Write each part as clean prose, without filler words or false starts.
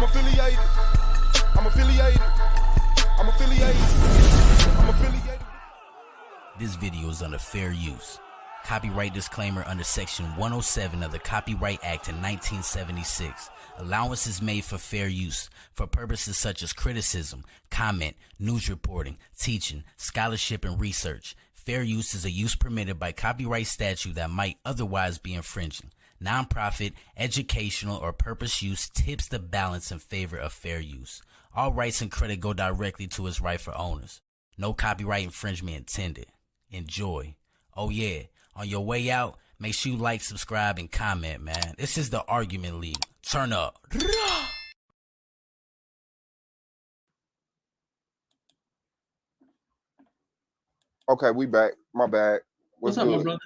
I'm affiliated. I'm affiliated. I'm affiliated. I'm affiliated. This video is under fair use. Copyright disclaimer under Section 107 of the Copyright Act in 1976. Allowance is made for fair use for purposes such as criticism, comment, news reporting, teaching, scholarship, and research. Fair use is a use permitted by copyright statute that might otherwise be infringing. Nonprofit, educational, or purpose use tips the balance in favor of fair use. All rights and credit go directly to its rightful owners. No copyright infringement intended. Enjoy. Oh yeah, on your way out, make sure you like, subscribe, and comment, man. This is the Argument League. Turn up. Okay, we back. My bad. What's up, my brother?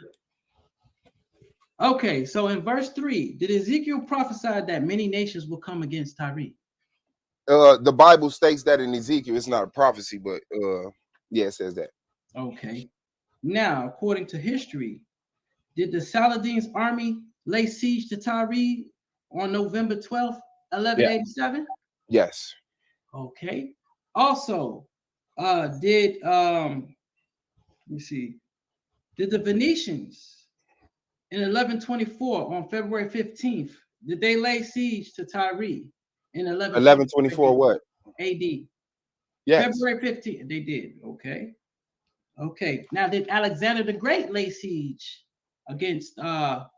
Okay, so in verse 3, did Ezekiel prophesy that many nations will come against Tyre? The Bible states that in Ezekiel. It's not a prophecy, but yeah, it says that. Okay. Now, according to history, did the Saladin's army lay siege to Tyre on November 12th, 1187? Yes. Okay. Also, let me see, did the Venetians in 1124 on February 15th, did they lay siege to Tyre in 1124 what? AD? Yes. February 15th, they did. Okay. Okay. Now, did Alexander the Great lay siege against Tyre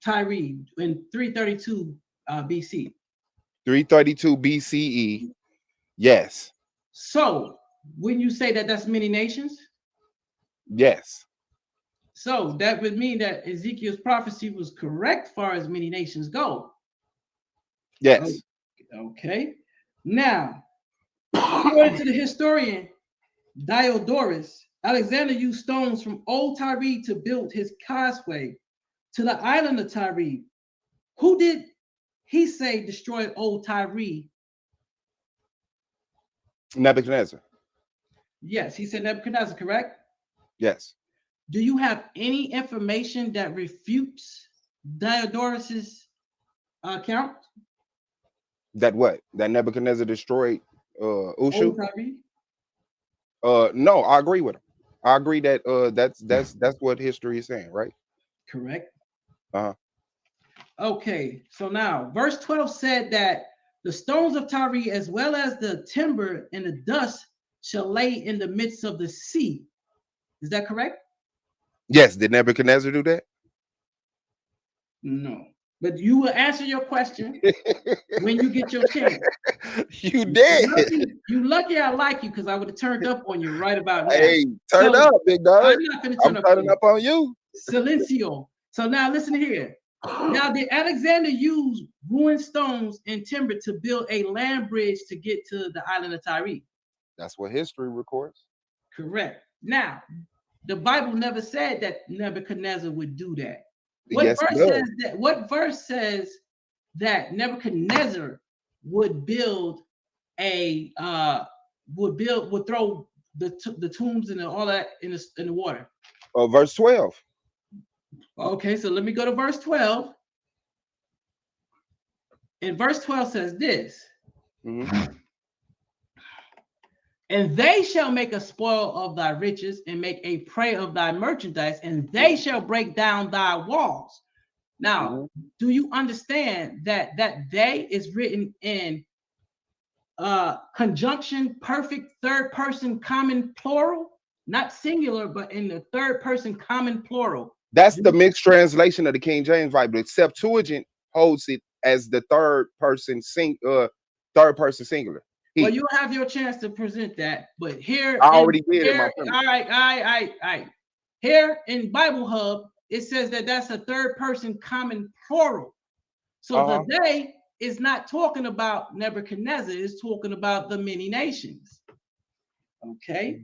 in 332 BC? 332 BCE. Yes. So, when you say that that's many nations? Yes. So that would mean that Ezekiel's prophecy was correct as far as many nations go. Yes. Okay. Now, according to the historian Diodorus, Alexander used stones from Old Tyre to build his causeway to the island of Tyre. Who did he say destroyed Old Tyre? Nebuchadnezzar. Yes, he said Nebuchadnezzar, correct? Yes. Do you have any information that refutes Diodorus's account? That what? That Nebuchadnezzar destroyed Ushu? Old Tyre? No, I agree with him. I agree that that's what history is saying, right? Correct. Uh-huh. Okay, so now verse 12 said that the stones of Tyre as well as the timber and the dust shall lay in the midst of the sea. Is that correct? Yes. Did Nebuchadnezzar do that? No. But you will answer your question when you get your chance. You did. You lucky I like you because I would have turned up on you right about now. Hey, turn up, big dog. I'm not going to turn turning up on you. Silencio. So now listen here. Now, did Alexander use ruined stones and timber to build a land bridge to get to the island of Tyre? That's what history records. Correct. Now, the Bible never said that Nebuchadnezzar would do that. What verse says that Nebuchadnezzar would build a would throw the tombs and all that in the water? Verse 12. Okay, so let me go to verse 12. And verse 12 says this. Mm-hmm. And they shall make a spoil of thy riches and make a prey of thy merchandise, and they shall break down thy walls. Now, do you understand that they is written in conjunction, perfect third person common plural, not singular, but in the third person common plural? That's the mixed translation of the King James Bible. Septuagint holds it as the third person singular. Well, you'll have your chance to present that, but here I already did in my all right. Here in Bible Hub, it says that that's a third person common plural. So the they is not talking about Nebuchadnezzar, it's talking about the many nations. Okay.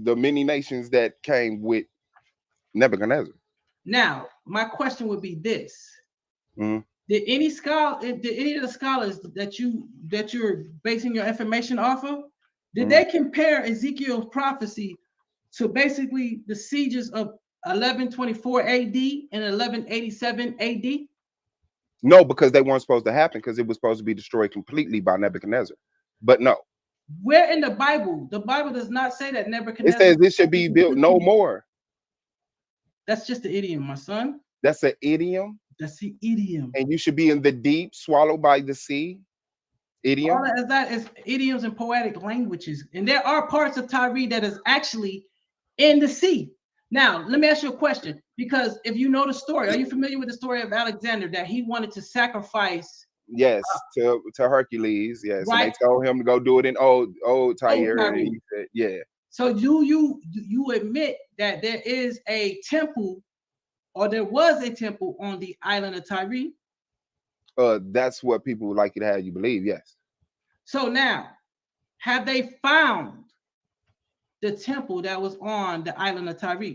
The many nations that came with Nebuchadnezzar. Now, my question would be this. Mm-hmm. Did any of the scholars that you're basing your information off of, did they compare Ezekiel's prophecy to basically the sieges of 1124 AD and 1187 AD? No, because they weren't supposed to happen because it was supposed to be destroyed completely by Nebuchadnezzar. But no. Where in the Bible does not say that Nebuchadnezzar. It says it should be built no more. That's just the idiom, my son. That's an idiom. That's the idiom. And you should be in the deep, swallowed by the sea. Idiom. All that is idioms and poetic languages. And there are parts of Tyre that is actually in the sea. Now, let me ask you a question. Because if you know the story, are you familiar with the story of Alexander that he wanted to sacrifice? Yes, to Hercules. Yes, right. And they told him to go do it in old Tyre. And he said, yeah. So do you admit that there is a temple, or there was a temple on the island of Tyre? That's what people would like to have you believe. Yes. So now, have they found the temple that was on the island of Tyre?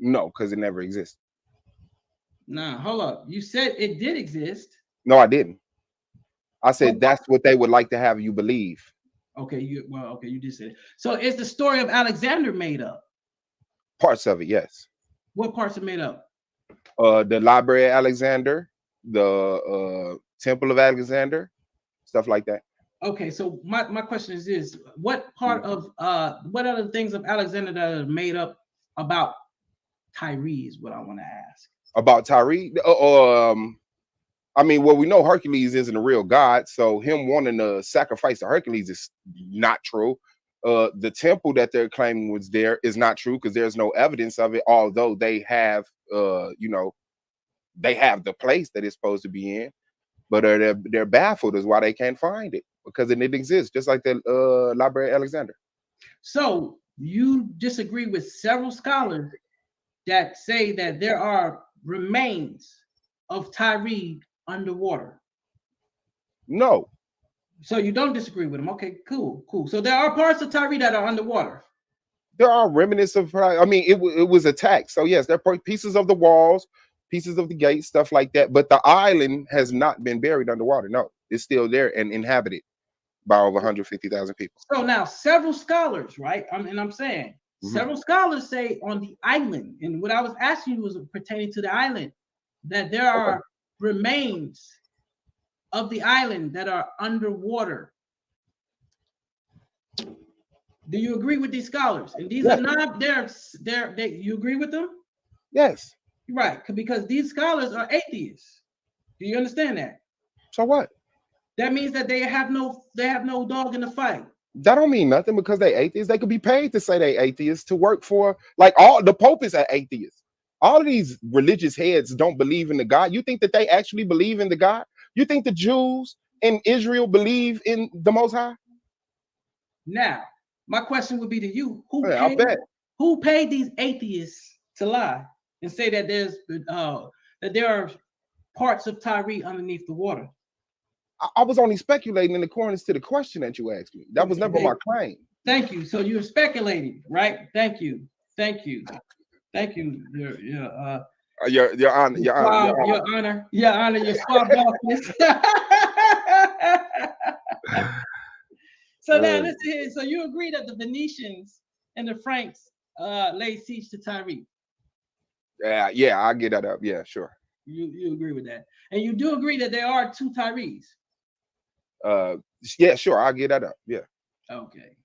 No, because it never existed. Nah, hold up. You said it did exist. No, I didn't. I said that's what they would like to have you believe. Okay, you did say it. So is the story of Alexander made up? Parts of it, yes. What parts are made up? The Library of Alexander, the Temple of Alexander, stuff like that. Okay, so my question is this: what part of what are the things of Alexander that are made up about Tyre is what I want to ask. About Tyre? I mean, well, we know Hercules isn't a real god, so him wanting to sacrifice to Hercules is not true. The temple that they're claiming was there is not true because there's no evidence of it, although they have they have the place that it's supposed to be in, but they're baffled as why they can't find it because it didn't exist, just like the Library of Alexander. So you disagree with several scholars that say that there are remains of Tyre underwater? No. So you don't disagree with them? Okay, cool. So there are parts of Tyre that are underwater. There are remnants of. I mean, it was attacked. So yes, there are pieces of the walls, pieces of the gates, stuff like that. But the island has not been buried underwater. No, it's still there and inhabited by over 150,000 people. So now several scholars, right? I'm saying several scholars say on the island, and what I was asking you was pertaining to the island, that there are remains of the island that are underwater. Do you agree with these scholars? And these are not you agree with them? Yes. Right, because these scholars are atheists. Do you understand that? So what? That means that they have no dog in the fight. That don't mean nothing because they atheists. They could be paid to say they atheists to work for, like, all the Pope is an atheist. All of these religious heads don't believe in the God. You think that they actually believe in the God? You think the Jews in Israel believe in the Most High? Now, my question would be to you: who paid these atheists to lie and say that there are parts of Tyre underneath the water? I was only speculating in accordance to the question that you asked me. That was never my claim. Thank you. So you're speculating, right? Thank you. Your honor, your suave darkness. So now listen here. So you agree that the Venetians and the Franks laid siege to Tyre? Yeah, I'll get that up. Yeah, sure. You agree with that, and you do agree that there are two Tyres? Yeah, sure. I'll get that up. Yeah. Okay.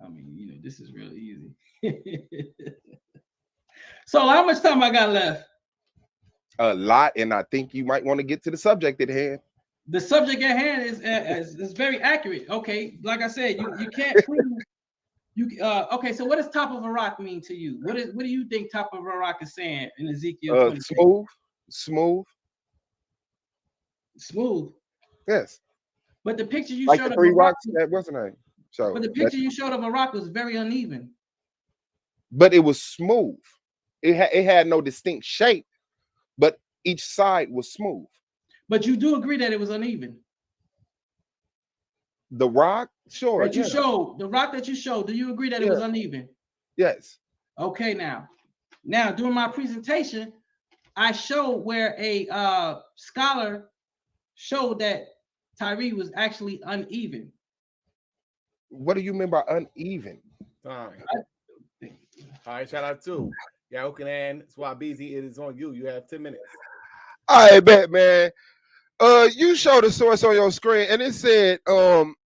I mean, this is really easy. So how much time I got left? A lot, and I think you might want to get to the subject at hand. The subject at hand is very accurate. Okay, like I said, you can't prove okay. So what does top of a rock mean to you? What do you think top of a rock is saying in Ezekiel 26? Smooth. Yes. But the picture you like showed the three rocks, that wasn't it? So but the picture you showed of a rock was very uneven. But it was smooth. It had no distinct shape, but each side was smooth. But you do agree that it was uneven. The rock, sure. That you showed, the rock that you showed, do you agree that it was uneven? Yes. Okay, now during my presentation, I showed where a scholar showed that Tyre was actually uneven. What do you mean by uneven? All right, shout out to Yahokanan Swabizi. It is on you. You have 10 minutes. I bet, man. You showed the source on your screen, and it said,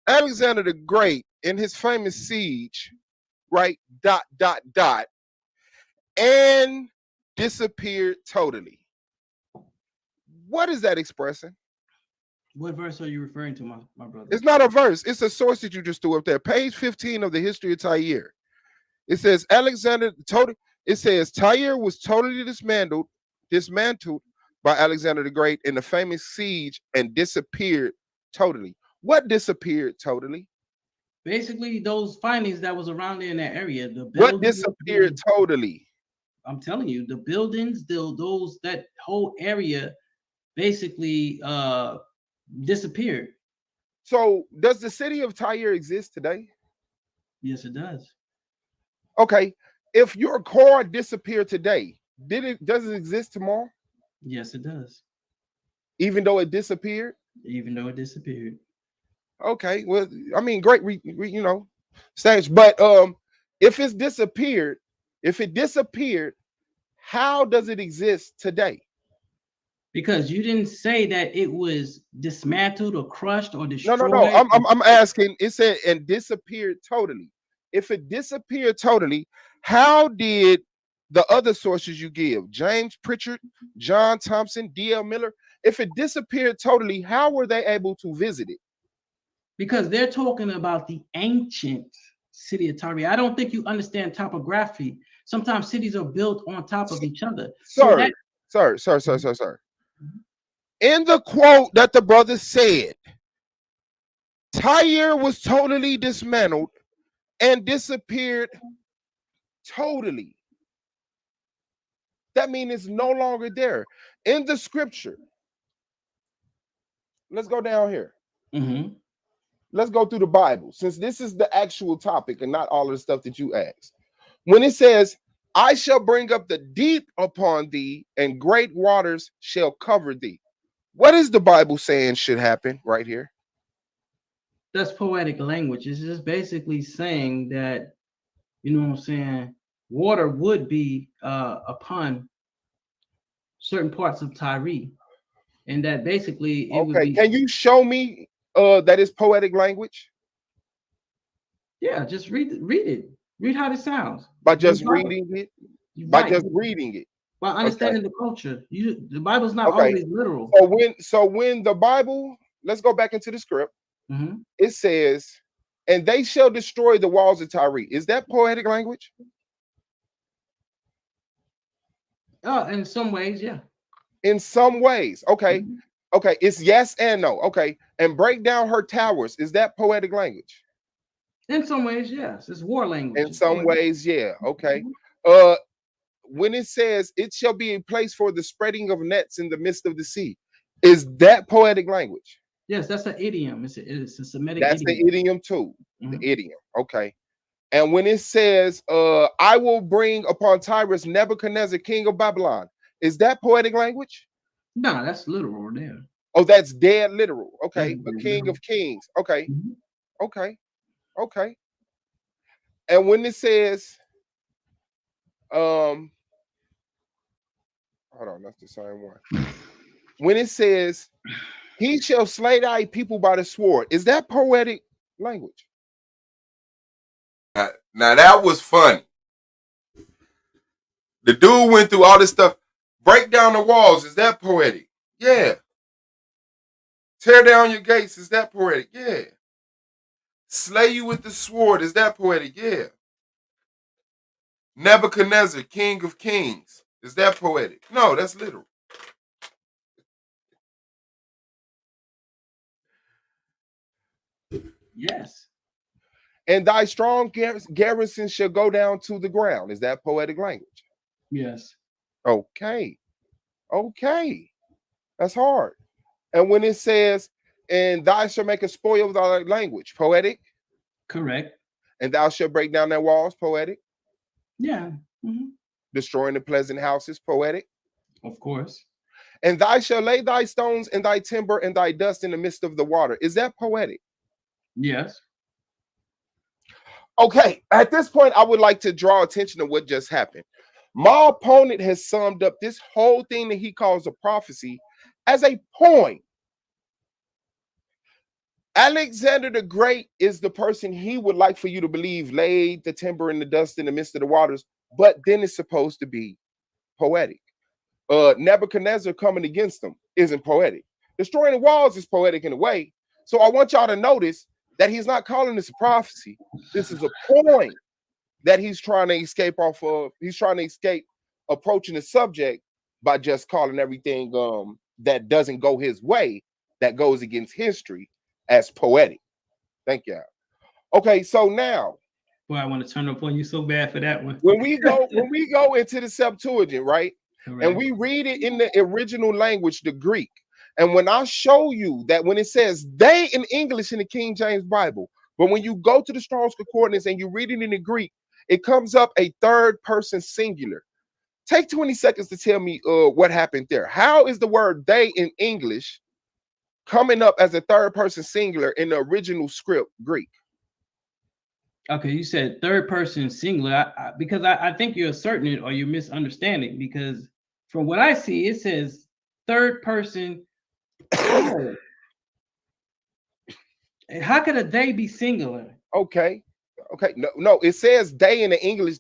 Alexander the Great in his famous siege, right? Dot dot dot, and disappeared totally. What is that expressing? What verse are you referring to, my brother? It's not a verse. It's a source that you just threw up there. Page 15 of the History of Tyre. It says Alexander total. It says Tyre was totally dismantled by Alexander the Great in the famous siege and disappeared totally. What disappeared totally? Basically, those findings that was around there in that area. The buildings, what disappeared totally? I'm telling you, the buildings, those that whole area, basically disappeared. So, does the city of Tyre exist today? Yes, it does. Okay, if your car disappeared today, does it exist tomorrow? Yes, it does. Even though it disappeared? Even though it disappeared. Okay, well, I mean, great, stage. But if it disappeared, how does it exist today? Because you didn't say that it was dismantled or crushed or destroyed. No. I'm asking. It said and disappeared totally. If it disappeared totally, how did the other sources you give, James Pritchard, John Thompson, D.L. Miller, if it disappeared totally, how were they able to visit it? Because they're talking about the ancient city of Tyre. I don't think you understand topography. Sometimes cities are built on top of each other. Sir. In the quote that the brother said, Tyre was totally dismantled and disappeared totally. That means it's no longer there. In the scripture, let's go down here. Mm-hmm. Let's go through the Bible, since this is the actual topic and not all of the stuff that you asked. When it says, I shall bring up the deep upon thee, and great waters shall cover thee. What is the Bible saying should happen right here? That's poetic language. It's just basically saying that, you know what I'm saying, water would be upon certain parts of Tyre. And that basically it would be. Can you show me that is poetic language? Yeah, just read it. Read how it sounds. By just reading it? By just reading it. By understanding the culture. The Bible's not always literal. So when the Bible, let's go back into the script. Mm-hmm. It says, and they shall destroy the walls of Tyre. Is that poetic language? In some ways, yeah. In some ways. Okay. Mm-hmm. Okay. It's yes and no. Okay. And break down her towers. Is that poetic language? In some ways, yes. It's war language. In some ways, yeah. Okay. When it says it shall be a place for the spreading of nets in the midst of the sea, is that poetic language? Yes, that's an idiom. It's a Semitic idiom. That's the idiom too. Mm-hmm. The idiom. Okay. And when it says, I will bring upon Tyrus Nebuchadnezzar, king of Babylon, is that poetic language? No, that's literal there. Oh, that's dead literal. Okay. The king of kings. Okay. Mm-hmm. Okay. And when it says, hold on, that's the same one. When it says, he shall slay thy people by the sword, is that poetic language? Now that was funny. The dude went through all this stuff. Break down the walls, is that poetic? Yeah. Tear down your gates, is that poetic? Yeah. Slay you with the sword, is that poetic? Yeah. Nebuchadnezzar, king of kings, is that poetic? No, that's literal. Yes. And thy strong garrison shall go down to the ground. Is that poetic language? Yes. Okay. That's hard. And when it says, and thou shalt make a spoil of thy language, poetic? Correct. And thou shalt break down their walls, poetic? Yeah. Mm-hmm. Destroying the pleasant houses, poetic? Of course. And thou shalt lay thy stones and thy timber and thy dust in the midst of the water. Is that poetic? Yes. Okay, at this point, I would like to draw attention to what just happened. My opponent has summed up this whole thing that he calls a prophecy as a point. Alexander the Great is the person he would like for you to believe laid the timber in the dust in the midst of the waters, but then it's supposed to be poetic. Nebuchadnezzar coming against them isn't poetic. Destroying the walls is poetic in a way. So I want y'all to notice that he's not calling this a prophecy. This is a point that he's trying to escape off of. He's trying to escape approaching the subject by just calling everything that doesn't go his way, that goes against history, as poetic. Thank you. Okay, so now, boy, I want to turn up on you so bad for that one. when we go into the Septuagint, right? Correct. And we read it in the original language, the Greek. And when I show you that when it says they in English in the King James Bible, but when you go to the Strong's Concordance and you read it in the Greek, it comes up a third person singular. Take 20 seconds to tell me what happened there. How is the word they in English coming up as a third person singular in the original script Greek? Okay, you said third person singular. Because I think you're asserting it or you're misunderstanding, because from what I see, it says third person. How could a they be singular? Okay. No, it says they in the English.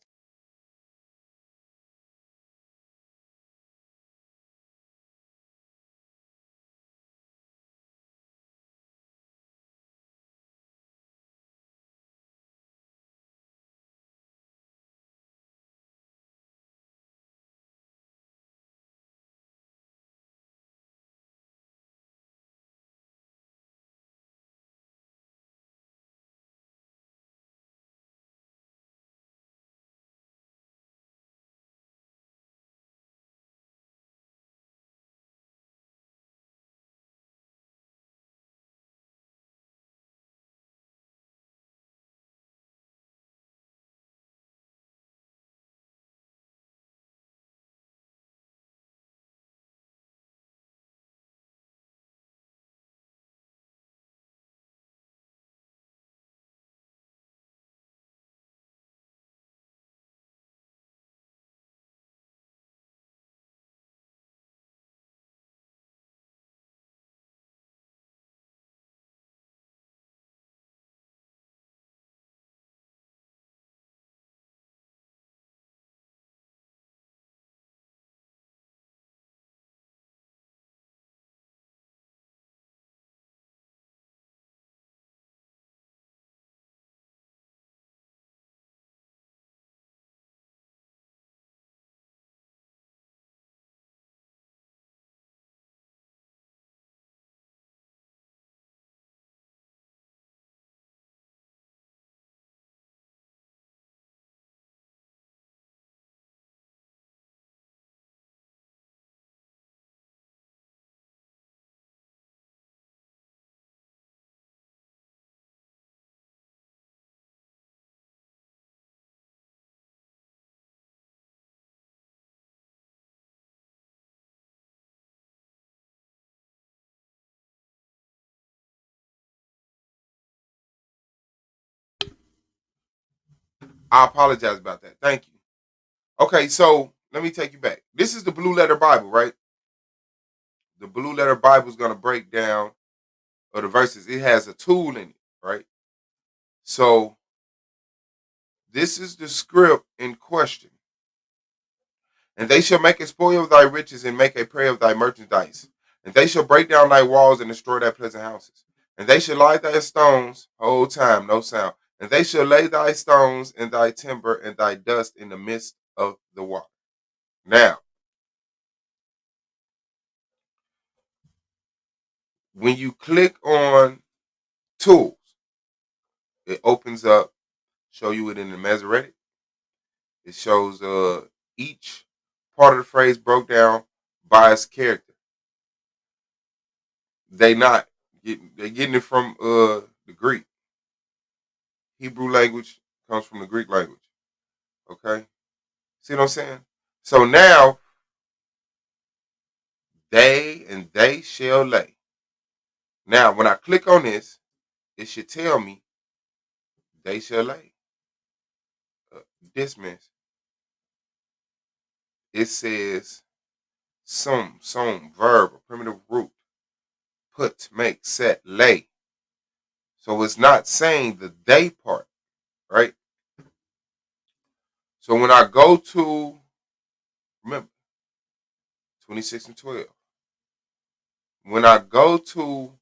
I apologize about that. Thank you. Okay, so let me take you back. This is the Blue Letter Bible, right? The Blue Letter Bible is going to break down the verses. It has a tool in it, right? So this is the script in question. And they shall make a spoil of thy riches and make a prey of thy merchandise. And they shall break down thy walls and destroy thy pleasant houses. And they shall lie thy stones, whole time, no sound. And they shall lay thy stones and thy timber and thy dust in the midst of the water. Now, when you click on tools, it opens up, show you it in the Masoretic. It shows each part of the phrase broke down by its character. They're getting it from the Greek. Hebrew language comes from the Greek language. Okay? See what I'm saying? So now they and they shall lay. Now, when I click on this, it should tell me they shall lay. Dismiss. It says Some, verb, or primitive root. Put, make, set, lay. So it's not saying the they part, right? So when I go to, remember, 26 and 12. When I go to,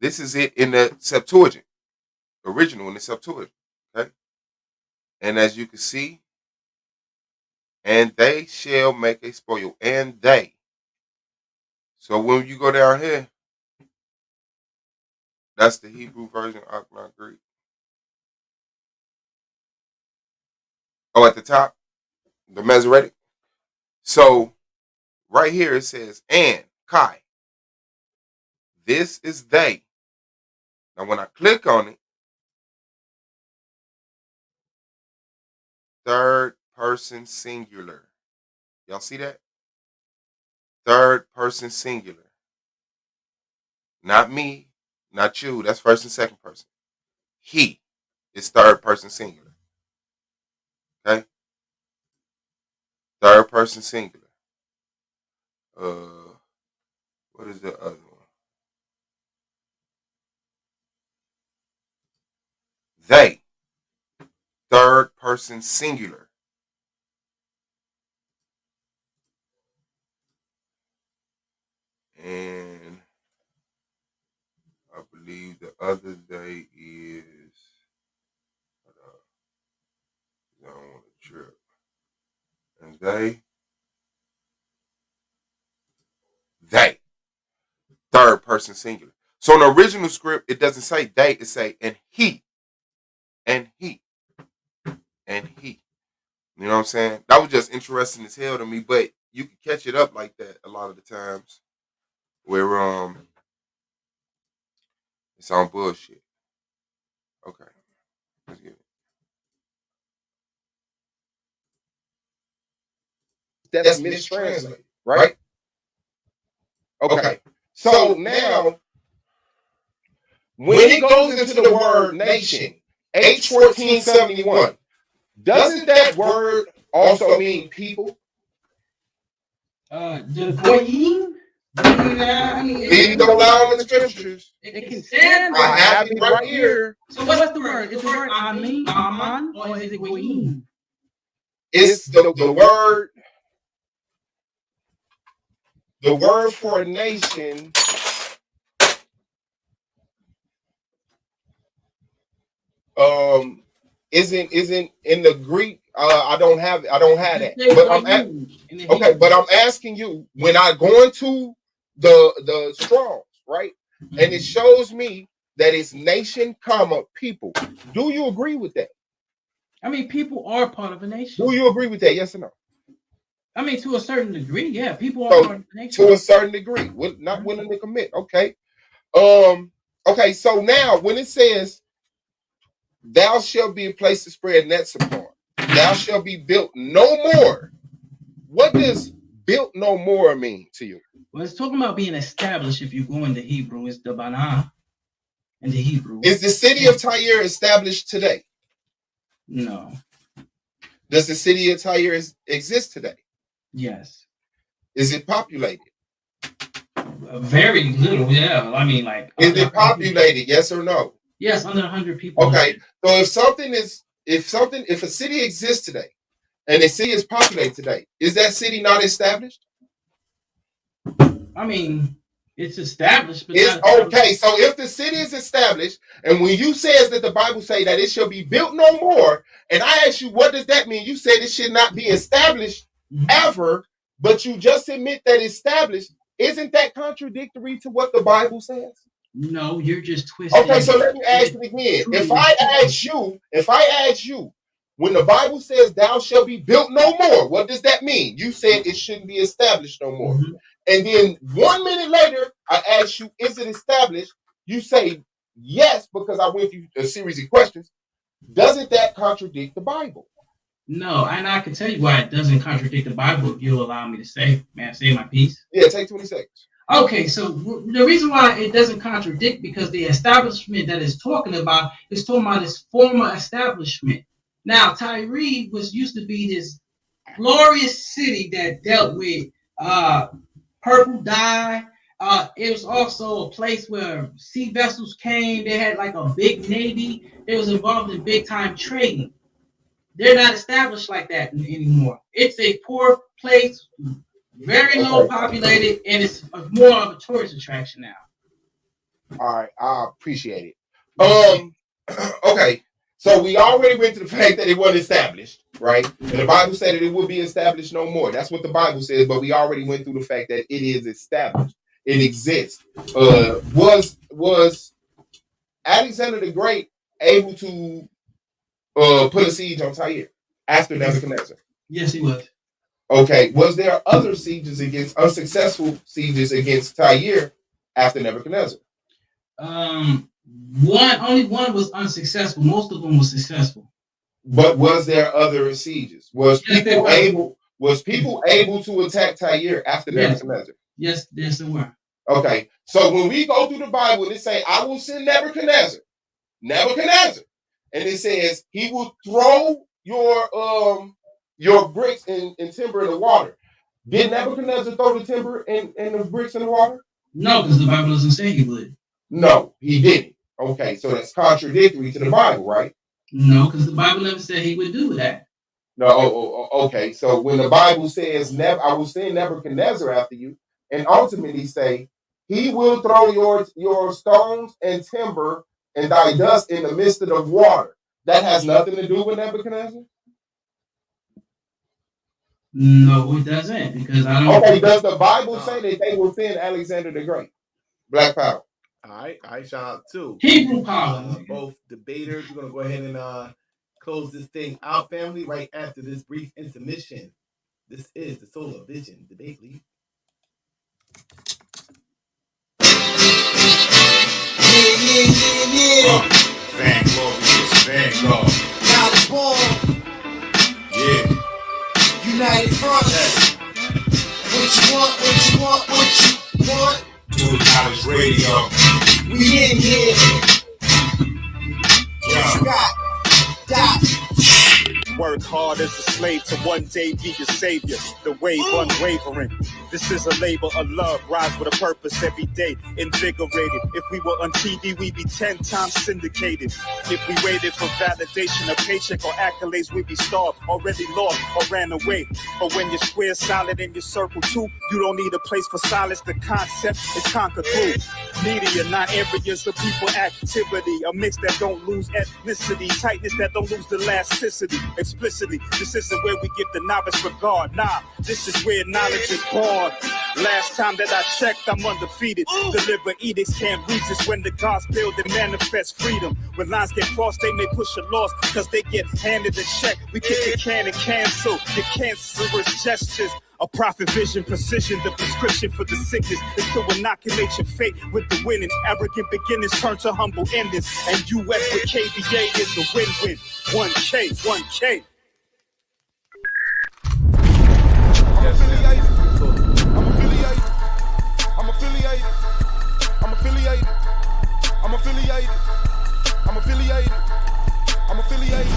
this is it in the Septuagint, original in the Septuagint, okay? And as you can see, and they shall make a spoil, and they. So when you go down here, that's the Hebrew version of not Greek. Oh, at the top, the Masoretic. So right here it says, and, Kai. This is they. Now when I click on it, third person singular. Y'all see that? Third person singular. Not me, not you. That's first and second person. He is third person singular. Okay? Third person singular. What is the other one? They. Third person singular. And I believe the other they is, I don't want to trip. And they. Third person singular. So in the original script, it doesn't say they, it say and he. And he. And he. You know what I'm saying? That was just interesting as hell to me, but you can catch it up like that a lot of the times where it's on bullshit. Okay. Let's get it. That's mistranslated, right? Okay. So now, when it goes into the word nation, H1471, doesn't that word also mean people? The goyim. Read the aloud in the scriptures. It can stand. I have it right here. So what's the word? Is the word amin, aman, or is it goyim? It's the word. The word for a nation isn't in the Greek. I don't have that. But but I'm asking you, when I go into the Strong's, right? And it shows me that it's nation, comma, people. Do you agree with that? I mean, people are part of a nation. Do you agree with that? Yes or no? I mean, to a certain degree, yeah. People are part of the nation. To a certain degree. Not willing to commit. Okay. Okay, so now when it says, thou shalt be a place to spread nets upon, thou shalt be built no more. What does built no more mean to you? Well, it's talking about being established. If you go into Hebrew, it's the Banah in the Hebrew. Is the city of Tyre established today? No. Does the city of Tyre exist today? Yes. Is it populated? Very little, yeah. I mean, like. Is it populated? Yes or no? Yes, under 100 people. Okay. So if a city exists today and a city is populated today, is that city not established? I mean, it's established, but it's okay. So if the city is established, and when you says that the Bible say that it shall be built no more, and I ask you, what does that mean? You said it should not be established ever, but you just admit that it's established. Isn't that contradictory to what the Bible says? No, you're just twisting. Okay, so let me ask it again. If I ask you, when the Bible says thou shalt be built no more, what does that mean? You said it shouldn't be established no more. And then 1 minute later, I ask you, is it established? You say yes, because I went through a series of questions. Doesn't that contradict the Bible? No, and I can tell you why it doesn't contradict the Bible if you'll allow me to say. May I say my piece? Yeah, take 20 seconds. Okay, so the reason why it doesn't contradict, because the establishment that it's talking about is talking about this former establishment. Now, Tyre used to be this glorious city that dealt with purple dye. It was also a place where sea vessels came. They had like a big navy. They was involved in big time trading. They're not established like that anymore. It's a poor place, very low populated, and it's more of a tourist attraction now. All right, I appreciate it. Okay, so we already went to the fact that it wasn't established, right? And the Bible said that it would be established no more. That's what the Bible says, but we already went through the fact that it is established. It exists. Was Alexander the Great able to put a siege on Tyre after Nebuchadnezzar? Yes, he was. Okay, was there other sieges against unsuccessful sieges against Tyre after Nebuchadnezzar? Only one was unsuccessful. Most of them were successful. But was there other sieges? Was people able to attack Tyre after Nebuchadnezzar? Yes, there were. Okay, so when we go through the Bible and it say, "I will send Nebuchadnezzar," and it says he will throw your bricks and timber in the water. Did Nebuchadnezzar throw the timber and the bricks in the water? No, because the Bible doesn't say he would. No, he didn't. Okay, so that's contradictory to the Bible, right? No, because the Bible never said he would do that. No, okay. So when the Bible says, "I will send Nebuchadnezzar after you," and ultimately say, "He will throw your stones and timber and thy dust in the midst of the water," that has nothing to do with Nebuchadnezzar? No, it doesn't, because I don't. Okay, does the Bible say that they will send Alexander the Great? Black power. All right, shout out to Hebrew power. Both debaters. We're gonna go ahead and close this thing out, family, right after this brief intermission. This is the Solar Vision Debate League. Yeah. Van Glorious, Vanguard. Knowledge born. Yeah. United Front. What you want? Dual Knowledge Radio. We in here. Scott. Dot. Work hard as a slave to one day be your savior. The wave unwavering. This is a labor of love. Rise with a purpose every day. Invigorated. If we were on TV, we'd be 10 times syndicated. If we waited for validation, a paycheck or accolades, we'd be starved, already lost or ran away. But when you're square solid in your circle too, you don't need a place for silence. The concept is conquered through media, not areas of people activity. A mix that don't lose ethnicity. Tightness that don't lose the elasticity. Explicitly, this isn't where we give the novice regard. Nah, this is where knowledge is born. Last time that I checked, I'm undefeated. Deliver edicts, can't resist when the gods build and manifest freedom. When lines get crossed, they may push a loss, cause they get handed a check. We kick the can and cancel your cancerous gestures. A prophet vision, precision, the prescription for the sickness is to inoculate your fate with the winning. Arrogant beginnings turn to humble endings. And US with KBA is a win-win. 1K, 1K. I'm affiliated.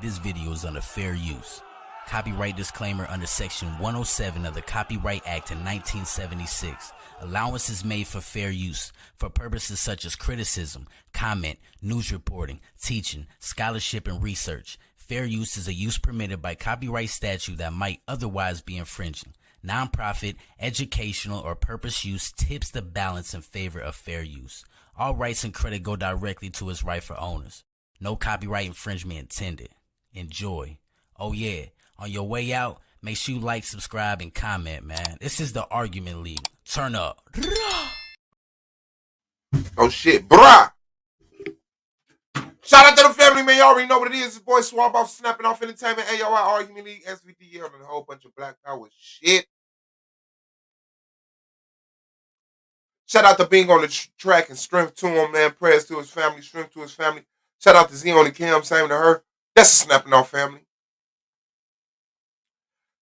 This video is under fair use. Copyright disclaimer under Section 107 of the Copyright Act in 1976. Allowance is made for fair use for purposes such as criticism, comment, news reporting, teaching, scholarship, and research. Fair use is a use permitted by copyright statute that might otherwise be infringing. Nonprofit, educational, or purpose use tips the balance in favor of fair use. All rights and credit go directly to its rightful owners. No copyright infringement intended. Enjoy. Oh yeah. On your way out, make sure you like, subscribe, and comment, man. This is the Argument League. Turn up. Oh, shit. Brah! Shout out to the family, man. You already know what it is. It's boy Swamp off Snapping Off Entertainment, AOI, Argument League, SVDL, and a whole bunch of Black Power shit. Shout out to Bing on the track and strength to him, man. Prayers to his family, strength to his family. Shout out to Z on the cam, same to her. That's a Snapping Off family.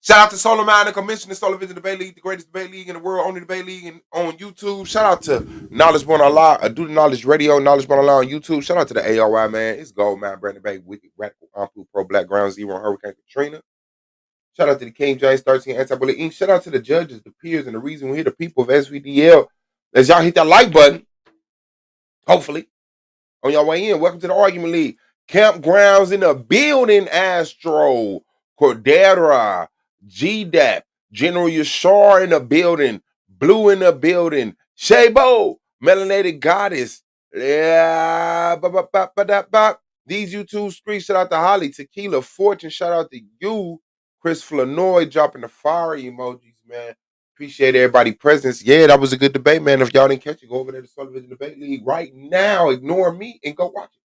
Shout out to Solar Man, the commissioner, Solar Vision Debate League, the greatest debate league in the world, only debate league on YouTube. Shout out to Knowledge Born Allah, Do the Knowledge Radio, Knowledge Born Allah on YouTube. Shout out to the AOI, man. It's Gold, man, Brandon Bay, Wicked, Radical, Ampu, Pro Black, Ground Zero, Hurricane Katrina. Shout out to the King James 13 Anti-Bully Inc. Shout out to the judges, the peers, and the reason we're here, the people of SVDL. As y'all hit that like button, hopefully, on your way in. Welcome to the Argument League. Campgrounds in the building, Astro, Cordera, GDAP, General Yashar in the building, Blue in the building, Shabo, Melanated Goddess. Yeah, these YouTube streets, shout out to Holly, Tequila, Fortune, shout out to you, Chris Flanoy, dropping the fire emojis, man. Appreciate everybody's presence. Yeah, that was a good debate, man. If y'all didn't catch it, go over there to Sullivan Debate League right now. Ignore me and go watch it.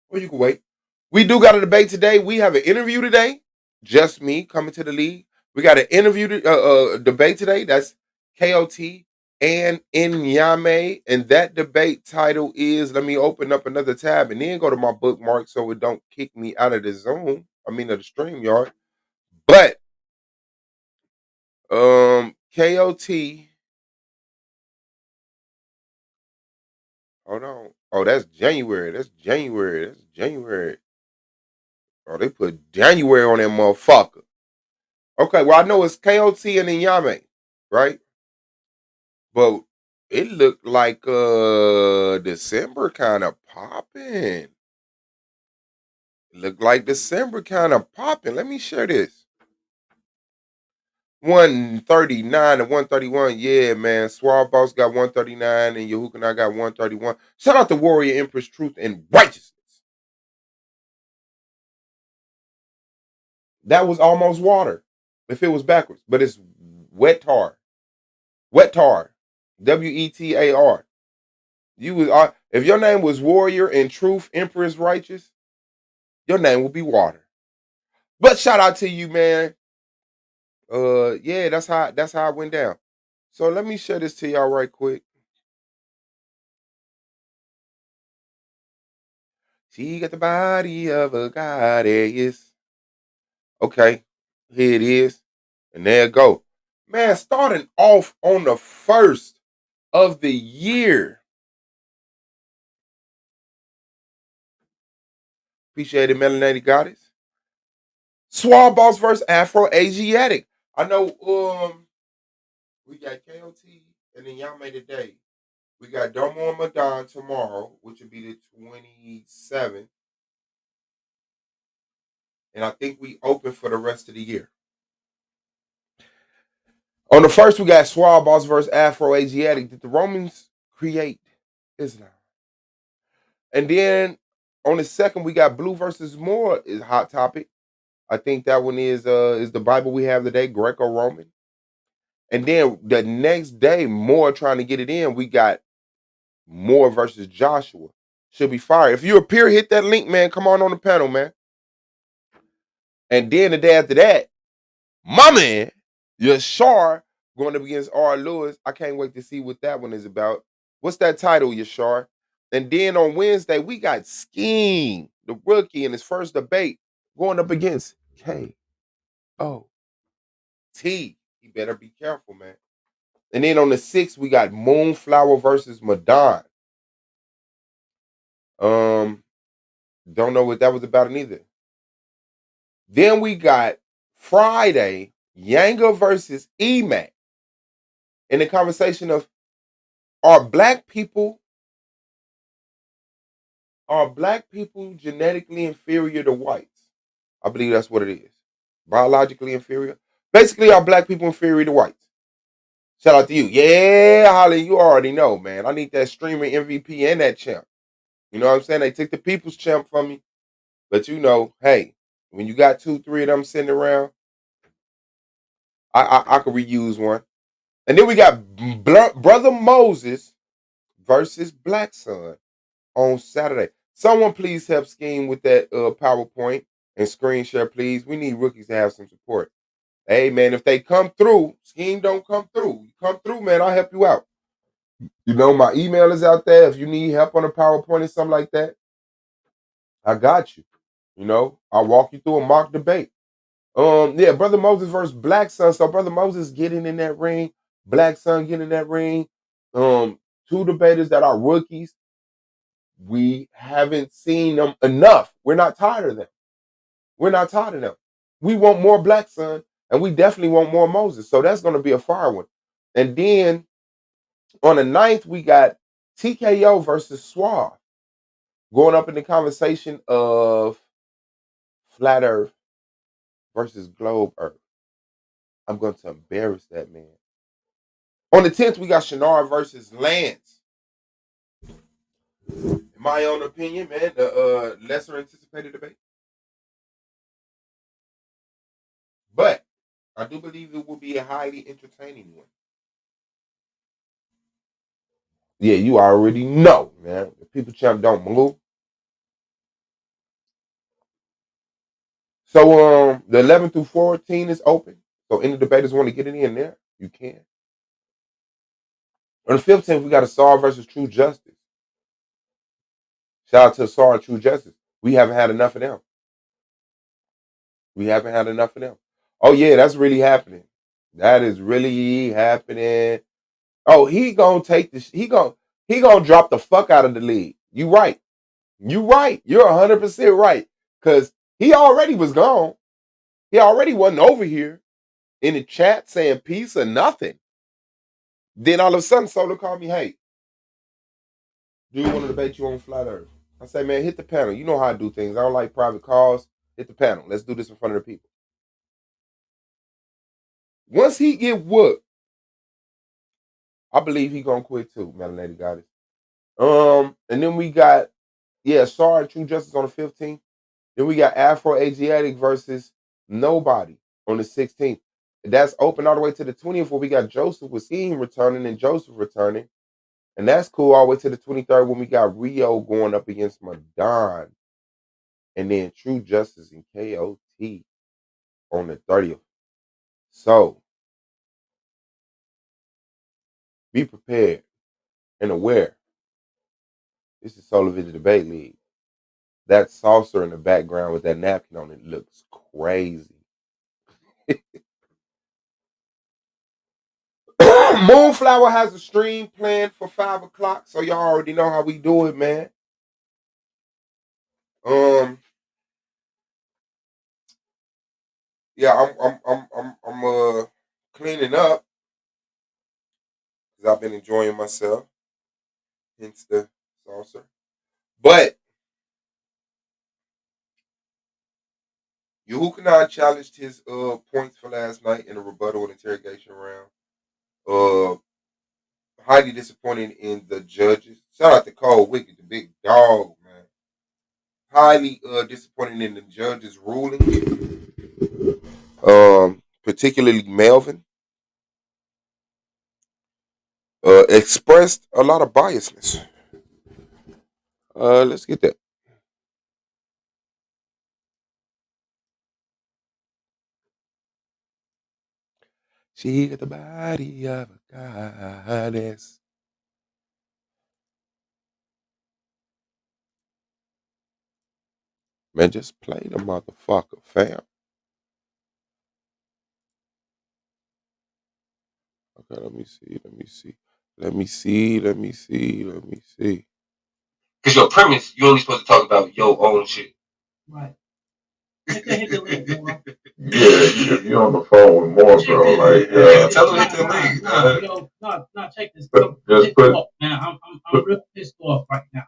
Or you can wait. We do got a debate today. We have an interview today. Just me coming to the league. We got an interview debate today. That's KOT and Inyame. And that debate title is, let me open up another tab and then go to my bookmark so it don't kick me out of the Zoom. I mean, of the StreamYard. But KOT. Hold on. Oh, that's January. That's January. That's January. Oh, they put January on that motherfucker. Okay, well, I know it's KOT and Inyame, right? But it looked like December kind of popping. It looked like December kind of popping. Let me share this. 139 and 131. Yeah, man. Swab Boss got 139 and Yahook and I got 131. Shout out to Warrior Empress Truth and Righteousness. That was almost water if it was backwards, but it's wet tar. Wet tar. WETAR. You was if your name was Warrior and Truth, Empress Righteous, your name would be water. But shout out to you, man. Yeah, that's how it went down. So let me share this to y'all right quick. She got the body of a goddess. Okay, here it is. And there it go. Man, starting off on the 1st of the year. Appreciate it, Melanated Goddess. Swab Boss versus Afro Asiatic. I know we got KOT and then y'all made a day. We got Domo and Madon tomorrow, which would be the 27th. And I think we open for the rest of the year. On the 1st, we got Swab Boss versus Afro Asiatic. Did the Romans create Islam? And then on the 2nd, we got Blue versus Moore is hot topic. I think that one is the Bible we have today, Greco-Roman. And then the next day, Moore trying to get it in, we got Moore versus Joshua. Should be fire. If you're a peer, hit that link, man. Come on the panel, man. And then the day after that, my man, Yashar, going up against R. Lewis. I can't wait to see what that one is about. What's that title, Yashar? And then on Wednesday, we got Scheme, the rookie, in his first debate, going up against KOT. You better be careful, man. And then on the 6th, we got Moonflower versus Madon. Don't know what that was about neither. Then we got Friday, Yanga versus Emac. In the conversation of are black people genetically inferior to whites? I believe that's what it is. Biologically inferior. Basically, are black people inferior to whites? Shout out to you. Yeah, Holly, you already know, man. I need that streamer MVP and that champ. You know what I'm saying? They took the people's champ from me. But you know, hey, when you got 2, 3 of them sitting around, I could reuse one. And then we got Brother Moses versus Black Son on Saturday. Someone please help Scheme with that PowerPoint and screen share, please. We need rookies to have some support. Hey, man, if they come through, Scheme don't come through. You come through, man, I'll help you out. You know, my email is out there. If you need help on a PowerPoint or something like that, I got you. You know, I'll walk you through a mock debate. Yeah, Brother Moses versus Black Son. So Brother Moses getting in that ring, Black Son getting in that ring. Two debaters that are rookies. We haven't seen them enough. We're not tired of them. We want more Black Sun, and we definitely want more Moses. So that's going to be a fire one. And then on the 9th, we got TKO versus Suave going up in the conversation of Flat Earth versus Globe Earth. I'm going to embarrass that man. On the 10th, we got Shannara versus Lance. In my own opinion, man, the lesser anticipated debate. But I do believe it will be a highly entertaining one. Yeah, you already know, man. The People Champ don't move. So the 11th through 14 is open. So any debaters want to get it in there, you can. On the 15th, we got Asar versus True Justice. Shout out to Asar and True Justice. We haven't had enough of them. We haven't had enough of them. Oh yeah, that's really happening. That is really happening. Oh, he gonna take this. He gonna drop the fuck out of the league. You right. You right. You're 100% right. Cause he already was gone. He already wasn't over here in the chat saying peace or nothing. Then all of a sudden, Solo called me, hey, do you want to debate you on Flat Earth? I say, man, hit the panel. You know how I do things. I don't like private calls. Hit the panel. Let's do this in front of the people. Once he get whooped, I believe he gonna quit too, Melanated Goddess. And then we got, Sorry, True Justice on the 15th. Then we got Afro Asiatic versus Nobody on the 16th. That's open all the way to the 20th, where we got Joseph with Scheme returning and Joseph returning. And that's cool all the way to the 23rd when we got Rio going up against Madon. And then True Justice and KOT on the 30th. So be prepared and aware. This is Solar Vision Debate League. That saucer in the background with that napkin on it looks crazy. Moonflower has a stream planned for 5 o'clock, so y'all already know how we do it, man. Yeah, I'm cleaning up because I've been enjoying myself, hence the saucer. But Yehukanan challenged his points for last night in a rebuttal and interrogation round. Highly disappointed in the judges. Shout out to Cole Wicked, the big dog, man. Highly disappointed in the judges' ruling. Particularly Melvin. Expressed a lot of biasness. Let's get that. She got the body of a goddess. Man, just play the motherfucker, fam. Okay, let me see. Because your premise, you're only supposed to talk about your own shit. Right. Yeah, you're on the phone with more, bro. Like, tell them hit the link. No, check this. Just put. Now, I'm real pissed off right now.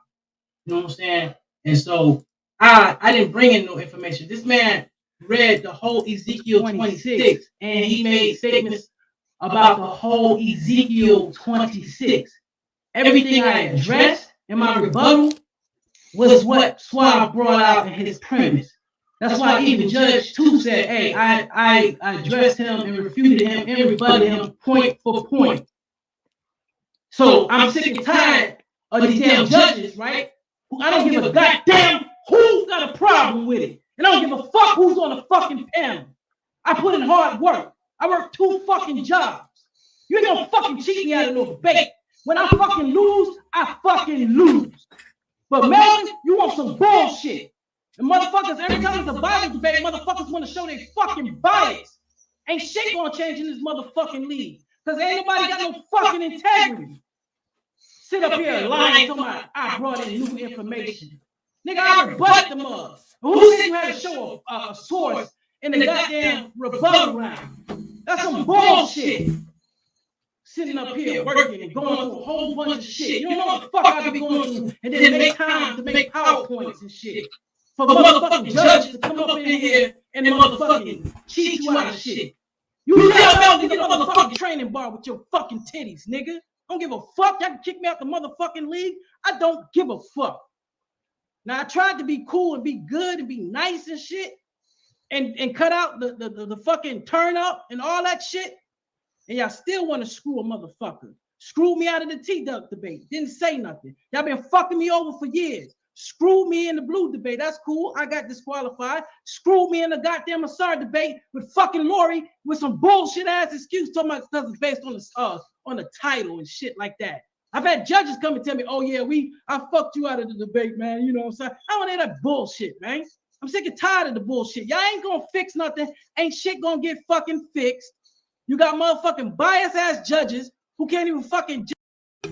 You know what I'm saying? And so I didn't bring in no information. This man read the whole Ezekiel 26, and he made statements about the whole Ezekiel 26. Everything I addressed in my rebuttal was what Suave brought out in his premise. That's why even Judge 2 said, hey, I addressed him and refuted him and rebutted him point for point. So I'm sick and tired of these damn judges, right? I don't give a goddamn who's got a problem with it. And I don't give a fuck who's on the fucking panel. I put in hard work. I work 2 fucking jobs. You ain't gonna fucking cheat me out of no debate. When I fucking lose, I fucking lose. But Melvin, you want some bullshit. And motherfuckers, every time it's a Bible debate, motherfuckers want to show their fucking bias. Ain't shit gonna change in this motherfucking league. Because ain't nobody got no fucking integrity. Sit up here lying to my I brought in new information. Nigga, I rebutted the mug. Who said you had to show a source in the goddamn rebuttal round. That's some bullshit. Sitting up here working and going through a whole bunch of shit. You know what the fuck I be going through, and then make time to make PowerPoints and shit for motherfucking judges to come up in here and motherfucking cheat you out of shit. You tell Melvin to get a motherfucking training bar with your fucking titties, nigga. Don't give a fuck. Y'all can kick me out the motherfucking league. I don't give a fuck. Now I tried to be cool and be good and be nice and shit, and cut out the fucking turn up and all that shit. And y'all still want to screw a motherfucker. Screwed me out of the T-Duck debate. Didn't say nothing. Y'all been fucking me over for years. Screwed me in the blue debate. That's cool. I got disqualified. Screwed me in the goddamn Assad debate with fucking Lori with some bullshit ass excuse talking about stuff is based on the title and shit like that. I've had judges come and tell me, oh yeah, I fucked you out of the debate, man. You know what I'm saying? I don't hear that bullshit, man. I'm sick and tired of the bullshit. Y'all ain't gonna fix nothing. Ain't shit gonna get fucking fixed. You got motherfucking biased ass judges who can't even fucking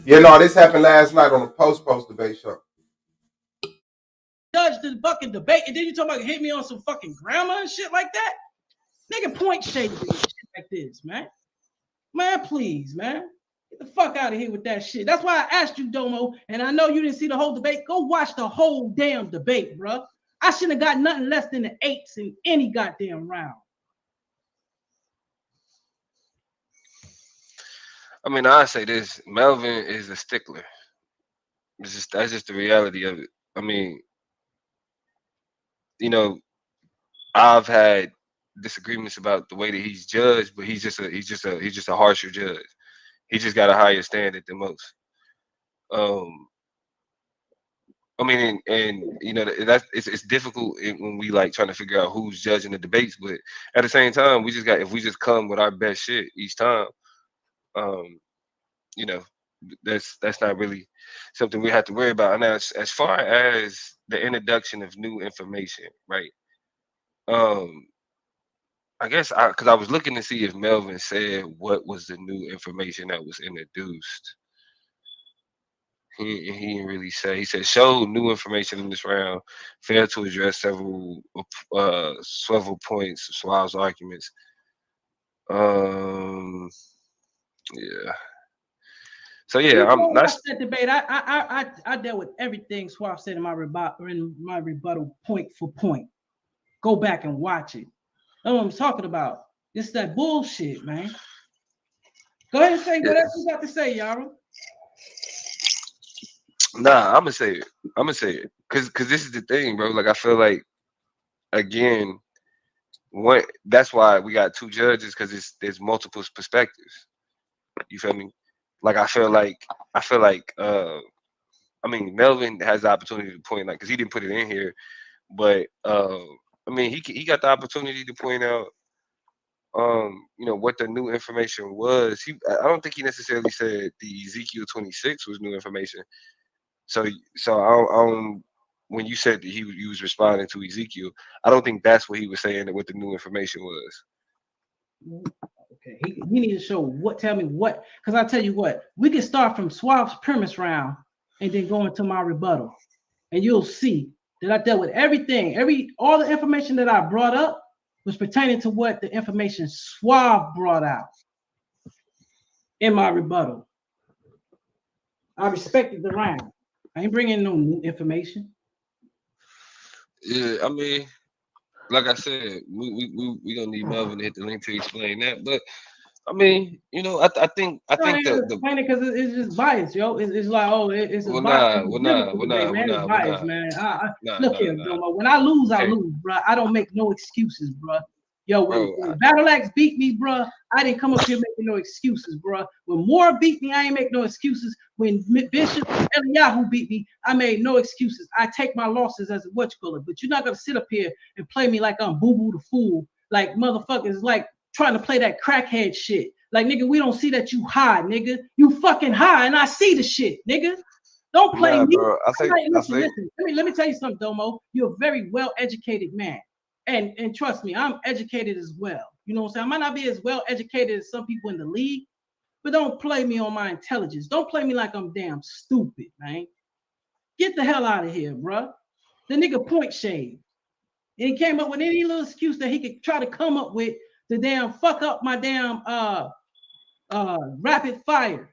Yeah, no, this happened last night on the post debate show. Judge the fucking debate, and then you talk about hit me on some fucking grammar and shit like that. Nigga point shade shit like this, man. Man, please, man. Get the fuck out of here with that shit. That's why I asked you, Domo, and I know you didn't see the whole debate. Go watch the whole damn debate, bro. I shouldn't have got nothing less than the 8s in any goddamn round. I mean, I say this: Melvin is a stickler. That's just the reality of it. I mean, you know, I've had disagreements about the way that he's judged, but he's just a harsher judge. He just got a higher standard than most. I mean, and you know, it's difficult when we like trying to figure out who's judging the debates, but at the same time, if we just come with our best shit each time, you know, that's not really something we have to worry about. Now, as far as the introduction of new information, right? I guess because I was looking to see if Melvin said what was the new information that was introduced. He didn't really say. He said show new information in this round, failed to address several points, Swab's arguments. Yeah. So yeah, I'm not that debate. I dealt with everything Swab said in my rebuttal point for point. Go back and watch it. That's what I'm talking about. It's that bullshit, man. Go ahead and say whatever you got to say, Yara. Nah, I'm gonna say it, cause this is the thing, bro. Like I feel like, again, that's why we got two judges, cause there's multiple perspectives. You feel me? Like I feel like I mean, Melvin has the opportunity to point, like, cause he didn't put it in here, but I mean, he got the opportunity to point out, you know, what the new information was. I don't think he necessarily said the Ezekiel 26 was new information. So when you said that he was responding to Ezekiel, I don't think that's what he was saying that what the new information was. Okay, he need to show tell me what, because I tell you what, we can start from Swab's premise round and then go into my rebuttal, and you'll see that I dealt with everything. All the information that I brought up was pertaining to what the information Swab brought out in my rebuttal. I respected the round. I ain't bringing no new information. Yeah, I mean, like I said, we gonna need Melvin to hit the link to explain that. But I mean, you know, I think the because it's just bias, yo. It's like, oh, it's a bias. It's bias, man. Look here, Domo. When I lose, I lose, bro. I don't make no excuses, bro. Yo, when Battle Axe beat me, bro, I didn't come up here making no excuses, bro. When Moore beat me, I ain't make no excuses. When Bishop Eliyahu beat me, I made no excuses. I take my losses as a whatchamacallit. But you're not gonna sit up here and play me like I'm Boo Boo the Fool, like motherfuckers, like trying to play that crackhead shit. Like, nigga, we don't see that you high, nigga. You fucking high, and I see the shit, nigga. Don't play me. Bro, listen. Let me tell you something, Domo. You're a very well-educated man. And trust me, I'm educated as well. You know what I'm saying? I might not be as well educated as some people in the league, but don't play me on my intelligence. Don't play me like I'm damn stupid, man. Get the hell out of here, bro. The nigga point shade. And he came up with any little excuse that he could try to come up with to damn fuck up my damn rapid fire.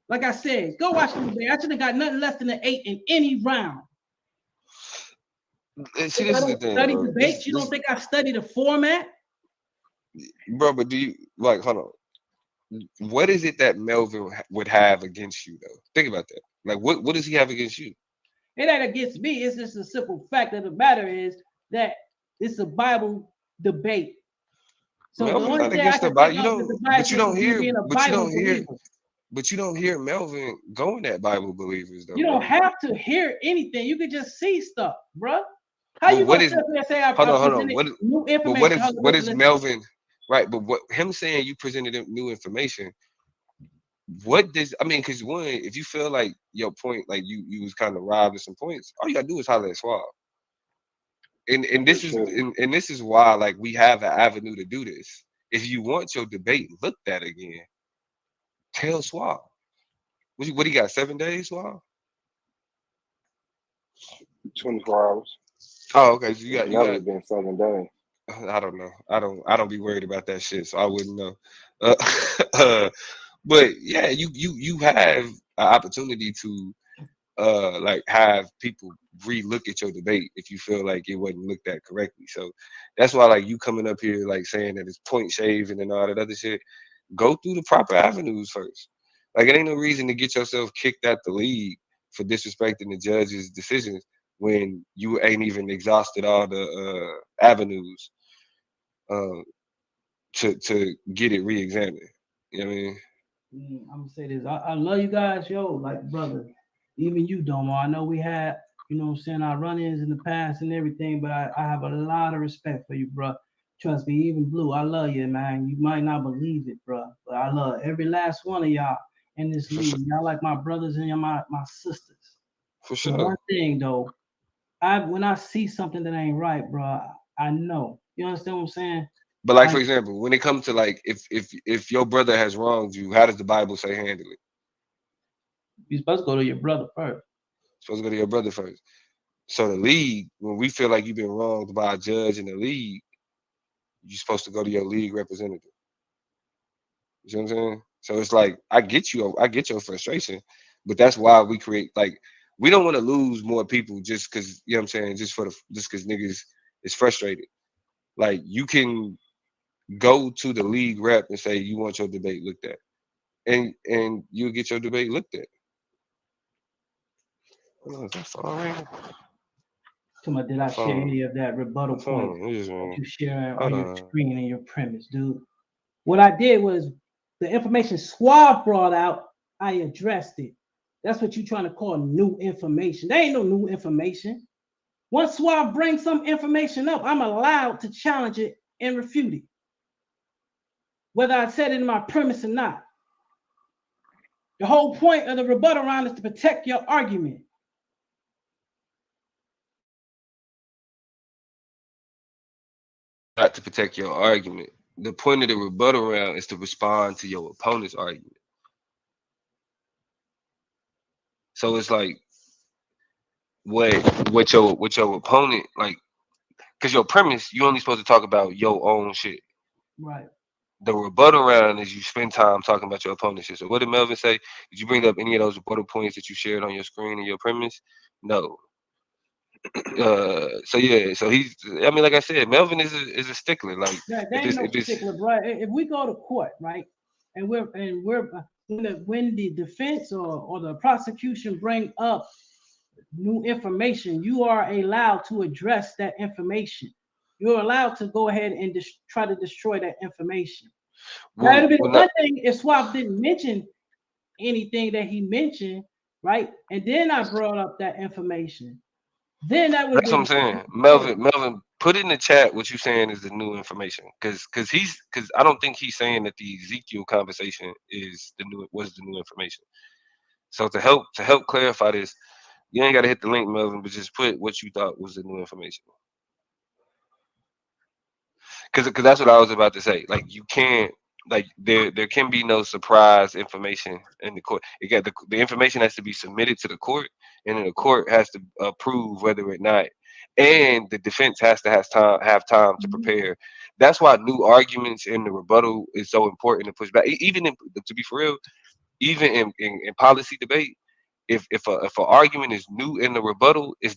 Like I said, go watch the debate. I should have got nothing less than an 8 in any round. And see, this is the thing, study bro. debates. You don't think I studied the format? Bro, but do you like hold on? What is it that Melvin would have against you though? Think about that. Like what does he have against you? It ain't against me. It's just a simple fact of the matter is that it's a Bible debate. So Melvin's the only not thing I against the can Bible. think You of is don't, the but you Bible don't is me hear, being a but you Bible don't hear, believer. but you don't hear Melvin going at Bible believers though. You don't bro. have to hear anything. You can just see stuff, bro. How But you what gonna is? sit up here and say I Hold on. presented What? new But information? Hold on, what is listen. Melvin? Right. But what him saying you presented him new information? What does I mean? Because one, if you feel like your point, like you was kind of robbed of some points, all you gotta do is holler at Swab. And this is and this is why like we have an avenue to do this. If you want your debate looked at again, tell Swab. What do you got? 7 days, Swab? 24 hours. Oh, okay. So you It's got never been 7 days. I don't know. I don't be worried about that shit, so I wouldn't know. But yeah, you have an opportunity to like have people re-look at your debate if you feel like it wasn't looked at correctly. So that's why like you coming up here like saying that it's point shaving and all that other shit. Go through the proper avenues first. Like it ain't no reason to get yourself kicked out the league for disrespecting the judge's decisions when you ain't even exhausted all the avenues to get it re-examined. You know what I mean? I'm gonna say this. I love you guys, yo, like brother. Even you, Domo. I know we had, you know what I'm saying, our run-ins in the past and everything, but I have a lot of respect for you, bro. Trust me, even Blue, I love you, man. You might not believe it, bro, but I love every last one of y'all in this league. Y'all like my brothers and y'all my sisters. For So sure. one thing though, when I see something that ain't right, bro, I know. You understand what I'm saying? But like for example, when it comes to like if your brother has wronged you, how does the Bible say handle it? You're supposed to go to your brother first. Supposed to go to your brother first. So the league, when we feel like you've been wronged by a judge in the league, you're supposed to go to your league representative. You see what I'm saying? So it's like I get your frustration, but that's why we create like we don't want to lose more people just because you know what I'm saying, just because niggas is frustrated. Like you can go to the league rep and say you want your debate looked at, and you'll get your debate looked at. Oh, is that phone ringing? Did I share any of that rebuttal point that you share on your screen and your premise, dude? What I did was the information Suave brought out, I addressed it. That's what you're trying to call new information. There ain't no new information. Once Suave brings some information up, I'm allowed to challenge it and refute it, whether I said it in my premise or not. The whole point of the rebuttal round is to protect your argument. Not to protect your argument. The point of the rebuttal round is to respond to your opponent's argument. So it's like what your opponent like, because your premise you only supposed to talk about your own shit. Right. The rebuttal round is you spend time talking about your opponent's shit. So what did Melvin say? Did you bring up any of those rebuttal points that you shared on your screen in your premise? No. So yeah, so he's. I mean, like I said, Melvin is a stickler. Like there ain't no stickler, bro. If we go to court, right, and we're when the defense or the prosecution bring up new information, you are allowed to address that information. You're allowed to go ahead and try to destroy that information. Now, it'll be one thing if Swap didn't mention anything that he mentioned, right? And then I brought up that information. Then that would. That's what I'm saying. Melvin, put in the chat what you saying is the new information, because I don't think he's saying that the Ezekiel conversation was the new information. So to help clarify this, you ain't got to hit the link, Melvin, but just put what you thought was the new information. Because that's what I was about to say. Like you can't, like there can be no surprise information in the court. You got the information has to be submitted to the court, and then the court has to approve whether or not and the defense has to have time to prepare. That's why new arguments in the rebuttal is so important to push back. Even in, to be for real, even in policy debate, if an argument is new in the rebuttal, it's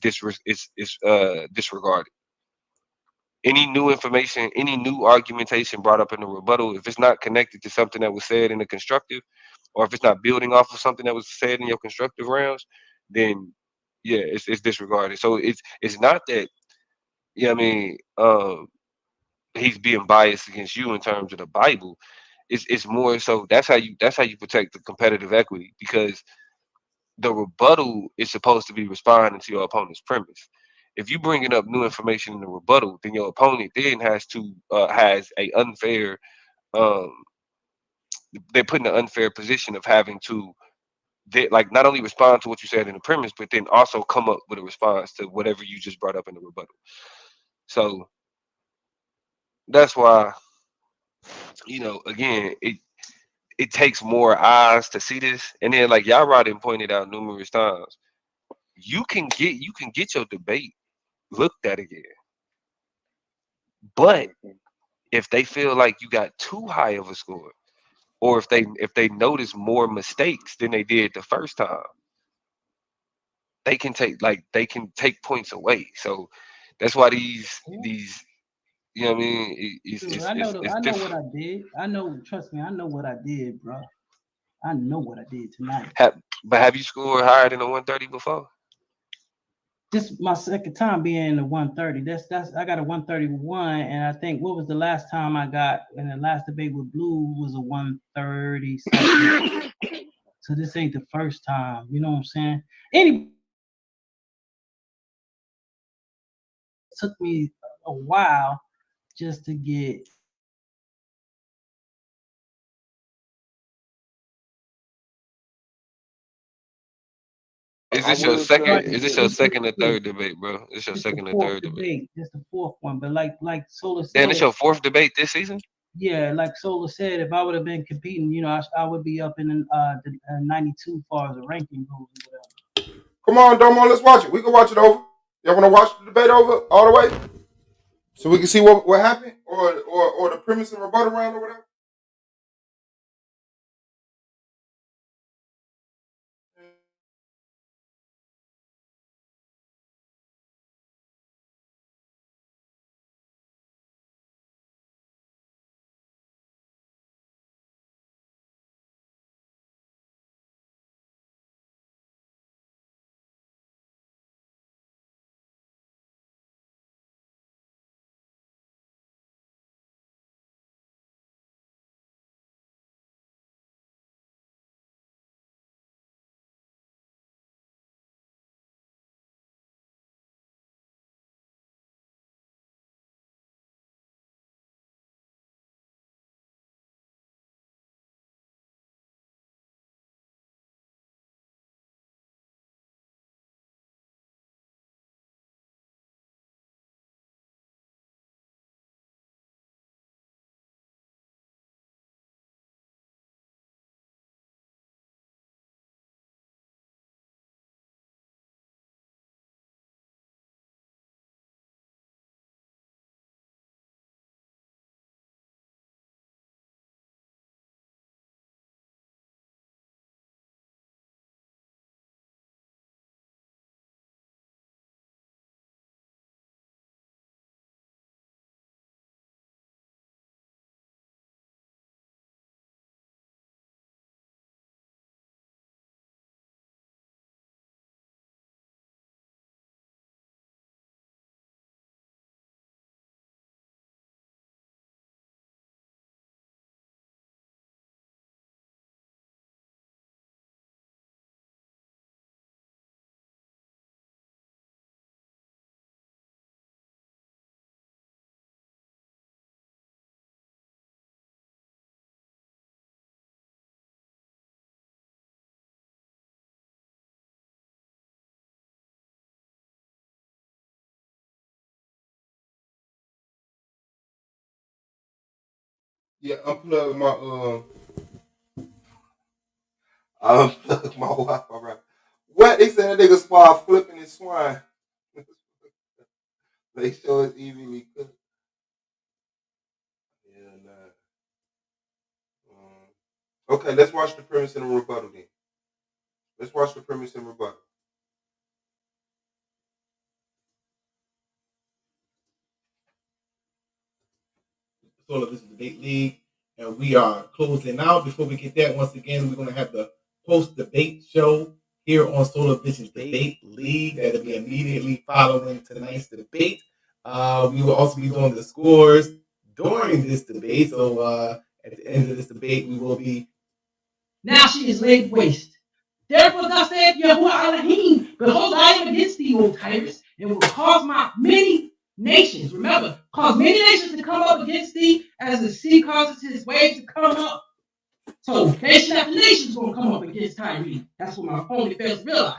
disregarded. Any new information, any new argumentation brought up in the rebuttal, if it's not connected to something that was said in the constructive, or if it's not building off of something that was said in your constructive rounds, then yeah, it's disregarded. So it's not that, yeah, I mean, he's being biased against you in terms of the Bible. It's more so that's how you protect the competitive equity, because the rebuttal is supposed to be responding to your opponent's premise. If you bringing up new information in the rebuttal, then your opponent then has a unfair, um they're put in an unfair position of having to, they, like, not only respond to what you said in the premise, but then also come up with a response to whatever you just brought up in the rebuttal. So that's why, again, it takes more eyes to see this. And then, like y'all Rodden pointed out numerous times, you can get your debate looked at again. But if they feel like you got too high of a score, or if they notice more mistakes than they did the first time, they can take points away. So that's why these what I mean, Dude, I know it's I know what different. I did. I know, trust me, I know what I did, bro. I know what I did tonight. But have you scored higher than a 130 before? This is my second time being in the 130. That's I got a 131, and I think what was the last time I got in the last debate with Blue was a 130 something. So this ain't the first time. You know what I'm saying? Anyway, it took me a while just to get. Is I this your will tell second? you Is this this. your This is second or third debate, bro? This your it's the second or fourth third debate. debate. It's the fourth one. But like Solar Damn, said, this your fourth debate this season? yeah, like Solar said, if I would have been competing, I would be up in the 92 far as the ranking goes or whatever. Come on, Domo, let's watch it. We can watch it over. Y'all want to watch the debate over all the way, so we can see what happened, or the premise and rebuttal round or whatever. Yeah, unplug my I unplugged my Wi-Fi router. What, they said that nigga spot flipping his swine. Make sure it's evenly cooked. Yeah, nah. Okay, let's watch the premise and the rebuttal then. Let's watch the premise and rebuttal. Solar Vision Debate League, and we are closing out. Before we get that, once again, we're going to have the post-debate show here on Solar Vision Debate League. That'll be immediately following tonight's debate. We will also be doing the scores during this debate. So at the end of this debate, we will be. Now she is laid waste. Therefore, thus saith Yahuwah Elohim, behold, I am against thee, O Tyrus, and will cause my many nations, remember, cause many nations to come up against thee, as the sea causes his waves to come up. So nation after nation is going to come up against Tyre. That's what my opponent fails to realize.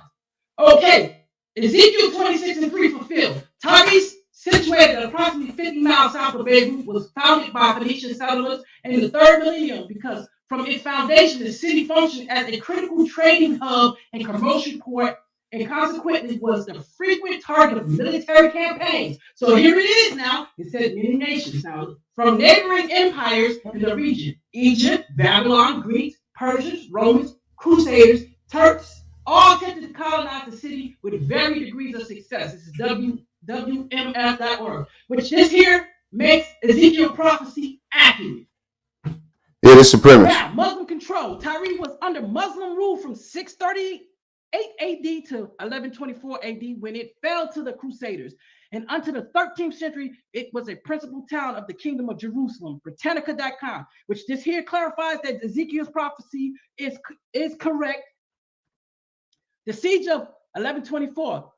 Okay, Ezekiel 26:3 fulfilled. Tyre, situated approximately 50 miles south of Beirut, was founded by Phoenician settlers in the 3rd millennium because from its foundation, the city functioned as a critical trading hub and commercial port, and consequently was the frequent target of military campaigns. So here it is now. It said many nations now from neighboring empires in the region: Egypt, Babylon, Greeks, Persians, Romans, Crusaders, Turks, all attempted to colonize the city with varying degrees of success. This is WMF.org, which this here makes Ezekiel prophecy accurate. Yeah, this is the premise. Now, Muslim control. Tyre was under Muslim rule from 638 AD to 1124 AD when it fell to the Crusaders. And unto the 13th century, it was a principal town of the Kingdom of Jerusalem. Britannica.com, which this here clarifies that Ezekiel's prophecy is correct. The siege of 1124,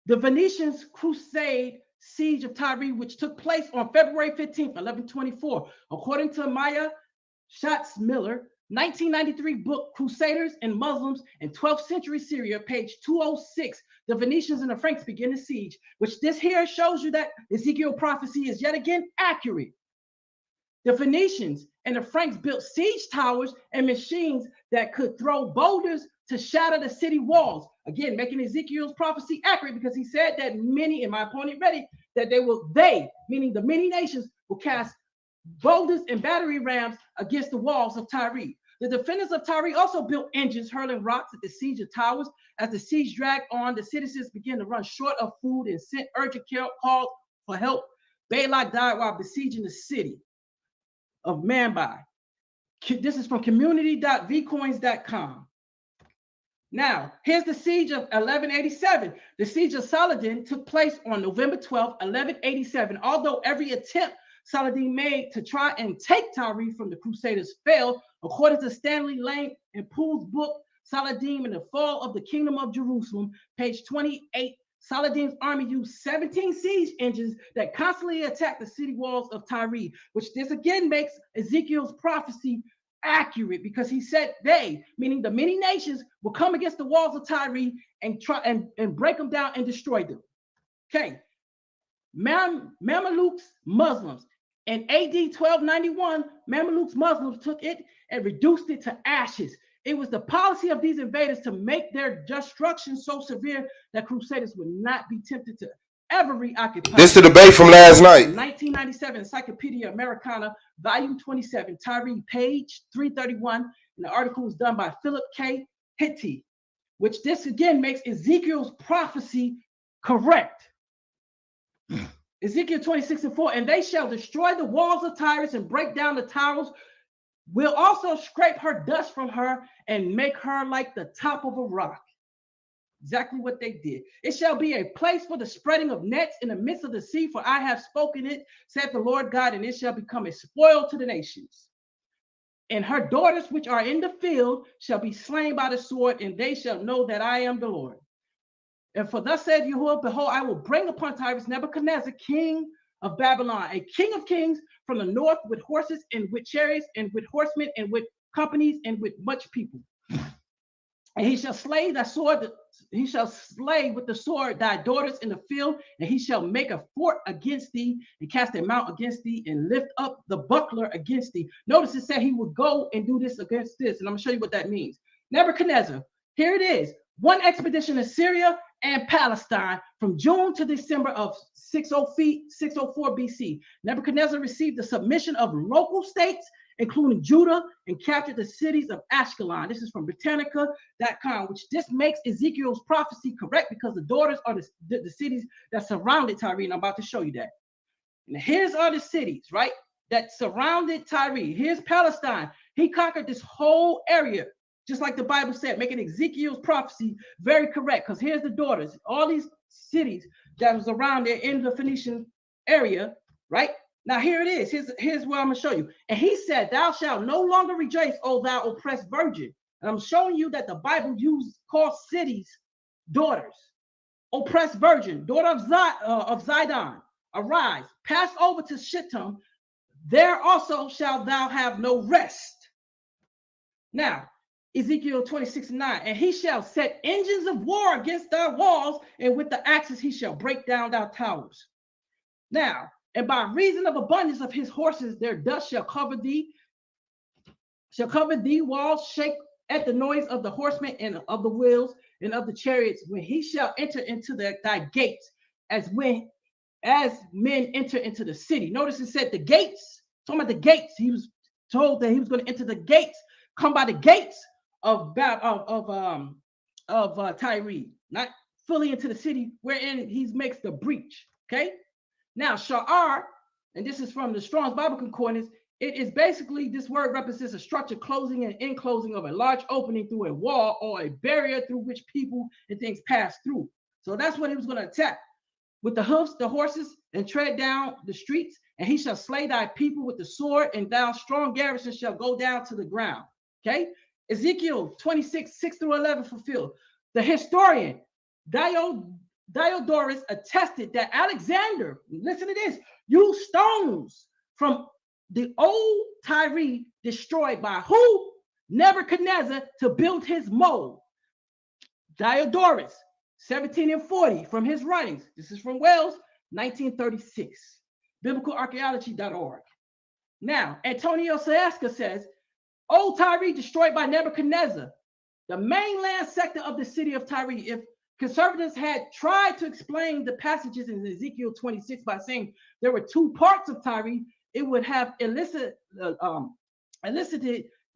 the Venetians' crusade siege of Tyre, which took place on February 15th, 1124, according to Maya Schatzmiller, 1993 book, Crusaders and Muslims in 12th century Syria, page 206. The Venetians and the Franks begin the siege, which this here shows you that Ezekiel prophecy is yet again accurate. The Phoenicians and the Franks built siege towers and machines that could throw boulders to shatter the city walls. Again, making Ezekiel's prophecy accurate because he said that many, and my opponent read it, that they, meaning the many nations, will cast boulders and battery rams against the walls of Tyre. The defenders of Tyre also built engines hurling rocks at the siege of towers. As the siege dragged on, the citizens began to run short of food and sent urgent calls for help. Balak died while besieging the city of Manbai. This is from community.vcoins.com. Now, here's the siege of 1187. The siege of Saladin took place on November 12, 1187. Although every attempt Saladin made to try and take Tyre from the Crusaders failed, according to Stanley Lane and Poole's book, Saladin and the Fall of the Kingdom of Jerusalem, page 28. Saladin's army used 17 siege engines that constantly attacked the city walls of Tyre, which this again makes Ezekiel's prophecy accurate because he said they, meaning the many nations, will come against the walls of Tyre and try and break them down and destroy them. Okay. Mamelukes Muslims. In AD 1291, Mamelukes Muslims took it and reduced it to ashes. It was the policy of these invaders to make their destruction so severe that Crusaders would not be tempted to ever reoccupy. This is the debate from last night. 1997, Encyclopedia Americana, volume 27, Tyre, page 331. And the article was done by Philip K. Hitti, which this again makes Ezekiel's prophecy correct. Ezekiel 26:4, and they shall destroy the walls of Tyre and break down the towers. Will also scrape her dust from her and make her like the top of a rock. Exactly what they did. It shall be a place for the spreading of nets in the midst of the sea, for I have spoken it, said the Lord God, and it shall become a spoil to the nations. And her daughters which are in the field shall be slain by the sword, and they shall know that I am the Lord. And for thus said Yahuwah, behold, I will bring upon Tyrus Nebuchadnezzar, king of Babylon, a king of kings from the north, with horses and with chariots and with horsemen and with companies and with much people. And he shall slay the sword, he shall slay with the sword thy daughters in the field, and he shall make a fort against thee and cast a mount against thee and lift up the buckler against thee. Notice it said he would go and do this against this, and I'm gonna show you what that means. Nebuchadnezzar, here it is. One expedition in Syria and Palestine from June to December of 604 BC. Nebuchadnezzar received the submission of local states, including Judah, and captured the cities of Ashkelon. This is from Britannica.com, which this makes Ezekiel's prophecy correct because the daughters are the cities that surrounded Tyre. And I'm about to show you that. And here's all the cities, right, that surrounded Tyre. Here's Palestine. He conquered this whole area, just like the Bible said, making Ezekiel's prophecy very correct. Because here's the daughters, all these cities that was around there in the Phoenician area, right? Now here it is. Here's what I'm gonna show you. And he said, "Thou shalt no longer rejoice, O thou oppressed virgin." And I'm showing you that the Bible calls cities daughters. Oppressed virgin, daughter of Zidon, arise, pass over to Shittim. There also shalt thou have no rest. Now, Ezekiel 26:9, and he shall set engines of war against thy walls, and with the axes he shall break down thy towers. Now, and by reason of abundance of his horses, their dust shall cover thee, walls shake at the noise of the horsemen and of the wheels and of the chariots, when he shall enter into thy gates, as men enter into the city. Notice it said the gates, talking about the gates. He was told that he was going to enter the gates, come by the gates of Tyre, not fully into the city, wherein he makes the breach. Okay. Now, Sha'ar, and this is from the Strong's Bible Concordance, it is basically, this word represents a structure closing and enclosing of a large opening through a wall or a barrier through which people and things pass through. So that's what he was going to attack. With the hoofs, the horses, and tread down the streets, and he shall slay thy people with the sword, and thou strong garrison shall go down to the ground. Okay? Ezekiel 26:6-11 fulfilled. The historian Diodorus attested that Alexander, listen to this, used stones from the old Tyre destroyed by who? Nebuchadnezzar, to build his mold. Diodorus, 1740, from his writings. This is from Wales, 1936. BiblicalArchaeology.org. Now, Antonio Sayaska says, Old Tyre destroyed by Nebuchadnezzar. The mainland sector of the city of Tyre. If conservatives had tried to explain the passages in Ezekiel 26 by saying there were two parts of Tyre, it would have elicited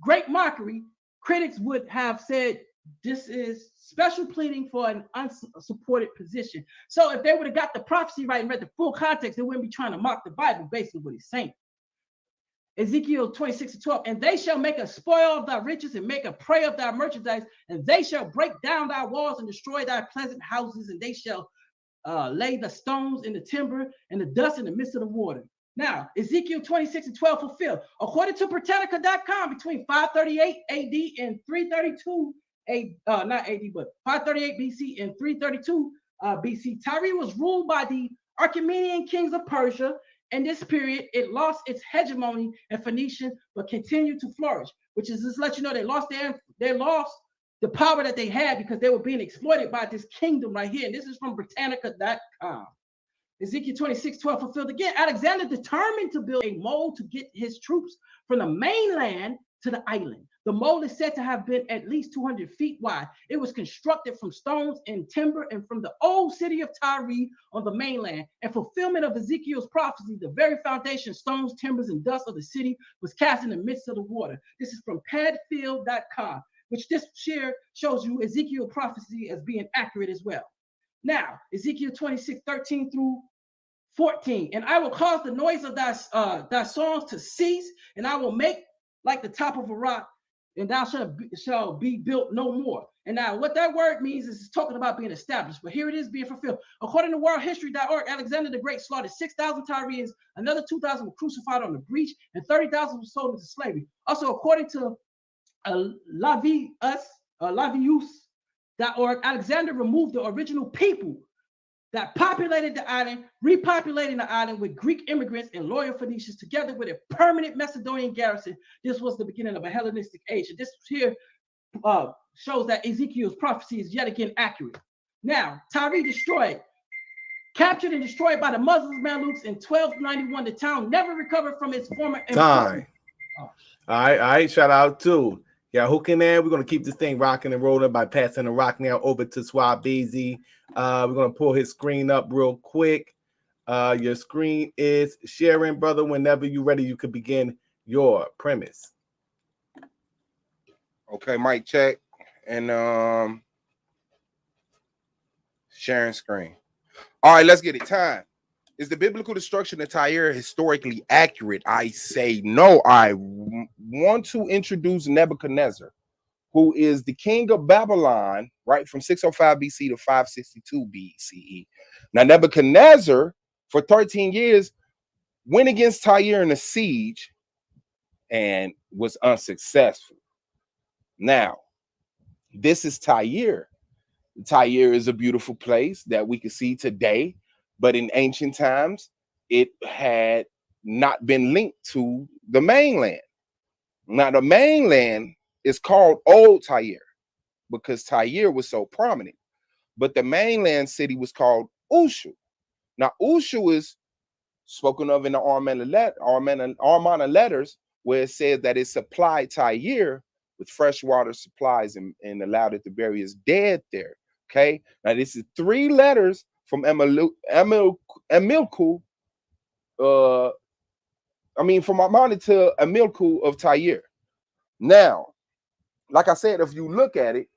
great mockery. Critics would have said this is special pleading for an unsupported position. So if they would have got the prophecy right and read the full context, they wouldn't be trying to mock the Bible, basically what he's saying. Ezekiel 26:12, and they shall make a spoil of thy riches and make a prey of thy merchandise, and they shall break down thy walls and destroy thy pleasant houses, and they shall lay the stones in the timber and the dust in the midst of the water. Now, Ezekiel 26:12 fulfilled. According to Britannica.com, between 538 AD and 332 not AD, but 538 BC and 332 BC, Tyre was ruled by the Achaemenid kings of Persia. In this period, it lost its hegemony in Phoenician, but continued to flourish, which is just let you know they lost the power that they had because they were being exploited by this kingdom right here. And this is from Britannica.com. Ezekiel 26:12 fulfilled again. Alexander determined to build a mold to get his troops from the mainland to the island. The mold is said to have been at least 200 feet wide. It was constructed from stones and timber and from the old city of Tyre on the mainland. And fulfillment of Ezekiel's prophecy, the very foundation, stones, timbers, and dust of the city was cast in the midst of the water. This is from padfield.com, which this here shows you Ezekiel prophecy as being accurate as well. Now, Ezekiel 26:13-14, and I will cause the noise of thy songs to cease, and I will make like the top of a rock, and thou shall be built no more. And now what that word means is it's talking about being established, but here it is being fulfilled. According to worldhistory.org, Alexander the Great slaughtered 6,000 Tyrians, another 2,000 were crucified on the breach, and 30,000 were sold into slavery. Also, according to Lavius.org, Alexander removed the original people that populated the island, repopulating the island with Greek immigrants and loyal Phoenicians, together with a permanent Macedonian garrison. This was the beginning of a Hellenistic age. And this here shows that Ezekiel's prophecy is yet again accurate. Now, Tyre destroyed, captured and destroyed by the Muslims, Mamelukes in 1291. The town never recovered from its former time. All right, shout out to Yeah, Hooky Man, we're going to keep this thing rocking and rolling by passing the rock now over to Swabizi. We're going to pull his screen up real quick. Your screen is sharing, brother. Whenever you're ready, you could begin your premise. Okay, mic check. And sharing screen. All right, let's get it. Time. Is the biblical destruction of Tyre historically accurate? I say no. I want to introduce Nebuchadnezzar, who is the king of Babylon, right, from 605 BC to 562 BCE. Now, Nebuchadnezzar, for 13 years, went against Tyre in a siege and was unsuccessful. Now, this is Tyre. Tyre is a beautiful place that we can see today, but in ancient times, it had not been linked to the mainland. Now, the mainland is called Old Tyre because Tyre was so prominent, but the mainland city was called Ushu. Now, Ushu is spoken of in the Armana letters, where it says that it supplied Tyre with freshwater supplies and allowed it to bury its dead there. Okay, now this is 3 letters from Emilku, from Armana to Emilku of Tyre. Now, like I said, if you look at it,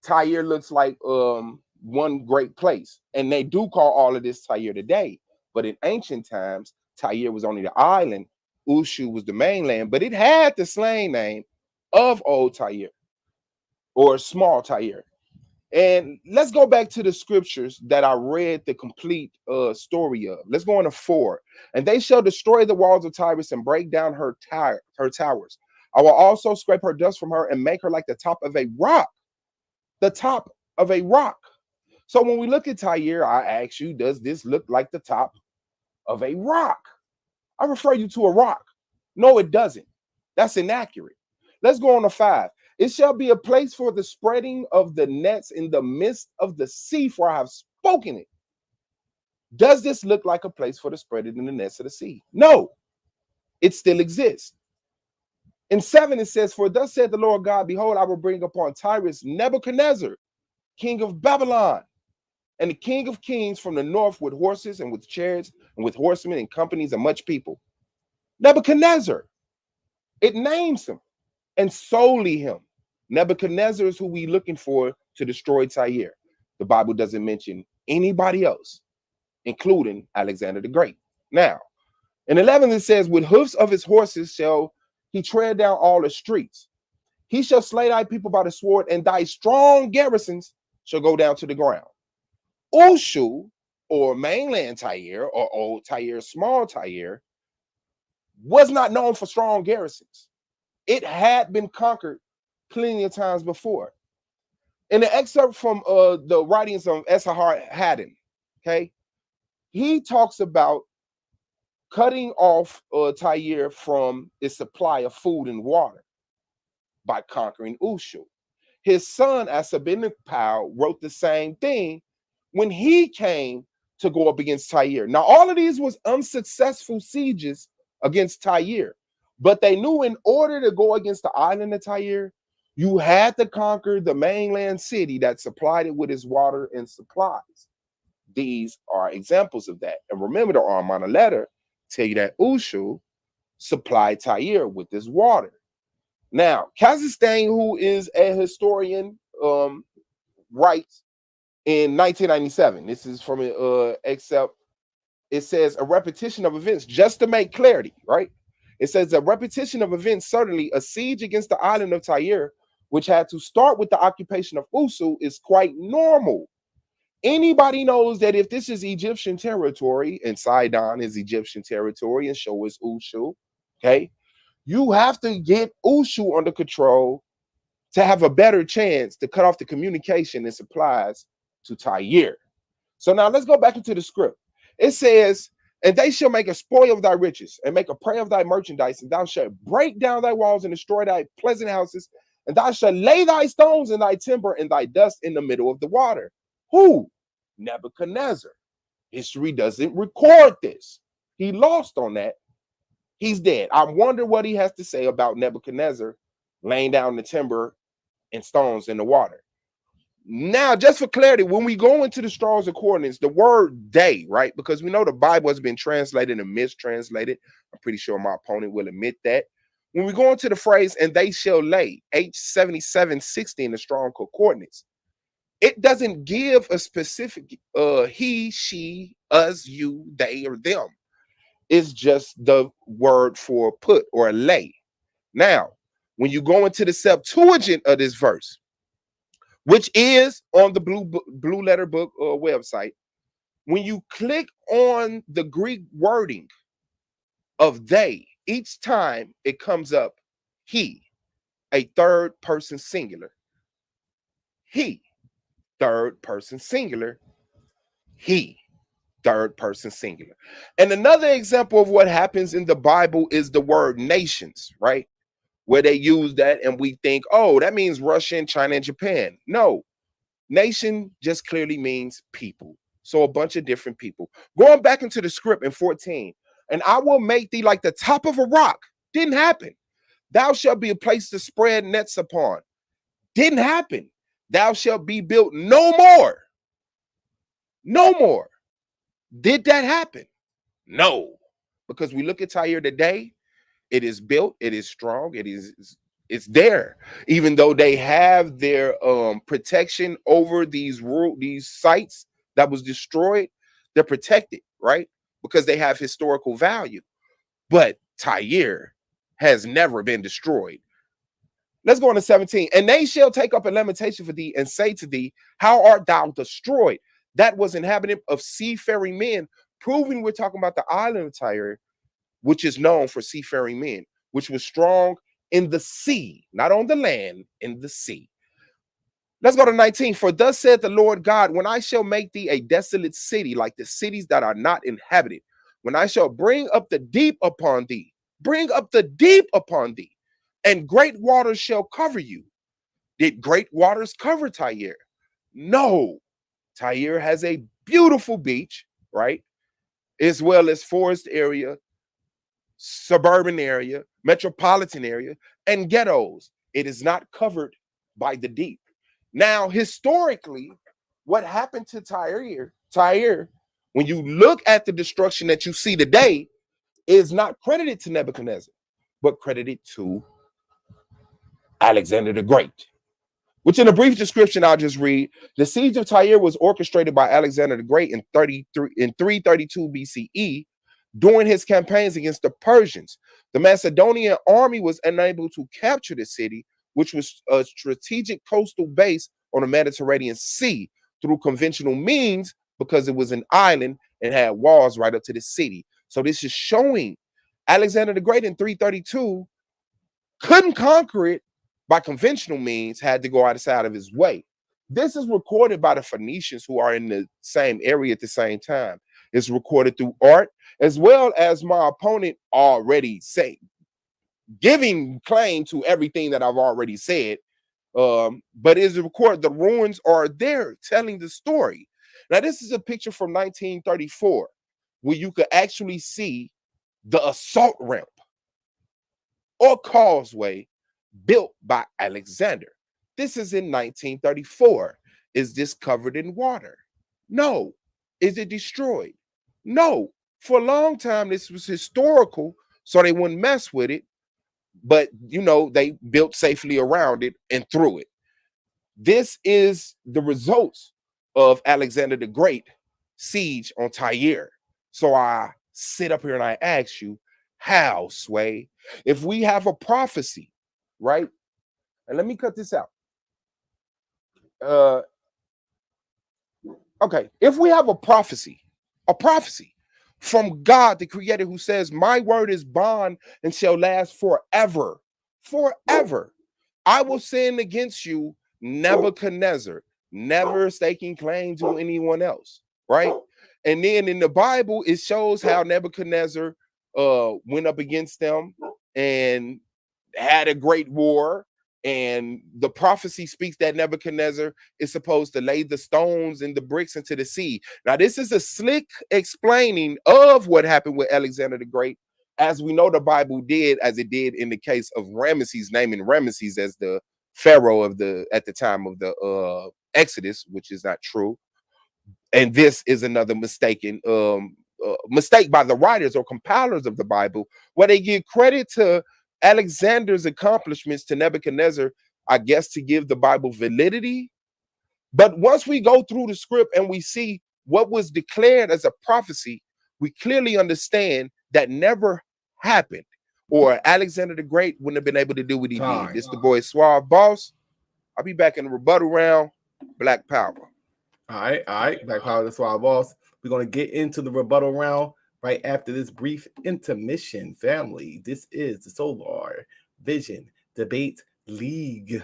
Tyre looks like one great place, and they do call all of this Tyre today. But in ancient times, Tyre was only the island. Ushu was the mainland, but it had the slang name of Old Tyre or Small Tyre. And let's go back to the scriptures that I read the complete story of. Let's go into 4. And they shall destroy the walls of Tyrus and break down her towers. I will also scrape her dust from her and make her like the top of a rock. The top of a rock. So when we look at Tyre, I ask you, does this look like the top of a rock? I refer you to a rock. No, it doesn't. That's inaccurate. Let's go on to 5. It shall be a place for the spreading of the nets in the midst of the sea, for I have spoken it. Does this look like a place for the spreading in the nets of the sea? No, it still exists. In 7, it says, for thus said the Lord God, behold, I will bring upon Tyrus Nebuchadnezzar, king of Babylon, and the king of kings from the north with horses and with chariots and with horsemen and companies and much people. Nebuchadnezzar, it names him, and solely him. Nebuchadnezzar is who we looking for to destroy Tyre. The Bible doesn't mention anybody else, including Alexander the Great. Now, in 11, it says, with hoofs of his horses shall he tread down all the streets. He shall slay thy people by the sword, and thy strong garrisons shall go down to the ground. Ushu, or mainland Tyre, or Old Tyre, Small Tyre, was not known for strong garrisons. It had been conquered plenty of times before. In the excerpt from the writings of Esarhaddon, okay, he talks about cutting off Tyre from its supply of food and water by conquering Ushu. His son Assurbanipal wrote the same thing when he came to go up against Tyre. Now, all of these was unsuccessful sieges against Tyre, but they knew in order to go against the island of Tyre, you had to conquer the mainland city that supplied it with its water and supplies. These are examples of that. And remember, the Armana letter tell you that Ushu supplied Tyre with this water. Now, Kazakhstan, who is a historian, writes in 1997. This is from an excerpt. It says a repetition of events, just to make clarity, right? It says a repetition of events, certainly a siege against the island of Tyre, which had to start with the occupation of Ushu, is quite normal. Anybody knows that if this is Egyptian territory and Sidon is Egyptian territory and Show is Ushu, okay, you have to get Ushu under control to have a better chance to cut off the communication and supplies to Tyre. So now let's go back into the script. It says, and they shall make a spoil of thy riches and make a prey of thy merchandise, and thou shalt break down thy walls and destroy thy pleasant houses, and thou shalt lay thy stones and thy timber and thy dust in the middle of the water. Who? Nebuchadnezzar. History doesn't record this. He lost on that. He's dead. I wonder what he has to say about Nebuchadnezzar laying down the timber and stones in the water. Now, just for clarity, when we go into the Strong's Concordance, the word day, right? Because we know the Bible has been translated and mistranslated. I'm pretty sure my opponent will admit that. When we go into the phrase, and they shall lay, H7760 in the Strong Concordance, it doesn't give a specific he, she, us, you, they, or them. It's just the word for put or lay. Now, when you go into the Septuagint of this verse, which is on the Blue Letter Book website, when you click on the Greek wording of they, each time it comes up he, a third person singular. He, third person singular. He, third person singular. And another example of what happens in the Bible is the word nations, right? Where they use that and we think, oh, that means Russia and China and Japan. No, nation just clearly means people. So a bunch of different people. Going back into the script in 14, and I will make thee like the top of a rock. Didn't happen. Thou shalt be a place to spread nets upon. Didn't happen. Thou shalt be built no more. No more. Did that happen? No. Because we look at Tyre today, it is built, it is strong, it's there. Even though they have their protection over these sites that was destroyed, they're protected, right? Because they have historical value. But Tyre has never been destroyed. Let's go on to 17. And they shall take up a lamentation for thee and say to thee, how art thou destroyed? That was inhabitant of seafaring men, proving we're talking about the island of Tyre, which is known for seafaring men, which was strong in the sea, not on the land, in the sea. Let's go to 19. For thus said the Lord God, when I shall make thee a desolate city, like the cities that are not inhabited, when I shall bring up the deep upon thee, and great waters shall cover you. Did great waters cover Tyre? No. Tyre has a beautiful beach, right? As well as forest area, suburban area, metropolitan area, and ghettos. It is not covered by the deep. Now, historically, what happened to Tyre, when you look at the destruction that you see today, is not credited to Nebuchadnezzar, but credited to Alexander the Great. Which in a brief description, I'll just read. The siege of Tyre was orchestrated by Alexander the Great in 332 BCE during his campaigns against the Persians. The Macedonian army was unable to capture the city, which was a strategic coastal base on the Mediterranean Sea, through conventional means because it was an island and had walls right up to the city. So this is showing Alexander the Great in 332 couldn't conquer it by conventional means, had to go outside of his way. This is recorded by the Phoenicians who are in the same area at the same time. It's recorded through art, as well as my opponent already saying, giving claim to everything that I've already said. But it's recorded, the ruins are there telling the story. Now, this is a picture from 1934, where you could actually see the assault ramp or causeway built by Alexander. This is in 1934. Is this covered in water? No. Is it destroyed? No. For a long time, this was historical, so they wouldn't mess with it. But, you know, they built safely around it and through it. This is the results of Alexander the Great siege on Tyre. So I sit up here and I ask you, how, Sway? If we have a prophecy, right? And let me cut this out. Okay, if we have a prophecy from God, the creator, who says, my word is bond and shall last forever, forever. I will sin against you, Nebuchadnezzar, never staking claim to anyone else, right? And then in the Bible, it shows how Nebuchadnezzar went up against them and had a great war. And the prophecy speaks that Nebuchadnezzar is supposed to lay the stones and the bricks into the sea. Now, this is a slick explaining of what happened with Alexander the Great, as we know the Bible did, as it did in the case of Ramesses, naming Ramesses as the pharaoh of at the time of the Exodus, which is not true. And this is another mistaken mistake by the writers or compilers of the Bible, where they give credit to Alexander's accomplishments to Nebuchadnezzar, I guess, to give the Bible validity. But once we go through the script and we see what was declared as a prophecy, we clearly understand that never happened, or Alexander the Great wouldn't have been able to do what he did. This the boy Suave Boss. I'll be back in the rebuttal round. Black Power. All right. Black Power, the Suave Boss. We're going to get into the rebuttal round right after this brief intermission, family. This is the Solar Vision Debate League.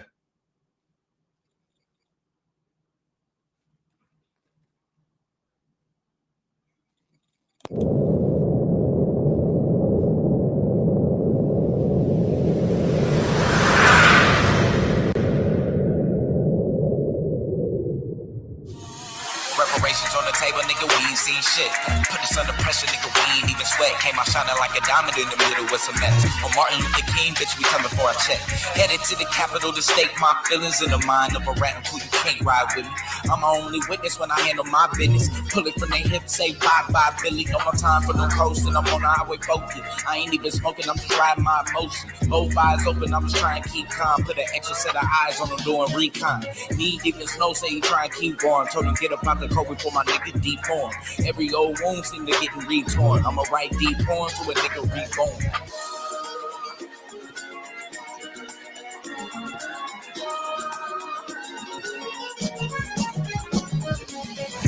Reparations on the table, nigga, we ain't seen shit. Put us under pressure, nigga, we ain't even sweat. Came out shining like a diamond in the middle with some mess. On Martin Luther King, bitch, we coming for a check. Headed to the Capitol to stake my feelings in the mind of a rat who you can't ride with me. I'm my only witness when I handle my business. Pull it from their hips, say bye-bye, Billy. No more time for no coasting, I'm on the highway focused. I ain't even smoking, I'm just riding my emotion. Both eyes open, I'm just trying to keep calm. Put an extra set of eyes on them doing recon. Need even snow, say you try and keep going. Told him get up out the coat before my nigga deep on. Every old wound seem to getting retorn. I'ma write deep on to a nigga reborn.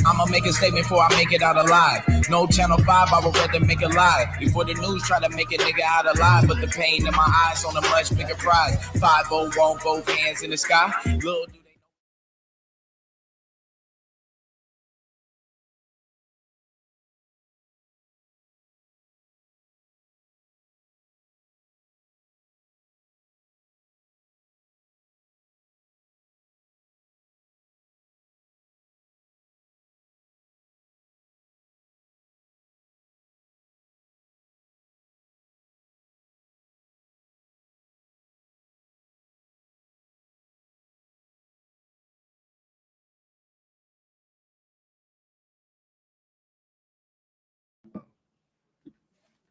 I'ma make a statement before I make it out alive. No Channel 5, I would rather make it live. Before the news try to make a nigga out alive. But the pain in my eyes on a much bigger prize. 501, both hands in the sky. Little do they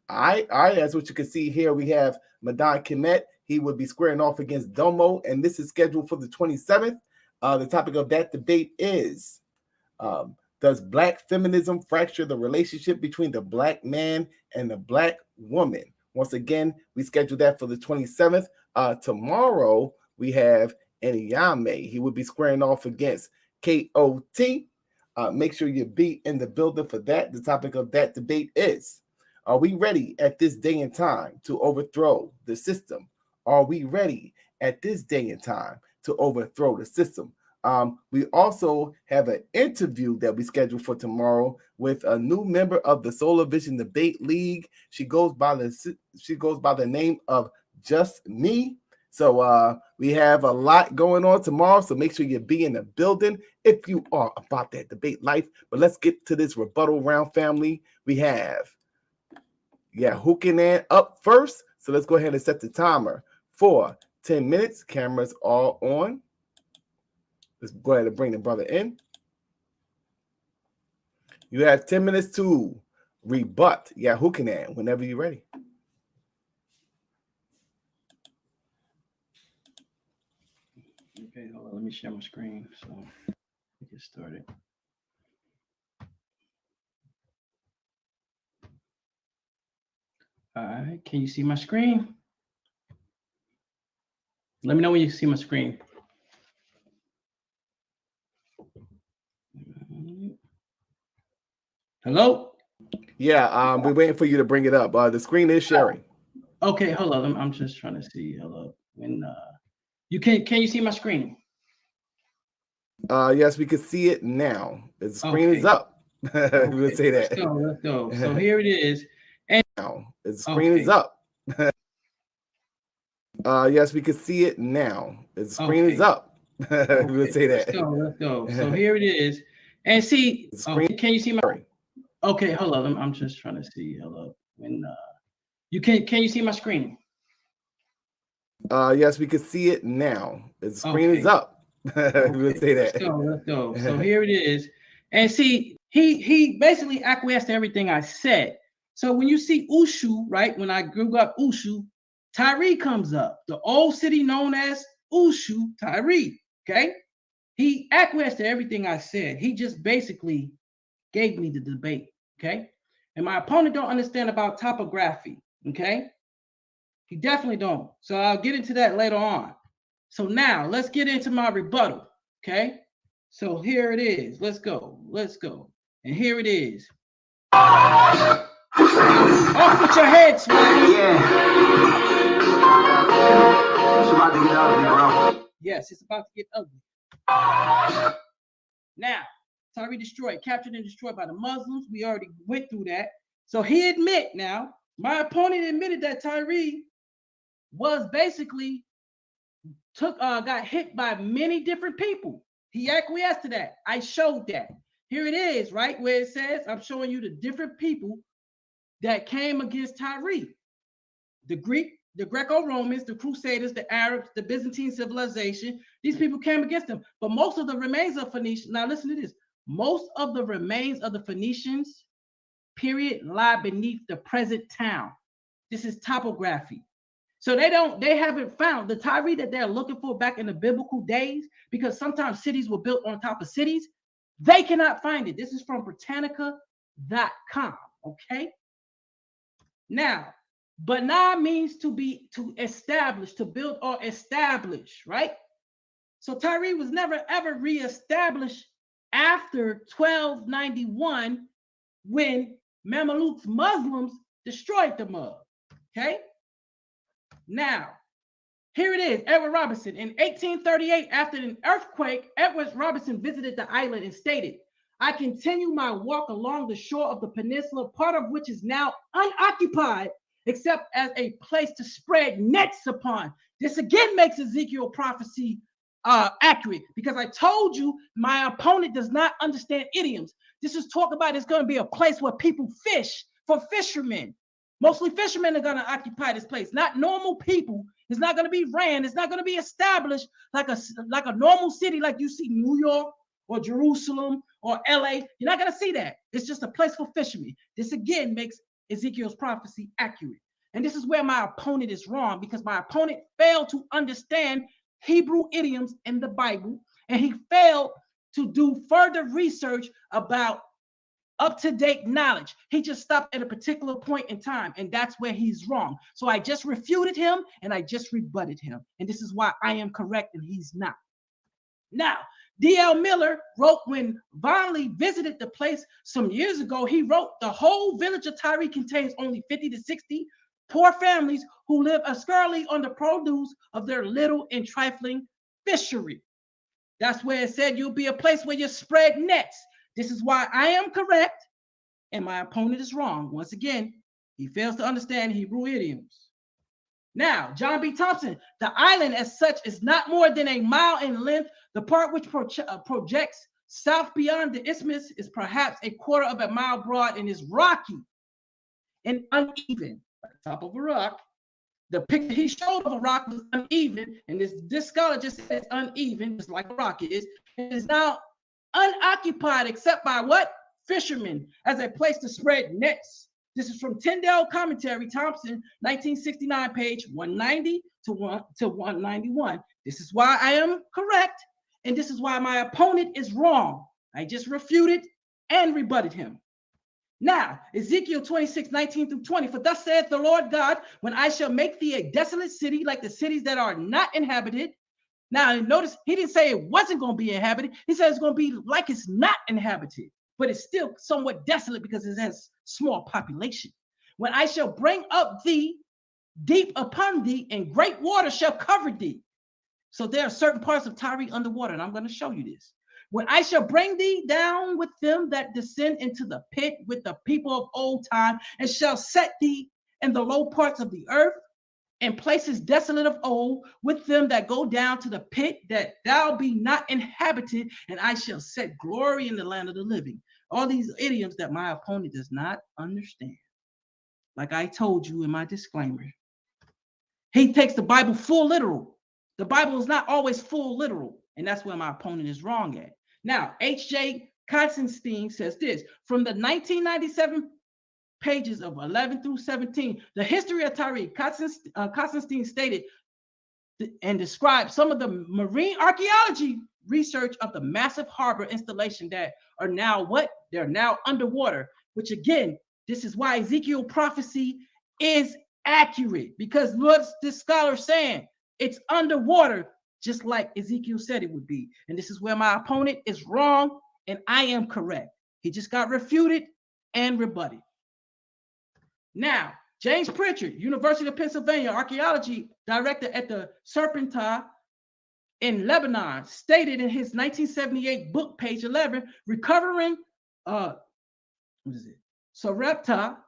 All right. As what you can see here, we have Madan Kemet. He would be squaring off against Domo, and this is scheduled for the 27th. The topic of that debate is, does black feminism fracture the relationship between the black man and the black woman? Once again, we scheduled that for the 27th. Tomorrow, we have Eniyame. He would be squaring off against KOT. Make sure you be in the building for that. The topic of that debate is, are we ready at this day and time to overthrow the system? Are we ready at this day and time to overthrow the system? We also have an interview that we scheduled for tomorrow with a new member of the Solar Vision Debate League. She goes by the name of Just Me. So we have a lot going on tomorrow. So make sure you be in the building if you are about that debate life. But let's get to this rebuttal round, family. We have Hookin' up first. So let's go ahead and set the timer for 10 minutes. Cameras all on. Let's go ahead and bring the brother in. You have 10 minutes to rebut. Hookin' whenever you're ready. Okay, hold on. Let me share my screen so we get started. All right, can you see my screen? Let me know when you see my screen. Hello? Yeah, we're waiting for you to bring it up. The screen is sharing. Okay, hold on. I'm just trying to see. Hello. When you can you see my screen? Yes, we can see it now. The screen is up. We'll say that. Let's go. So here it is. And now the screen is up. Yes, we can see it now. The screen is up. We'll say that. Let's go. So here it is. And see, can you see my? Okay, hold on. I'm just trying to see. Hello. When You can you see my screen? Yes, we can see it now. The screen is up. We'll say that. Let's go. So here it is. And see, he basically acquiesced to everything I said. So when you see Ushu, right? When I grew up Ushu, Tyree comes up. The old city known as Ushu, Tyree. Okay. He acquiesced to everything I said. He just basically gave me the debate. Okay. And my opponent don't understand about topography. Okay. He definitely don't. So I'll get into that later on. So now let's get into my rebuttal. Okay. So here it is. Let's go. And here it is. Off with your head, Swag. Yeah. It's about to get ugly, bro. Yes, it's about to get ugly. Now, Tyree destroyed, captured and destroyed by the Muslims. We already went through that. So he admit now, my opponent admitted that Tyree was basically got hit by many different people. He acquiesced to that. I showed that. Here it is, right? Where it says, I'm showing you the different people that came against Tyree. The Greek, the Greco-Romans, the Crusaders, the Arabs, the Byzantine civilization. These people came against them. But most of the remains of Phoenicians, now listen to this. Most of the remains of the Phoenicians, period, lie beneath the present town. This is topography. So they haven't found the Tyree that they're looking for back in the biblical days, because sometimes cities were built on top of cities. They cannot find it. This is from Britannica.com. Okay. Now, Bana means to establish, to build or establish, right? So Tyree was never ever reestablished after 1291 when Mamelukes Muslims destroyed the mud. Okay. Now, here it is, Edward Robinson. In 1838, after an earthquake, Edward Robinson visited the island and stated, I continue my walk along the shore of the peninsula, part of which is now unoccupied, except as a place to spread nets upon. This again makes Ezekiel prophecy accurate, because I told you my opponent does not understand idioms. This is talk about it's going to be a place where people fish for fishermen. Mostly fishermen are going to occupy this place, not normal people. It's not going to be ran. It's not going to be established like a normal city like you see New York or Jerusalem or LA. You're not going to see that. It's just a place for fishermen. This again makes Ezekiel's prophecy accurate. And this is where my opponent is wrong, because my opponent failed to understand Hebrew idioms in the Bible, and he failed to do further research about up-to-date knowledge. He just stopped at a particular point in time, and that's where he's wrong. So I just refuted him and I just rebutted him. And this is why I am correct and he's not. Now, D.L. Miller wrote, when Vonley visited the place some years ago, he wrote, the whole village of Tyree contains only 50 to 60 poor families who live obscurely on the produce of their little and trifling fishery. That's where it said you'll be a place where you spread nets. This is why I am correct and my opponent is wrong. Once again, he fails to understand Hebrew idioms. Now, John B. Thompson, the island as such is not more than a mile in length. The part which projects south beyond the isthmus is perhaps a quarter of a mile broad and is rocky and uneven. At the top of a rock, the picture he showed of a rock was uneven, and this scholar just says uneven, just like a rock is. It is now unoccupied except by what? Fishermen, as a place to spread nets. This is from Tyndale Commentary, Thompson, 1969, page 190 to 191. This is why I am correct, and this is why my opponent is wrong. I just refuted and rebutted him. Now, Ezekiel 26, 19 through 20, for thus saith the Lord God, when I shall make thee a desolate city like the cities that are not inhabited. Now, notice he didn't say it wasn't going to be inhabited. He said it's going to be like it's not inhabited, but it's still somewhat desolate because it has small population. When I shall bring up thee deep upon thee, and great water shall cover thee. So there are certain parts of Tyree underwater, and I'm going to show you this. When I shall bring thee down with them that descend into the pit with the people of old time, and shall set thee in the low parts of the earth, and places desolate of old, with them that go down to the pit, that thou be not inhabited, and I shall set glory in the land of the living. All these idioms that my opponent does not understand. like I told you in my disclaimer, he takes the Bible full literal. The Bible is not always full literal, and that's where my opponent is wrong at. Now, H.J. Constantine says this, from the 1997 pages of 11 through 17, the history of Tyre, Constantine stated and described some of the marine archaeology research of the massive harbor installation that are now what? They're now underwater, which again, this is why Ezekiel prophecy is accurate, because what's this scholar saying? It's underwater, just like Ezekiel said it would be. And this is where my opponent is wrong and I am correct. He just got refuted and rebutted. Now, James Pritchard, University of Pennsylvania, archaeology director at the Serpentine in Lebanon, stated in his 1978 book, page 11, recovering, Sarepta,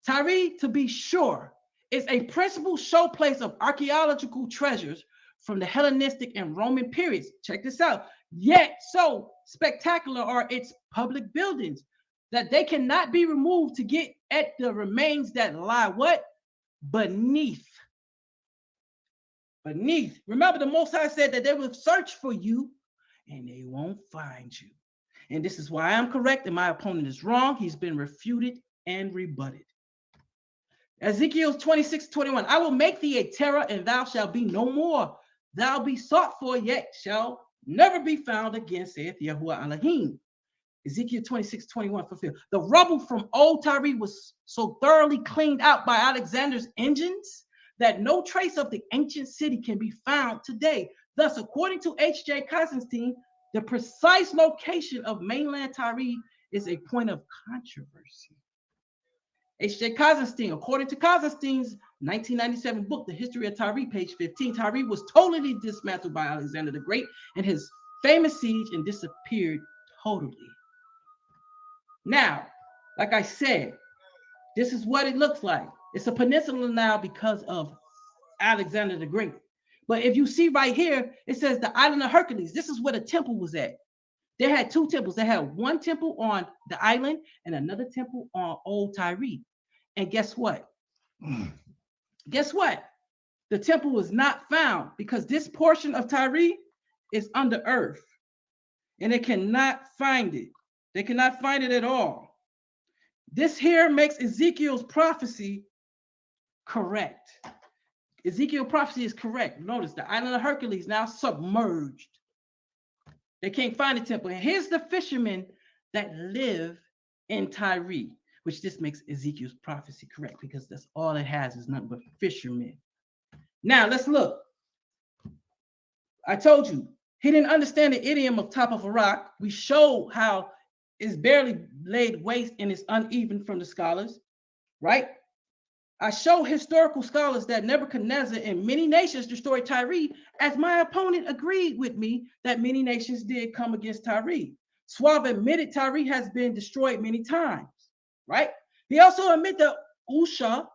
Tyre, to be sure, is a principal showplace of archaeological treasures from the Hellenistic and Roman periods. Check this out. Yet so spectacular are its public buildings that they cannot be removed to get at the remains that lie what? Beneath. Remember, the Most High said that they will search for you and they won't find you. And this is why I'm correct and my opponent is wrong. He's been refuted and rebutted. Ezekiel 26:21, I will make thee a terror and thou shalt be no more. Thou be sought for, yet shall never be found again, saith Yahuwah Elohim. Ezekiel 26:21 fulfilled. The rubble from old Tyre was so thoroughly cleaned out by Alexander's engines that no trace of the ancient city can be found today. Thus, according to H.J. Constantine, the precise location of mainland Tyre is a point of controversy. H.J. Constantine, according to Constantine's 1997 book, The History of Tyre, page 15, Tyre was totally dismantled by Alexander the Great and his famous siege and disappeared totally. Now, like I said, this is what it looks like. It's a peninsula now because of Alexander the Great. But if you see right here, it says the island of Hercules. This is where the temple was at. They had two temples. They had one temple on the island and another temple on Old Tyre. And guess what? Guess what? The temple was not found because this portion of Tyre is under earth and they cannot find it. They cannot find it at all. This here makes Ezekiel's prophecy correct. Ezekiel prophecy is correct. Notice the island of Hercules now submerged. They can't find the temple. And here's the fishermen that live in Tyre, which this makes Ezekiel's prophecy correct because that's all it has is nothing but fishermen. Now let's look. I told you, he didn't understand the idiom of top of a rock. We showed how it's barely laid waste and it's uneven from the scholars, right? I show historical scholars that Nebuchadnezzar and many nations destroyed Tyre, as my opponent agreed with me that many nations did come against Tyre. Suave admitted Tyre has been destroyed many times, right? He also admitted that Usha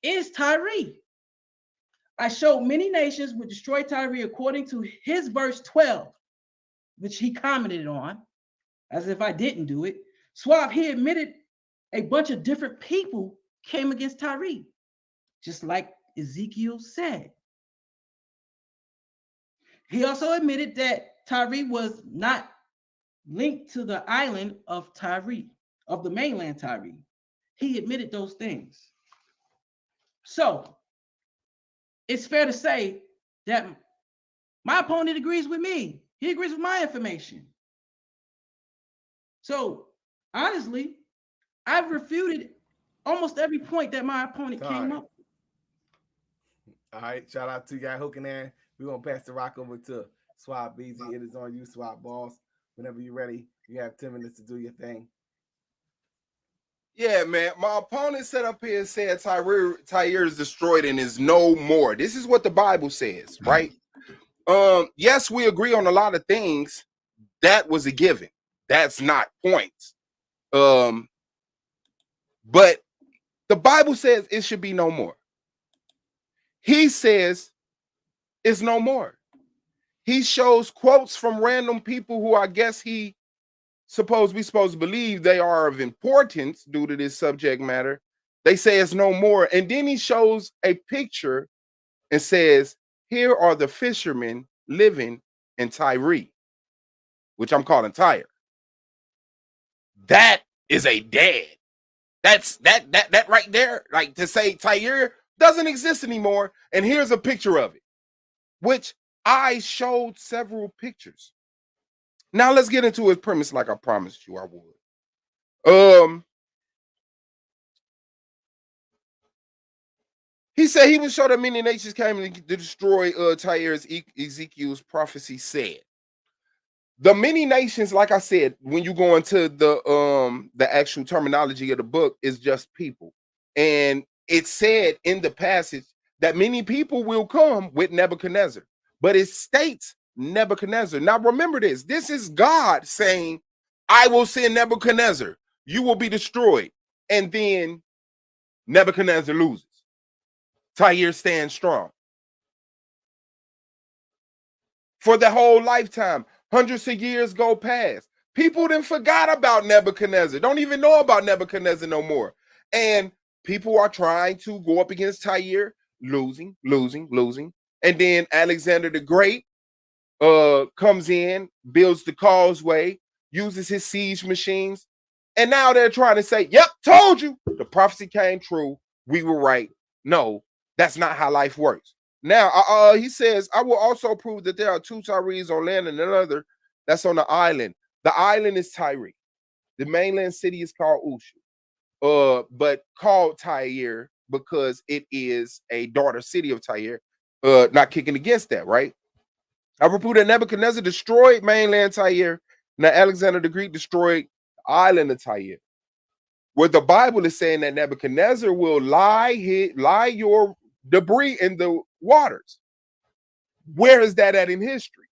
is Tyre. I showed many nations would destroy Tyre according to his verse 12, which he commented on, as if I didn't do it. Suave, he admitted a bunch of different people came against Tyre, just like Ezekiel said. He also admitted that Tyre was not linked to the island of Tyre, of the mainland Tyre. He admitted those things. So it's fair to say that my opponent agrees with me. He agrees with my information. So honestly, I've refuted almost every point that my opponent came up with. All right, shout out to y'all hooking in. We're gonna pass the rock over to Swap BZ. It is on you, Swap Boss. Whenever you're ready, you have 10 minutes to do your thing. Yeah, man. My opponent set up here and said Tyre is destroyed and is no more. This is what the Bible says, right? Yes, we agree on a lot of things. That was a given. That's not points. But the Bible says it should be no more. He says it's no more. He shows quotes from random people who I guess we supposed to believe they are of importance due to this subject matter. They say it's no more. And then he shows a picture and says, here are the fishermen living in Tyre, which I'm calling Tyre. That is a dead. That's that right there. Like to say Tyre doesn't exist anymore. And here's a picture of it, which I showed several pictures. Now let's get into his premise like I promised you I would. He said he would show that many nations came to destroy Tyre, as Ezekiel's prophecy said. The many nations, like I said, when you go into the actual terminology of the book, is just people. And it said in the passage that many people will come with Nebuchadnezzar, but it states Nebuchadnezzar. Now remember this. This is God saying, I will send Nebuchadnezzar. You will be destroyed. And then Nebuchadnezzar loses. Tyre stands strong. For the whole lifetime, hundreds of years go past. People then forgot about Nebuchadnezzar. Don't even know about Nebuchadnezzar no more. And people are trying to go up against Tyre, losing. And then Alexander the Great comes in, builds the causeway, uses his siege machines. And now they're trying to say, yep, told you. The prophecy came true. We were right. No, that's not how life works. Now, he says, I will also prove that there are two Tyres on land and another that's on the island. The island is Tyre. The mainland city is called Ushu, but called Tyre because it is a daughter city of Tyre. Not kicking against that, right? I will prove that Nebuchadnezzar destroyed mainland Tyre. Now, Alexander the Great destroyed the island of Tyre. Where the Bible is saying that Nebuchadnezzar will lie your debris in the waters. Where is that at in history?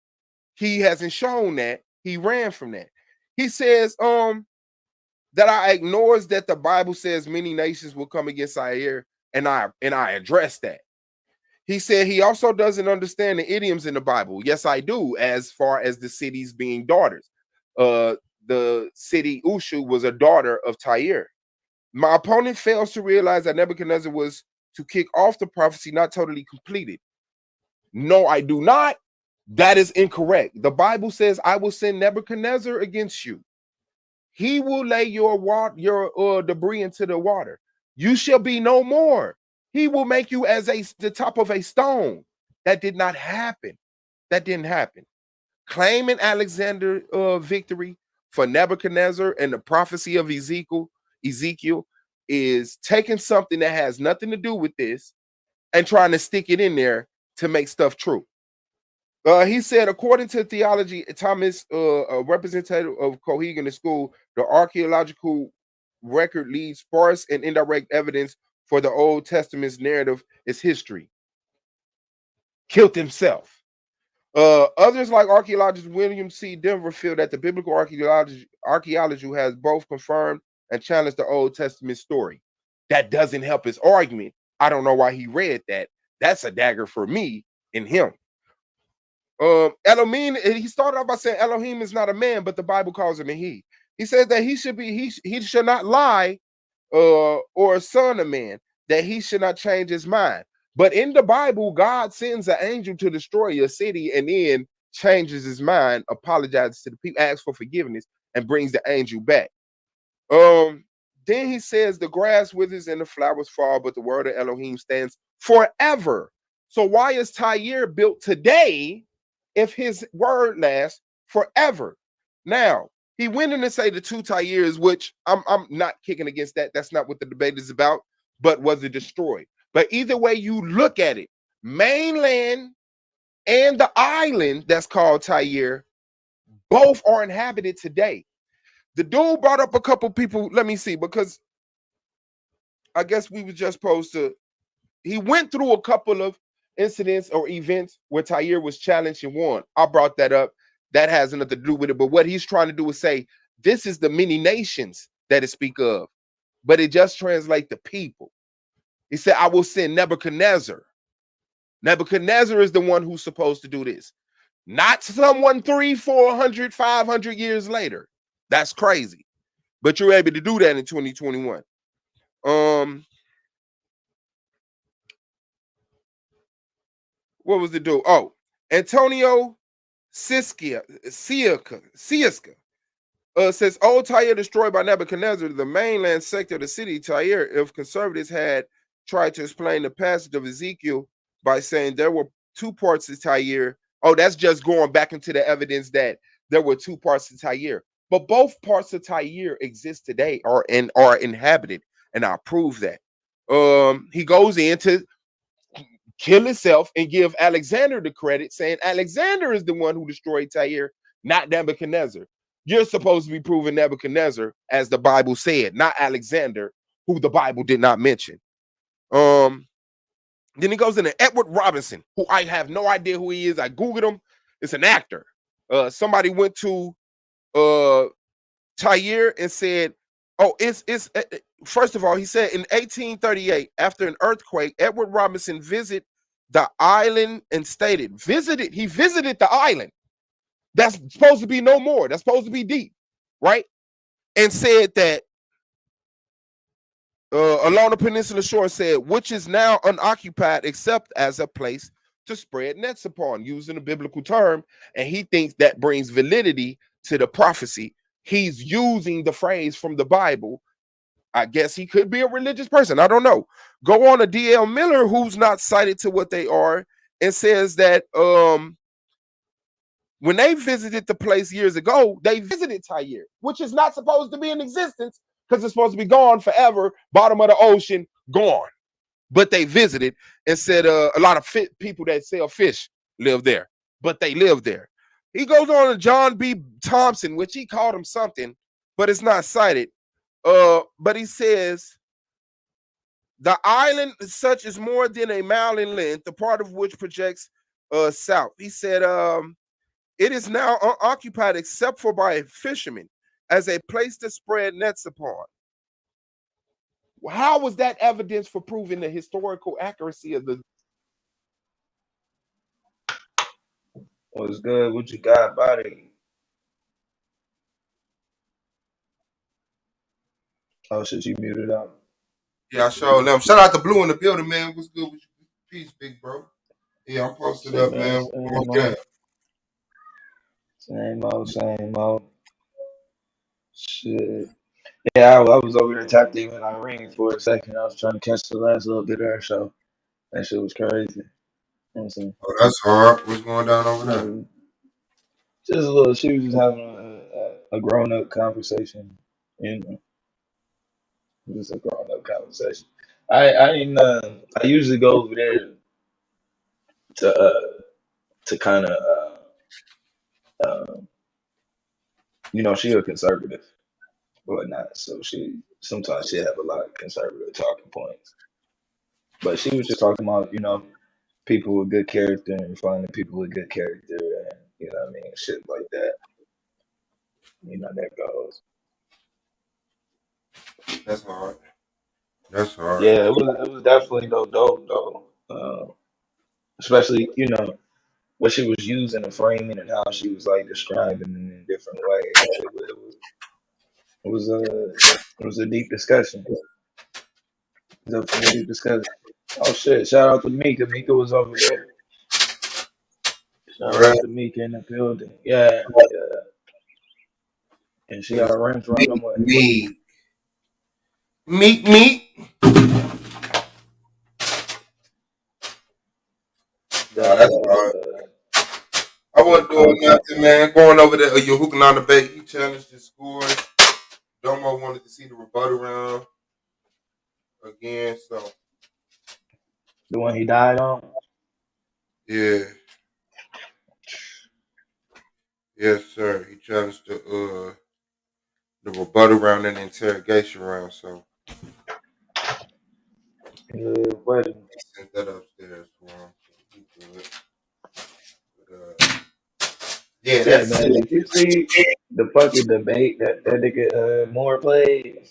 He hasn't shown that. He ran from that. He says that I ignores that the Bible says many nations will come against Tyre, and I address that. He said he also doesn't understand the idioms in the Bible. Yes, I do, as far as the cities being daughters. The city Ushu was a daughter of Tyre. My opponent fails to realize that Nebuchadnezzar was to kick off the prophecy, not totally completed. No, I do not. That is incorrect. The Bible says, I will send Nebuchadnezzar against you. He will lay your debris into the water. You shall be no more. He will make you as the top of a stone. That did not happen. That didn't happen. Claiming Alexander victory for Nebuchadnezzar and the prophecy of Ezekiel is taking something that has nothing to do with this and trying to stick it in there to make stuff true. He said, according to theology, Thomas, a representative of Cohegan School, the archaeological record leads sparse and indirect evidence for the Old Testament's narrative is history. Killed himself. Others like archaeologist William C. Denver feel that the biblical archaeology has both confirmed and challenged the Old Testament story. That doesn't help his argument. I don't know why he read that. That's a dagger for me in him. Elohim, he started off by saying Elohim is not a man, but the Bible calls him a he. He says that he should not lie, or a son of man, that he should not change his mind. But in the Bible, God sends an angel to destroy a city and then changes his mind, apologizes to the people, asks for forgiveness, and brings the angel back. Then he says the grass withers and the flowers fall, but the word of Elohim stands forever. So why is Tyre built today if his word lasts forever? Now, he went in to say the two Tyres, which I'm not kicking against that. That's not what the debate is about, but was it destroyed? But either way you look at it, mainland and the island that's called Tyre, both are inhabited today. The dude brought up a couple people. Let me see, because I guess we were just supposed to. He went through a couple of incidents or events where Tyre was challenged and won. I brought that up. That has nothing to do with it. But what he's trying to do is say, this is the many nations that it speak of. But it just translates to people. He said, I will send Nebuchadnezzar. Nebuchadnezzar is the one who's supposed to do this. Not someone 300, 400, 500 years later. That's crazy. But you're able to do that in 2021. what was the dude? Oh, Antonio Siska says old Tyre destroyed by Nebuchadnezzar, the mainland sector of the city Tyre. If conservatives had tried to explain the passage of Ezekiel by saying there were two parts of Tyre, oh, that's just going back into the evidence that there were two parts of Tyre. But both parts of Tyre exist today, are inhabited, and I prove that. He goes in to kill himself and give Alexander the credit, saying Alexander is the one who destroyed Tyre, not Nebuchadnezzar. You're supposed to be proving Nebuchadnezzar, as the Bible said, not Alexander, who the Bible did not mention. Then he goes into Edward Robinson, who I have no idea who he is. I Googled him. It's an actor. Somebody went to Tyre and said, oh, it's first of all, he said in 1838, after an earthquake, Edward Robinson visited the island and stated, he visited the island. That's supposed to be no more. That's supposed to be deep, right? And said that along the peninsula shore, said, which is now unoccupied except as a place to spread nets upon, using a biblical term. And he thinks that brings validity to the prophecy. He's using the phrase from the Bible. I guess he could be a religious person. I don't know. Go on to D.L. Miller, who's not cited to what they are, and says that when they visited the place years ago, they visited Tyre, which is not supposed to be in existence because it's supposed to be gone forever, bottom of the ocean, gone. But they visited and said a lot of people that sell fish live there, but they live there. He goes on to John B. Thompson, which he called him something, but it's not cited. But he says, the island such is more than a mile in length, the part of which projects south. He said, it is now unoccupied except for by fishermen as a place to spread nets upon. How was that evidence for proving the historical accuracy of the? What's good? What you got, buddy? Oh shit, you muted up. Yeah, I sure them. Shout out to Blue in the building, man. What's good with you? Peace, big bro. Yeah, I'm posted Shit, up, man. man. Same old. Shit. Yeah, I was over there tapped in with Irene for a second. I was trying to catch the last little bit of her show. That shit was crazy. You know what I'm saying? Oh, that's hard. What's going down over there? Just a little. She was just having a grown up conversation. You know, just a grown up conversation. I usually go over there to kind of you know, she a conservative or whatnot, so sometimes she have a lot of conservative talking points. But she was just talking about, you know, people with good character and finding people with good character and, you know what I mean, shit like that. You know, that goes. That's hard. That's hard. Yeah, it was definitely dope though. Especially, you know, what she was using and framing and how she was like describing it in different ways. It was a deep discussion. Definitely a deep discussion. Oh shit! Shout out to Mika. Mika was over there. Shout out to Mika in the building. Yeah. And she got a wrench running them way. Meek. That's hard. I wasn't doing nothing, man. Going over there, you're hooking on the bait. He challenged his scores. Domo wanted to see the rebuttal round again, so. The one he died on? Yeah. Yes, sir. He challenged the rebuttal round and the interrogation round, so. What? I sent that upstairs for him. Yeah, man. Did you see the fucking debate that nigga Moore played?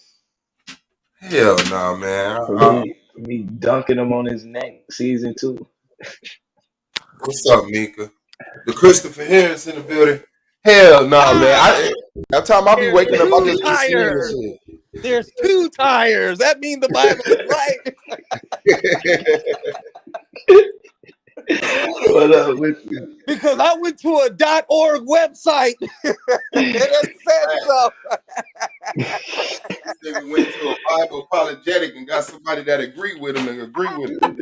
Hell no, man. For me dunking him on his neck, season 2. What's up, Mika? The Christopher Harris in the building. Hell no, man. That time I be waking up, I just be seeing this shit. There's 2 tires. That means the Bible is right. What up with you? Because I went to a .org website and it said so. This nigga went to a Bible apologetic and got somebody that agree with him and agree with him.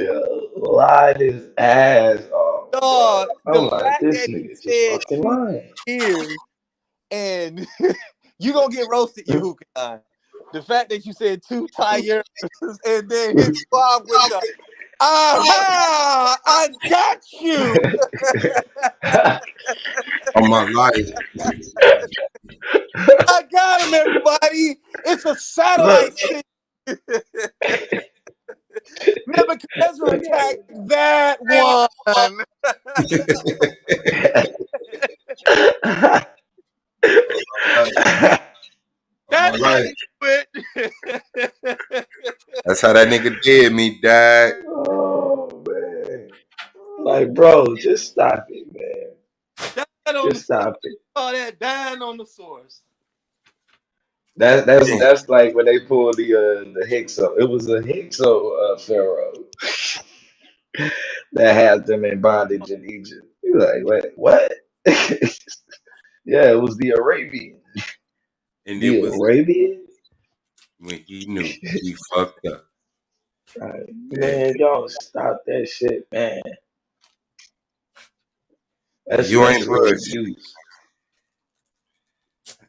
Lied his ass off, bro. The I'm like, fact this that you nigga just said fucking 2 lying. years and you gonna get roasted, you hookah. The fact that you said 2 tires and then hit you off with the aha, I got you. On my life. I got him, everybody. It's a satellite thing. Nebuchadnezzar attacked that one. That's how you do it. That's how that nigga did me, dad. Oh man. Like, bro, just stop it, man. Just stop it. Oh, that dying on the source. That's like when they pulled the Hykso. It was a Hykso pharaoh that had them in bondage in Egypt. You like, wait, what? Yeah, it was the Arabian. And the it was Arabian? when he knew he fucked up. Right. Man, y'all stop that shit, man. That's You ain't sexual bullshit. abuse.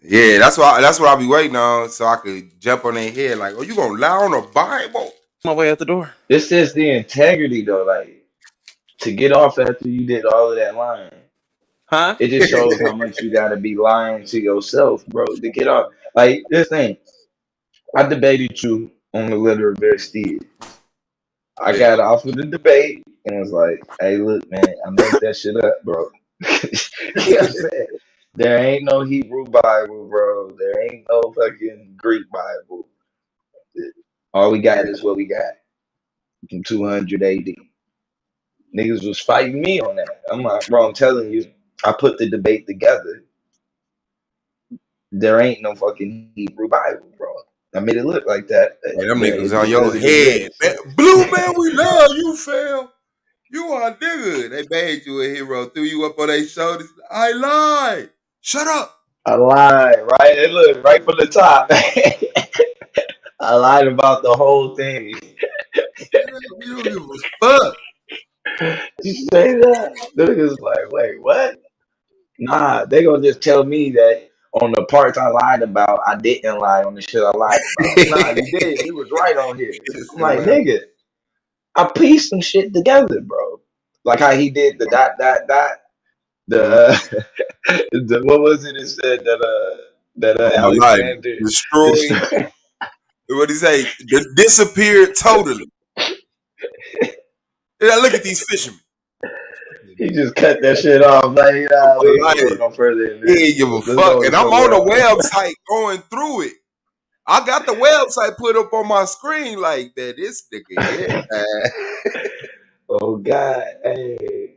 Yeah, that's what I be waiting on, so I could jump on their head like, oh, you gonna lie on the Bible? My way out the door. This is the integrity though, like to get off after you did all of that lying. Huh? It just shows how much you gotta be lying to yourself, bro, to get off. Like this thing, I debated you on the letter of Versteed. I got off of the debate and was like, hey, look, man, I made that shit up, bro. You know what I'm saying? There ain't no Hebrew Bible, bro. There ain't no fucking Greek Bible. All we got is what we got from 200 AD. Niggas was fighting me on that. I'm like, bro, I'm telling you, I put the debate together. There ain't no fucking Hebrew Bible, bro. I made it look like that. Man, them But niggas it's on your because it head. exists. Man, Blue man, we love you, fam. You are a nigga. They made you a hero, threw you up on their shoulders. I lied. Shut up. I lied, right? And look, right from the top. I lied about the whole thing. You don't give a fuck. You say that? The niggas like, wait, what? Nah, they gonna just tell me that on the parts I lied about, I didn't lie on the shit I lied about. Nah, you did. You was right on here. I'm like, nigga, I pieced some shit together, bro. Like how he did the dot dot dot. The, the what was it? It said that On my life. Alexander Destroyed. destroyed. What he say? Disappeared totally. Yeah, look at these fishermen. He just cut that shit off. Like, nah, we ain't gonna go no further than He this. ain't give a Let's fuck. go And I'm on somewhere the else. website going through it. I got the website put up on my screen like that. This nigga, yeah. Oh God, hey.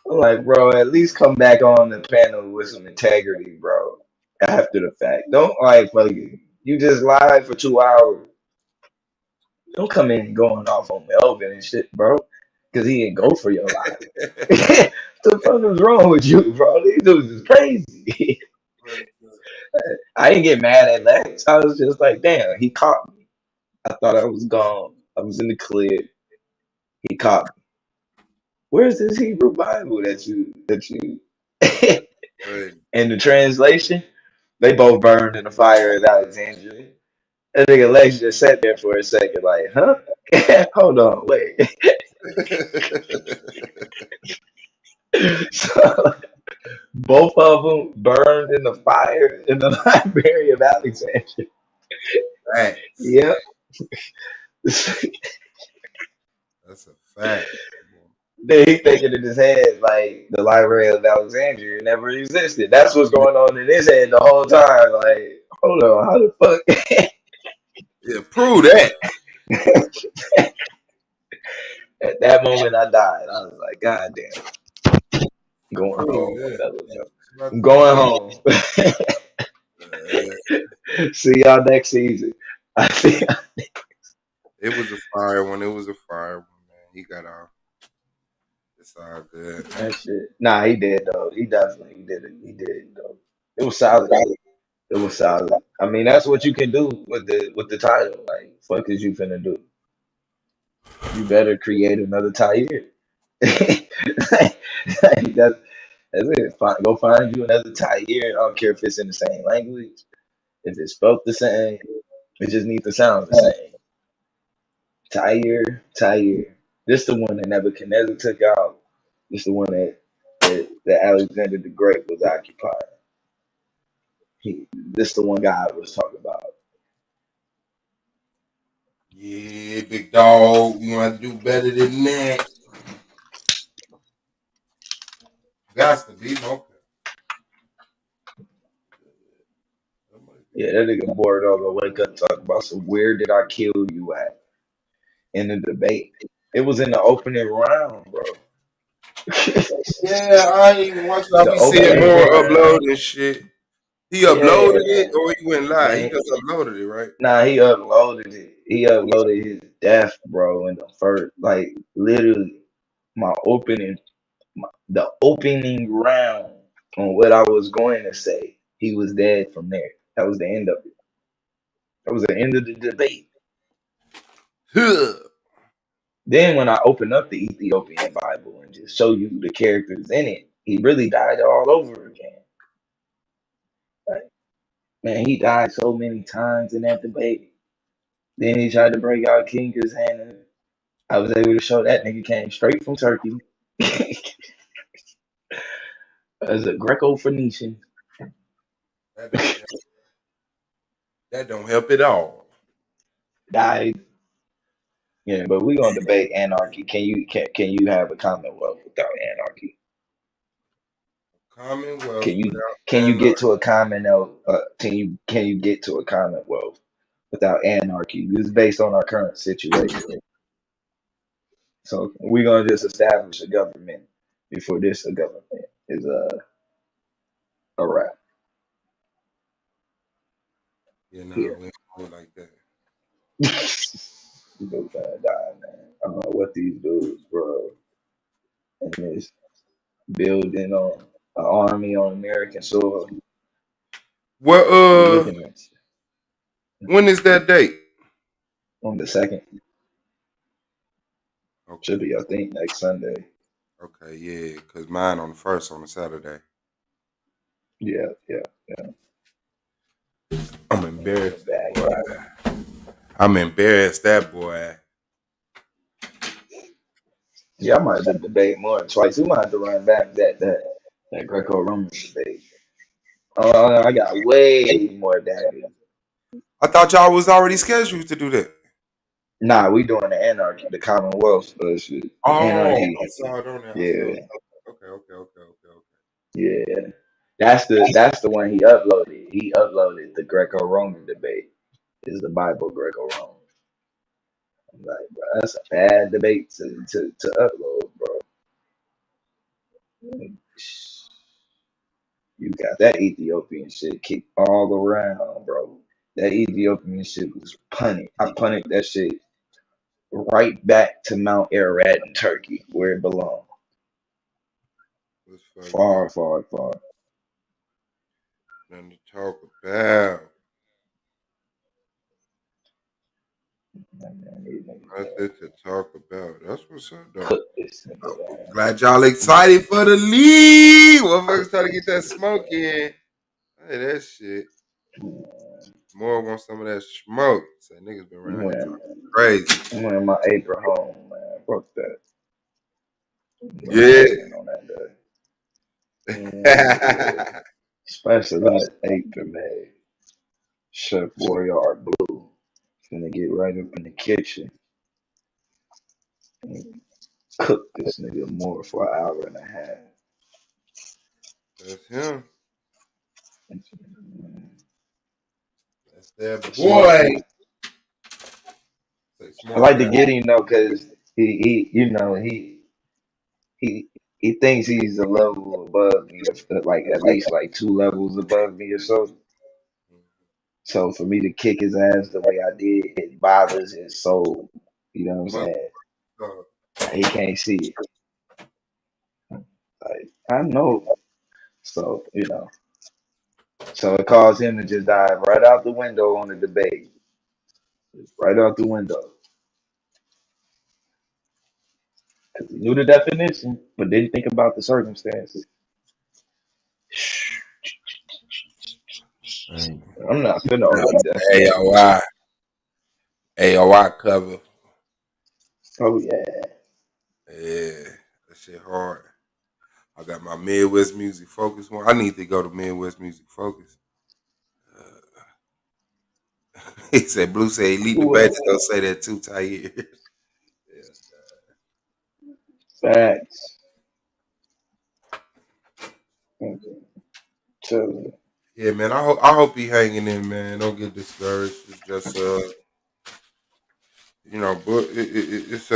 I'm like, bro, at least come back on the panel with some integrity, bro. After the fact. Don't like fucking you just lied for 2 hours. Don't come in going off on Melvin and shit, bro. Cause he didn't go for your lie. What the fuck is wrong with you, bro? These dudes is crazy. I didn't get mad at Lex. I was just like, damn, he caught me. I thought I was gone. I was in the clear. He caught me. Where's this Hebrew Bible that you and the translation? They both burned in the fire of Alexandria. That nigga Lex just sat there for a second, like, huh? Hold on, wait. So both of them burned in the fire in the library of Alexandria. Right. Yep. That's a fact. Then he thinking in his head like the Library of Alexandria never existed. That's what's going on in his head the whole time. Like, hold on, how the fuck? Yeah, prove that. At that moment, I died. I was like, God damn, I'm going Prove home, that. fellas. I'm going home. See y'all next season. I see. It was a fire one. It was a fire one, man. He got off. It's all good. That shit. Nah, he did though. He definitely did it. He did though. It was solid. It was solid. I mean, that's what you can do with the title. Like, fuck is you finna do? You better create another Tyre. That's it. Go find you another Tyre. I don't care if it's in the same language, if it's spelled the same. It just needs to sound the same. Tyre. This the one that Nebuchadnezzar took out. This the one that Alexander the Great was occupying. This the one God was talking about. Yeah, big dog. We gonna have to do better than that. Got to be okay. Yeah, that nigga bored all gonna wake up and talk about some where did I kill you at in the debate. It was in the opening round, bro. Yeah, I ain't even watching. I The be seeing opening more round. uploading shit. He Yeah, uploaded it man. or he went live? He Man. just uploaded it, right? Nah, he uploaded it. He uploaded his death, bro, in the first, like literally my opening, the opening round on what I was going to say. He was dead from there. That was the end of it. That was the end of the debate. Huh. Then when I open up the Ethiopian Bible and just show you the characters in it, he really died all over again. Like, man, he died so many times in that debate. Then he tried to break out King his hand. And I was able to show that nigga came straight from Turkey as a Greco-Phoenician. That don't help at all. Died. Yeah, but we gonna debate anarchy. Can you have a commonwealth without anarchy? Commonwealth Can you without can you get to a commonwealth? Can you get to a commonwealth without anarchy? This is based on our current situation. So we're gonna just establish a government before this a government is a wrap you know, here. we don't do it like that. You know, gonna die, man. I don't know what these dudes, bro, and this building on an army on American soil. We Well, looking at when is that date? on the second. Should Okay. be, I think, next Sunday. Okay, yeah, cause mine on the first on a Saturday. Yeah. I'm And embarrassed, back boy. out. I'm embarrassed, that boy. Yeah, I might have to debate more than twice. We might have to run back that Greco-Roman debate. I got way more data. I thought y'all was already scheduled to do that. Nah, we doing the anarchy, the Commonwealth shit. Oh, Anarchy. I saw it on there. I saw Yeah, it. Okay. yeah. That's the one he uploaded. He uploaded the Greco-Roman debate. Is the Bible Greco-Roman? I'm like, bro, that's a bad debate to upload, bro. You got that Ethiopian shit kicked all around, bro. That Ethiopian shit was punted. I punted that shit right back to Mount Ararat in Turkey, where it belonged. Let's fucked up. Far, far, far. Nothing to talk about. Nothing to talk about. That's what's up, though. Cook this nigga, man. Glad y'all excited for the league. Motherfuckers trying to get that smoke in. Hey, that shit. More want some of that smoke. Say niggas been around here talking crazy. I'm wearing my apron home, man. Fuck that. Wear my Yeah. apron on that day. Yeah. Specialized apron, man. Chef Warrior Blue. Gonna get right up in the kitchen and cook this nigga more for an hour and a half. That's him. That's that Smart boy. dude. Say I smart like to guy. get him though, cause he he thinks he's a level above me, like at least like 2 levels above me or so. So for me to kick his ass the way I did, it bothers his soul. You know what I'm Mother. saying? He can't see it. Like, I know. So, so it caused him to just dive right out the window on the debate. Just right out the window. Because he knew the definition, but didn't think about the circumstances. I'm not finna argue definition. AOI. AOI cover. Oh, yeah. Yeah. That shit hard. I got my Midwest Music Focus one. I need to go to Midwest Music Focus. He said, Blue said elite debaters don't say that too, Tahir. Facts. So, Yeah, man. I hope he hanging in, man. Don't get discouraged. It's just but it's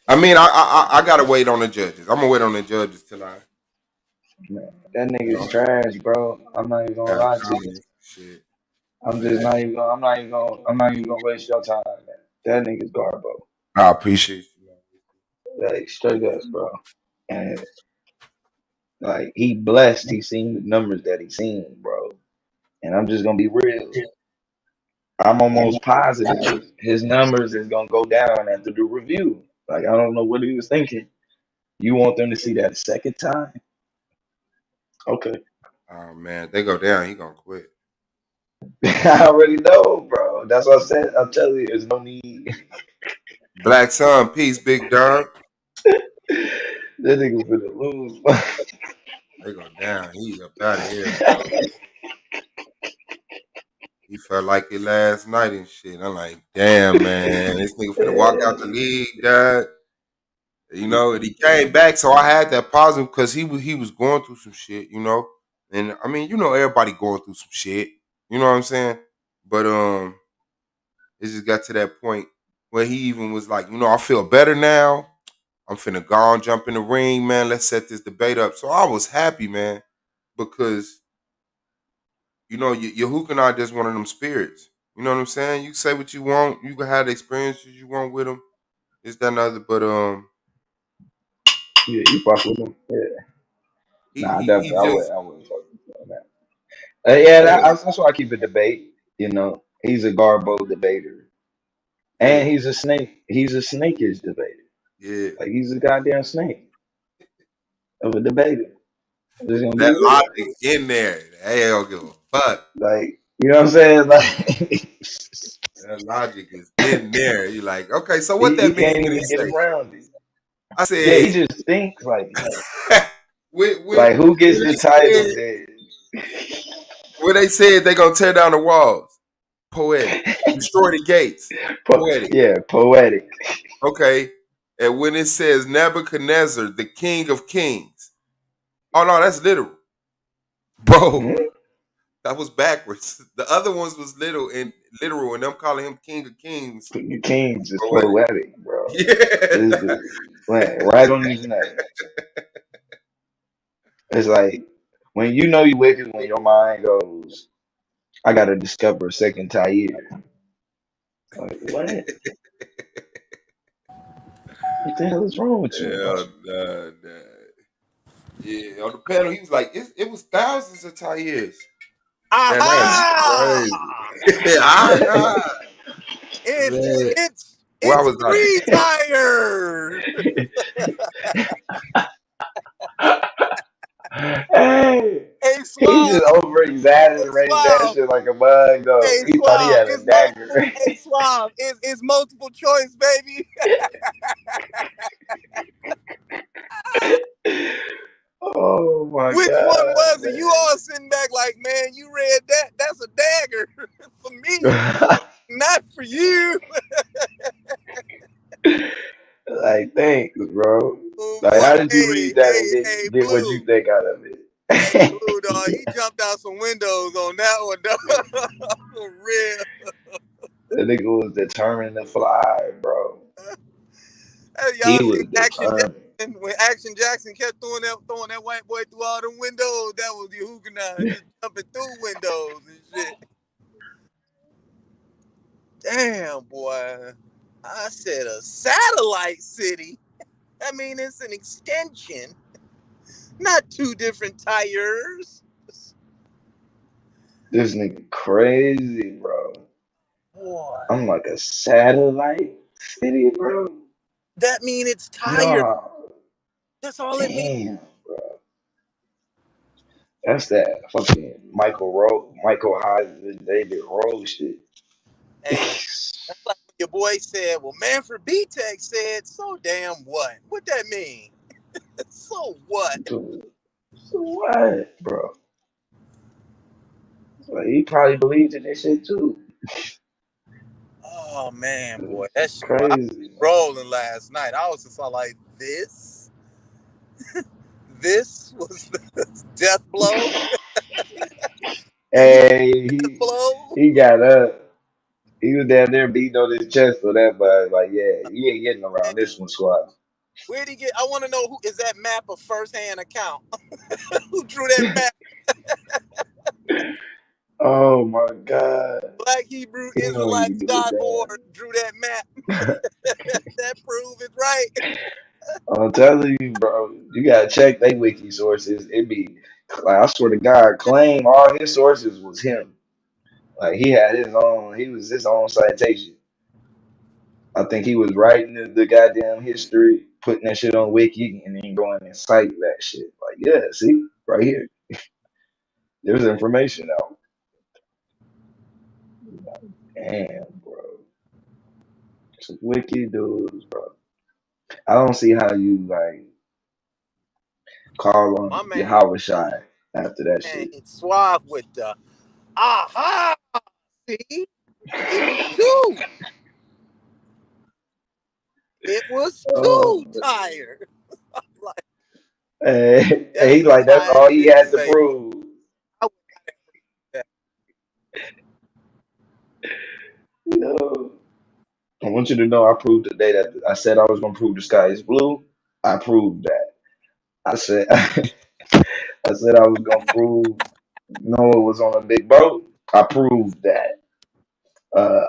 I mean, I gotta wait on the judges. I'm gonna wait on the judges tonight. man, that nigga's trash, bro. I'm not even gonna lie to you. Shit. I'm just not even gonna. I'm not even gonna waste your time, man. That nigga's garbo. I appreciate you. Like straight up, bro. And like he blessed. He seen the numbers that he seen, bro. And I'm just gonna be real. I'm almost positive his numbers is gonna go down after the review. Like I don't know what he was thinking. You want them to see that a second time? Okay. Oh man, they go down, he gonna quit. I already know, bro. That's what I said. I'm telling you, there's no need. Black Sun, peace, big dog. That nigga finna lose. They go down. He up out of here, bro. He felt like it last night and shit. I'm like, damn, man, this nigga finna walk out the league, dad. And he came back, so I had that positive because he was going through some shit, And I mean, everybody going through some shit. You know what I'm saying? But it just got to that point where he even was like, I feel better now. I'm finna go and jump in the ring, man. Let's set this debate up. So I was happy, man, because Yahoo and I just one of them spirits. You know what I'm saying? You say what you want. You can have the experiences you want with them. It's that and other, but Yeah, you fuck with him. Yeah. Nah, he definitely. just I wouldn't fuck with him on that. Yeah, that's why I keep a debate. He's a garbo debater, yeah, and he's a snake. He's a snakish debater. yeah. Like he's a goddamn snake of a debater. I'm just gonna be That real. logic in there. They don't give a fuck. Like you know what I'm saying? Like That logic is in there. You like, okay, so what he that mean can't when he even get say? around it. I Yeah, he said, just thinks like when like who gets they the title said then? when they said they gonna tear down the walls, poetic, destroy the gates, poetic. Yeah, poetic. Okay, and when it says Nebuchadnezzar, the King of Kings, oh no, that's literal, bro. Hmm? That was backwards. The other ones was literal, and them calling him King of Kings. The King's just Poetic. poetic, bro. Yeah. This dude went right on his name. It's like when you know you wicked when your mind goes, I gotta discover a second Tahir. Like, what? What the hell is wrong with you, bro? Hell nah. Yeah, on the panel, he was like, it was thousands of Tahir's. Man, that's Aha! crazy. Ah, man. Where I It's was like, three tires. Hey, Hey, he Suave. just over Hey, exaggerated that Suave. shit like a bug though. Hey, He thought he Suave. had a It's multiple. dagger. Hey, Suave. It's multiple choice, baby. Oh my Which one god, was it? You all sitting back like, man, you read that? That's a dagger for me, man. not for you. Like, thanks, bro. Oh, Like, boy. how did you Hey, read that and hey, hey, get what you Blue. think out of it? Hey, Blue, dog. He jumped out some windows on that one, dog. For real. That nigga was determined to fly, bro. Hey, He y'all was see Action determined. Jackson? When Action Jackson kept throwing that white boy through all them windows, that was the Huguenot just jumping through windows and shit. Damn, boy. I said a satellite city. I mean, it's an extension, not two different tires. This nigga crazy, bro. Boy, I'm like a satellite city, bro. that mean it's tired. No, That's all it means. damn, bro. That's that fucking Michael Hyde, David Rose shit. And that's like when your boy said, well, Manfred B-Tech said, so damn what? What that mean? So what? Dude, so what, bro? Like, he probably believes in this shit too. Oh man, boy, that It's shit. I was crazy. rolling last night. I was just all like, this was the death blow. Hey, Death blow. he got up. He was down there beating on his chest for that, but like, yeah, he ain't getting And around this one, squad. where'd he get? I want to know who is that map a first-hand account? Who drew that map? Oh my God. Black Hebrew He don't even give a Israelites.org drew that map. damn. That prove it right. I'm telling you, bro, you gotta check they wiki sources. It be like I swear to God, claim all his sources was him. Like he had his own, he was his own citation. I think he was writing the goddamn history, putting that shit on wiki, and then going and cite that shit. Like, yeah, see, right here, there's information out. Damn, bro, some wiki dudes, bro. I don't see how you like call My on man Yahweh Shai after that shit. Suave with the aha. See, it was two. It was Oh, two tired. Like, hey, that's he some like that's tired all he shit to had to say. prove. I would Yo, I want you to know I proved today that I said I was gonna prove the sky is blue. I proved that. I said I said I was gonna prove Noah was on a big boat. I proved that.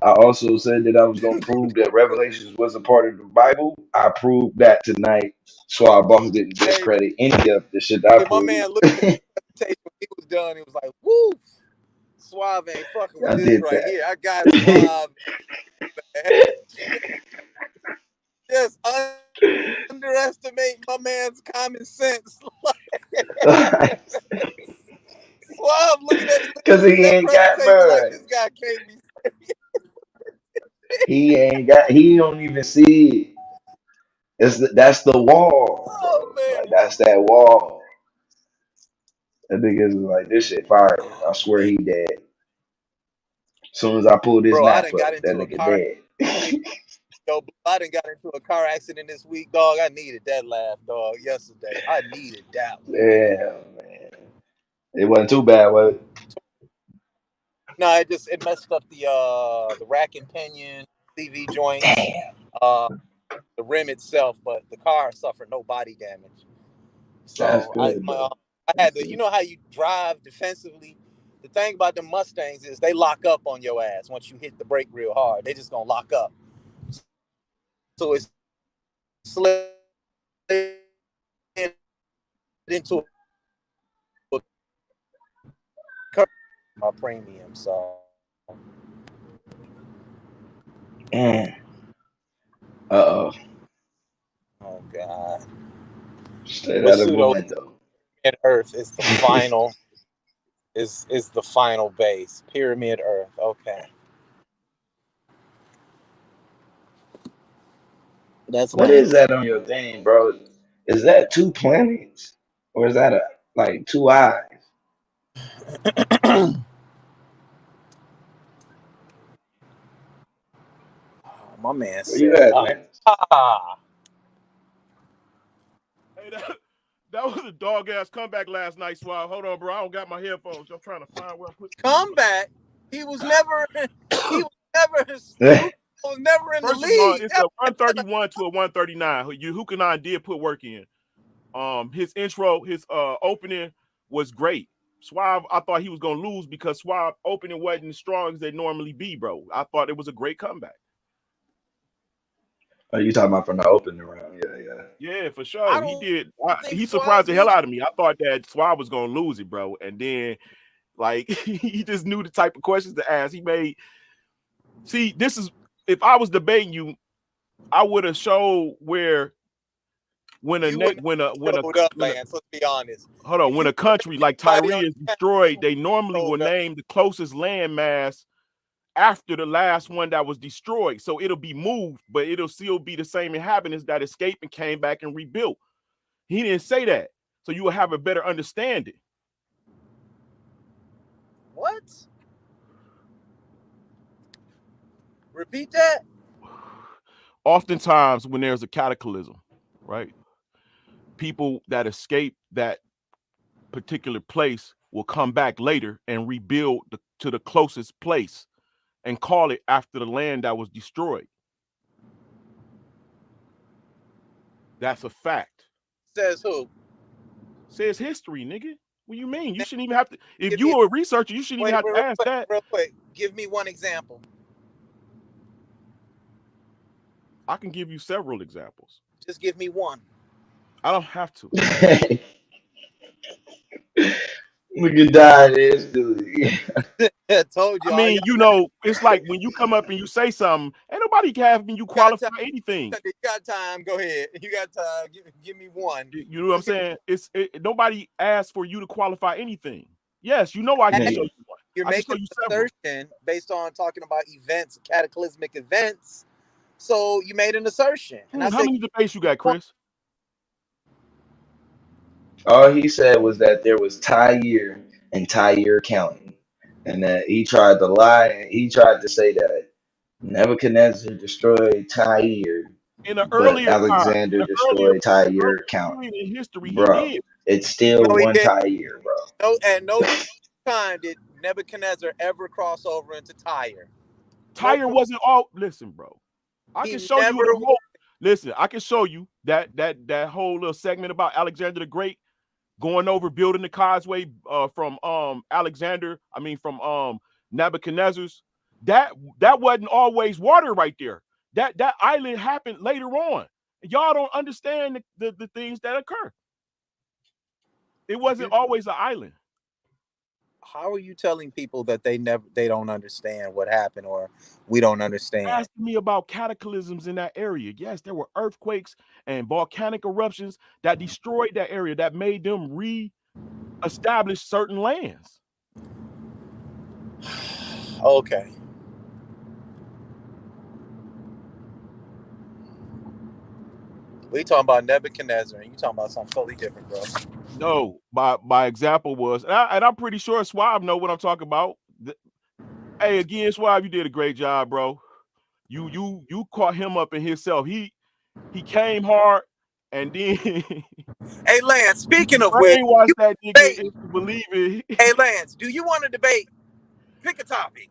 I also said that I was gonna prove that Revelations was a part of the Bible. I proved that tonight. So our boss didn't Hey, discredit any of the shit that I my proved. man looked at the presentation when he was done. He was like, "Woo, Suave ain't fucking with I this did right here. I got that. Suave, man. Just underestimate my man's common sense." Suave looking at Cause he that ain't got, presentation like bro. this guy can't be. He don't even see it. That's the wall, Oh bro. Like man, that's that wall. That nigga is like this shit fire. I oh swear man, he dead. As soon as I pull this bro, I map done got up, that into a nigga car dead. accident. Yo, I done got into a car accident this week, dog. I needed that laugh, dog. Yesterday, I needed that one. Damn, man. It wasn't too bad, was it? No, it messed up the rack and pinion, CV joints, Damn, uh, the rim itself, but the car suffered no body damage. that's So good though. I had That's to, you good. know how you drive defensively. The thing about the Mustangs is they lock up on your ass once you hit the brake real hard. They just gonna lock up. So it's slid into a curve, my premium. So Mm. Uh-oh. oh god, Straight but out of a pseudo window. and Earth is the final. Is the final base. Pyramid Earth. Okay. That's What lame. is that on your thing, bro? Is that two planets? Or is that a like two eyes? My man Where you said, at, man? ah. Hey, that was a dog ass comeback last night, Swab. Hold on, bro. I don't got my headphones. I'm trying to find where I put. Comeback. He was never he was never Yahuwah was never in the First of all, lead. it's a 131 to a 139. Hukanon did put work in. His intro, his opening was great. Suave, I thought he was gonna lose because Suave opening wasn't as strong as they normally be, bro. I thought it was a great comeback. Are you talking about from the opening round? Yeah. Yeah, for I sure. He don't did. think He Swab surprised the hell needed. out of me. I thought that Swab was gonna lose it, bro. And then, like, he just knew the type of questions to ask. He made. See, this is if I was debating you, I would have showed where when a You would not showed up, Lance. Let's be honest. hold on, If when you a country like everybody on Tyree is the panel, destroyed, you they normally will showed up. name the closest landmass after the last one that was destroyed. So it'll be moved, but it'll still be the same inhabitants that escaped and came back and rebuilt. He didn't say that. So you will have a better understanding. What? Repeat that. Oftentimes, when there's a cataclysm, right, people that escape that particular place will come back later and rebuild to the closest place and call it after the land that was destroyed. That's a fact. Says who? Says history, nigga. What you mean? You shouldn't even have to. If Give you me were a researcher, you shouldn't even have to ask that. real quick. Give me one example. I can give you several examples. Just give me one. I don't have to. We could die instantly. I told you. I mean, you know, it's like when you come up and you say something, ain't nobody having you qualify anything. You got time? Go ahead. You got time? Give me one. You know what I'm saying? Nobody asked for you to qualify anything. Yes, you know I can show you one. You're making an assertion based on talking about events, cataclysmic events. So you made an assertion. And how many debates you got, Chris? All he said was that there was Tyre and Tyre County, and that he tried to lie. And he tried to say that Nebuchadnezzar destroyed Tyre, In an but earlier time, Alexander destroyed Tyre County. in history, he Bro, did. it's still No, he one didn't. Tyre, bro. No time did Nebuchadnezzar ever cross over into Tyre. Tyre wasn't all. Listen, bro. I can show you the whole. Listen, I can show you that whole little segment about Alexander the Great going over building the causeway from Nebuchadnezzar's. That wasn't always water right there. That island happened later on. Y'all don't understand the things that occur. It wasn't always an island. How are you telling people that they don't understand what happened, or we don't understand? Asking me about cataclysms in that area. Yes, there were earthquakes and volcanic eruptions that destroyed that area, that made them re-establish certain lands. Okay. We talking about Nebuchadnezzar, and you talking about something totally different, bro. No, my example was, and I'm pretty sure Swab know what I'm talking about. Hey, again, Swab, you did a great job, bro. You caught him up in himself. He came hard, and then hey, Lance. Speaking of which, watch that nigga is to believe it. Hey, Lance, do you want to debate? Pick a topic.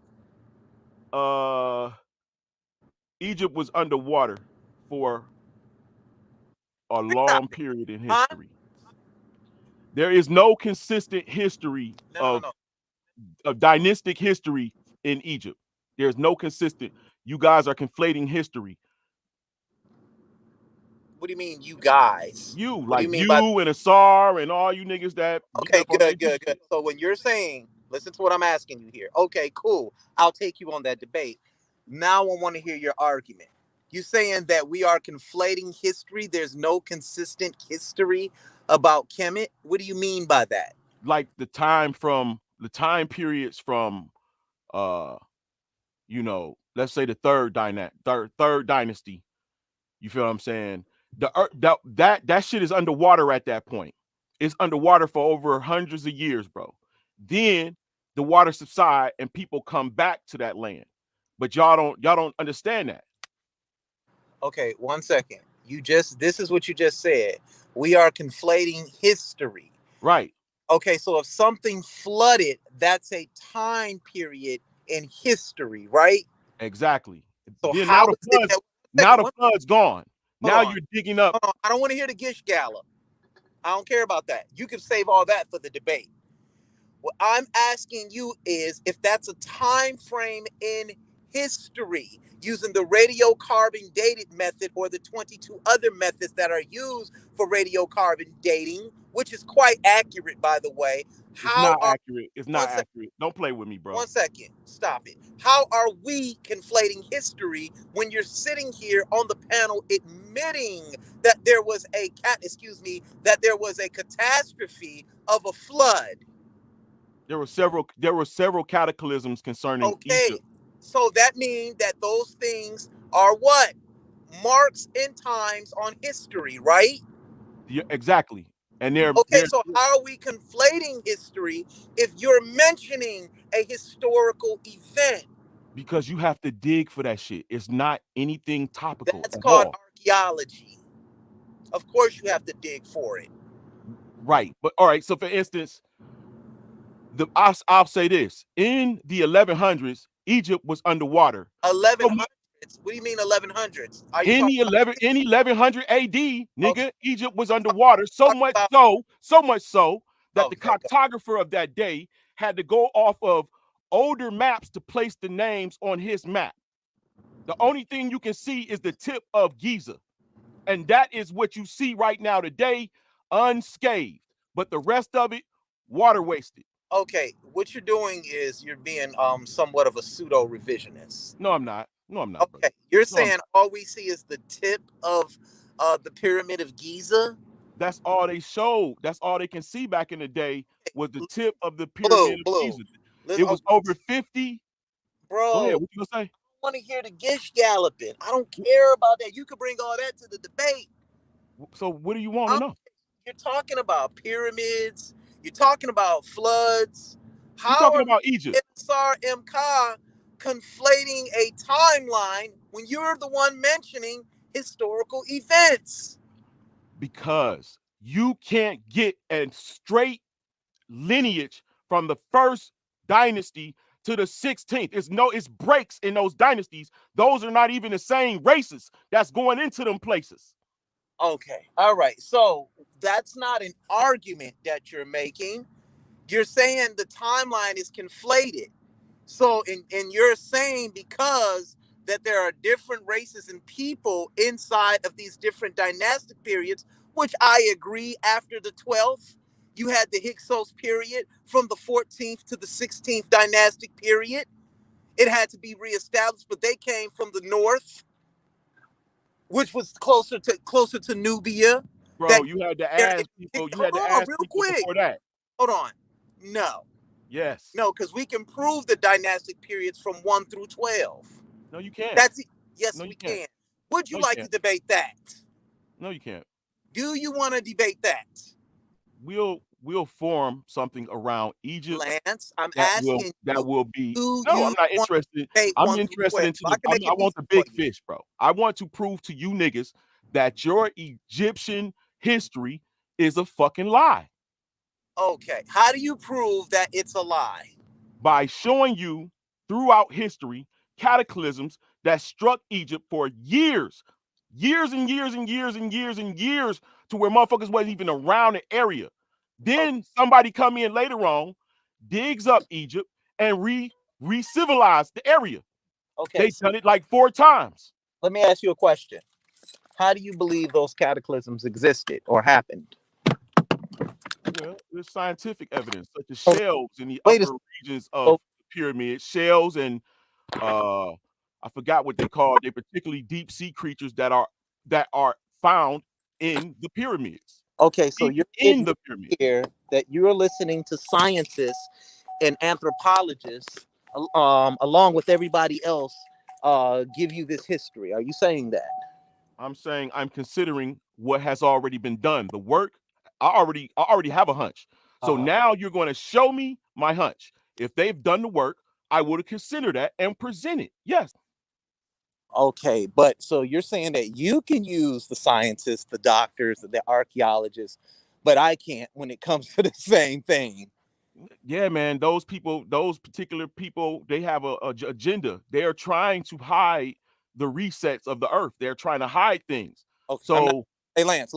Egypt was underwater for a long period in history. There is no consistent history of dynastic history in Egypt. There's no consistent. You guys are conflating history. What do you mean, you guys? You, what like do you mean you and Asar and all you niggas that. Okay, good. So when you're saying, listen to what I'm asking you here. Okay, cool. I'll take you on that debate. Now I want to hear your argument. You saying that we are conflating history? There's no consistent history about Kemet? What do you mean by that? Like the time periods from let's say the third dynasty. You feel what I'm saying? That shit is underwater at that point. It's underwater for over hundreds of years, bro. Then the water subside and people come back to that land. But y'all don't understand that. Okay, 1 second. This is what you just said. We are conflating history. Right. Okay, so if something flooded, that's a time period in history, right? Exactly. So then how the flood's gone. Now you're digging up. I don't want to hear the Gish Gallop. I don't care about that. You can save all that for the debate. What I'm asking you is if that's a time frame in history using the radiocarbon dated method or the 22 other methods that are used for radiocarbon dating, which is quite accurate, by the way. It's not accurate. It's not accurate. Don't play with me, bro. 1 second. Stop it. How are we conflating history when you're sitting here on the panel admitting that there was a catastrophe of a flood? There were several cataclysms concerning Egypt. So that means that those things are what? Marks and times on history, right? Yeah, exactly. And they're so how are we conflating history if you're mentioning a historical event? Because you have to dig for that shit. It's not anything topical. That's called archaeology. Of course you have to dig for it. Right. But all right, so for instance, I'll say this. In the 1100s, Egypt was underwater. 1100s? What do you mean 1100s? In 1100 AD, nigga, Egypt was underwater so much so that the cartographer of that day had to go off of older maps to place the names on his map. The only thing you can see is the tip of Giza. And that is what you see right now today, unscathed. But the rest of it, water wasted. Okay, what you're doing is you're being somewhat of a pseudo revisionist. No, I'm not. Okay, brother. You're saying all we see is the tip of the pyramid of Giza? That's all they showed. That's all they can see back in the day was the tip of the pyramid of Giza. It was over 50. Bro, go ahead. What you gonna say? I want to hear the gish galloping. I don't care about that. You could bring all that to the debate. So what do you want to know? You're talking about pyramids. You're talking about floods. How are talking about Egypt? MK conflating a timeline when you're the one mentioning historical events? Because you can't get a straight lineage from the first dynasty to the 16th. It's breaks in those dynasties. Those are not even the same races that's going into them places. Okay. All right. So that's not an argument that you're making. You're saying the timeline is conflated. So, and you're saying because that there are different races and people inside of these different dynastic periods, which I agree, after the 12th, you had the Hyksos period from the 14th to the 16th dynastic period. It had to be reestablished, but they came from the north, which was closer to Nubia. Bro, you had to ask people. You had to ask people before that. Hold on. No. Yes. No, because we can prove the dynastic periods from 1 through 12. No, you can't. Yes, we can. Would you like to debate that? No, you can't. Do you want to debate that? We'll form something around Egypt. Lance, I'm asking that will be. No, I'm not interested. I'm interested into I want the big fish, bro. I want to prove to you niggas that your Egyptian history is a fucking lie. Okay. How do you prove that it's a lie? By showing you throughout history cataclysms that struck Egypt for years and years and years and years and years to where motherfuckers wasn't even around the area. Then somebody come in later on, digs up Egypt and re-civilized the area. Okay. They've done it like 4 times. Let me ask you a question. How do you believe those cataclysms existed or happened? Well, there's scientific evidence, such as shells in the upper regions of the pyramid. Shells and I forgot what they call. They're particularly deep sea creatures that are found in the pyramids. Okay, so you're in the pyramid here that you're listening to scientists and anthropologists, along with everybody else, give you this history. Are you saying that? I'm saying I'm considering what has already been done. The work, I already have a hunch. So now you're going to show me my hunch. If they've done the work, I would consider that and present it. Yes. Okay, but so you're saying that you can use the scientists, the doctors, the archaeologists, but I can't when it comes to the same thing. Yeah, man, those particular people, they have a agenda. They are trying to hide the resets of the earth. They're trying to hide things. Okay, so hey, Lance,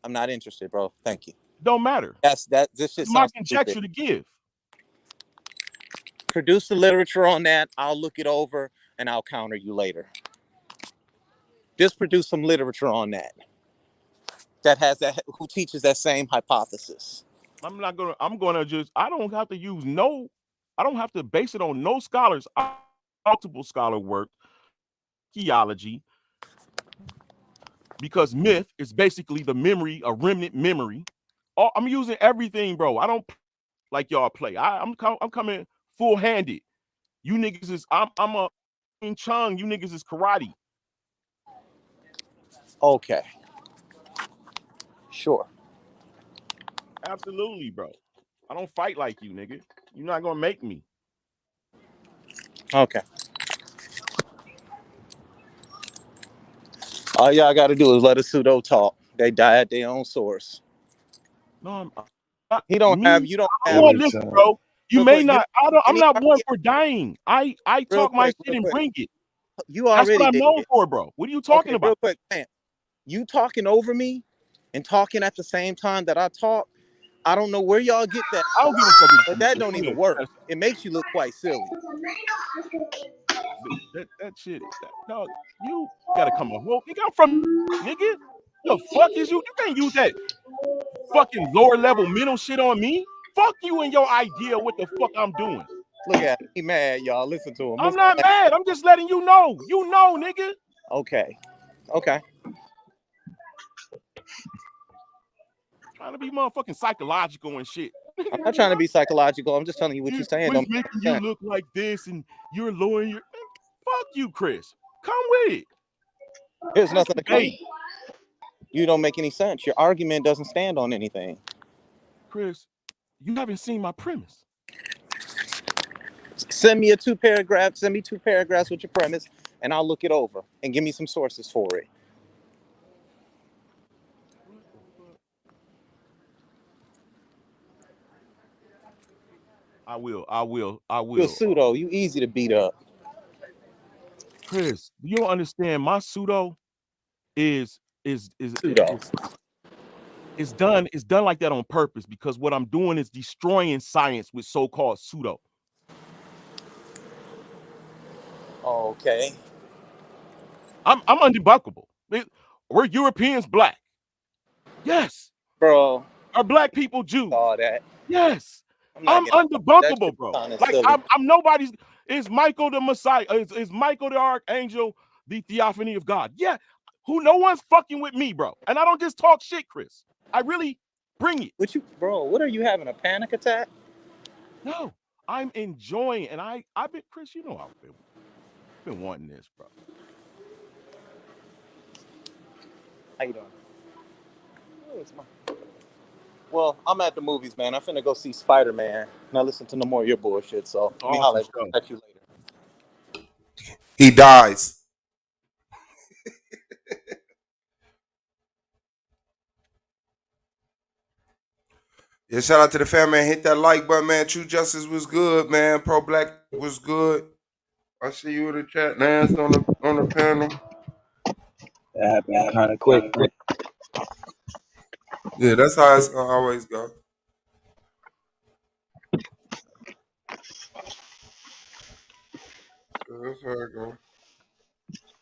I'm not interested, bro. Thank you. Don't matter. This shit my conjecture stupid to give. Produce the literature on that. I'll look it over. and I'll counter you later. Just produce some literature on that has that, who teaches that same hypothesis. I'm gonna just, I don't have to base it on no scholars, multiple scholar work, theology, because myth is basically the memory, a remnant memory. I'm using everything, bro. I don't like y'all play. I'm coming full handed. You niggas is, I'm a Chung. You niggas is karate. Okay. Sure. Absolutely, bro. I don't fight like you, nigga. You're not gonna make me. Okay. All y'all got to do is let a pseudo talk. They die at their own source. No, you don't have. Listen, bro. You may not. I'm not one for dying. I talk my shit and bring it. You already. That's what I'm known for, bro. What are you talking about? Real quick, man. You talking over me and talking at the same time that I talk. I don't know where y'all get that. I don't give a fuck. But that don't even work. It makes you look quite silly. That shit, dog. You gotta come on. Well, nigga, I'm from nigga. The fuck is you? You can't use that fucking lower level mental shit on me. Fuck you and your idea what the fuck I'm doing. Look at him. He mad, y'all. Listen to him. I'm not mad. I'm just letting you know. You know, nigga. Okay. Trying to be motherfucking psychological and shit. I'm not trying to be psychological. I'm just telling you what you're saying. What's making you look like this and you're lowering your... Fuck you, Chris. Come with it. There's nothing to come. You don't make any sense. Your argument doesn't stand on anything. Chris, you haven't seen my premise. Send me 2 paragraphs with your premise, and I'll look it over and give me some sources for it. What the fuck? I will. You're pseudo. You easy to beat up. Chris, you don't understand. My pseudo is pseudo. It's done like that on purpose, because what I'm doing is destroying science with so-called pseudo. Okay. I'm undebunkable. We're Europeans black. Yes. Bro. Are black people Jews? All that. Yes. I'm undebunkable, bro. Like I'm nobody's. Is Michael the Messiah? Is Michael the Archangel the theophany of God? Yeah. No one's fucking with me, bro. And I don't just talk shit, Chris. I really bring it. What are you having, a panic attack? No, I'm enjoying, and I've been, Chris, you know I've been wanting this, bro. How you doing? Well, I'm at the movies, man. I'm finna go see Spider-Man. Now listen to no more of your bullshit. So let me holler at you later. He dies. Yeah, shout out to the family, man. Hit that like button, man. True Justice was good, man. Pro Black was good. I see you in the chat, Lance, on the panel. That happened kind of quick. Yeah, that's how it's gonna always go. That's how it go.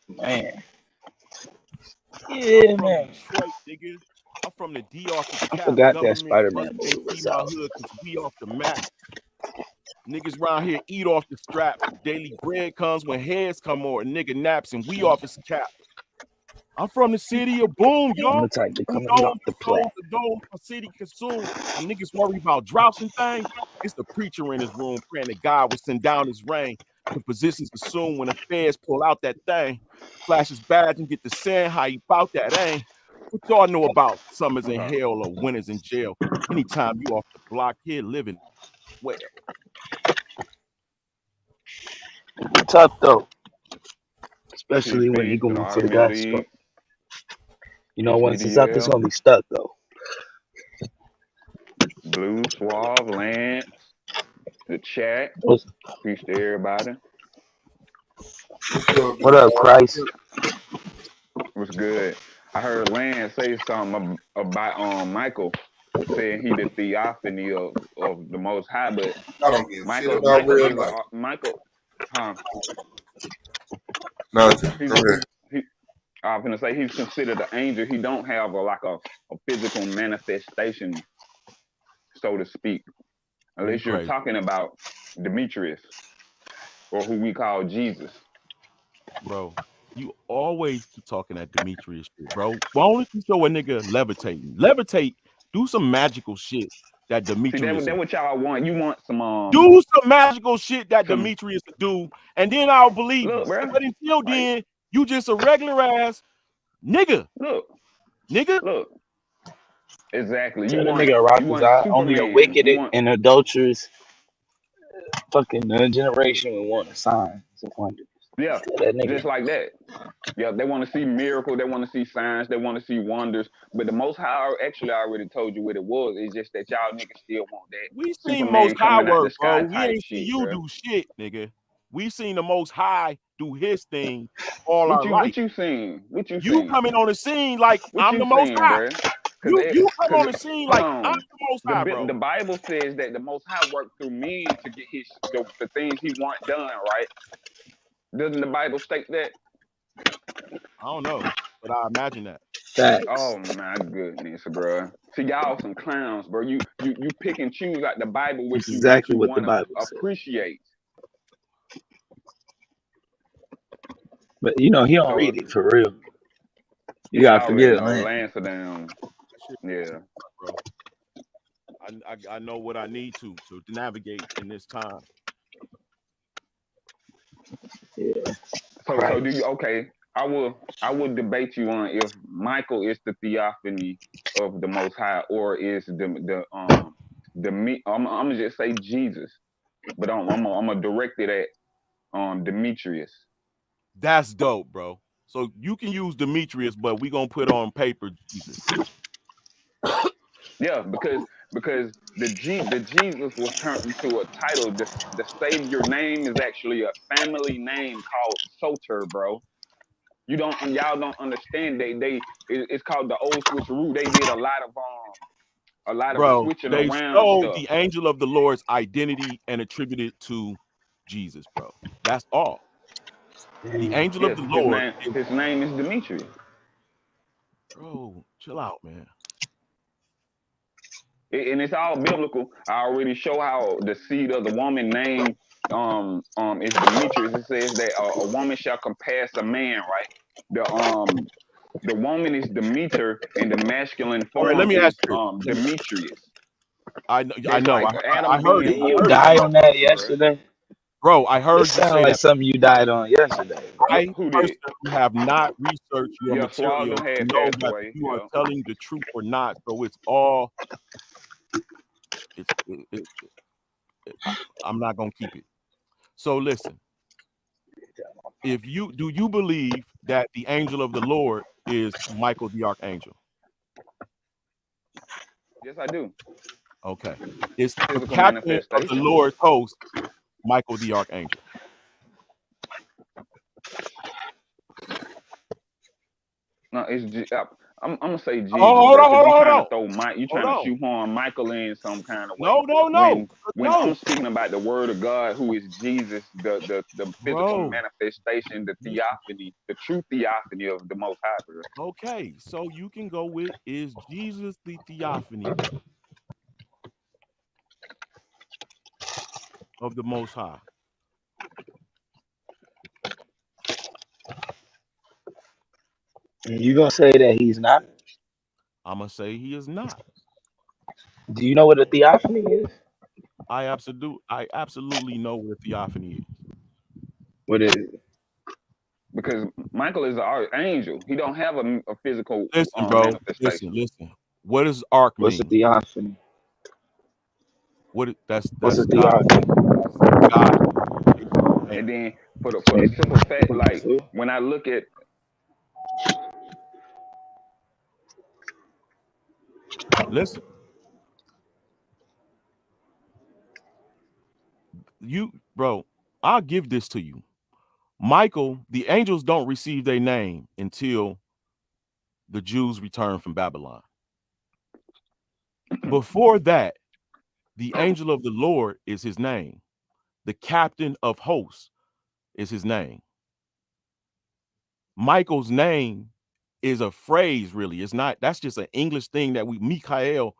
Man. Yeah, man. Detroit, nigga. I'm from the D off the cap. I forgot that Spider-Man movie can't was see my out. hood because we off the map. Niggas around here eat off the strap. Daily bread comes when heads come over. Nigga naps and we off his cap. I'm from the city of boom, y'all. I'm the type to come off the plat. The dome a city consumed. And niggas worry about droughts and things. It's the preacher in his room praying that God will send down his rain. The positions assume when the feds pull out that thing. Flash his badge and get the sand. How you bout that, ain't? What y'all know about summers in hell or winters in jail? Anytime you off the block here living well. Tough though. Especially when you go into that spot. You know, once it's up, it's gonna be stuck though. Blue, Suave, Lance, the chat. Peace to everybody. What up, Christ? What's good? I heard Lance say something about Michael saying he the theophany of the Most High, but I don't give a shit about real life. Michael, huh? No, go He's ahead. I'm gonna say he's considered an angel. He don't have a physical manifestation, so to speak, You unless you're crazy, talking about Demetrius or who we call Jesus. bro. You always keep talking that Demetrius shit, bro. Why don't you show a nigga levitating? Levitate, do some magical shit that See, Demetrius that will what y'all want. You want do some magical shit that some Demetrius will do, and then I'll believe look, you. bro. But until Like, then, you just a regular ass nigga. look, Nigga. look. Exactly. Tell that nigga rock his eye. Only a Superman. wicked You want and adulterous fucking generation would want a sign. yeah, Tell that nigga. just like that. Yeah, they want to see miracle. They want to see signs. They want to see wonders. But the Most High actually I already told you what it was. It's just that y'all niggas still want that We seen Most Superman High coming out the work, bro. sky We type ain't see shit, you bro. do shit, nigga. We seen the Most High do his thing all our life. What you seen? What you You seen? coming on the scene like What I'm you the Most seen, High. bro? You come Cause on the scene hold like I'm on. the Most High, bro. The Bible says that the Most High worked through men to get the things he want done, right? Doesn't the Bible state that? I don't know, but I imagine that. Facts. Oh my goodness, bro. See, y'all some clowns, bro. You pick and choose out the Bible That's what exactly you what the want to Bible says. appreciate. But you know he don't So read it for real. You yeah, I gotta already forgive know. Lance. Lance down. That shit, Yeah. bro. I know what I need to navigate in this time. Yeah. So do you Christ. okay? I will debate you on if Michael is the theophany of the Most High or is I'm gonna just say Jesus, but I'm gonna direct it at Demetrius. That's dope, bro. So you can use Demetrius, but we gonna put on paper Jesus. Yeah, because the Jesus was turned into a title. The Savior name is actually a family name called Soter, bro. Y'all don't understand. It's called the old switcheroo. They did a lot of Bro, switching they around stole stuff. the angel of the Lord's identity and attributed it to Jesus, bro. That's all. The angel of Yes, the Lord is, his name is Demetrius. bro, chill out, man. And it's all biblical. I already show how the seed of the woman name is Demetrius. It says that a woman shall compass a man, right? The woman is Demeter and the masculine All right, let form me is ask you this. Demetrius. I know, I Just know. like I Adam heard it. being Didn't I you heard you die say on that, that bro. yesterday? bro. I It heard you sounded say like that. something you died on yesterday, bro. I Who did? personally have not researched your Yeah, material Swaddle to had know passed whether away. you are Yeah. telling the truth or not. So it's all. It's. I'm not gonna keep it. So listen. If you do, you believe that the angel of the Lord is Michael the archangel? Yes, I do. Okay. Is the Physical captain of the manifestation. Lord's host Michael the archangel? No, I'm gonna say Oh, Jesus, bro, because you hold trying to on, throw you hold trying to on. shoehorn Michael in some kind of way. No, no, no, When I'm no, speaking about the Word of God, who is Jesus, the physical bro. manifestation, the Listen. theophany, the true theophany of the Most High, bro. Okay, so you can go with, is Jesus the theophany of the Most High? And you gonna say that he's not? I'm gonna say he is not. Do you know what a theophany is? I absolutely know what a theophany is. What is it? Because Michael is an archangel. He don't have a physical Listen, bro. Listen, manifestation. listen. What does ark What's a mean? theophany? What What's a that's God. theophany? God. And then for the simple fact, like when I look at Listen, bro. I'll give this to you. Michael, the angels don't receive their name until the Jews return from Babylon. Before that, the angel of the Lord is his name. The captain of hosts is his name. Michael's name is a phrase, really. It's not, that's just an English thing that Mikael,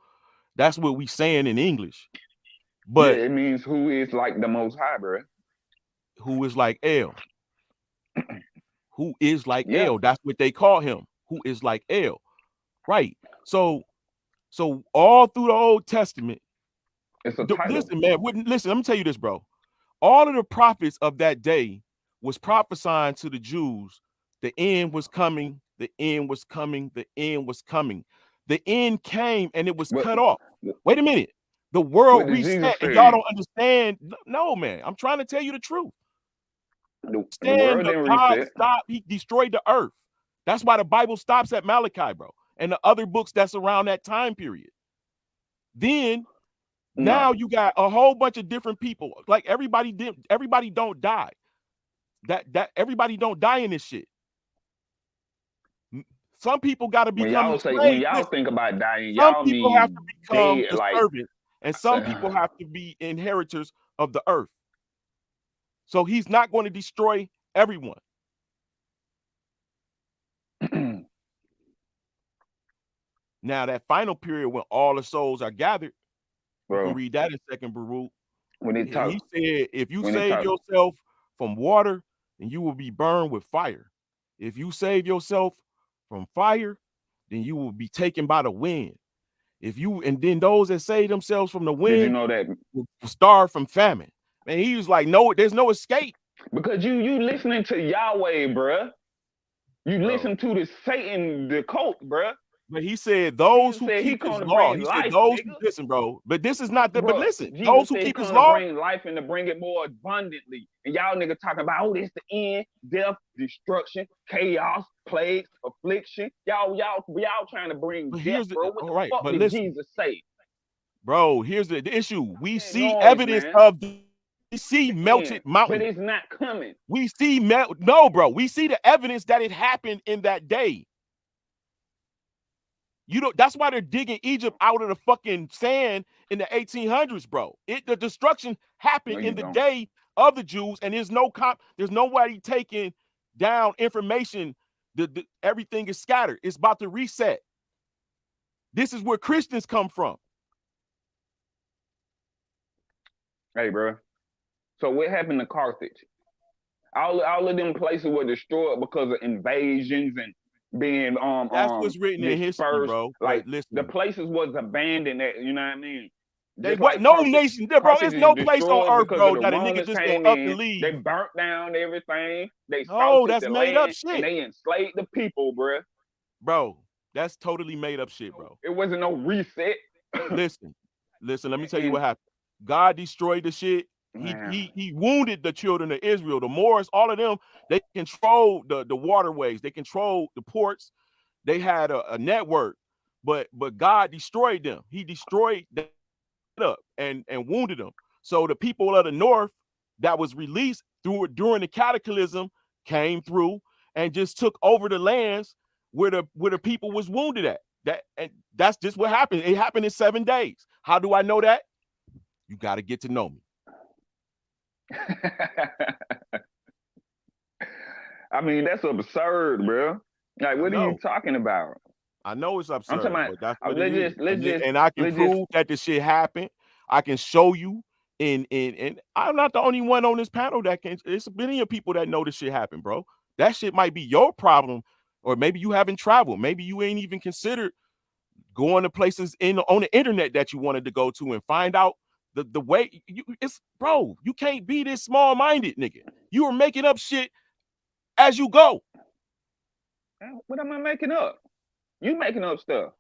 that's what we saying in English. But yeah, it means who is like the Most High, bro. Who is like El? Who is like Yeah. El? That's what they call him. Who is like El? Right. So all through the Old Testament, it's a title. Listen, man. Listen, let me tell you this, bro. All of the prophets of that day was prophesying to the Jews. The end was coming. The end was coming. The end was coming. The end came and it was cut off. Wait a minute. The world reset and y'all don't understand. No, man. I'm trying to tell you the truth. The world didn't God reset. stopped. He destroyed the earth. That's why the Bible stops at Malachi, bro, and the other books that's around that time period. Then now you got a whole bunch of different people. Like everybody don't die. That everybody don't die in this shit. Some people got to become when y'all think about dying, some y'all people mean have to become dead, the like servant, and some people have to be inheritors of the earth. So he's not going to destroy everyone. Now that final period when all the souls are gathered, you can read that in Second Baruch. He said, if you save yourself from water, then you will be burned with fire. If you save yourself from fire, then you will be taken by the wind. And then those that save themselves from the wind, did you know that will starve from famine. Man, he was like, no, there's no escape. Because you listening to Yahweh, bruh. You listen to the Satan, the cult, bruh. But he said those who keep his law. He said those who listen, bro. But this is not the. But listen, those who keep his law, bring life and to bring it more abundantly. And y'all niggas talking about, oh, this the end, death, destruction, chaos, plagues, affliction. Y'all trying to bring death, bro. What the fuck did Jesus say? Bro, here's the issue. We see evidence of. We see melted mountains, but it's not coming. We see no, bro. We see the evidence that it happened in that day. That's why they're digging Egypt out of the fucking sand in the 1800s, bro. The destruction happened in the day of the Jews, and there's nobody taking down information. Everything is scattered. It's about to reset. This is where Christians come from. Hey, bro. So what happened to Carthage? All of them places were destroyed because of invasions and being that's what's written in history, bro. Like listen, the places was abandoned. You know what I mean? No nation, bro. There's no place on earth, bro, that a nigga just go up and leave. They burnt down everything. They that's made up shit. And they enslaved the people, bro. Bro, that's totally made up shit, bro. It wasn't no reset. Listen. Let me tell you what happened. God destroyed the shit. He wounded the children of Israel, the Moors, all of them. They controlled the waterways. They controlled the ports. They had a network, but God destroyed them. He destroyed them up and wounded them. So the people of the north that was released during the cataclysm came through and just took over the lands where the people was wounded at. That's just what happened. It happened in 7 days. How do I know that? You got to get to know me. I mean, that's absurd, bro. Like, what are you talking about? I know it's absurd, I'm talking about, but that's what it is. And I can prove that the shit happened. I can show you, and I'm not the only one on this panel that can. There's many of people that know this shit happened, bro. That shit might be your problem, or maybe you haven't traveled. Maybe you ain't even considered going to places on the internet that you wanted to go to and find out the way. Bro, you can't be this small-minded, nigga. You are making up shit as you go. What am I making up? You making up stuff.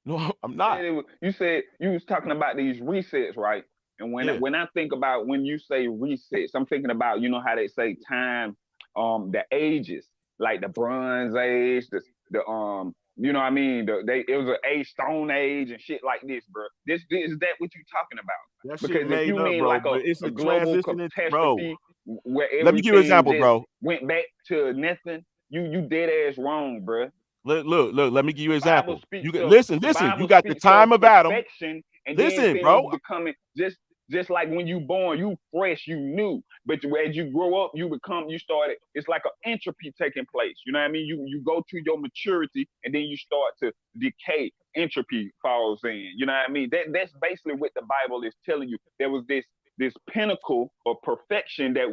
No, I'm not. You said you was talking about these resets, right? And when I think about when you say resets, I'm thinking about, you know how they say time, the ages, like the Bronze Age, the you know what I mean? It was an Stone Age and shit like this, bro. Is that what you talking about? That because if you mean bro, like a global catastrophe where everything let me give you an example, bro. Went back to nothing, you dead ass wrong, bro. Look, let me give you an example. Listen. You got the time of Adam. And listen, bro. becoming just Just like when you born, you fresh, you new. But as you grow up, it's like an entropy taking place. You know what I mean? You go to your maturity and then you start to decay. Entropy falls in. You know what I mean? That's basically what the Bible is telling you. There was this pinnacle of perfection that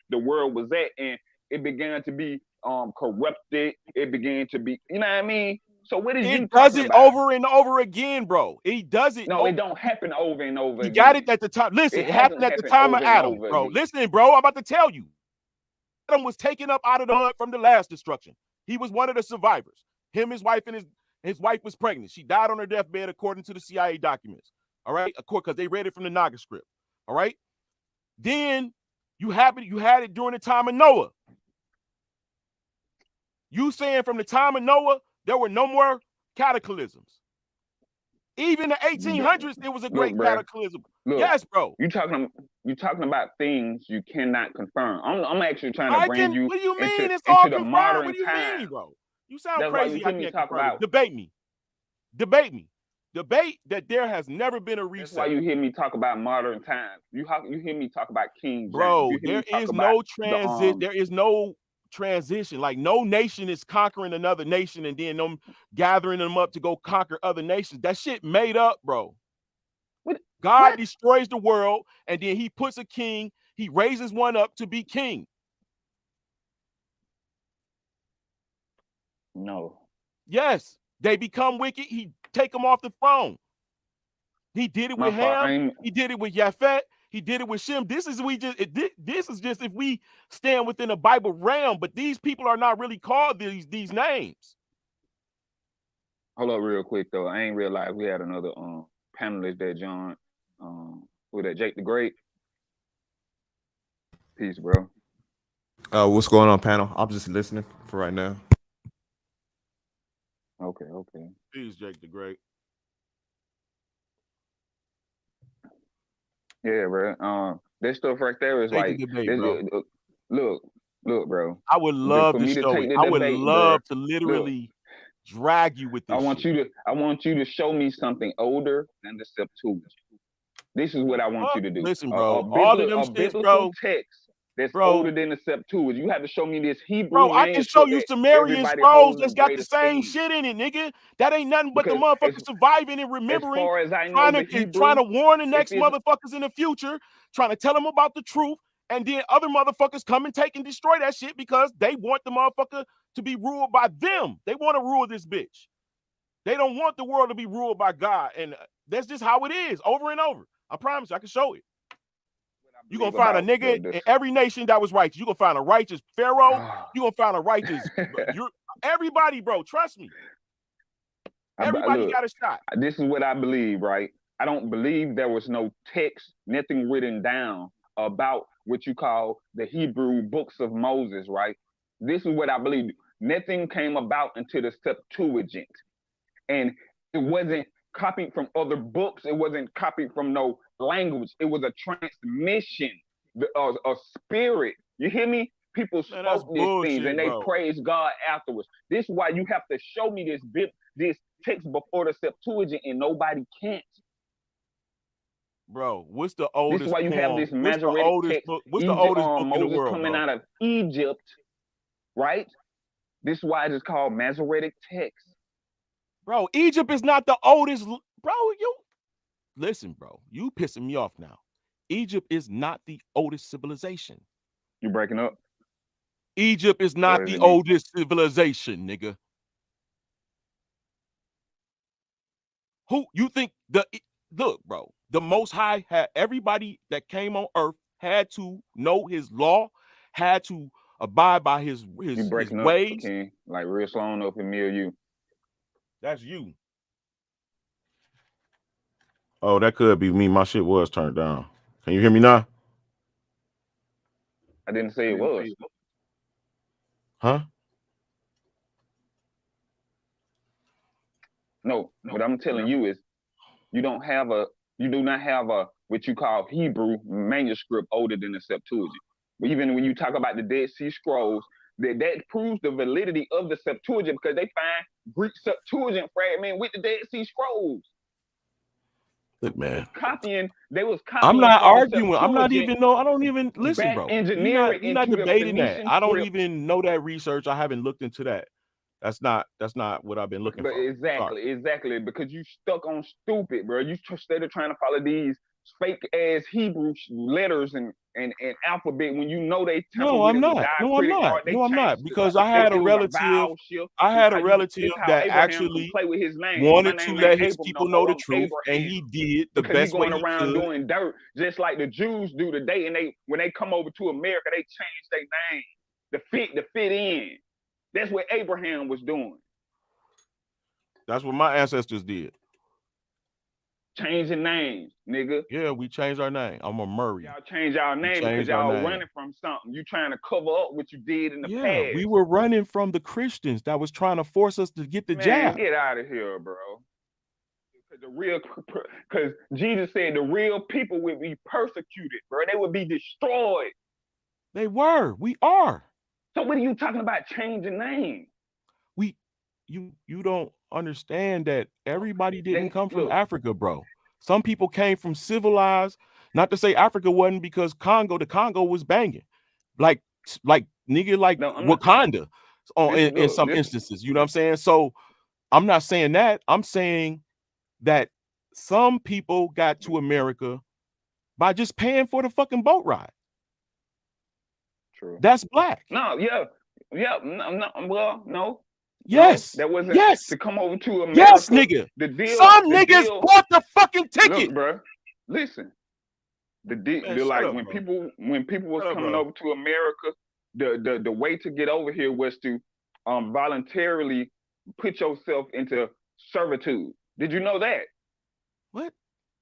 the world was at, and it began to be corrupted. It began to be, you know what I mean? So what is you does talking it about? over and over again, bro. He does it. No, it don't happen over and over He again. got it at the time. Listen, it happened at the time of Adam, bro. Listen, bro, I'm about to tell you. Adam was taken up out of the mud from the last destruction. He was one of the survivors. Him, his wife, and his wife was pregnant. She died on her deathbed according to the CIA documents. All right, because they read it from the Naga script. All right. Then you had it during the time of Noah. You saying from the time of Noah, there were no more cataclysms. Even the 1800s, it was a great cataclysm. Yes, bro. You talking about things you cannot confirm. I'm actually trying to bring you. What do you mean? It's into all the confirmed. modern What do you time. mean, bro? You sound That's crazy. Why you hear me talk about. Debate me. Debate that there has never been a reset. That's why you hear me talk about modern times. You hear me talk about King James. Bro, there is no transit. There is no transition. Like no nation is conquering another nation and then them gathering them up to go conquer other nations. That shit made up, bro. God destroys the world and then he puts a king. He raises one up to be king. No. Yes, they become wicked. He take them off the throne. He did it with Ham. He did it with Yafet. He did it with Shem. This is just if we stand within a Bible realm, but these people are not really called these names. Hold up real quick though. I ain't realized we had another panelist that joined. With that Jake the Great. Peace, bro. What's going on, panel? I'm just listening for right now. Okay. Peace, Jake the Great. Yeah, bro. This stuff right there is like debate, bro. Look, bro. I would love to show it. I would love to literally drag you with this. I want you to show me something older than the Septuagint. This is what I want you to do. Listen, bro. All of them shits, bro. Text that's older than the Septuagint. You have to show me this Hebrew. Bro, I can show you Sumerian scrolls that's got the same shit in it, nigga. That ain't nothing but the motherfuckers surviving and remembering. As far as I know, trying to warn the next motherfuckers in the future, trying to tell them about the truth, and then other motherfuckers come and take and destroy that shit because they want the motherfucker to be ruled by them. They want to rule this bitch. They don't want the world to be ruled by God, and that's just how it is, over and over. I promise you, I can show it. You're going to find a nigga in every nation that was righteous. You're going to find a righteous Pharaoh. You're going to find a righteous... everybody, bro, trust me. Everybody got a shot. This is what I believe, right? I don't believe there was no text, nothing written down about what you call the Hebrew books of Moses, right? This is what I believe. Nothing came about until the Septuagint. And it wasn't copied from other books. It wasn't copied from no language. It was a transmission, a spirit. You hear me? People spoke these things and they praised God afterwards. This is why you have to show me this text before the Septuagint, and nobody can't. Bro, what's the oldest? This is why you have this Masoretic text. What's the oldest book Moses in the world, coming out of Egypt, right? This is why it is called Masoretic text. Bro, Egypt is not the oldest. Bro, listen, bro. You pissing me off now. Egypt is not the oldest civilization. You breaking up? Egypt is not the oldest civilization, nigga. Who you think look, bro, the Most High had everybody that came on earth had to know his law, had to abide by his ways. Up, like real slow on up in me or you. That's you. Oh, that could be me. My shit was turned down. Can you hear me now? I didn't say it was. Huh? No, what I'm telling you is you do not have a what you call Hebrew manuscript older than the Septuagint. But even when you talk about the Dead Sea Scrolls, that proves the validity of the Septuagint because they find Greek Septuagint fragment with the Dead Sea Scrolls. Look, man. They was I'm copying not from the arguing. I Septuagint, don't even listen, back bro. We're engineering not into the debating that. Phoenician I don't script. even know that research. I haven't looked into that. That's not what I've been looking But for. Sorry. exactly, because you stuck on stupid, bro. You instead of trying to follow these fake ass Hebrew letters and alphabet when you know they tamper No, with I'm it with not. No, I'm diacritic not. art, they No, I'm changed not. Because I it had a was a relative. vowel shift. I This had a how relative that Abraham can actually play with his name. My wanted to name ain't let his Abram no people know more. the I'm truth, and Abraham. he did the Because he best way going he around could. doing dirt, just like the Jews do today. And when they come over to America, they change their name to fit in. That's what Abraham was doing. That's what my ancestors did. Changing names, nigga. Yeah, we changed our name. I'm a Murray. Y'all change y'all name because y'all running from something. You trying to cover up what you did in the past. We were running from the Christians that was trying to force us to get the jab. Get out of here, bro. Because Jesus said the real people would be persecuted, bro. They would be destroyed. They were. We are. So what are you talking about changing names? You don't understand that everybody didn't come from Africa, bro. Some people came from civilized. Not to say Africa wasn't, because the Congo was banging, like nigga, like Wakanda, in some instances. You know what I'm saying? So I'm not saying that. I'm saying that some people got to America by just paying for the fucking boat ride. True. That's black. No, no. Yes. No, that wasn't to come over to America. Yes, nigga. Some niggas bought the fucking ticket. Look, bro. Listen. When people was coming over to America, the way to get over here was to voluntarily put yourself into servitude. Did you know that? What?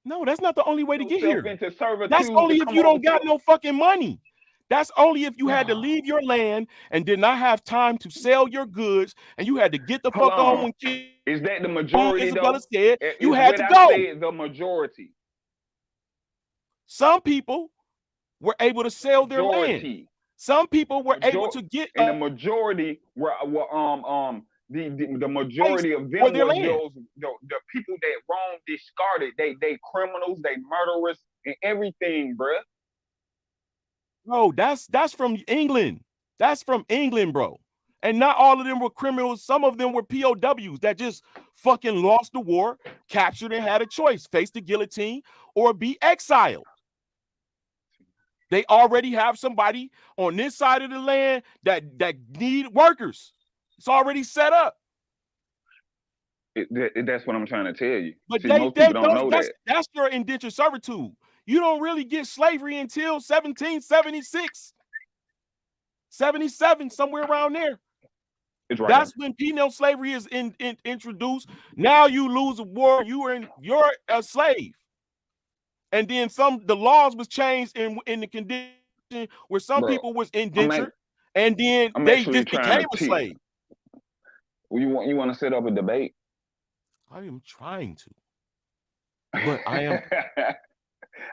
No, that's not the only way to get here. Into servitude. That's only if you don't got no fucking money. That's only if you had to leave your land and did not have time to sell your goods, and you had to get the fuck on when kids. Is that the majority, Isabella though? said you had to go. I said the majority. Some people were able to sell their land. Some people were able to get, and the majority were the majority of them were the people that wrong discarded. They criminals, they murderers, and everything, bruh. Bro, that's from England. That's from England, bro. And not all of them were criminals. Some of them were POWs that just fucking lost the war, captured, and had a choice: face the guillotine or be exiled. They already have somebody on this side of the land that need workers. It's already set up. That's what I'm trying to tell you. But most people don't know that. That's your indentured servitude. You don't really get slavery until 1776, 77, somewhere around there. That's when penal slavery is introduced. Now you lose a war, you're a slave. And then the laws was changed in the condition where some people was indentured, and then they just became a slave. You want to set up a debate? I am trying to, but I am.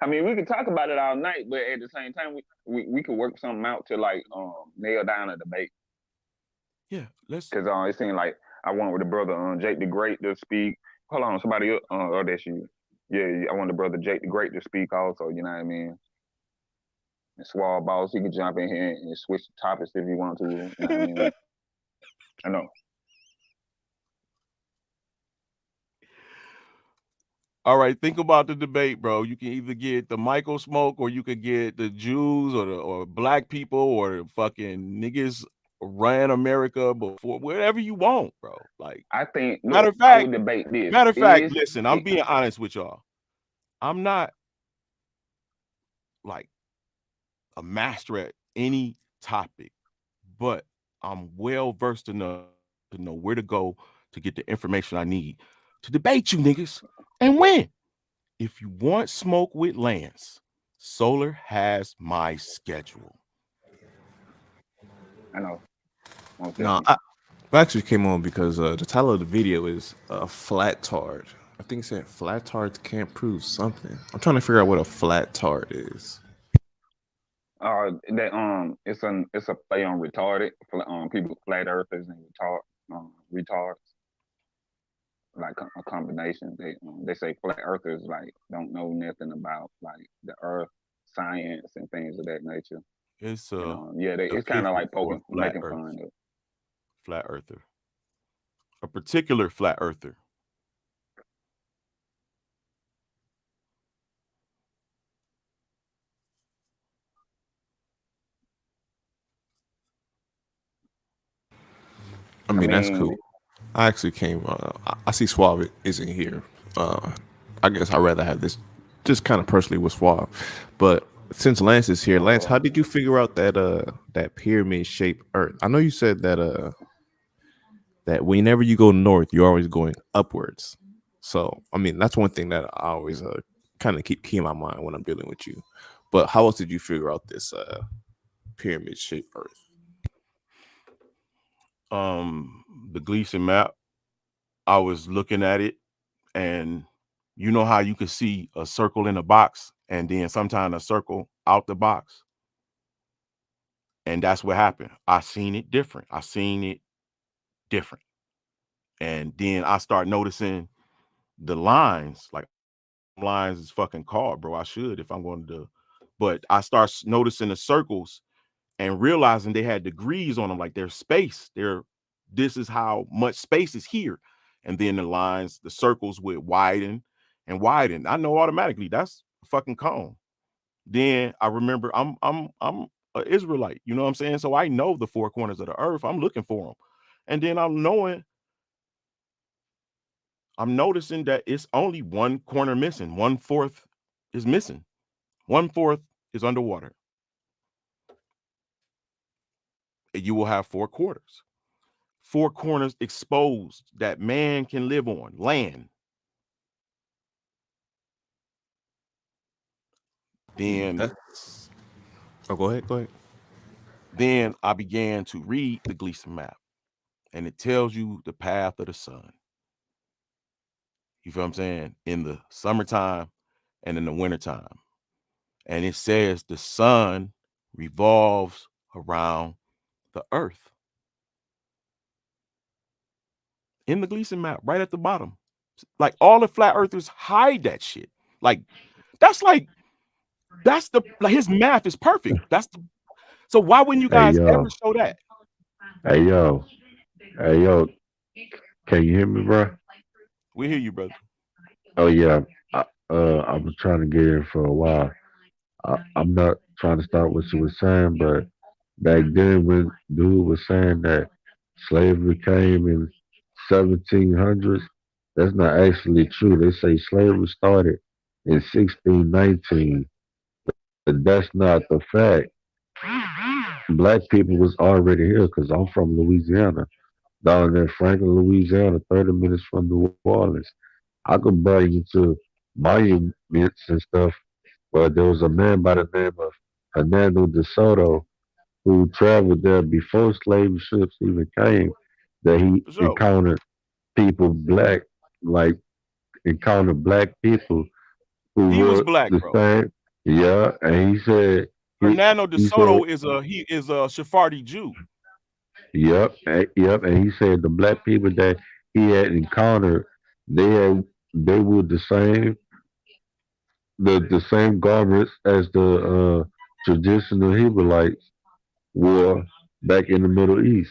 I mean, we can talk about it all night, but at the same time, we could work something out to like nail down a debate. Yeah, let's. Because it seemed like I went with the brother Jake the Great to speak. Hold on, somebody. Oh, that's you. Yeah, I want the brother Jake the Great to speak also. You know what I mean? And Swall Boss, he could jump in here and switch the topics if he want to. You know what I mean? I know. All right, think about the debate, bro. You can either get the Michael Smoke, or you could get the Jews, or black people, or fucking niggas ran America before. Whatever you want, bro. Like, I think. Matter of fact, debate listen. I'm being honest with y'all. I'm not like a master at any topic, but I'm well versed enough to know where to go to get the information I need to debate you niggas and win. If you want smoke with Lance, Solar has my schedule. I know. No, I actually came on because the title of the video is Flattard. I think it said Flattards can't prove something. I'm trying to figure out what a flattard is. It's a play on retarded. People, flat earthers and retards. like a combination. They say flat earthers like don't know nothing about like the earth science and things of that nature. It's And a yeah, it's kind of epiphany like for a poking, making fun of. flat earther, a particular flat earther. I I mean, that's mean, cool. I actually came. I see Suave isn't here. Uh, I guess I'd rather have this just kind of personally with Suave. But since Lance is here, Lance, how did you figure out that pyramid shaped Earth? I know you said that whenever you go north, you're always going upwards. So I mean, that's one thing that I always kind of keep key in my mind when I'm dealing with you. But how else did you figure out this pyramid shaped Earth? The Gleason map. I was looking at it, and you know how you could see a circle in a box, and then sometimes a circle out the box, and that's what happened. I seen it different. I seen it different, and then I start noticing the lines. Like lines is fucking called, bro. I should if I'm going to, but I start noticing the circles and realizing they had degrees on them, like there's space. This is how much space is here, and then the lines, the circles would widen and widen. I know automatically that's a fucking cone. Then I remember I'm an Israelite, you know what I'm saying? So I know the four corners of the earth. I'm looking for them, and then I'm noticing that it's only one corner missing. 1/4 is missing. 1/4 is underwater. You will have four quarters. Four corners exposed that man can live on, land. Then That's oh, go ahead, go ahead. then I began to read the Gleason map, and it tells you the path of the sun. You feel what I'm saying? In the summertime and in the wintertime. And it says the sun revolves around the earth. In the Gleason map, right at the bottom. Like all the flat earthers hide that shit. Like that's like that's the like his math is perfect. So why wouldn't you Hey guys yo, ever show that? hey yo, hey yo, can you hear me, bro? We hear you, brother. Oh yeah, I was trying to get in for a while. I'm not trying to start what you were saying, but back then when dude was saying that slavery came in 1700s, that's not actually true. They say slavery started in 1619, but that's not the fact. Black people was already here because I'm from Louisiana, down in Franklin, Louisiana, 30 minutes from New Orleans. I could bring you to monuments and stuff, but there was a man by the name of Hernando de Soto who traveled there before slave ships even came, that he For sure. encountered people black, like encountered black people who He was were black, the bro. same. Yeah, and he said he Hernando de he said Soto is a Sephardi Jew. yep, and he said the black people that he had encountered, they were the same garments as the traditional Hebrewites wore back in the Middle East.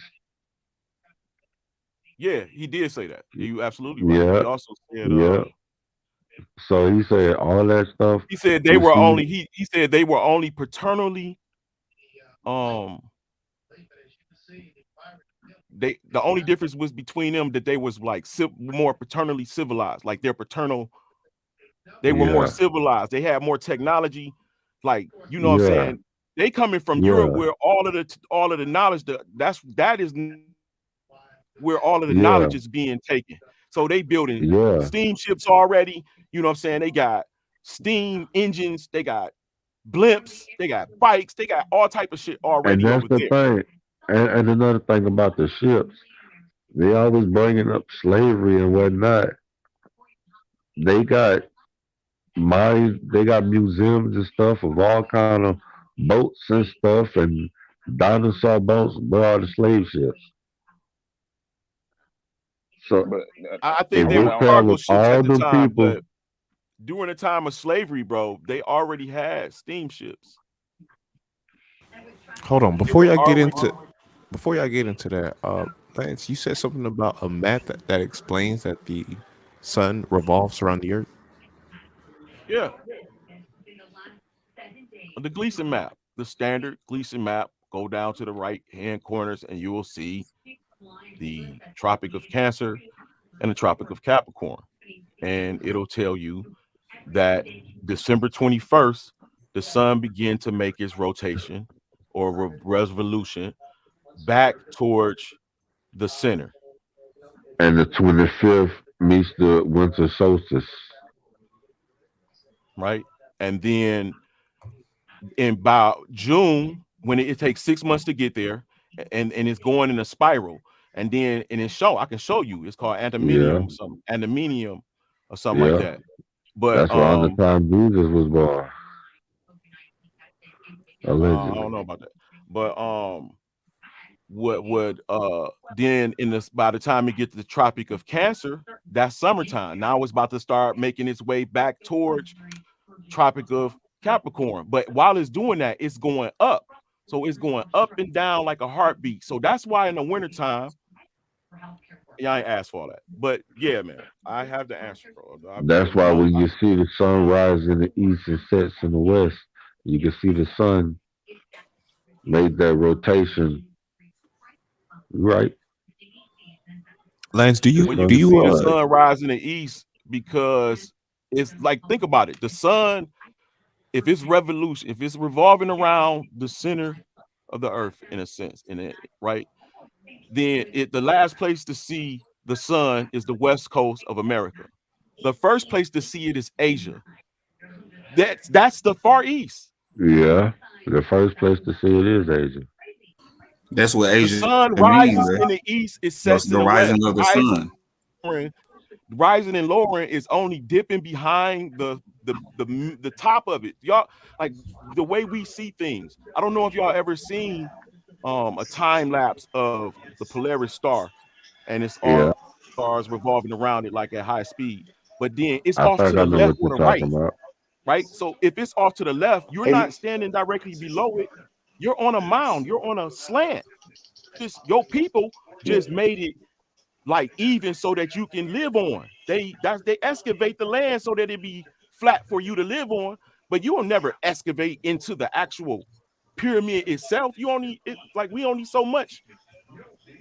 Yeah, he did say that. You absolutely right. He Yeah, also said yeah. So he said all that stuff he said they you were see. only he said they were only paternally um the only difference was between them that they was like more paternally civilized. Like their paternal, they were more Yeah, civilized. They had more technology. Like, you know what I'm yeah, saying? They coming from Europe yeah, where all of the knowledge that is where all of the yeah, knowledge is being taken. So they building yeah, steamships already. You know what I'm saying? They got steam engines, they got blimps, they got bikes, they got all type of shit and already that's over the there. thing. And another thing about the ships, they always bringing up slavery and whatnot. They got they got museums and stuff of all kind of boats and stuff and dinosaur boats where are the slave ships. So But I think if they hold were it on. cargo traveled ships at all the the time, people, but during the time of slavery, bro, they already had steamships. Hold on, It was already before y'all get into that, Lance, you said something about a map that explains that the sun revolves around the earth. yeah. The Gleason map, the standard Gleason map. Go down to the right hand corners, and you will see the Tropic of Cancer and the Tropic of Capricorn, and it'll tell you that December 21st, the sun began to make its rotation or revolution back towards the center, and the 25th meets the winter solstice. right? And then in about June, when it takes 6 months to get there, and it's going in a spiral, and then I can show you. It's called Yeah, antimonium or something like yeah. that. But That's around the time Jesus was born, I allegedly. don't know about that. But then in this by the time it gets to the Tropic of Cancer, that's summertime. Now it's about to start making its way back towards Tropic of Capricorn. But while it's doing that, it's going up. So it's going up and down like a heartbeat. So that's why in the wintertime, yeah, I ain't asked for all that. But yeah, man, I have the answer, bro. That's why when you see the sun rise in the east and sets in the west, you can see the sun make that rotation. Right? Lance, The When you sun can see the rise. sun rise in the east, because it's like, think about it. The sun, if it's revolution, if it's revolving around the center of the earth in a sense, in it, right? Then the last place to see the sun is the west coast of America. The first place to see it is Asia. That's the Far East. Yeah. The first place to see it is Asia. That's what The Asia sun means, rises bro. in the east, it sets The in the rising west. of the sun. Rising and lowering is only dipping behind the top of it. Y'all, like the way we see things. I don't know if y'all ever seen a time lapse of the Polaris star, and it's all Yeah. stars revolving around it like at high speed. But then it's I off to think I the know left what or you're the right, talking about. right? So if it's off to the left, you're Hey, not standing directly below it. You're on a mound. You're on a slant. Your people just made it like even so that you can live on. They excavate the land so that it be flat for you to live on, but you will never excavate into the actual pyramid itself. We only so much,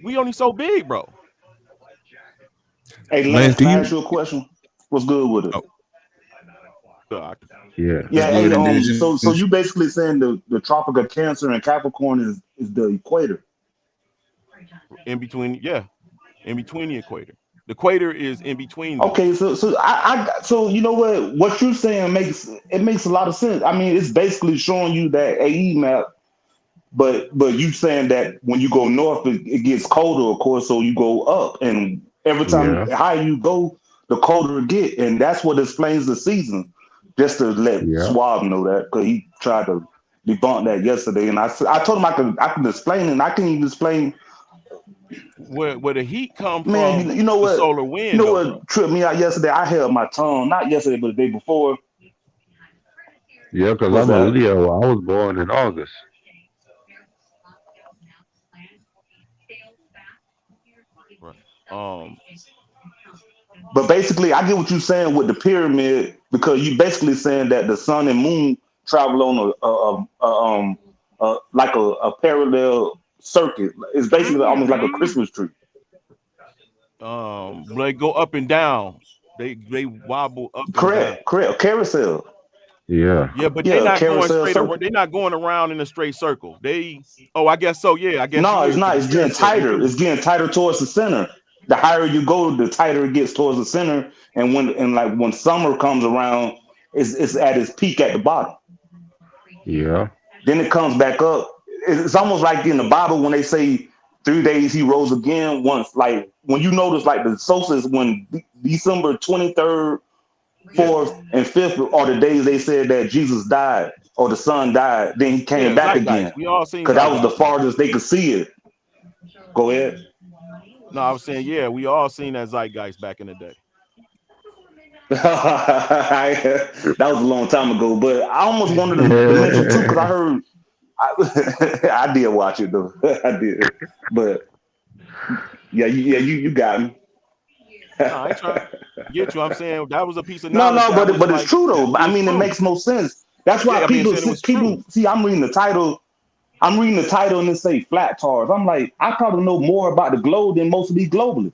we only so big, bro. Hey, Lance, Lance, do can I you? ask you a question? What's good with it? Oh, Yeah. That's Yeah, good, hey, so indigenous. you basically saying the Tropic of Cancer and Capricorn is the equator. In between, yeah, in between the equator. The equator is in between them. Okay, so you know what you're saying makes a lot of sense. I mean, it's basically showing you that AE map, but you saying that when you go north, it gets colder, of course, so you go up, and every time Yeah. higher you go, the colder it get, and that's what explains the season. Just to let Yeah. Suave know that, because he tried to debunk that yesterday, and I told him I could explain it, and I can even explain. Where the heat come Man, from, you know the what? solar You wind, know though, bro. what tripped me out yesterday? I held my tongue, not yesterday, but the day before. Yeah, because Was I'm a that? Leo. I was born in August. Right. Um, But basically, I get what you're saying with the pyramid because you basically saying that the sun and moon travel on like a parallel circuit. It's basically almost like a Christmas tree. they go up and down. They wobble up and down. Correct. Carousel. Yeah. Yeah, but they're Yeah, not going carousel straight circuit. around. They're not going around in a straight circle. I guess so. Yeah, I guess No, you it's is with not. the It's getting carousel. They tighter. do. It's getting tighter towards the center. The higher you go, the tighter it gets towards the center. And when summer comes around, it's at its peak at the bottom. Yeah. Then it comes back up. It's almost like in the Bible when they say 3 days he rose again. Once, like when you notice, like the solstice, when December 23rd, Yeah, 4th, and 5th are the days they said that Jesus died or the son died. Then he came yeah. back again Zeitgeist. We all seen because that was the Zeitgeist, bro. farthest they could see it. Go ahead. No, I was saying, yeah, we all seen that zeitgeist back in the day. That was a long time ago, but I almost wanted to mention too because I heard I did watch it though. I did, but you got me. No, I ain't trying to get you. I'm saying that was a piece of No, knowledge no, that was but it's like true though. I it's mean, it true. makes no sense. That's why Yeah, I mean, saying it was true. people see. I'm reading the title. I'm reading the title and it say Flattards. I'm like, I probably know more about the globe than most of these globalists,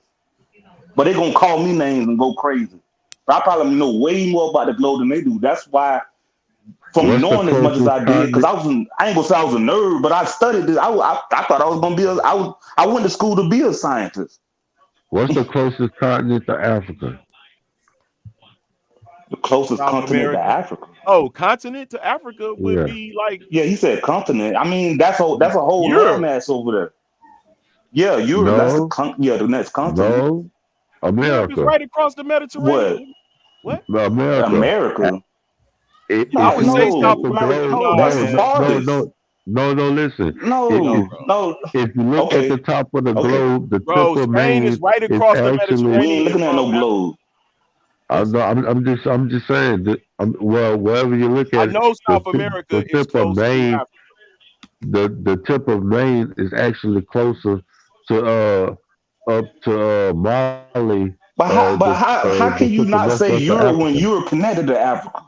but they gonna call me names and go crazy. But I probably know way more about the globe than they do. That's why, from What's the knowing as much as closest I did, because continent? I ain't gonna say I was a nerd, but I studied this. I thought I was gonna be I went to school to be a scientist. What's the closest continent to Africa? The closest South continent to America. Africa. Oh, continent to Africa would Yeah. be like Yeah, he said continent. I mean, that's a whole Europe. landmass over there. Yeah, Europe. That's No, the next continent. no. Europe is America. right across the What? Mediterranean. What? America. America? I If would you say look South at No, the America. globe, no, No, that's the man. farthest. no. Listen, No, if No, bro. no. if you look at the Okay, top of the okay. globe, the tip Bro, of Spain is Maine right is across the actually. We ain't Mediterranean looking at from no globe. listen. I'm just saying that. Well, wherever you look I at it, know South America the is tip of closer than Maine, Africa. the tip of Maine is actually closer to up to Mali, But how the can you tip of not say West Europe when Africa. Europe connected to Africa?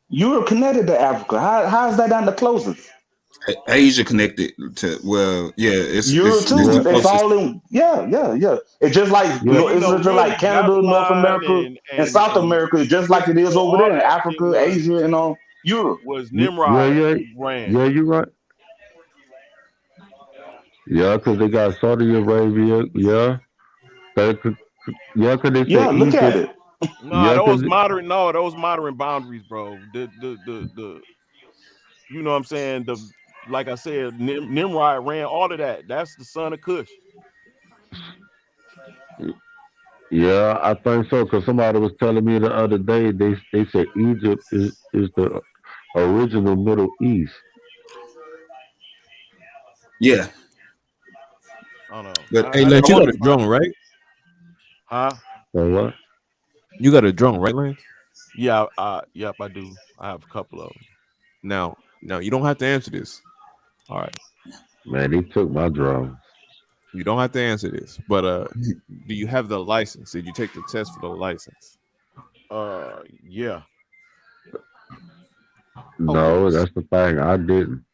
Europe connected to Africa. How is that not the closest? Asia connected to yeah, Europe it's the too. Yeah, It's closest. all in. Yeah. It's just like yeah, You it's know, just like really Canada, North Babylon America, and South and America. It's just like it is Israel, over all there in that shit Africa, Asia, and Europe. was yeah, Nimrod yeah, ran. yeah. You're right. Yeah, because they got Saudi Arabia. Yeah, they could. Yeah, because they say Yeah, look at Egypt. it. No, Yeah, because those modern boundaries, bro. The you know what I'm saying? The like I said, Nimrod ran all of that. That's the son of Cush. yeah, I think so. Because somebody was telling me the other day they said Egypt is the original Middle East. Yeah, I don't know. But hey, I never Lance, you got really a found drone, right? huh? So what? You got a drone, right, Lance? Yeah, yep, I do. I have a couple of them. Now you don't have to answer this. All right, Man, they took my drones. you don't have to answer this. But do you have the license? Did you take the test for the license? Yeah. Okay. No, that's the thing. I didn't.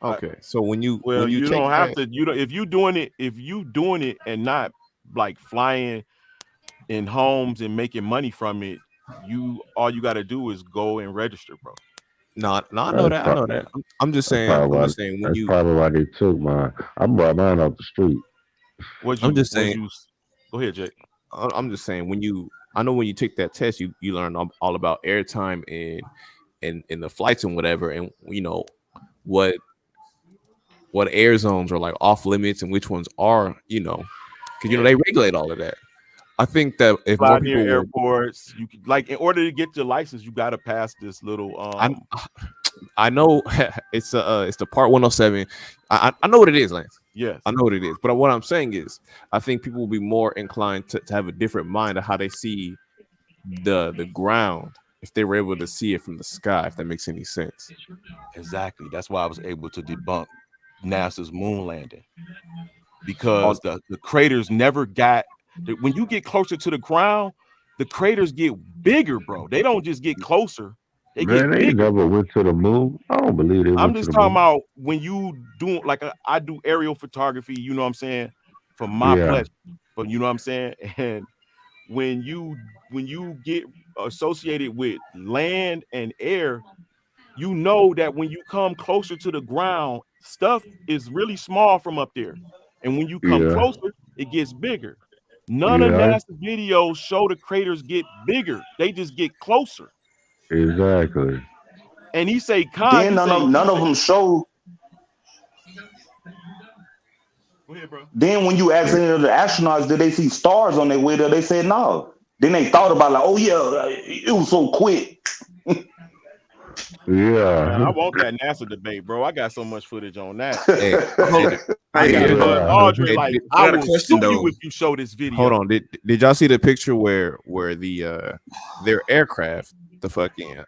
Okay. So when Well, you you take don't have that, to. You know, if you doing it and not like flying in homes and making money from it, all you got to do is go and register, bro. no, I know That's, that. I pro- know that. I'm just that's saying. probably I'm why. just saying when That's you. probably why they took mine. I brought mine off the street. I'm just Was saying. you? Go ahead, Jake. I'm just saying when you. I know when you take that test, you learn all about airtime and the flights and whatever, and you know what air zones are like off limits and which ones are, because Yeah. they regulate all of that. I think that if more Fly near people were, airports. You could, like in order to get your license, you got to pass this little I I know it's the part 107. I know what it is, Lance. Yes. I know what it is. But what I'm saying is, I think people will be more inclined to have a different mind of how they see the ground if they were able to see it from the sky. If that makes any sense. Exactly. That's why I was able to debunk NASA's moon landing All, because the craters never got. When you get closer to the ground, the craters get bigger, bro. They don't just get closer; they Man, get they bigger. never went to the moon. I don't believe they I'm went to just the talking moon. about when you do like I do aerial photography. You know what I'm saying? For my Yeah, pleasure, but you know what I'm saying. And when you get associated with land and air, you know that when you come closer to the ground, stuff is really small from up there. And when you come yeah, closer, it gets bigger. None of yeah, NASA videos show the craters get bigger. They just get closer. exactly. And he say, Cant, Then none of them show. go ahead, bro. Then when you ask any of the astronauts, did they see stars on their way there? They said no. Then they thought about like, oh yeah, it was so quick. Man, I Yeah. want that NASA debate, bro. I got so much footage on that. Hey, hold And it. I Hey, got Did, Andre hey, like, I I got a will sue question you though. if you show this hold video. on. Did y'all see the picture where the their aircraft, the fucking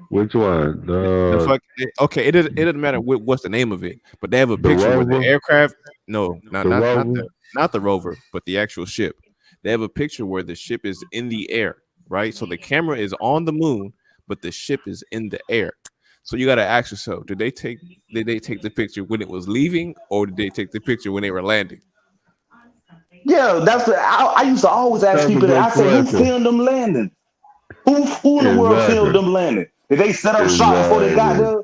Which one? the fuck okay, it doesn't matter what's the name of it, but they have a The picture where the rover? aircraft, no, The rover? not the rover, but the actual ship. They have a picture where the ship is in the air, right? So the camera is on the moon, but the ship is in the air. So you got to ask yourself, did they take the picture when it was leaving, or did they take the picture when they were landing? Yeah, I used to always ask That's a people that. good I say, who question. filmed them landing? Who in the world filmed Exactly. them landing? Did they set up shot before they got Exactly. there?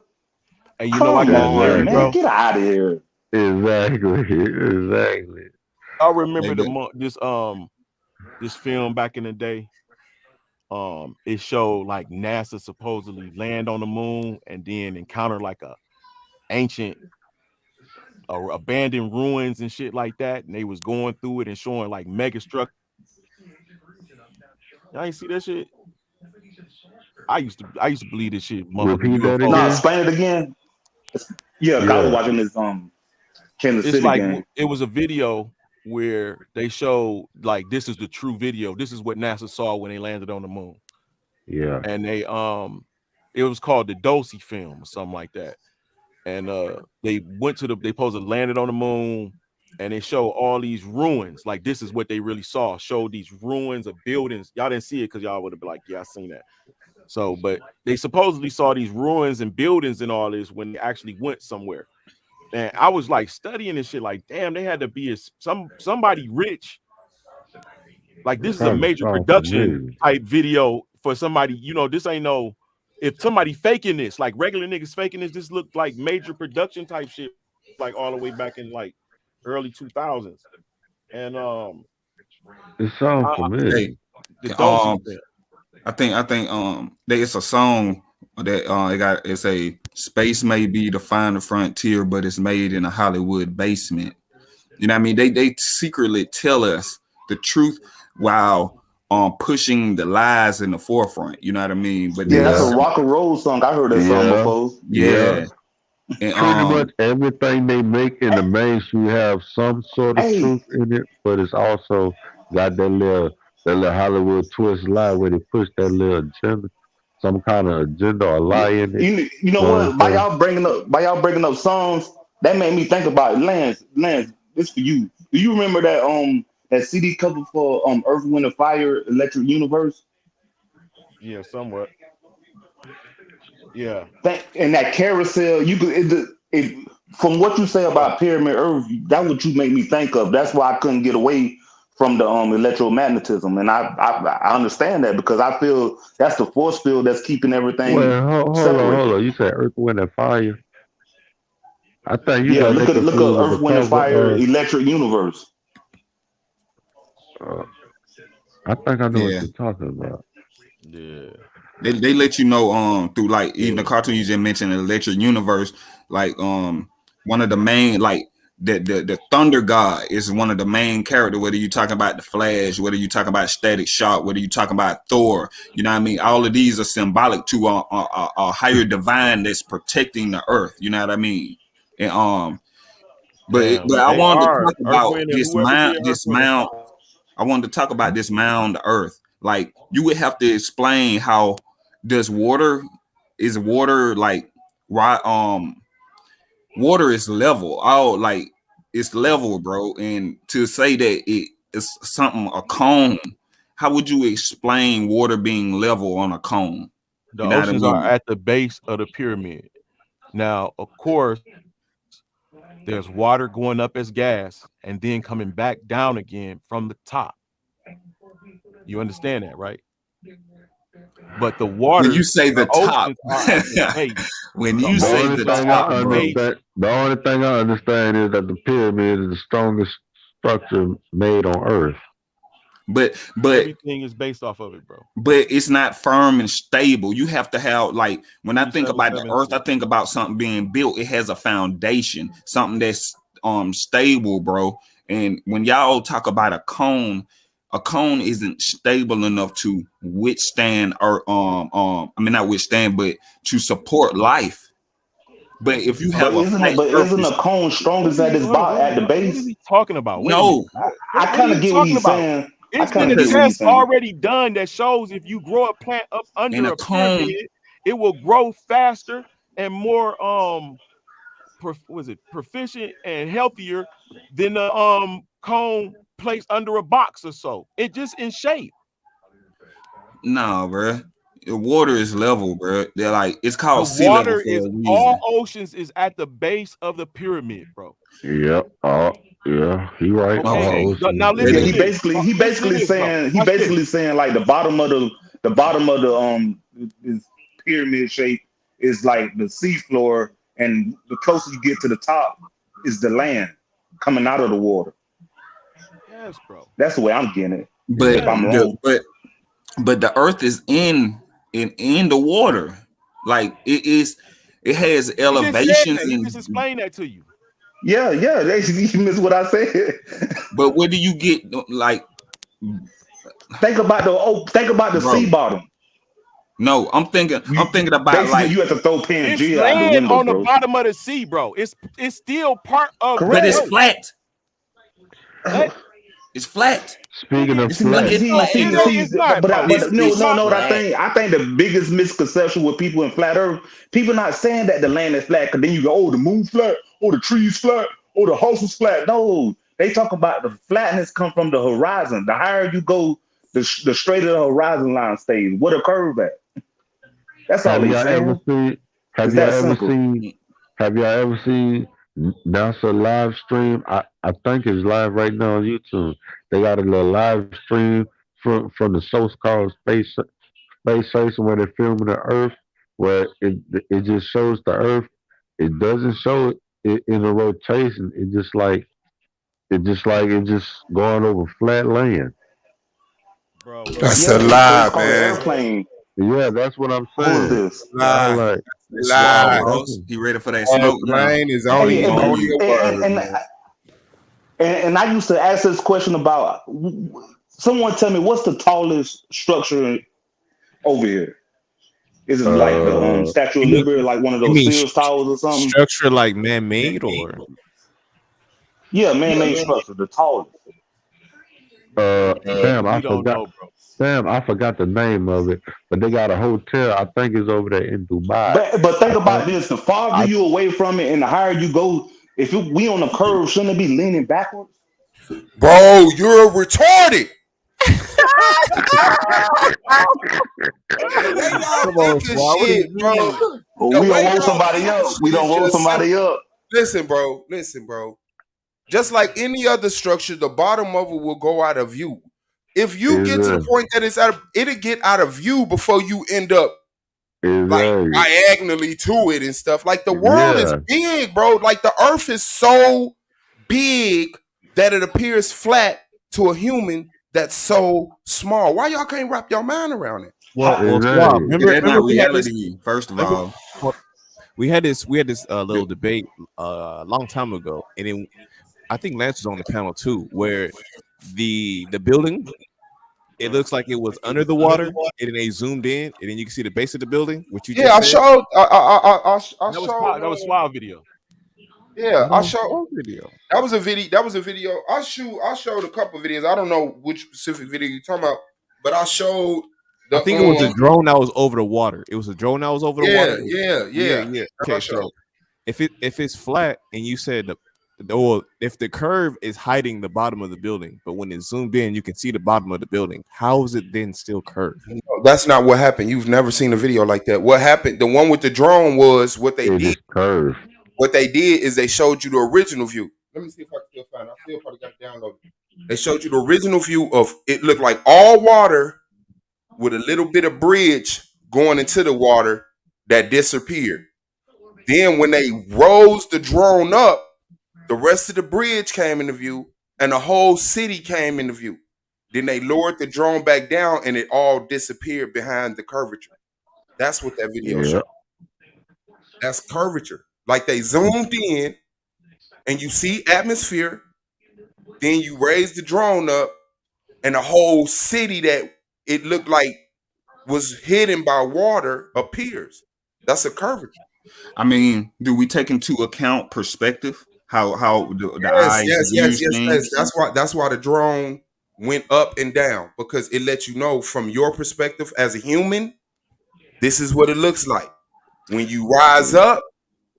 And you know, I Come got to tell on, you, man, Exactly. bro. get out of here. Exactly. Exactly. I remember Hey, this film back in the day. It showed like NASA supposedly land on the moon and then encounter like a ancient or abandoned ruins and shit like that, and they was going through it and showing like mega structures. Y'all ain't see that shit? I used to believe this shit, motherfucking Repeat that No, UFOs. again. explain it again. Yeah, 'cause I was Yeah. watching this Kansas It's City like game. it was a video where they showed like this is the true video. This is what NASA saw when they landed on the moon, Yeah. and it was called the Dosey film or something like that. And they went to they supposed to landed on the moon, and they show all these ruins. Like this is what they really saw. Showed these ruins of buildings. Y'all didn't see it because y'all would have been like, yeah, I seen that. So, but they supposedly saw these ruins and buildings and all this when they actually went somewhere. And I was like studying this shit, like, damn, they had to be somebody rich. Like this is a Kind of major sound production familiar. type video for somebody, this ain't no if somebody faking this, like regular niggas faking this looked like major production type shit, like all the way back in like early 2000s. And It sounds I, familiar. hey, the Dosey um, film. I think it's a song that it's a space may be the final frontier, but it's made in a Hollywood basement. You know what I mean? They secretly tell us the truth while pushing the lies in the forefront. You know what I mean? But Yeah, they that's a Yeah. rock and roll song. I heard that song Yeah. before. Yeah. yeah. And Pretty much everything they make in the mainstream have some sort of Hey, truth in it, but it's also got that little Hollywood twist lie where they push that little agenda, some kind of agenda or lie in it. you know You know what I'm what? By saying? y'all bringing up songs, that made me think about Lance. Lance, this for you. Do you remember that CD cover for Earth, Wind and Fire, Electric Universe? Yeah, somewhat. Yeah. And that carousel, you could from what you say Hold on. about Pyramid Earth, that's what you make me think of. That's why I couldn't get away from the electromagnetism, and I understand that because I feel that's the force field that's keeping everything Well, hold on, separated. hold on. You said Earth, Wind, and Fire. I think you Yeah, got that look at confused with Earth, the Wind and Fire, cover. Electric Universe. Uh, I think I know what yeah, you're talking about. Yeah. they let you know through like even the Yeah. cartoon you just mentioned, Electric Universe, like one of the main like the Thunder God is one of the main characters. Whether you talking about the Flash, whether you talking about Static Shock, whether you talking about Thor, you know what I mean. All of these are symbolic to a higher divine that's protecting the earth. You know what I mean. And Damn. but I They wanted to are talk Earth, about Wind, and this whoever mount, did Earth, Wind, and Fire. I wanted to talk about this mound earth. Like you would have to explain how does water like right water is level. Oh, like it's level, bro. And to say that it is something a cone, how would you explain water being level on a cone? The You know what I oceans are mean? at the base of the pyramid. Now, of course, there's water going up as gas and then coming back down again from the top. You understand that, right? But the When you waters, say the the top, oceans are at the base. when The you The say only the oceans are thing at top, the I bro. base. understand, the only thing I understand is that the pyramid is the strongest structure made on Earth. But Everything is based off of it, bro. but it's not firm and stable. You have to have like when I think about the earth, I 3772. think about something being built. It has a foundation, something that's stable, bro. And when y'all talk about a cone, a cone isn't stable enough to withstand or I mean not withstand, but to support life. But if you have a flat isn't surface, a cone strongest at its at the What is base? he talking about? Wait a no, minute. I What are kind of you get what talking he's about? saying. I It's kind been of a get what he's test saying. already done that shows if you grow a plant up in under a a cone, pyramid, it will grow faster and more proficient and healthier than the cone placed under a box or so. It just in shape. nah, bro. The water is level, bro. They're like it's The called sea level water for is a all reason. oceans is at the base of the pyramid, bro. Yep. Yeah, he right. Okay. All Okay, Now oceans listen Yeah, to big. this. he Listen to basically this, bro. saying Watch this. like the bottom of the is pyramid shape is like the seafloor, and the closer you get to the top is the land coming out of the water. Yes, bro. That's the way I'm getting it. but If Yes. I'm wrong, the earth is in the water. Like it has He just said elevations that. He just and explained that to you. yeah, you missed what I said. but where do you get like Think about the sea bro? bottom. No, I'm thinking about Basically, like you have to throw It's Pangea out the land window, on the bro. bottom of the sea, bro. It's still part of the but it's Correct. earth. flat. What? It's flat. Speaking of It's flat, not. It ain't. It's not, bro. It's No, it's no, no. flat. I think the biggest misconception with people in flat Earth, people not saying that the land is flat, because then you go, oh, the moon flat, oh, the trees flat, oh, the house is flat. No, they talk about the flatness come from the horizon. The higher you go, the straighter the horizon line stays. What a curve at. That's all have they y'all ever saying. seen? Have It's y'all that ever simple. seen? Have y'all ever seen NASA live stream? I think it's live right now on YouTube. They got a little live stream from the source called Space Station where they're filming the Earth, where it just shows the Earth. It doesn't show it in a rotation. It just going over flat land. Bro, what That's you a Yeah, doing? so it's lie, called an man. airplane. Yeah, that's what I'm Who is saying. this? I'm Lie. like, That's I'm swab, Lie. bro. talking. He ready for that That smoke now. plane is Hey, He on only you. a word, man. and I used to ask this question about someone tell me what's the tallest structure over here? Is it like the Uh, Statue You of mean Liberty, like one of you those mean Sears towers or something? structure like man made or Yeah, man-made structure, the tallest. damn, We don't know, bro. I forgot the name of it, but they got a hotel. I think it's over there in Dubai. But think I about think this: the farther I you away from it, and the higher you go, we on a curve, shouldn't it be leaning backwards? Bro, you're retarded. The way y'all come think on, of Swab. What do you shit, bro. mean? Or The we don't way roll y'all somebody think of up. We shit don't is roll just somebody simple. up. Listen, bro. Listen, bro. Just like any other structure, the bottom of it will go out of view. If you get to the is point that it'll get out of view before you end up like a diagonally to it and stuff. Like the world is yeah. big, bro. Like the earth is so big that it appears flat to a human that's so small. Why y'all can't wrap your mind around it? Well, Is Swab. a Because that's Remember not we had this. reality, first of Remember, all. well, we had this little debate a long time ago, and then I think Lance was on the panel too, where the building it looks like it was under the water, and then they zoomed in, and then you can see the base of the building, which you Yeah, just I said. showed. I showed. That was Swab video. Yeah, That I was showed. one video. That was a video. That was a video. I showed a couple videos. I don't know which specific video you're talking about, but I showed I the think it was a drone that was over the water. It was a drone that was over the water. Yeah, yeah. yeah. That's what I Okay, so showed. if it's flat and you said or if the curve is hiding the bottom of the building, but when it's zoomed in, you can see the bottom of the building. How is it then still curved? No, that's not what happened. You've never seen a video like that. What happened? The one with the drone was what they It did. is curved. What they did is they showed you the original view. Let me see if I can still find it. I still probably got it downloaded. They showed you the original view of it. Looked like all water with a little bit of bridge going into the water that disappeared. Then when they rose the drone up, the rest of the bridge came into view and the whole city came into view. Then they lowered the drone back down and it all disappeared behind the curvature. That's what that video Yeah. showed. That's curvature. Like they zoomed in and you see atmosphere, then you raise the drone up and a whole city that it looked like was hidden by water appears. That's a curvature. I mean, do we take into account perspective? How the Yes, eyes yes, yes, views yes, yes. things? That's why the drone went up and down, because it lets you know from your perspective as a human, this is what it looks like. When you rise up,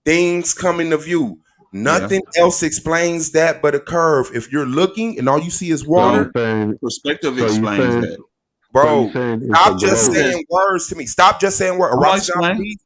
things come into view. Yeah. Nothing else explains that but a curve. If you're looking and all you see is So you water, saying Perspective so you explains saying that. so you bro, saying it's a stop just globe. Because saying words to me. Stop just saying words. I'm gonna Roxanne, explain. please,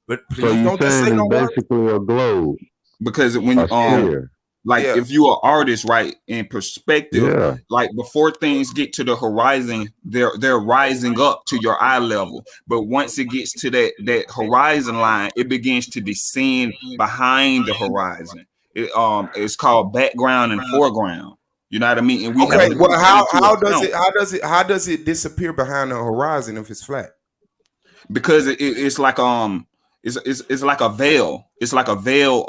but So please you don't just say saying no it's words. basically a globe, Because when a sphere. like Yeah. if you're an artist, right, in perspective, Yeah. like before things get to the horizon, they're rising up to your eye level. But once it gets to that horizon line, it begins to descend behind the horizon. It's called background and foreground. You know what I mean? And we have Okay. to Well, take that into account how does it disappear behind the horizon if it's flat? because it's like it's like a veil. It's like a veil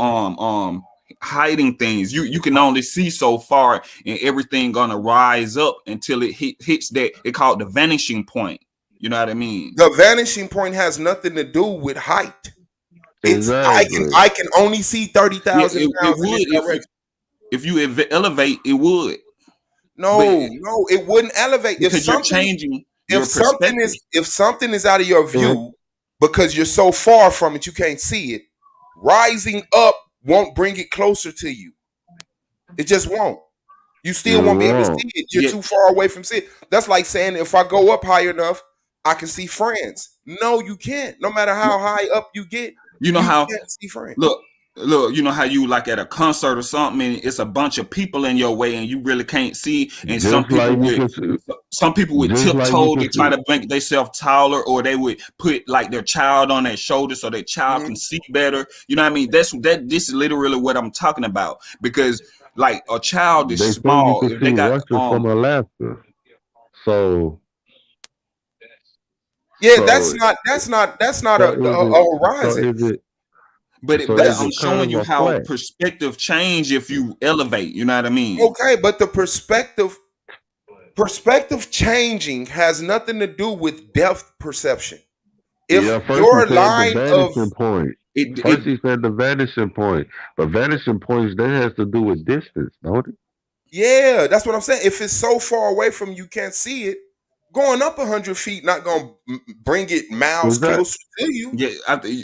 hiding things. You can only see so far, and everything gonna rise up until it hits that. It called the vanishing point. You know what I mean? The vanishing point has nothing to do with height. It's Exactly. I can only see Yeah, 30,000 it pounds in this would direction. if you elevate, it would. But No, it wouldn't elevate. because you're changing If your perspective. something is out of your view because you're so far from it you can't see it, rising up won't bring it closer to you. It just won't. You still You're won't be able to wrong. see it. You're Yeah, too far away from seeing it. That's like saying if I go up high enough, I can see friends. No, you can't. No matter how high up you get, you know you how can't see friends. look, you know how you like at a concert or something, and it's a bunch of people in your way, and you really can't see. And some Just like people you would, can see. some people would Just like you tiptoe can to try see. to make themselves taller, or they would put like their child on their shoulder so their child Mhm. can see better. You know what I mean? This is literally what I'm talking about, because like a child is They say you small can if see they got Russia from Alaska. So Yeah, so that's not so a so horizon. is it but so is I'm it showing curved you or how flat? perspective change if you elevate. You know what I mean? Okay, but the perspective changing has nothing to do with depth perception. If Yeah, first he your said the line of vanishing point. First It he said the vanishing point. But vanishing points that has to do with distance, don't it? Yeah, that's what I'm saying. If it's so far away from you can't see it, going up 100 feet not gonna bring it miles Is that closer to you. Yeah,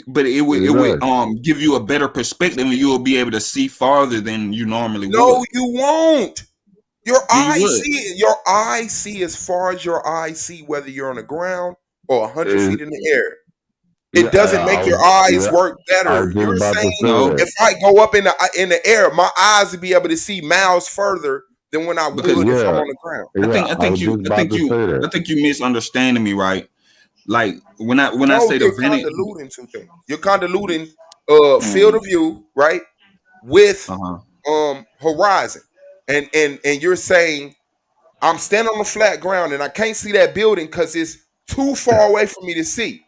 but it would exactly. give you a better perspective, and you will be able to see farther than you normally No, would. you won't. Your Yeah, you eyes would. see it. Your eyes see as far as your eyes see, whether you're on the ground or 100 feet Is in the air. yeah, It doesn't make your eyes work I better. was just You're about to say saying No, that. if I go up in the air, my eyes will be able to see miles further than when I because would if I'm Yeah, on the ground. yeah, I was just I about think to you say that. I think you misunderstanding me, right? Like when I No, say the you're vanity, convoluting two things. You're convoluting field Mm. of view, right, with uh-huh. horizon. And you're saying I'm standing on the flat ground and I can't see that building because it's too far away for me to see.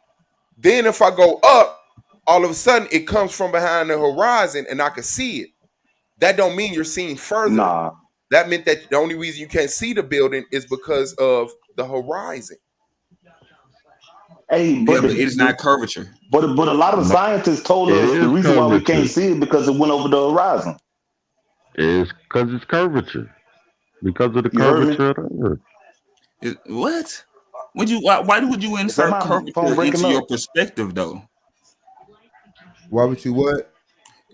Then if I go up, all of a sudden it comes from behind the horizon and I can see it. That don't mean you're seeing further. Nah. That meant that the only reason you can't see the building is because of the horizon. Hey, Yeah, but but it's not curvature. but a lot of No, scientists told it us the is reason why we can't curvature. see it because it went over the horizon. It's because it's curvature. Because of the You heard me? curvature of the earth. What? Why would you Is that insert my phone curvature breaking into your up? perspective though? Why would you what?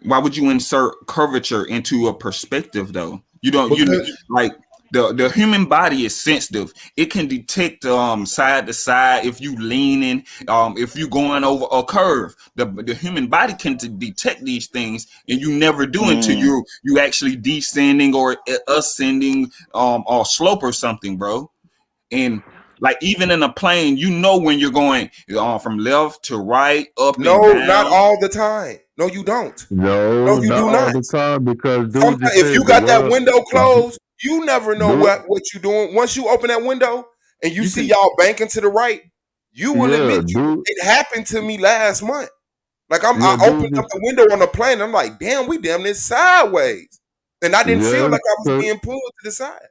Why would you insert curvature into a perspective though? You don't you Because like the human body is sensitive. It can detect side to side if you leaning, if you going over a curve. The human body can detect these things, and you never do until Mm. you actually descending or ascending or slope or something, bro. And like even in a plane, you know when you're going from left to right, up and no, not down. all the time. No, you don't. No, No, you not do all not. the time because dude Sometimes just if you said the got that world. window closed, you never know Dude, what you're doing. Once you open that window and you You see can y'all banking to the right, you will yeah, admit dude, it happened to me last month. Like yeah, I dude opened up just the window on the plane. I'm like, damn, we damn this sideways, and I didn't feel yeah, like I was 'cause- being pulled to the side.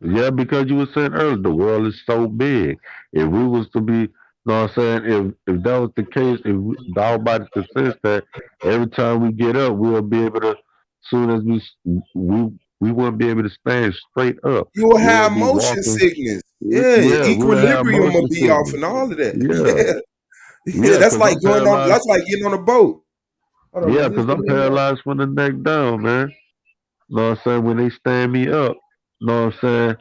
Yeah, because you were saying earlier, the world is so big. If we was to be, you know what I'm saying, if that was the case, if the Almighty could sense that every time we get up, we'll be able to, soon as we wouldn't be able to stand straight up. You will We'll have be motion walking. sickness. Yeah, Yeah, we'll have equilibrium will motion be off sickness. and all of that. Yeah, Yeah, yeah, that's because like I'm going on. paralyzed. That's like getting on a boat. Hold on, Yeah, is this because I'm video? paralyzed from the neck down, man. Know what I'm saying? When they stand me up, know what I'm saying?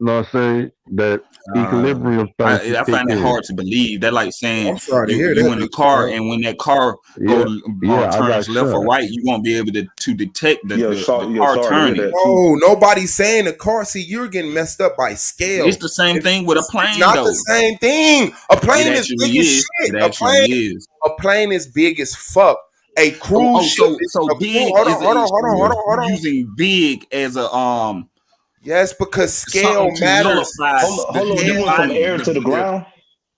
Know what I'm saying? That equilibrium thing can I kick find it in. hard to believe. That like I'm saying sorry to hear you that, in the big car, dog. and when that car Yeah, yeah, I got turns left or shot. right, you won't be able to detect the Yeah, car sorry to hear turning. that too. No, nobody's saying the car. See, you're getting messed up by It's scale. the same thing with a It's plane, not the though. same thing. A It plane is actually big as is. shit. It actually is. A plane is big as fuck. A cruise ship is So a cruise. big Hold on, is hold on, hold on, hold Yeah. on, hold on. using big as a Yes, because scale something to matters. nullify Hold on. You the went from body. air to the ground.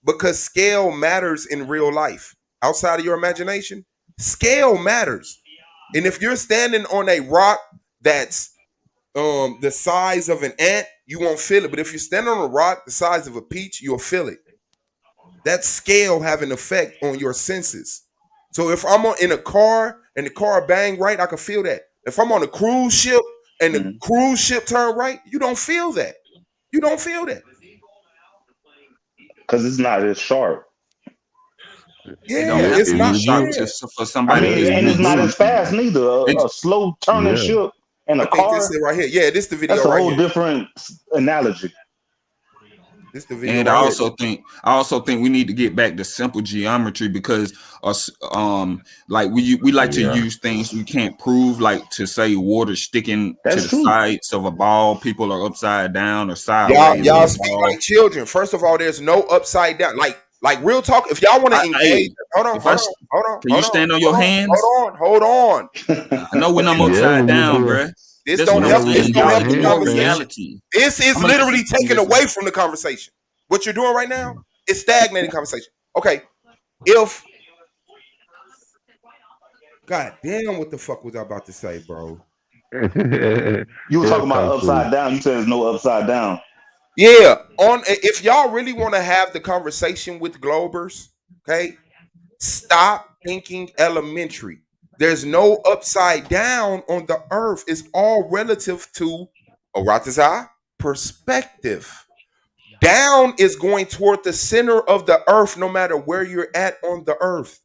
Because scale matters in real life. Outside of your imagination, scale matters. And if you're standing on a rock that's the size of an ant, you won't feel it. But if you're standing on a rock the size of a peach, you'll feel it. That scale have an effect on your senses. So if in a car and the car bang right, I can feel that. If I'm on a cruise ship and the cruise ship turn right, you don't feel that. You don't feel that. Because it's not as sharp. It don't Yeah, Yeah, have it's to if be not. you sharp do, Yeah, for I somebody yeah, mean, that's if and you it's used not to do, as fast neither. it. A slow turning yeah. ship and I a think this car, is it right here. Yeah, this the that's video a right whole here. different analogy. This the video And right here. I also think we need to get back to simple geometry because us like we like to Yeah. use things we can't prove, like to say water sticking to That's the true. sides of a ball, people are upside down or Y'all, sideways on y'all the speak like ball. children. First of all, there's no upside down. Like real talk. If y'all want to engage, Hey, hold on, if hold on, hold on, can you hold on, stand on your hold on, hands? hold on, hold on. I know when I'm Yeah, upside when you down, do, bruh. This That's don't what I'm yeah, help. when This you saying. don't do a Y'all help the ignore handstand. conversation. reality. This is I'm literally taken listen. away from the conversation. What you're doing right now is stagnating conversation. Okay, if God damn, what the fuck was I about to say, bro? You were It'll talking about come to you. upside down. You said there's no upside down. Yeah, on if y'all really want to have the conversation with Globers, okay, stop thinking elementary. There's no upside down on the earth. It's all relative to Oratazai perspective. Down is going toward the center of the earth, no matter where you're at on the earth.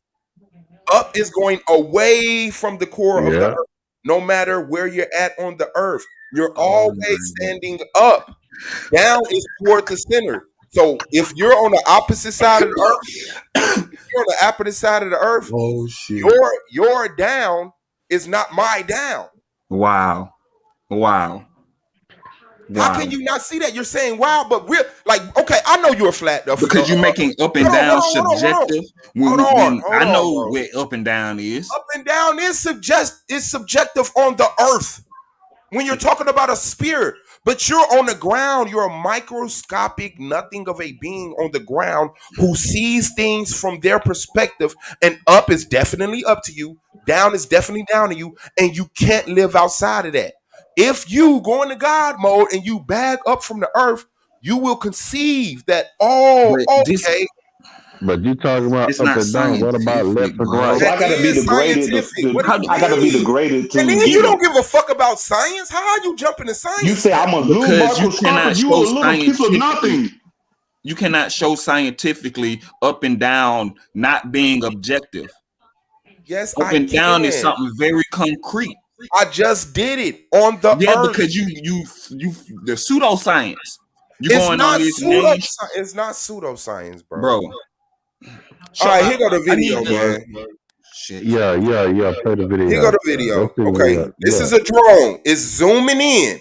Up is going away from the core of the Yeah. earth, no matter where you're at on the earth. You're Oh always my standing up. Down is toward the center. So if you're on the opposite side of the earth, if you're on the opposite side of the earth, oh shit. your down is not my down. Wow. Wow. How can Wow. you not see that? You're saying wow, but we're like, okay, I know you're a flat earth. Because you're making up and Hold on, hold down on, hold on, hold on. subjective Hold on, when hold I on, know bro. where up and down is. Up and down is subjective on the earth. When you're talking about a spirit, but you're on the ground, you're a microscopic nothing of a being on the ground who sees things from their perspective, and up is definitely up to you, down is definitely down to you, and you can't live outside of that. If you go into God mode and you bag up from the earth, you will conceive that, oh, But this okay, But you talking about it's up not and down. What about scientific, left and bro. right? So that I got to be is degraded. scientific. What do you I got to be mean? degraded And to then you get don't it. give a fuck about science. How are you jumping to You science say now? I'm a zoo Because microscopic. You a little piece of nothing. you cannot show scientifically up and down not being objective. Yes, Up I and down is can. something very concrete. I just did it on the Yeah, earth. because you the pseudoscience. You It's going on not this pseudo. name, It's not pseudoscience, bro. bro. All Show right, here go the I need video, to man. shit. Yeah. Play the Here go video. the Let's video. see the Okay, video. this Yeah. is a drone. It's zooming in.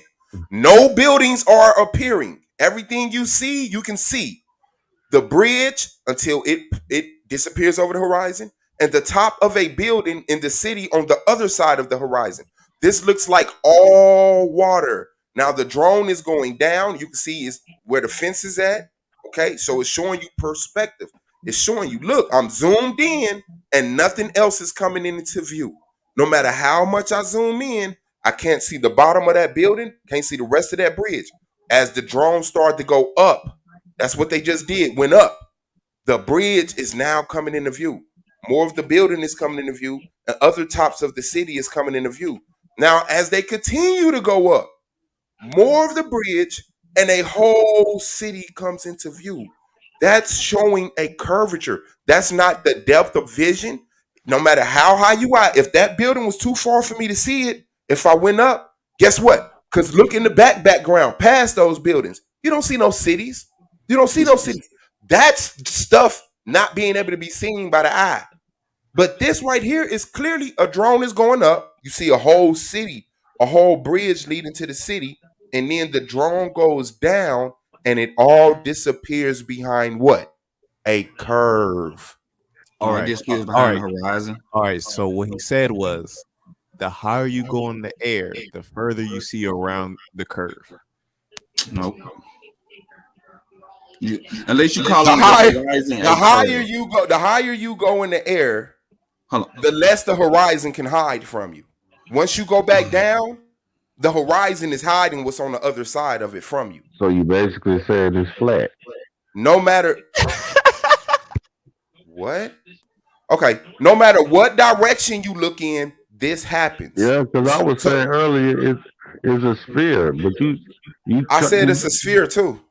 No buildings are appearing. Everything you see, you can see. The bridge until it disappears over the horizon, and the top of a building in the city on the other side of the horizon. This looks like all water. Now the drone is going down. You can see is where the fence is at. Okay, so it's showing you perspective. It's showing you, look, I'm zoomed in, and nothing else is coming into view. No matter how much I zoom in, I can't see the bottom of that building, can't see the rest of that bridge. As the drone started to go up, that's what they just did, went up. The bridge is now coming into view. More of the building is coming into view, and other tops of the city is coming into view. Now, as they continue to go up, more of the bridge and a whole city comes into view. That's showing a curvature. That's not the depth of vision. No matter how high you are, if that building was too far for me to see it, if I went up, guess what? Because look in the background, past those buildings, you don't see no cities. You don't see no cities. That's stuff not being able to be seen by the eye. But this right here is clearly a drone is going up. You see a whole city, a whole bridge leading to the city, and then the drone goes down and it all disappears behind what? A curve. All It right. disappears All behind right. the horizon. All right. So what he said was, the higher you go in the air, the further you see around the curve. Nope. Unless you call The on the higher, horizon the a higher curve. you go, the higher you go in the air, Hold on. the less the horizon can hide from you. Once you go back down, the horizon is hiding what's on the other side of it from you. So you basically saying it's flat. No matter what? Okay, no matter what direction you look in, this happens. Yeah, because I was So saying earlier it's a sphere, but I said you it's a sphere too.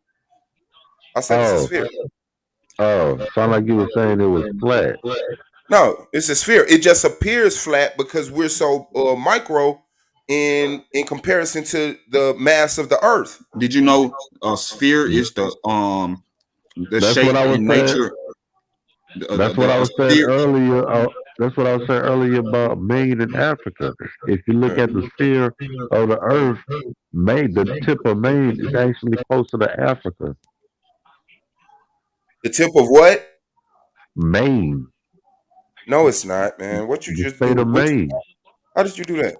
I said it's a oh sphere. sound like you were saying it was flat. No, it's a sphere. It just appears flat because we're so micro in comparison to the mass of the Earth. Did you know a sphere is the That's what shape I was and saying. nature? That's what I A was saying sphere. earlier. That's what I was saying earlier about Maine and Africa. If you look at the sphere of the Earth, Maine, the tip of Maine is actually closer to Africa. The tip of what? Maine, No, it's not, man. What you the just state do? of Maine. How did you do that?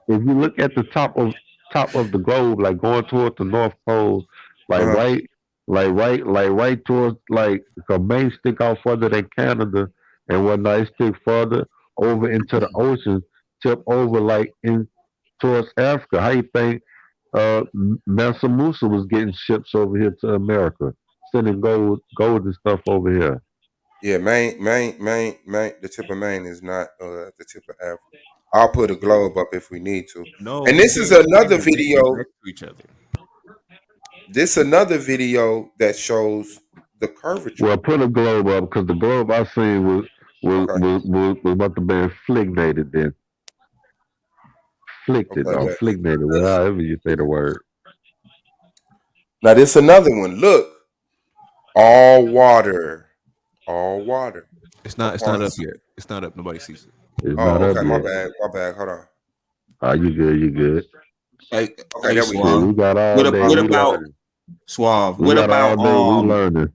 If you look at the top of the globe, like going towards the North Pole, like Uh-huh. right towards like the Maine stick out further than Canada and whatnot, it stick further over into the ocean, tip over like in towards Africa. How you think Mansa Musa was getting ships over here to America, sending gold and stuff over here? Yeah, Maine. The tip of Maine is not the tip of Africa. I'll put a globe up if we need to. No, And you this is can't say another that they're video. next to each other. This another video that shows the curvature. Well, put a globe up because the globe I seen Okay. was about to be flignated then. Flicted Okay, or bet. flignated, however you say the word. Now this another one. Look, all water, all water. It's What not. It's part? not up yet. It's not up. Nobody sees it. It's not Oh, up okay. My yet. bad. My bad. Hold on. You good, you good. Hey, Okay, hey, there we Yeah, go. Suave. we got all day, What we about learning. Suave? We What got all about day, we learning.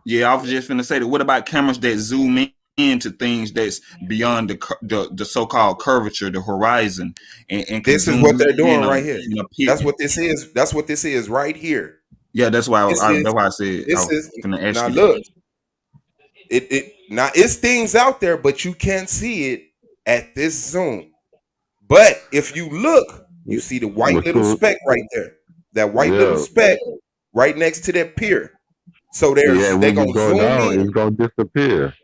Yeah, I was just gonna say that. What about cameras that zoom in to things that's beyond the so-called curvature, the horizon, and can This is zoom what they're in doing right here. in a pit? That's what this is. That's what this is right here. Yeah, that's why This is. that's why I said I This was is. gonna ask Now you that. look. It now it's things out there, but you can't see it at this zoom. But if you look, you see the white Well, little so, speck right there. That white little yeah, speck right next to that pier. So yeah. they're When you gonna go zoom down, in. it's gonna disappear.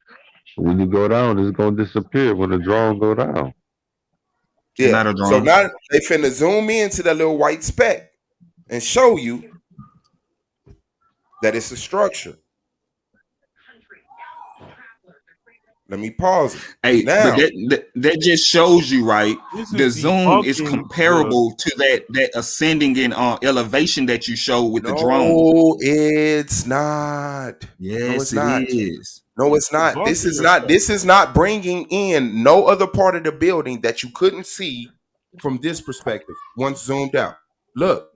When you go down, it's gonna disappear when the drone go down. And Yeah. not a So drone. now they finna zoom into that little white speck and show you that it's a structure. Let me pause it. Hey, but Now, that just shows you, right? This The is zoom is debunking the. comparable to that ascending in elevation that you show with the drone. no, it's not. No, Yes, it's it not. is. No, it's not. This Debunking is yourself. not. This is not bringing in no other part of the building that you couldn't see from this perspective once zoomed out. Look,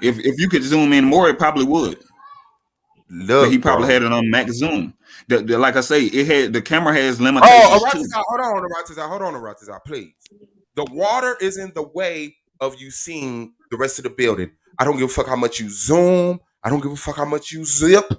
If you could zoom in more, it probably would. But he look, probably bro. had it on max zoom. Like I say, it had the camera has Oh, limitations too. Aratazar, hold on, Aratazar, please. The water is in the way of you seeing the rest of the building. I don't give a fuck how much you zoom. I don't give a fuck how much you zip.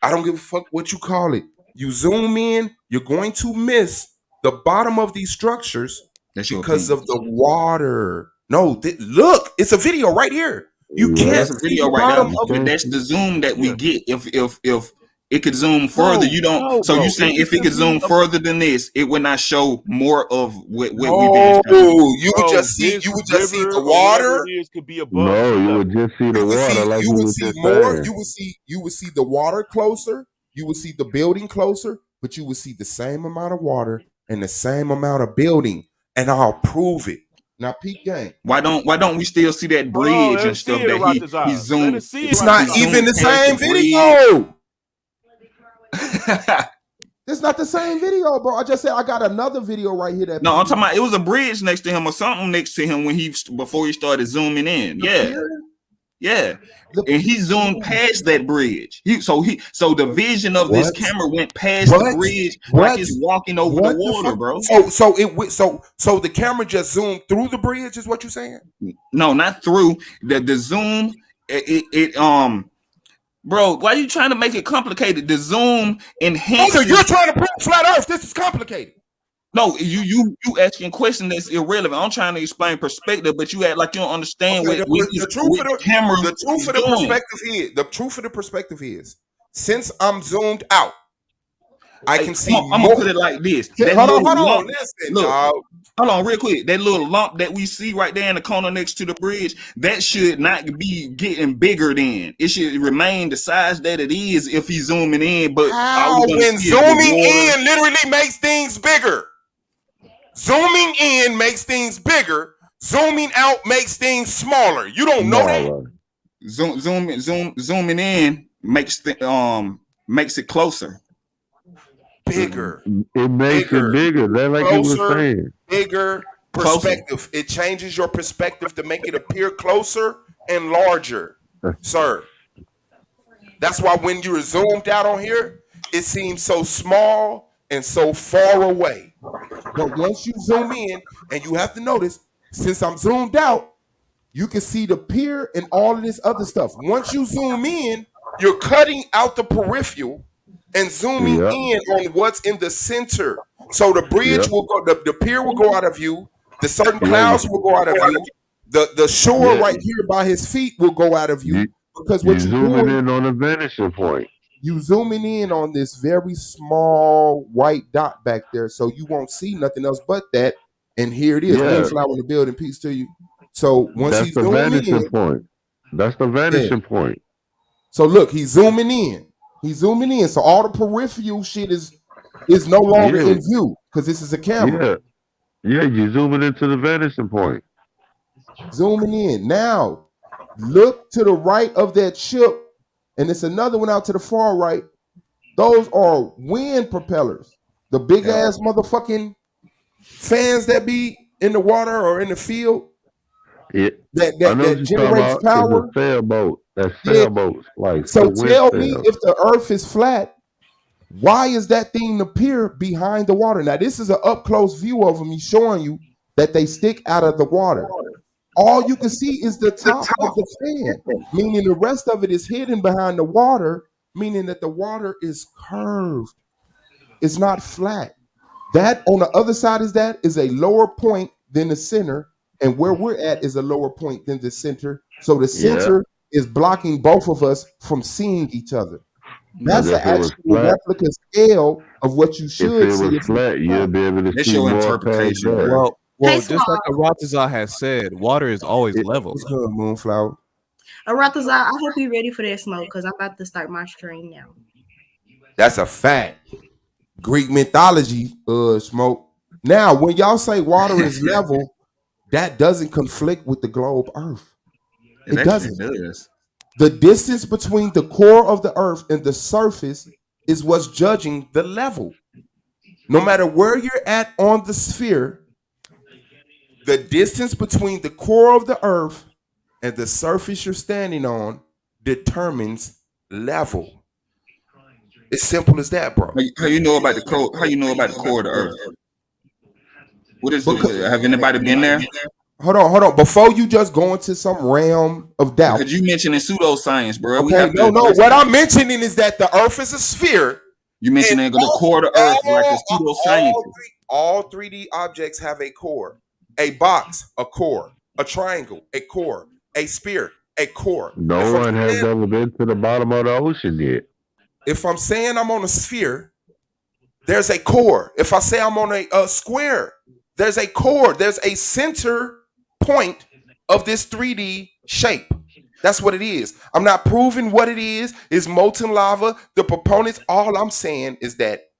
I don't give a fuck what you call it. You zoom in, you're going to miss the bottom of these structures That's your because opinion. of the water. No, look, it's a video right here. You Yeah, can't that's a see video the right bottom there. of But it. that's the zoom that we Yeah. get. If it could zoom further, No, you don't. no, So you bro. saying if it could zoom further than this, it would not show more of what we've been No, showing. you would Bro, just see this the river or whatever water. it is could be above No, sea you would level. just see the water like You you would was see just more. saying. You would see the water closer. You would see the building closer, but you would see the same amount of water and the same amount of building. And I'll prove it. Now, peep game. Why don't we still see that Hold on, bridge let and us see stuff it, that he Aratazar. Let zoomed? us see it, It's not He Aratazar. even zoomed the past the same bridge. video. It's not the same video, bro. I just said I got another video right here that No, I'm proves talking about it was a bridge next to him or something next to him when before he started zooming in. Yeah. Yeah. And he zoomed past that bridge. So the vision of this What? camera went past the bridge like it's walking over the water, bro. So the camera just zoomed through the bridge, is what you're saying? No, not through. The zoom, bro, why are you trying to make it complicated? The zoom enhances. You're trying to prove flat Earth. This is complicated. No, you asking questions that's irrelevant. I'm trying to explain perspective, but you act like you don't understand what The truth of the perspective is, since I'm zoomed out, I can see I'm gonna put it like this. Hold on. Listen, look, dog. Hold on, real quick. That little lump that we see right there in the corner next to the bridge, that should not be getting bigger. Then it should remain the size that it is if he's zooming in. But when zooming in literally makes things bigger. Zooming in makes things bigger. Zooming out makes things smaller. You don't know that. Zooming in makes it closer. Bigger. It makes it bigger. That's like you were saying. Bigger perspective. It changes your perspective to make it appear closer and larger, sir. That's why when you're zoomed out on here, it seems so small and so far away. But once you zoom in, and you have to notice, since I'm zoomed out, you can see the pier and all of this other stuff. Once you zoom in, you're cutting out the peripheral and zooming in on what's in the center. So the bridge will go, the pier will go out of view, the certain clouds will go out of view, the shore right here by his feet will go out of view. Because what you're you're zooming doing, in on a vanishing point. you zooming in on this very small white dot back there, so you won't see nothing else but that. And here it is. Moonflower in the building. Peace to you. So once that's he's the vanishing point. That's the vanishing point. So look, he's zooming in. He's zooming in. So all the peripheral shit is no longer in view because this is a camera. Yeah, you're zooming into the vanishing point. Zooming in. Now, look to the right of that ship, and it's another one out to the far right. Those are wind propellers. The big ass motherfucking fans that be in the water or in the field. That generates power. It's a sailboat. That's sailboats. Like so tell me, if the earth is flat, why is that thing appear behind the water? Now, this is an up close view of them. He's showing you that they stick out of the water. All you can see is the top of the fan, meaning the rest of it is hidden behind the water, meaning that the water is curved. It's not flat. That on the other side is a lower point than the center, and where we're at is a lower point than the center. So the center is blocking both of us from seeing each other. That's the actual replica scale of what you should see. If it was flat, you'll be able to see more past that. Well, just like Aratazar has said, water is always level. It's good, Moonflower. Aratazar, I hope you're ready for that smoke because I'm about to start my stream now. That's a fact. Greek mythology, smoke. Now, when y'all say water is level, that doesn't conflict with the globe Earth. It doesn't. The distance between the core of the Earth and the surface is what's judging the level. No matter where you're at on the sphere, the distance between the core of the Earth and the surface you're standing on determines level. It's simple as that, bro. How you know about the core? How you know about the core of the Earth? What is? Have anybody been there? Hold on. Before you just go into some realm of doubt, because you mentioning pseudoscience, bro. Okay, no. What I'm mentioning is that the Earth is a sphere. You mentioned the core of the earth, like a pseudoscientist. All 3D objects have a core. A box, a core. A triangle, a core. A sphere, a core. No one has ever been to the bottom of the ocean yet. If I'm saying I'm on a sphere, there's a core. If I say I'm on a square, there's a core. There's a center point of this 3D shape. That's what it is. I'm not proving what it is. It's molten lava. The proponents, all I'm saying is that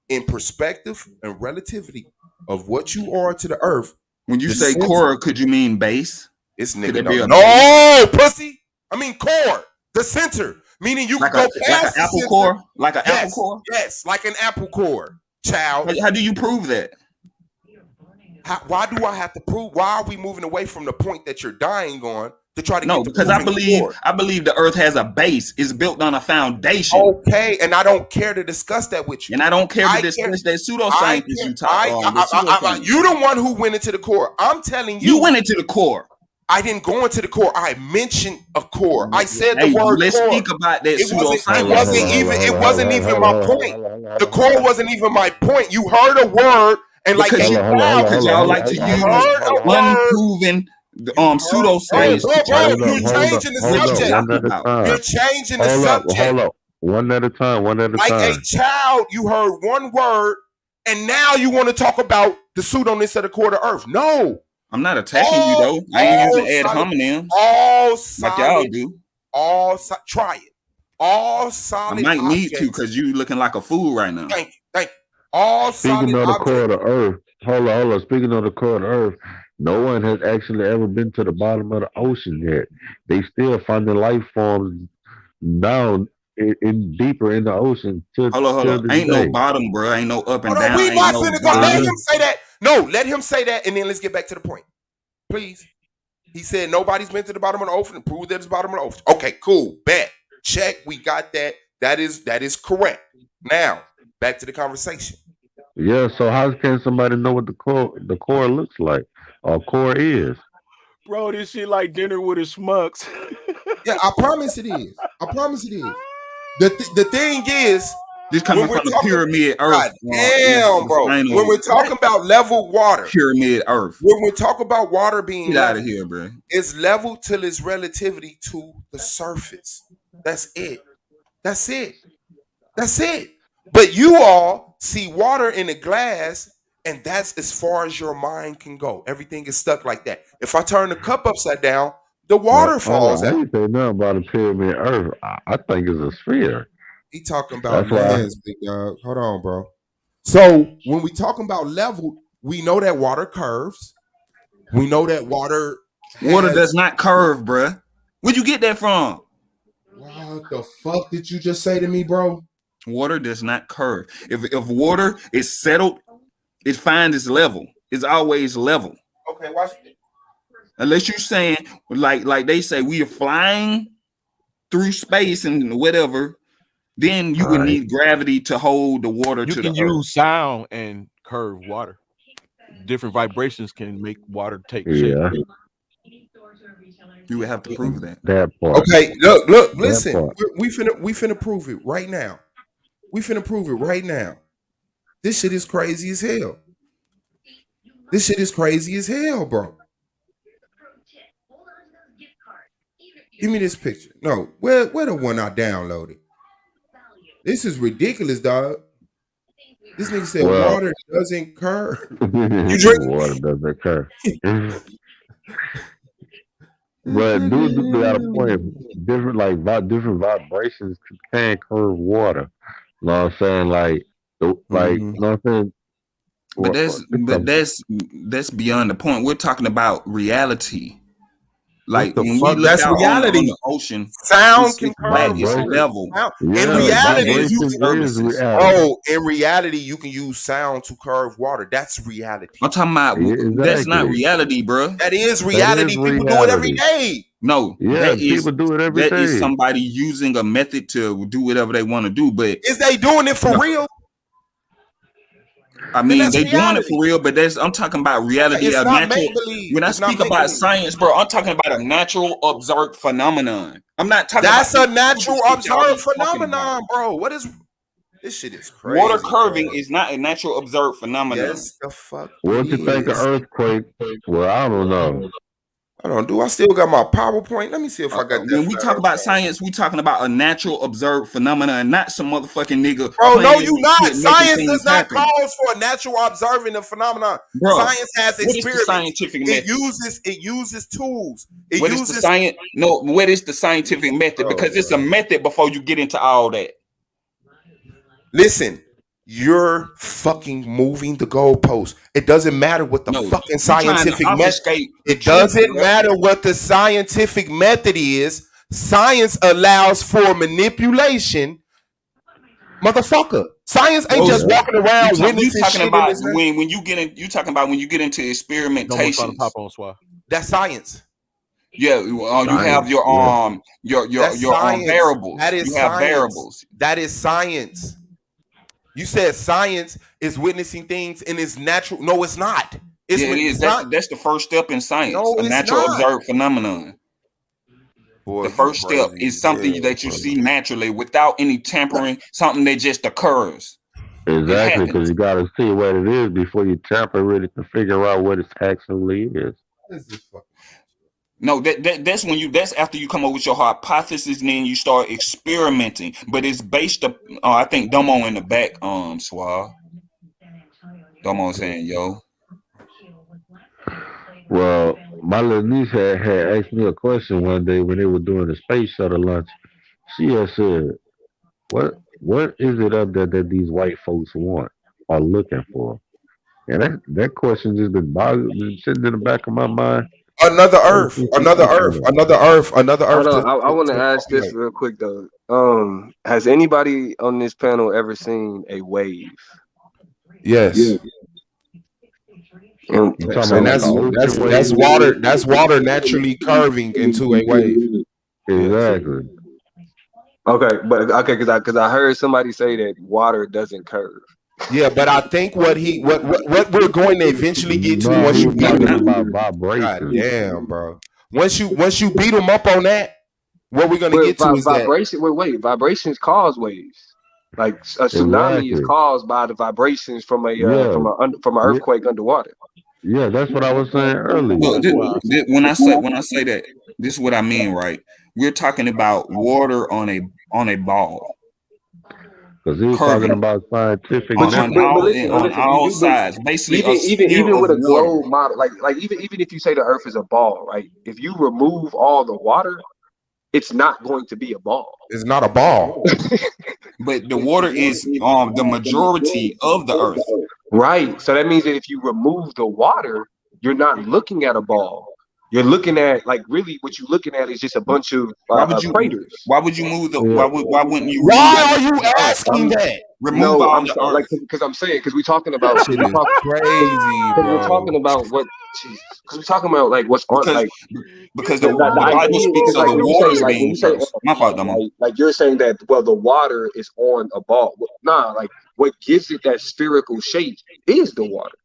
in perspective and relativity of what you are to the earth. When you say core, could you mean base? It's Could nigga. it be a No, pussy. I mean core. The center. Meaning you like can go like past an apple the core? center. Like an apple Yes, core? yes, like an apple core. Child. How do you prove that? Why do I have to prove? Why are we moving away from the point that you're dying on to try to No, get to because I proving core? believe the earth has a base. It's built on a foundation. Okay, and I don't care to discuss that with you. And I don't care to discuss that pseudoscience you talk about. You the one who went into the core. I'm telling you. You went into the core. I didn't go into the core. I mentioned a core. I said the word let's core. speak about that It wasn't even my point. The core wasn't even my point. You heard a word and like because y'all like to use unproven pseudoscience. You're changing the subject. You're changing the subject. Hold up. One at a time. Like a child, you heard one word, and now you want to talk about the pseudoness of the core of the earth. No. I'm not attacking you though. I ain't using ad hominems. All solid, like y'all do. Try it. All solid. I might need to because you looking like a fool right now. Thank you. All Speaking solid of the objects. core of the earth, hold on. Speaking of the core of the earth, no one has actually ever been to the bottom of the ocean yet. They still finding life forms down in deeper in the ocean. Hold on. Ain't no bottom, bro. Ain't no up and down. We ain't not no finna go. Let him say that. No, let him say that, and then let's get back to the point, please. He said nobody's been to the bottom of the ocean and prove that it's bottom of the ocean. Okay, cool. Bet. Check. We got that. That is correct. Now, back to the conversation. Yeah, so how can somebody know what the core looks like or core is? Bro, this shit like dinner with a schmucks. Yeah, I promise it is. The thing is, this coming from the pyramid earth. Damn, bro. When we're talking about level water, pyramid earth. When we talk about water being get out of here, bro. It's level till its relativity to the surface. That's it. But you all see water in a glass, and that's as far as your mind can go. Everything is stuck like that. If I turn the cup upside down, the water falls out. I ain't say nothing about a pyramid earth. I think it's a sphere. He talking about lands, big dog. Hold on, bro. So when we talking about level, we know that water curves. We know that water does not curve, bro. Where'd you get that from? What the fuck did you just say to me, bro? Water does not curve. If water is settled, it finds its level. It's always level. Okay, watch it. Unless you're saying like they say we are flying through space and whatever. Then you would need gravity to hold the water to the earth. You can use sound and curve water. Different vibrations can make water take shape. You would have to prove that. That part. Okay, look, listen. We finna prove it right now. This shit is crazy as hell. Bro. Give me this picture. No, where the one I downloaded? This is ridiculous, dog. This nigga said water doesn't curve. You drink water doesn't curve. But dude got a point. Different vibrations can curve water. You know what I'm saying? You know what I'm saying? But that's beyond the point. We're talking about reality. Like when we look that's out reality. on the ocean, sound can curve it's level. In reality, you can use sound to curve water. That's reality. I'm talking about that's not reality, bro. That is reality. People do it every day. No, people do it every day. That is somebody using a method to do whatever they want to do. But is they doing it for real? I mean, they doing it for real, but I'm talking about reality. It's not make-believe. When I speak about science, bro, I'm talking about a natural observed phenomenon. I'm not talking that's about a natural observed phenomenon, bro. What is This shit is Water crazy, curving bro. is not a natural observed phenomenon. Yes, the fuck What it you think of is. earthquake? Well, I don't know. Hold on, do I still got my PowerPoint? Let me see if I got that When we flat talk earth about thing. science, we talking about a natural observed phenomenon, and not some motherfucking nigga Bro, no, playing you with not. shit, making Science things does not happen. cause for a natural observing of phenomenon. Bro, Science has what is the experiments. scientific It method? uses tools. It What is the uses science? No, what is the scientific method? bro, Because it's a method before you get into all that. listen, you're fucking moving the goalpost. It doesn't matter what the No, fucking you trying to scientific method. obfuscate the It truth, doesn't bro. matter what the scientific method is. Science allows for manipulation. Motherfucker. Science ain't just Those walking around you witnessing talking shit in about this. when you get in? You talking about when you get into You almost trying to experimentations? pop on Swab. That's science. Yeah, you have Science, yeah. That's your science. variables. That is You have science. variables. That is science. You said science is witnessing things and it's natural. No, it's not. Yeah, it is. That's the first step in science. No, A it's natural not. observed phenomenon. Boy, The you first step crazy is as something hell, that you bro. see naturally without any tampering. Something that just occurs. It Exactly, because happens. you got to see what it is before you tamper with it to figure out what it actually is. No, that's when that's after you come up with your hypothesis, and then you start experimenting. But it's based up. I think Domo in the back, Swab. Domo saying, "Yo." Well, my little niece had asked me a question one day when they were doing the space shuttle launch. She had said, "What is it up there that these white folks want or looking for?" And that question just been sitting in the back of my mind. Another ever Earth, since she another asked me Earth, that. another Earth, another Earth Hold to, on, I want to to ask this populate. real quick though. Has anybody on this panel ever seen a wave? Yes. And You talking And about like an ocean that's wave? water. That's water naturally curving into a wave. Yes. Exactly. okay, but okay, because I heard somebody say that water doesn't curve. Yeah, but I think what we're going to eventually get to No, once he you was beat talking them. about God vibration. damn, bro. Once you beat them up on that, what we're gonna get to is that Vibration. Wait, vibrations cause waves. Like a tsunami is Exactly. caused by the vibrations from Yeah. from an Yeah. earthquake underwater. Yeah, that's what I was saying earlier. Look, when I say that, this is what I mean, right? We're talking about water on a ball, Because he was talking curving about scientific But you, method. but on listen, you all do, but sides. Basically, a sphere even of with a water. globe model, like even if you say the Earth is a ball, right? If you remove all the water, it's not going to be a ball. it's not a ball. But the water is the majority of the Earth. Right. So that means that if you remove the water, you're not looking at a ball. You're looking at like really what you're looking at is just a bunch of craters. Why would you move the? Yeah. Why wouldn't you remove Why are you the Earth? asking that? Remove No, all I'm the saying like Earth. because I'm saying because we're talking That about shit is crazy, because we're bro. talking about what because we're talking about like what's on because like because the the Bible idea speaks because of like the when you say waters being cursed. My fault, Domo. like you're saying that well the water is on a ball. Well, nah, like what gives it that spherical shape is the water.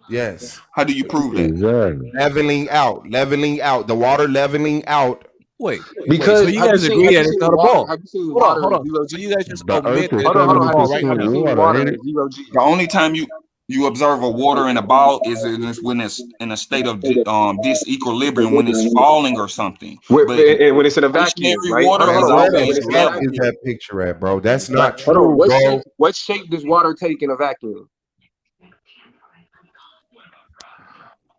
Yes. How do you prove that? Exactly. Leveling out. The water leveling out. Wait. So Because you guys agree have that you it's seen not a water? ball? Have you seen Hold on, water hold at on. zero So G? you guys just The earth admit is that it's not a ball right 70% now. water, water ain't at it? zero G? The only time you observe a water in a ball is when it's in a state of disequilibrium, when it's falling or something. But And when it's in a vacuum, stationary right? water Hold is on. Where When the always it's in a fuck level. is vacuum, that picture at, bro? That's right? not Hold on. true, bro. What shape does water take in a vacuum?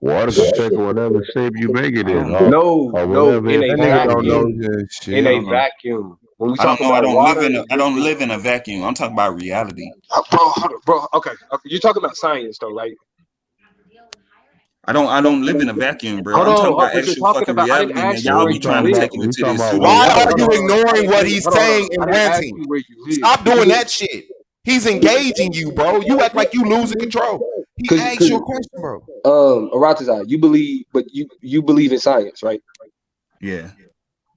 Water can take whatever shape you make it I in, don't know. or No, whatever in it's a That nigga made to don't know be. vacuum. this In shit. I a don't know. vacuum. When we I don't talk know. about water I don't existing, live in a vacuum. I'm talking about reality. bro, hold on, bro. Okay, you're talking about science, though, right? I don't live in a vacuum, bro. Hold I'm talking on, about but you're actual talking fucking about. I didn't reality, man. ask you Yeah, Y'all where be we you trying talking to live. about take it we into talking this about pseudo where Why water are reality. you is. ignoring what he's saying I and didn't ask ranting? you where you live. Stop doing that shit. He's engaging you, bro. You act like you losing control. He asked you a question, bro. Aratazar, you believe, but you believe in science, right? Yeah.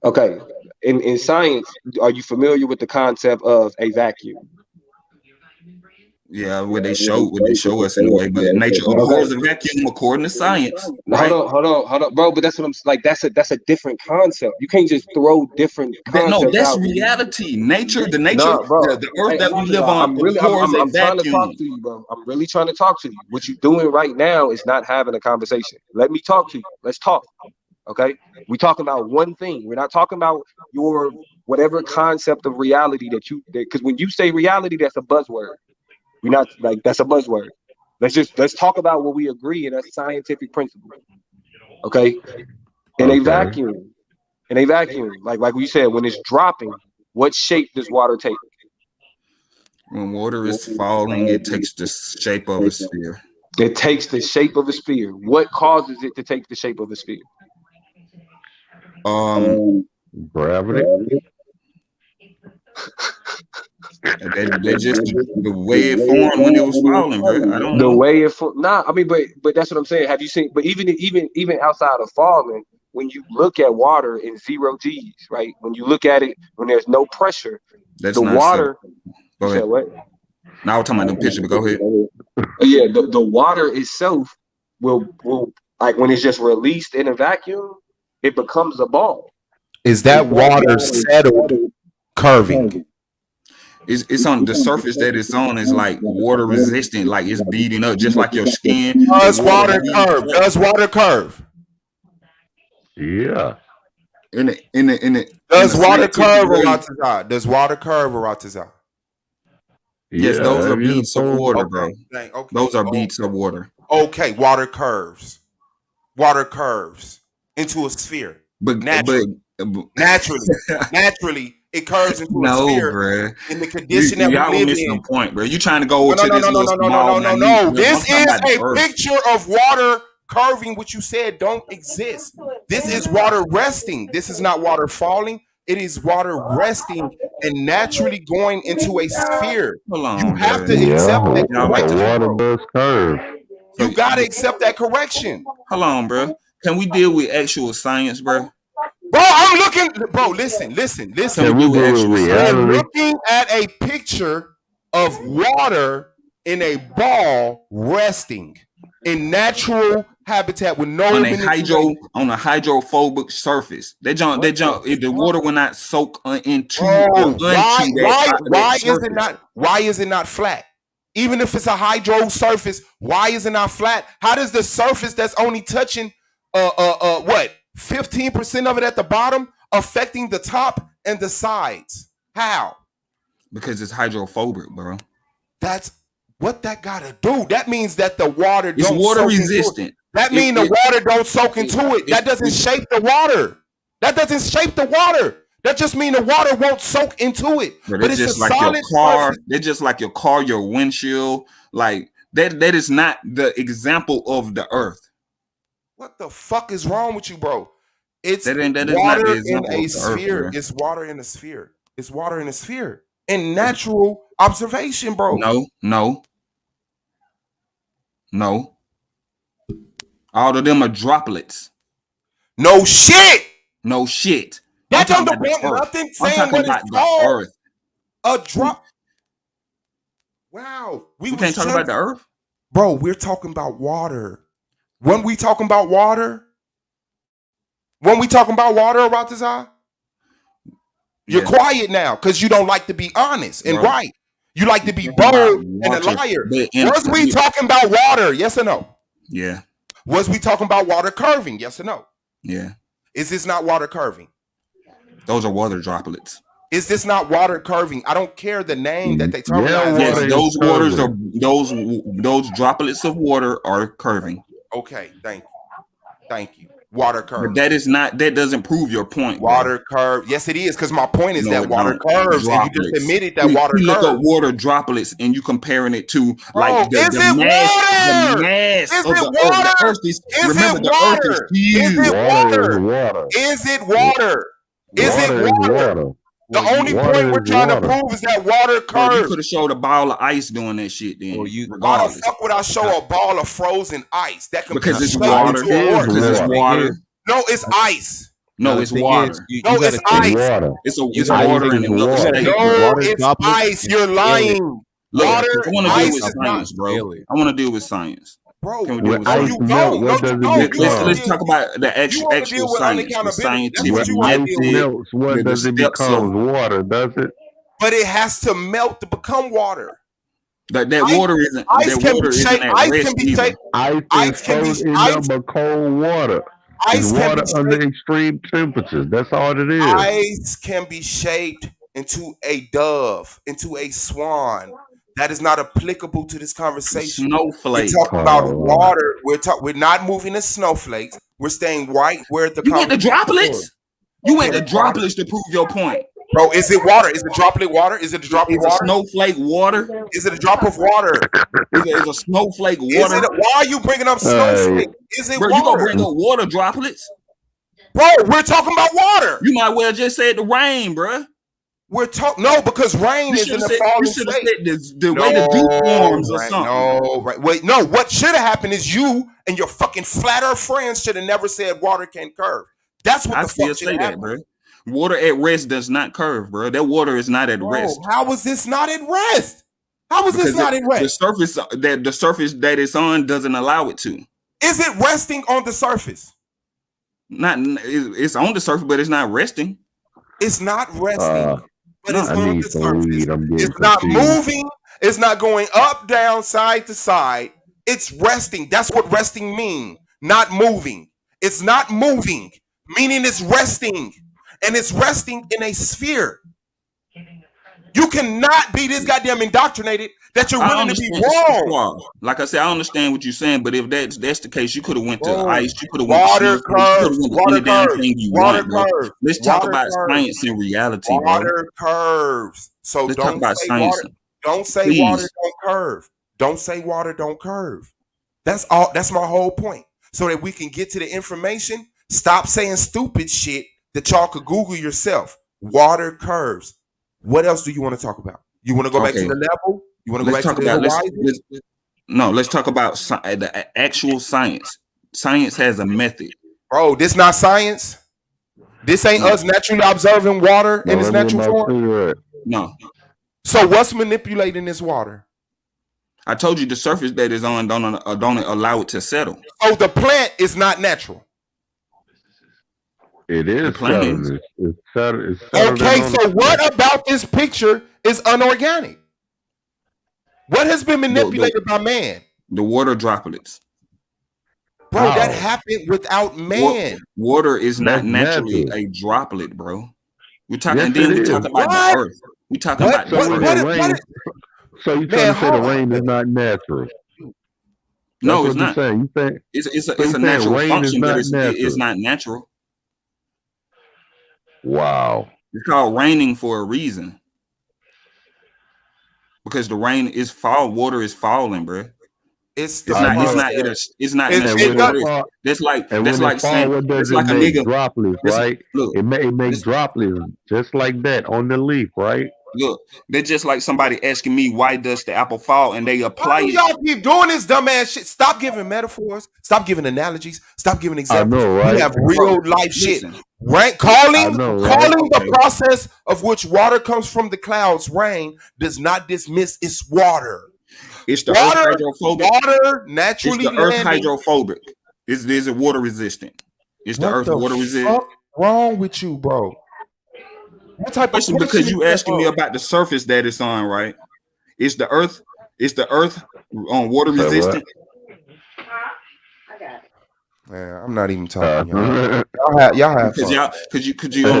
Okay. In science, are you familiar with the concept of a vacuum? Yeah, what they show us in a way, but nature abhors a vacuum according to science. Right? Hold on, bro. But that's what I'm like. That's a different concept. You can't just throw different concepts that's out. reality. Nature, the earth Hey, that we live on abhors a I'm trying to talk vacuum. to you, bro. I'm really trying to talk to you. What you're doing right now is not having a conversation. Let me talk to you. Let's talk. Okay? We're talking about one thing. We're not talking about your whatever concept of reality because when you say reality, that's a buzzword. We're not like that's a buzzword. Let's talk about what we agree in a scientific principle. Okay? In a vacuum, like you said, when it's dropping, what shape does water take? When water is falling, it takes the shape of a sphere. It takes the shape of a sphere. What causes it to take the shape of a sphere? Gravity. They just the way it formed when it was falling, bro. I don't know. The way it formed. Nah, I mean, but that's what I'm saying. Have you seen? But even outside of falling, when you look at water in 0 G's, right? When you look at it when there's no pressure, that's the not water. So. Go ahead. You said what? Now we're talking about the picture, but go ahead. Yeah, the water itself will like when it's just released in a vacuum, it becomes a ball. Is that water settled curving? It's on the surface that it's on is like water resistant, like it's beating up, just like your skin. Does water curve? Does water curve? Yeah. Does water curve, Aratazar? Does water curve, Aratazar? Yes, those are beads of water, bro. Okay. Those are beads of water. Okay, water curves. Water curves into a sphere. But naturally, it curves into a sphere. Bruh. In the condition that we live missing in. the point, bro. You trying to go to this No. This is a picture of water curving. What you said don't exist. This is water resting. This is not water falling. It is water resting and naturally going into a sphere. You have to accept that correction. Water does curve. You gotta accept that correction. Hold on, bro. Can we deal with actual science, bro? Bro, I'm looking. Bro, listen. Can we deal with reality? I'm looking at a picture of water in a ball resting in natural habitat with no on a hydrophobic surface. They jump. If the water will not soak into. Why is it not flat? Even if it's a hydro surface, why is it not flat? How does the surface that's only touching 15% of it at the bottom affecting the top and the sides? How? Because it's hydrophobic, bro. That's what that gotta do. That means that the water don't water resistant. That means the water don't soak into it. That doesn't shape the water. That doesn't shape the water. That just means the water won't soak into it. But it's just like your car. They're just like your car, your windshield. Like that is not the example of the earth. What the fuck is wrong with you, bro? It's water in a sphere. It's water in a sphere. It's water in a sphere. In natural observation, bro. No. All of them are droplets. No shit. That don't depend nothing saying what it's called. A drop. Wow. We can't talk about the earth? Bro, we're talking about water. When we talking about water, Aratazar, you're quiet now because you don't like to be honest and right. You like to be bold and a liar. Was we talking about water? Yes or no? Yeah. Was we talking about water curving? Yes or no? Yeah. Is this not water curving? Those are water droplets. Is this not water curving? I don't care the name that they talk about. Yes, those droplets of water are curving. Okay, thank you. Water curve. But that doesn't prove your point. Water curve. Yes, it is, because my point is that water curves, and you just admitted that water curves. You look at water droplets and you comparing it to like the mass of the earth. Remember, the earth is huge. Is it water? The only point we're trying to prove is that water curves. You could have showed a ball of ice doing that shit then. Why the fuck would I show a ball of frozen ice? That can because it's water. Because it's water. No, it's ice. No, it's water. No, it's ice. It's water in the milk. No, it's ice. You're lying. Water, I want to deal with ice is science, not bro. daily. I want to deal with science. Bro. Can we deal No, with you science? don't. No, you don't. You want to Let's deal. talk about the You want to actual deal with science, the unaccountability. That's When what scientific you want to ice deal with. melts, what the does it steps become? of Water, does it? But it has to melt to become water. that Ice, water isn't ice can be shaped. at Ice can rest be either. shaped. Ice Ice is can be frozen ice. up by cold water. It's Ice can be water under shaped. extreme temperatures. That's all it is. Ice can be shaped into a dove, into a swan. That is not applicable to this conversation. We're Snowflake. talking about water. We're not moving the snowflakes. We're staying right where the You went to conversation is. droplets? You went Yeah, to droplets to prove your point. bro, is it water? Is it droplet water? Is it a drop of Is a water? snowflake water? Is it a drop of water? Is a snowflake Is water? it? Why are you bringing up snowflake? Is it Bro, you gonna water? bring up water droplets? Bro, we're talking about water. You might well just said the rain, bro. We're talking no, because rain is in the You falling should have state. said the way the dew forms or right, something. no, right. Wait, no. What should have happened is you and your fucking flat earth friends should have never said water can curve. That's what I the still fuck should say have that, happened. bro. Water at rest does not curve, bro. That water is not at Bro, rest. how is this not at rest? How is this not at rest? The surface that it's on doesn't allow it to. Is it resting on the surface? It's on the surface, but it's not resting. It's not resting, but it's I on need the some surface. weed. I'm getting It's not confused. moving. It's not going up, down, side to side. It's resting. That's what resting means. Not moving. It's not moving, meaning it's resting. And it's resting in a sphere. You cannot be this goddamn indoctrinated that you're willing to be wrong. Like I said, I understand what you're saying, but if that's the case, you could have went to ice. You could have went Water to curves. water curves, water curves. curves. Let's talk Water about curves. science and reality, Water bro. curves. So Let's talk don't about say science. water. Don't say Please. water don't curve. Don't say water don't curve. That's all. That's my whole point. So that we can get to the information. Stop saying stupid shit that y'all could Google yourself. Water curves. What else do you want to talk about? You want to go back to the level? You want to go back to the horizon? Let's talk about the actual science. Science has a method. Bro, this not science. This ain't us naturally observing water in its natural form. No. So what's manipulating this water? I told you the surface that is on don't allow it to settle. So the plant is not natural. It is settled. It's settled. Okay, so what about this picture is unorganic? What has been manipulated by man? The water droplets. Bro, that happened without man. Water is not naturally a droplet, bro. We're talking. Then we talk about the earth. We talk about the earth. So you trying to say the rain is not natural? No, That's it's what not. you're saying. You think It's a natural function, but it's not natural. Wow. It's called raining for a reason. Because the rain is water is falling, bro. It's not natural. That's like saying what does it's it like a make? nigga Droplets, right? Look, it makes droplets just like that on the leaf, right? Look, they're just like somebody asking me why does the apple fall, and they apply it. Y'all keep doing this dumbass shit. Stop giving metaphors. Stop giving analogies. Stop giving examples. I know, right? We have real life shit. Calling the process of which water comes from the clouds, rain, does not dismiss its water. It's the earth hydrophobic. Water naturally it's the earth hydrophobic. Is it water resistant? It's the earth water resistant. What's wrong with you, bro? What type of because you asking me about the surface that it's on, right? Is the earth on water resistant? Man, I'm not even talking. Y'all have fun. Because you don't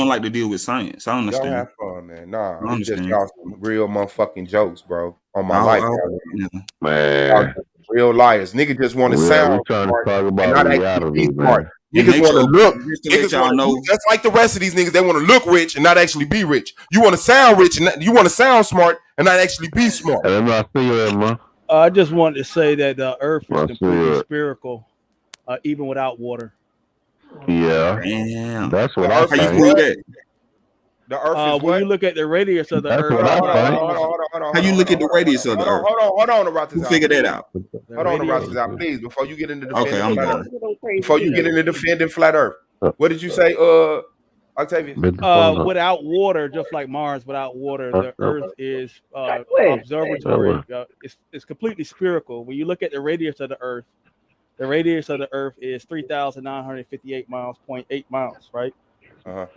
like to deal with science. I understand. Y'all have fun, man. Nah, it's just y'all some real motherfucking jokes, bro. On my life, man. Real liars. Nigga just want to sound smart and about not actually be reality, smart. man. Niggas want to look. Niggas y'all know. That's like the rest of these niggas. They want to look rich and not actually be rich. You want to sound rich and you want to sound smart and not actually be smart. I just wanted to say that the earth is completely spherical, even without water. Yeah. Damn. That's what I think. How you prove that? The earth is when you look at the radius of the earth. Hold on. How you look at the radius of the earth? Hold on, about this. Figure that out. Hold on, about this out, please. Before you get into defending I'm flat done. Earth. Before you get into defending flat Earth. What did you say? Octavius. Without water, just like Mars, without water, the Earth is observatory. It's completely spherical. When you look at the radius of the Earth is 3,958 miles, 0.8 miles, right?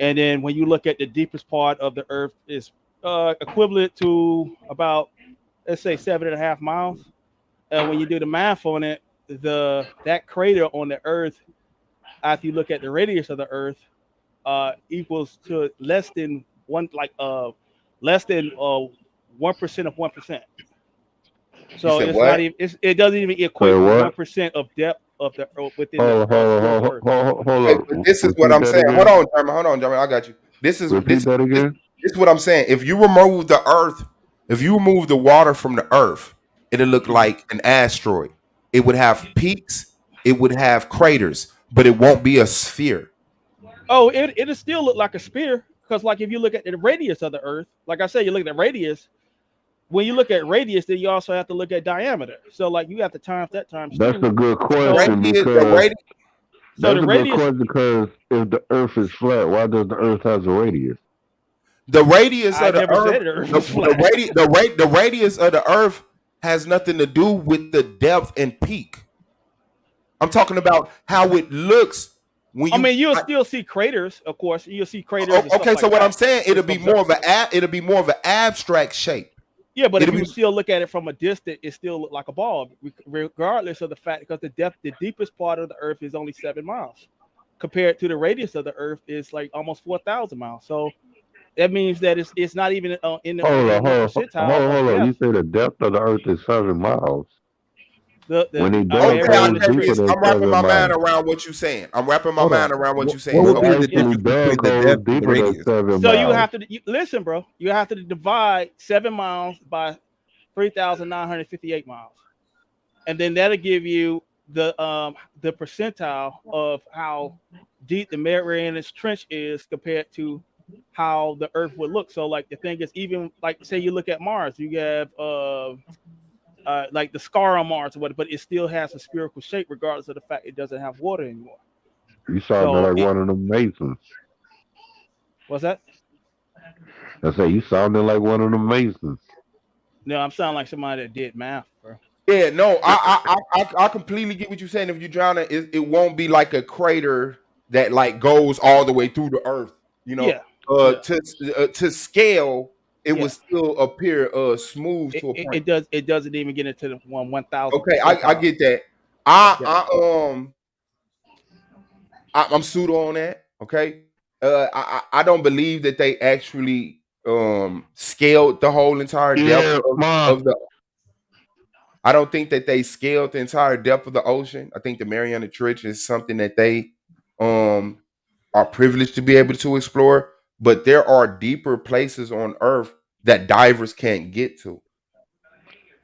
And then when you look at the deepest part of the Earth is equivalent to about, let's say, 7.5 miles. And when you do the math on it, that crater on the Earth, after you look at the radius of the Earth, equals to less than 1% of 1%. So it's not even. It doesn't even equate to 1% of depth of the within the spherical Earth. Hold. This is what I'm saying. Hold on, Jeremy. I got you. This is what I'm saying. If you remove the Earth, if you remove the water from the Earth, it'll look like an asteroid. It would have peaks. It would have craters, but it won't be a sphere. Oh, it'll still look like a sphere because, like, if you look at the radius of the Earth, like I said, you look at the radius. When you look at radius, then you also have to look at diameter. So, like, you have to times that times. That's a good question because because if the Earth is flat, why does the Earth have a radius? The radius of the Earth, the radius of the Earth has nothing to do with the depth and peak. I'm talking about how it looks. You'll still see craters, of course. You'll see craters. Okay, so what I'm saying, it'll be more of an abstract shape. Yeah, but if you still look at it from a distance, it still look like a ball, regardless of the fact because the deepest part of the Earth is only 7 miles, compared to the radius of the Earth is like almost 4,000 miles. So that means that it's not even in the percentile. Hold on. You say the depth of the Earth is 7 miles. When he I'm wrapping my mind around what you're saying. So you have to listen, bro. You have to divide 7 miles by 3,958 miles, and then that'll give you the percentile of how deep the Mariana Trench is compared to how the Earth would look. So, like, the thing is, even like say you look at Mars, you have like the scar on Mars or whatever, but it still has a spherical shape regardless of the fact it doesn't have water anymore. You sounded like one of them Masons. What's that? I say you sounded like one of them Masons. No, I'm sounding like somebody that did math, bro. Yeah, no, I completely get what you're saying. If you drown it won't be like a crater that like goes all the way through the Earth. You know, to scale. It would still appear smooth to a point. It doesn't even get into the 1,000. Okay, I get that. I'm pseudo on that. Okay, I don't believe that they actually scaled the whole entire depth of the. I don't think that they scaled the entire depth of the ocean. I think the Mariana Trench is something that they are privileged to be able to explore. But there are deeper places on Earth that divers can't get to.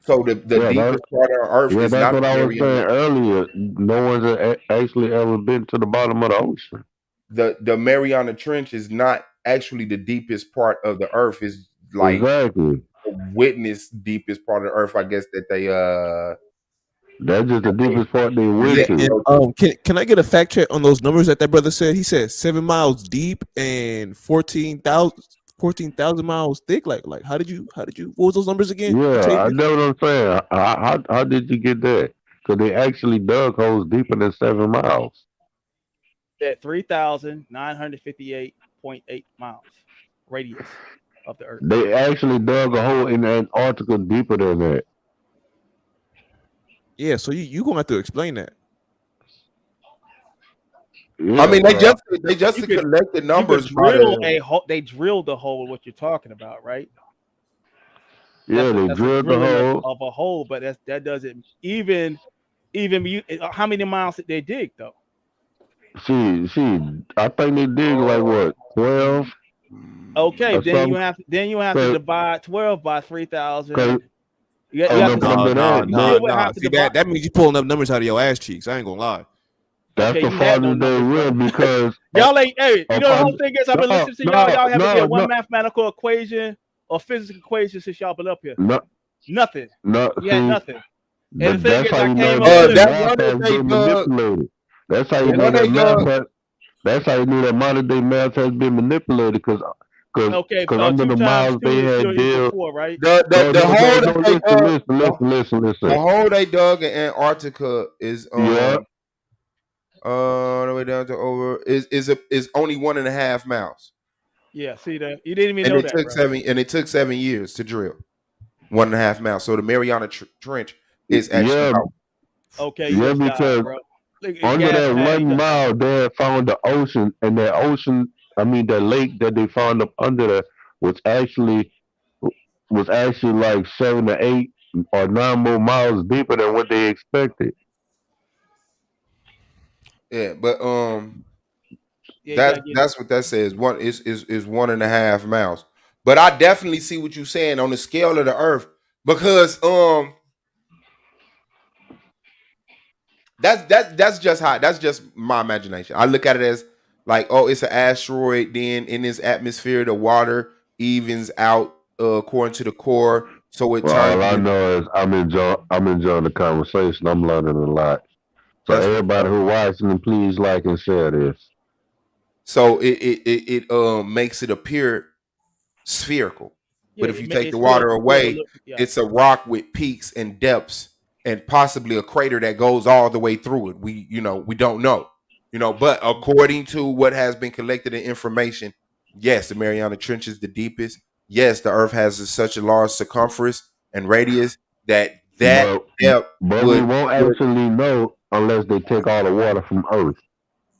So the deepest part of Earth is that's not what I was saying earlier. No one's actually ever been to the bottom of the ocean. The Mariana Trench is not actually the deepest part of the Earth. Is like the witness deepest part of the Earth. I guess that they That's just the deepest part they went to. And, can I get a fact check on those numbers that brother said? He said 7 miles deep and 14,000 miles thick. Like how did you what was those numbers again? Yeah, I know what I'm saying. How did you get that? Because they actually dug holes deeper than 7 miles. At 3,958.8 miles radius of the Earth. They actually dug a hole in Antarctica deeper than that. Yeah, so you gonna have to explain that. Yeah, I mean, they just collected numbers. They drilled the hole. What you're talking about, right? Yeah, they drilled the hole of a hole, but that doesn't even how many miles did they dig though? I think they dig like what 12. Okay, then you have to divide 12 by 3,000. That means you pulling up numbers out of your ass cheeks. I ain't gonna lie. That's the farthest they will because y'all ain't. Hey, you know the whole thing is I've been listening to y'all. Y'all haven't been one mathematical equation or physical equation since y'all been up here. Nothing. Nothing. And the thing is, I came up with manipulated. That's how you know that math. That's how you knew that modern day math has been manipulated because Okay, under two the times miles they two is had still equal deal. 4, right? The hole that they dug, Listen. the hole they dug in Antarctica is Yeah. the way down to over is only 1.5 miles. Yeah, see that you didn't even And know that, bro. it took 7 years to drill 1.5 miles. So the Mariana Trench is actually Yeah. about Okay, you Yeah, just died, because bro. Look, under gas that man, you 1 just died. mile, they had found the ocean, and that ocean, I mean, that lake that they found up under there was actually like 7 to 8 or 9 more miles deeper than what they expected. yeah, but Yeah, you gotta get. that's what that says. One is 1.5 miles. But I definitely see what you're saying on the scale of the Earth because that's just how that's just my imagination. I look at it as like, oh, it's an asteroid. Then in its atmosphere, the water evens out according to the core, so it Well, turns all I into know is I'm enjoying the conversation. I'm learning a lot. So that's what's everybody up. who watching, please like and share this. So it makes it appear spherical. Yeah, But if you take it the still water away, look. Yeah, it's a rock with peaks and depths and possibly a crater that goes all the way through it. We don't know. But according to what has been collected in information, yes, the Mariana Trench is the deepest. Yes, the Earth has such a large circumference and radius that But depth we would won't actually know unless they take all the water from Earth.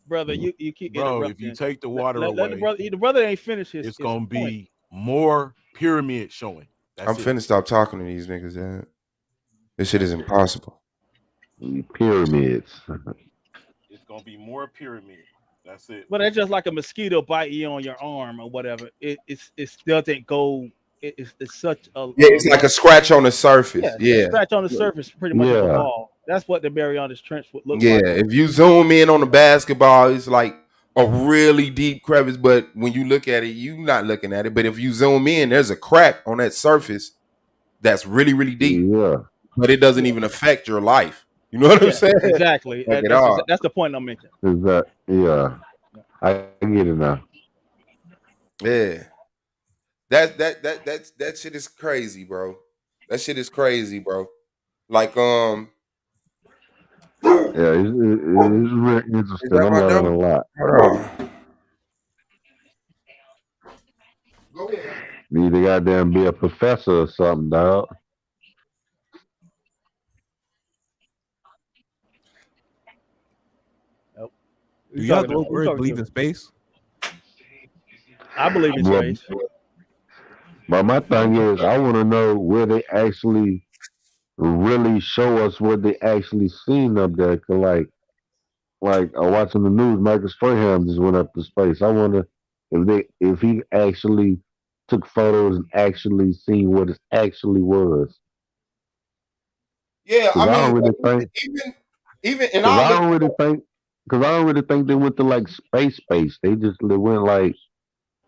brother, you keep Bro, if you interrupting. take the water Let away, the brother ain't finished it's his gonna point. be more pyramid showing. I'm That's it. finna stop talking to these niggas. Man. This shit is That's it. impossible. Pyramids. It's gonna be more pyramid. That's it. But it's just like a mosquito bite you on your arm or whatever. It doesn't go. It's such a Yeah, it's like a scratch on the surface. yeah, it's a Yeah. scratch on the surface, pretty much of a Yeah. ball. That's what the Marianas Trench would look Yeah, like. if you zoom in on the basketball, it's like a really deep crevice. But when you look at it, you're not looking at it. But if you zoom in, there's a crack on that surface that's really, really deep. Yeah. But it doesn't Yeah, even affect your life. You know what I'm yeah, saying? exactly. Like at all. That's the point I'm making. Is that? Yeah. I get it now. Yeah. That shit is crazy, bro. That shit is crazy, bro. Like Yeah, it's really is interesting. that I'm my learning number? a lot. Hold on. Go ahead. Need to goddamn be a professor or something, dog. Nope. Do You y'all talking go to who you word talking believe to? in space? I believe in But, space. but my thing is, I want to know where they actually really show us what they actually seen up there. 'Cause watching the news, Michael Strahan just went up to space. I wonder if he actually took photos and actually seen what it actually was. Yeah, Because I I mean, don't really think. even, and Because I I look don't really think. Because I don't really think they went to like space. They went like,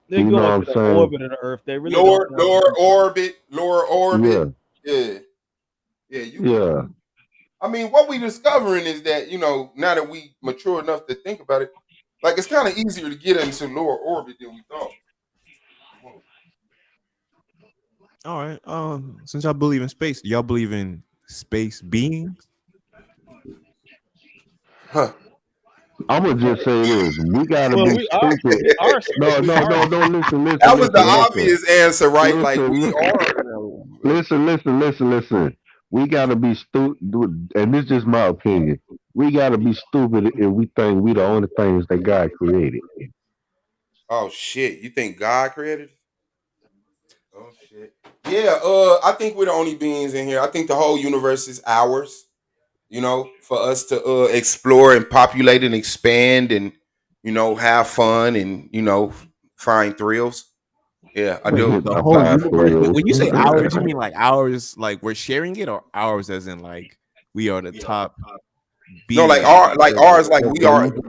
They you go know what into I'm the saying? orbit of the Earth. They really don't go into lower orbit. Yeah, Yeah, yeah, you can. yeah. I mean, what we discovering is that now that we mature enough to think about it, like it's kind of easier to get into lower orbit than we thought. All right. Since y'all believe in space, do y'all believe in space beings? Huh. I'm gonna just say this: we gotta well, be stupid. we are No, we no, are no, no. Listen, That listen, was the listen, listen, obvious answer, right? Like listen, we listen, are. listen. We gotta be stupid, and this is my opinion. We gotta be stupid if we think we the only things that God created. Oh shit! You think God created it? Oh shit! Yeah. I think we're the only beings in here. I think the whole universe is ours. For us to explore and populate and expand and have fun and find thrills. Yeah, I Wait, do. the I whole find universe? thrills. When you say ours, you mean like ours, like we're sharing it, or ours as in like we are the top No, like being? ours, like So, we We're are the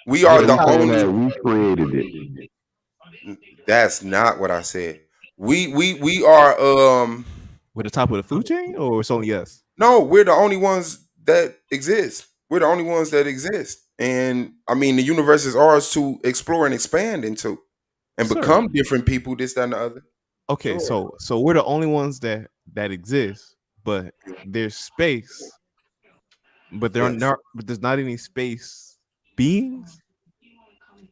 you the top. saying only. that we created it? That's not what I said. We are We're the top of the food chain, or it's only us? no, we're the only ones that exist. We're the only ones that exist. And I mean, the universe is ours to explore and expand into and Sir. become different people, this, that, and the other. Okay, Sure. so we're the only ones that exist, but there's space, but there are Yes. not, but there's not any space beings.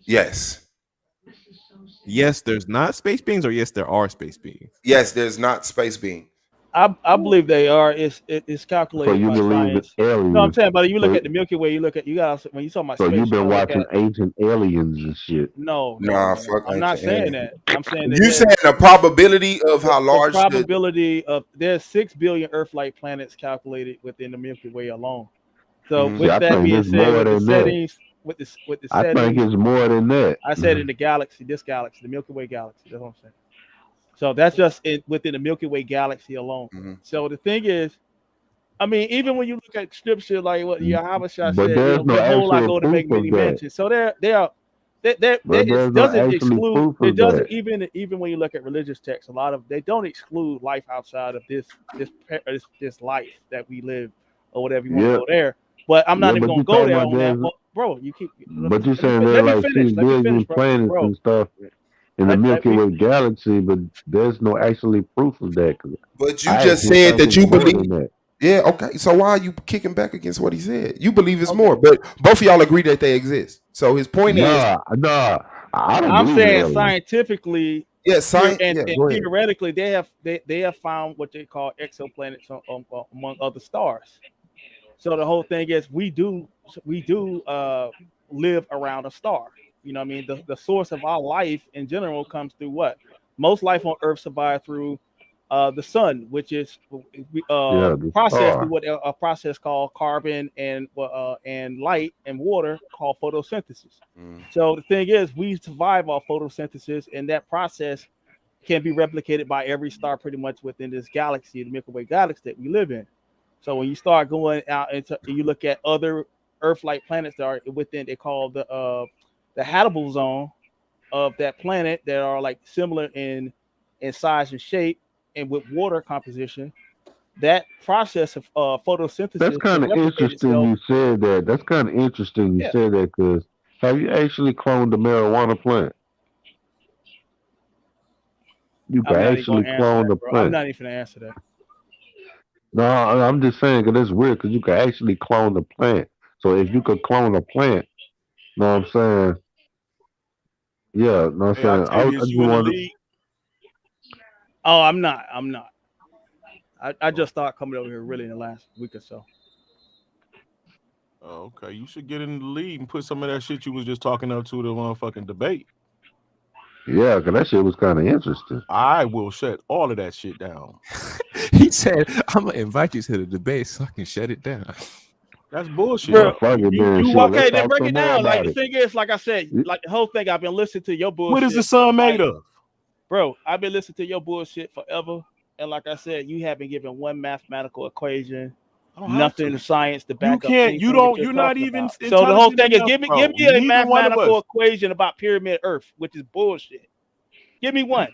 Yes. Yes, there's not space beings, or yes, there are space beings. Yes, there's not space beings. I believe they are. It's So calculated you by believe in science. No, I'm aliens? saying, but you look So, at the Milky Way. You got when you talk about so space, you've you been gotta look watching at ancient aliens and shit. Nah, fuck I'm not ancient saying aliens. that. I'm saying that You saying the probability of how the large the probability of there's 6 billion Earth-like planets calculated within the Milky Way alone. So Mhm. See, with I that think being it's said, more with the than that. settings, with the I think settings, it's more than that. I said in the galaxy, this galaxy, the Milky Way galaxy. That's what I'm saying. So that's just within the Milky Way galaxy alone. Mhm. So the thing is, I mean, even when you look at scripture, like what Yahweh Shah But said, there's no behold, I actual go to proof make many of that. mansions. So there are, But it there's no doesn't actually exclude. proof It of doesn't that. even when you look at religious texts, a lot of they don't exclude life outside of this life that we live, or whatever you want to Yeah, go there. But I'm yeah. not even But gonna you go talking there about on that. there's, But bro, you keep but you saying there are let me like finish. six Let me finish, billion bro. planets Bro, and stuff in the let Milky me. Way galaxy, but there's no actually proof of that. 'Cause But you I just actually said think that it's you more believe. than that. Yeah, okay. So why are you kicking back against what he said? You believe it's Okay. more, but both of y'all agree that they exist. So his point is, Nah, I don't I'm believe in saying aliens. scientifically, yeah, here science. Yeah, and go ahead. theoretically, they have found what they call exoplanets among other stars. So the whole thing is we do live around a star. You know what I mean? The source of our life in general comes through what? Most life on Earth survive through the sun, which is Yeah, the processed through star. what a process called carbon and light and water called photosynthesis. Mm. So the thing is, we survive off photosynthesis, and that process can be replicated by every star pretty much within this galaxy, the Milky Way galaxy that we live in. So when you start going out into you look at other Earth-like planets that are within, they call the habitable zone of that planet that are like similar in size and shape and with water composition. That process of That's photosynthesis to kind of replicate interesting. itself. You said that. That's kind of interesting. You Yeah, said that because have you actually cloned the marijuana plant? You I'm can not even actually going to answer clone that, the bro. I'm plant. not even going to answer that. No, I'm just saying because it's weird because you can actually clone the plant. So if you could clone a plant, know what I'm saying? Yeah, know what I'm Hey, saying? I Octavius, just you in the wanted. league? Oh, I'm not. I'm not. I just started coming over here really in the last week or so. Oh, okay. You should get in the league and put some of that shit you was just talking up to the motherfucking debate. Yeah, because that shit was kind of interesting. I will shut all of that shit down. He said, "I'm gonna invite you to the debate so I can shut it down." That's bullshit. Well, Bro, fuck it then. You Shit, walk. let's okay, then talk break some it more down. Like about the it. thing is, like I said, like the whole thing, I've been listening to your What is the bullshit. sun made Like, of? bro, I've been listening to your bullshit forever. And like I said, you haven't given one mathematical equation, I don't have nothing to. in science to You back up can't. You anything that don't. you're You're not talking even about. So the whole intelligent thing is, enough, give bro. me a Neither one of mathematical us. equation about pyramid Earth, which is bullshit. Give me one.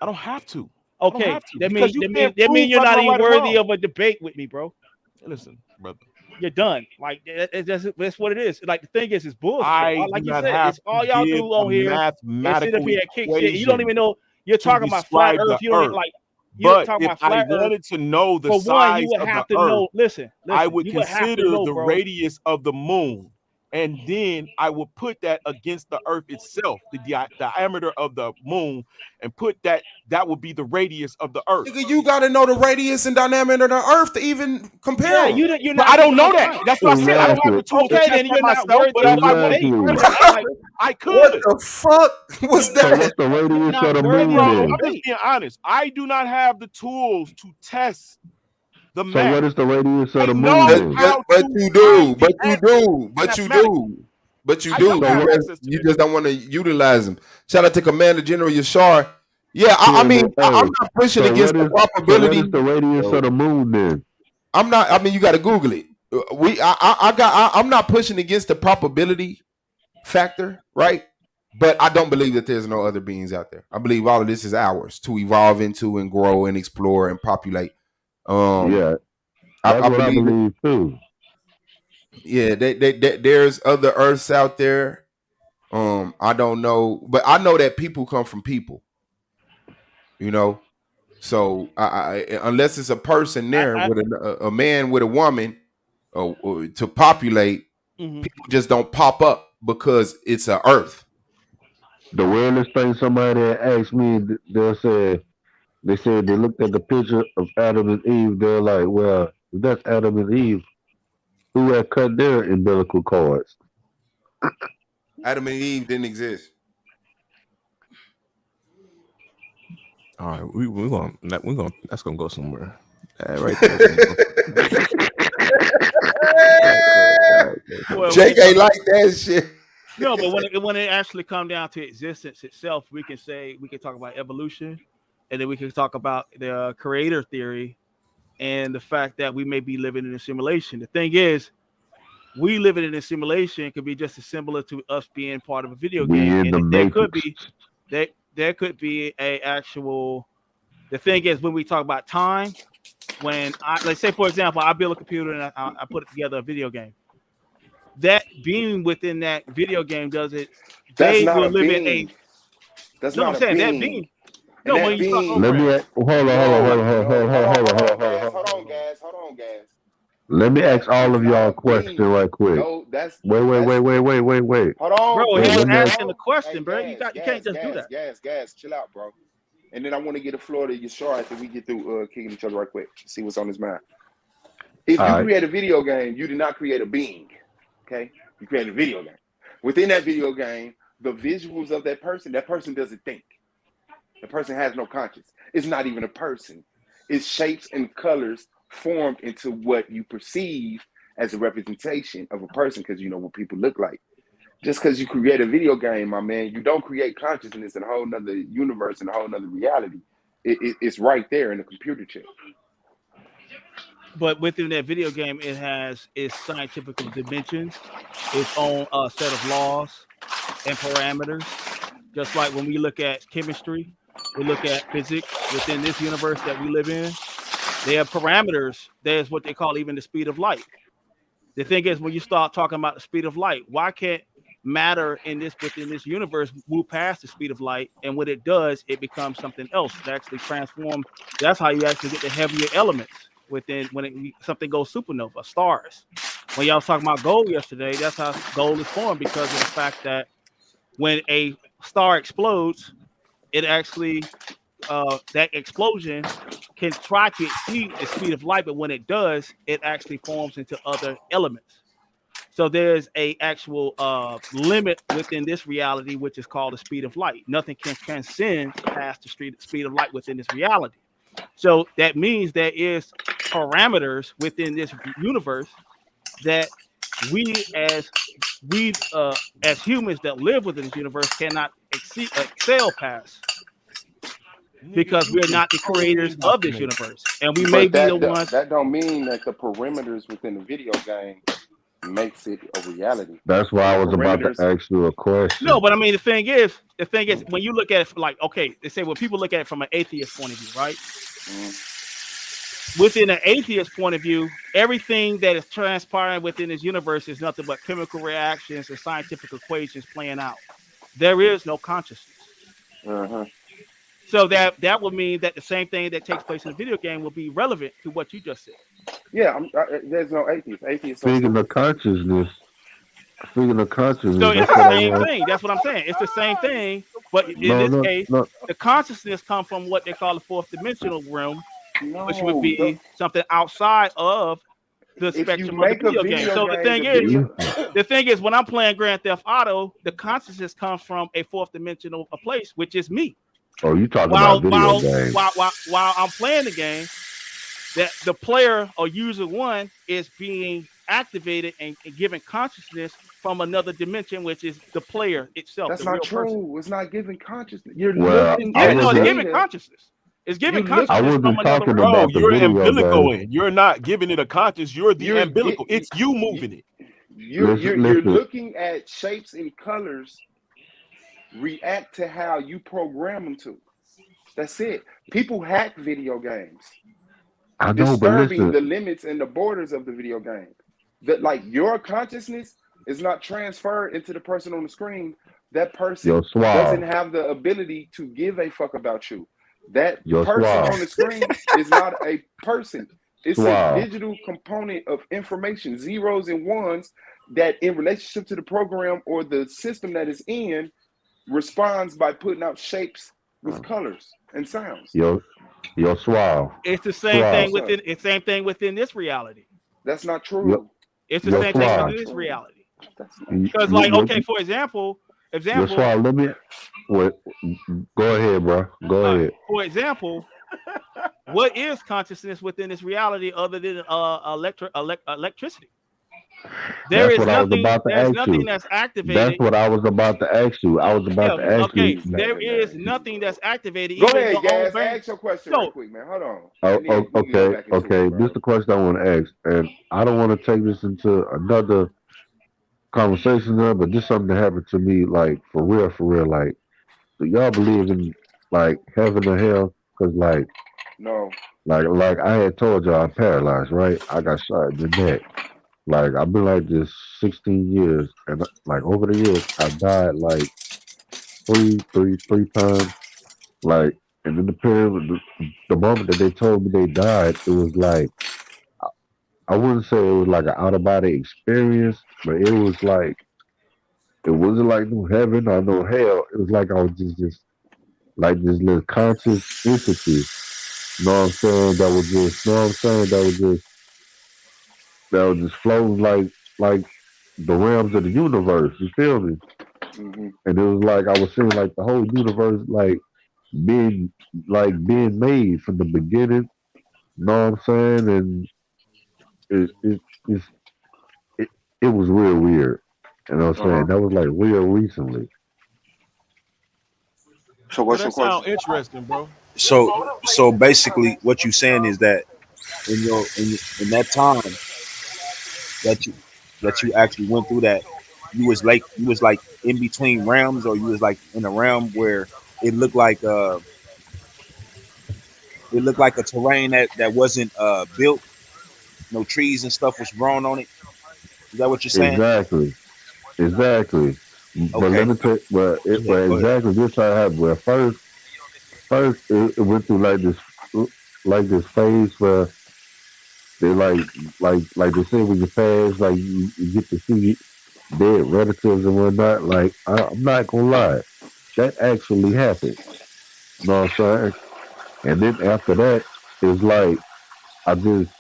I don't have to. I don't Okay, have to because you can't that mean prove you're whether not I'm even right or worthy wrong. of a debate with me, bro. Hey, listen, brother. You're done. Like that's what it is. Like the thing is, it's bullshit. I do Like you not said, have it's to all y'all do give a on here is sit up mathematical here and kick shit. You don't equation even know you're to talking about flat describe Earth. the You don't even earth. like you But talking if about I flat Earth. wanted to know the For one, you size would of the have to earth, know. Listen, I would you would have to consider know, the bro. radius of the moon, and then I would put that against the earth itself, the diameter of the moon, and put that would be the radius of the earth. Nigga, you got to know the radius and diameter of the earth to even compare Yeah, them. you're But I not don't even know on that. science. That's what I said. I don't have Exactly. the tools to Okay, test then that you're not myself. But worthy if of a I wanted debate. to Exactly. prove it, Like I What could. the fuck was So that? what's the you're radius of not the worthy moon of a Bro, then? I'm just debate. being honest. I do not have the tools to test the So math. what is the radius of I the know moon But, then? but, how but to you find do, the but you answer do, but you mathematically. do, but you I do. don't So have what? You just, access to you that just shit. don't want to utilize them. Shout out to Commander General Yashar. Yeah, I Yeah, mean, but I'm hey. not pushing So against what the is? So what probability. is the radius of Yo, the moon then? I'm not. I mean, you got to Google it. I'm not pushing against the probability factor, right? But I don't believe that there's no other beings out there. I believe all of this is ours to evolve into and grow and explore and populate. Um, Yeah, I that's what I believe it. believe too. Yeah, there's other Earths out there. I don't know, but I know that people come from people. You know, so unless it's a person there with a man with a woman, or to populate, people just don't pop up because it's a Earth. The weirdest thing somebody asked me, they said they looked at the picture of Adam and Eve. They're like, well, if that's Adam and Eve, who had cut their umbilical cords? Adam and Eve didn't exist. All right, we're gonna that's gonna go somewhere. Right there. Gonna go. Well, Jake ain't like that shit. No, but when it actually come down to existence itself, we can talk about evolution, and then we can talk about the creator theory and the fact that we may be living in a simulation. The thing is, we living in a simulation could be just as similar to us being part of a video We game, in and the there could matrix. be there could be a actual. The thing is, when we talk about time, when let's say, for example, I build a computer and I put it together a video game. That being within that video game does it. That's They not will a live in a. being. That's No, I'm not a saying that being. being. And No, when that you start being, Let me programming. hold on, no, hold no, hold on, hold on, on, guys, hold on, guys, hold on, guys. Let me That ask all is of not y'all a a question being. right quick. No, that's Wait. hold on, Bro, Wait, he's let bro. me Hold ask. asking the on. Hey, question, bro. You can't just do that. gas, chill out, bro. And then I want to get the floor to Yashar after we get through kicking each other right quick. See what's on his mind. If All you right. create a video game, you did not create a being. Okay? You create a video game. Within that video game, the visuals of that person doesn't think. The person has no conscience. It's not even a person. It's shapes and colors formed into what you perceive as a representation of a person, because you know what people look like. Just because you create a video game, my man, you don't create consciousness in a whole nother universe and a whole nother reality. It's right there in the computer chip. But within that video game, it has its scientific dimensions, its own set of laws and parameters. Just like when we look at chemistry, we look at physics within this universe that we live in. They have parameters. There's what they call even the speed of light. The thing is, when you start talking about the speed of light, why can't matter within this universe move past the speed of light? And when it does, it becomes something else. It actually transforms. That's how you actually get the heavier elements within something goes supernova, stars. When y'all was talking about gold yesterday, that's how gold is formed, because of the fact that when a star explodes, it actually that explosion can try to exceed the speed of light, but when it does, it actually forms into other elements. So there's a actual limit within this reality, which is called the speed of light. Nothing can transcend past the speed of light within this reality. So that means there is parameters within this universe that we as humans that live within this universe cannot excel past, because we're not the creators of this universe, and we may But be the ones. that don't mean that the perimeters within the video game makes it a reality. That's why I The was about to perimeters. ask you a No, question. but I mean, the thing is, when you look at it like, okay, they say, well, people look at it from an atheist point of view, right? Within an atheist point of view, everything that is transpiring within this universe is nothing but chemical reactions and scientific equations playing out. There is no consciousness. So that would mean that the same thing that takes place in a video game will be relevant to what you just said. Yeah, there's no atheist. Atheists are Speaking stupid. of consciousness, So it's that's the what I same want. thing. That's what I'm saying. It's the same thing, but in No, this no, case, no. the consciousness comes from what they call the fourth dimensional realm, which would No, be something outside of the if you spectrum of the make a video game. video So game, the video. the thing is, when I'm playing Grand Theft Auto, the consciousness comes from a fourth dimensional place, which is me. Oh, you talking about While video while games? while I'm playing the game, that the player or user one is being activated and given consciousness from another dimension, which is the player itself, That's the not real person. true. It's not giving consciousness. You're Well, looking I at It's wasn't. giving data. consciousness. It's giving You look. I consciousness from wasn't another talking realm. Bro, about the you're video game. umbilical. You're not giving it a conscience. You're the You're umbilical. It's you moving it. you're Listen. looking at shapes and colors react to how you program them to. That's it. People hack video games, I know, but disturbing listen. the limits and the borders of the video game. That like your consciousness is not transferred into the person on the screen. That Yo, person doesn't Suave. have the ability to give a fuck about you. That Yo, person Suave. on the screen is not a person. It's a Suave. digital component of information, zeros and ones, that in relationship to the program or the system that is in responds by putting out shapes with colors and sounds. Yo, Suave. It's the same Suave. thing within. It's same thing within this reality. That's not Yo, true. It's the yo, same thing Suave. within this reality. Yo, Because, like, okay, for example, Suave, let me. Wait, go ahead, bro. Go ahead. for example, what is consciousness within this reality other than electricity? There That's is what I was nothing. about to There's ask nothing you. that's That's activated. what I was about to ask you. I was about Yeah. to ask Okay. you. There is nothing that's activated. Go Even ahead, your own Gas. brain. Ask your question So right quick, man. Hold on. Oh, And then we can go okay, back into okay. it, This is bro. the question I want to ask, and I don't want to take this into another conversation now, but this is something that happened to me, like for real, for real. Like, do y'all believe in like heaven or hell? Cause No. like I had told y'all, I'm paralyzed, right? I got shot in the neck. Like I've been like this 16 years, and like over the years, I died like three times. Like, and in the period, the moment that they told me they died, it was like I wouldn't say it was like an out of body experience, but it was like it wasn't like no heaven or no hell. It was like I was just like this little conscious entity. Know what I'm saying? That was just, know what I'm saying? That was just floating like the realms of the universe. You feel me? Mm-hmm. And it was like I was seeing like the whole universe being being made from the beginning. Know what I'm saying? And it's it, it was real weird. You know what I'm saying? That was like real recently. So Well, what's your that question? sounds interesting, bro. So basically, what you're saying is that in that time that you actually went through that, you was like in between realms, or you was like in a realm where it looked like uh it looked like a terrain that wasn't built, no trees and stuff was growing on it. Is that what you're saying? Exactly. Exactly. But let Okay. me tell Yeah, but go ahead. exactly this how it happened. Well, first it went through like this phase where they like they say when you pass, like you get to see dead relatives and whatnot. Like I'm not gonna lie, that actually happened. You know what I'm saying? And then after that, it's like I just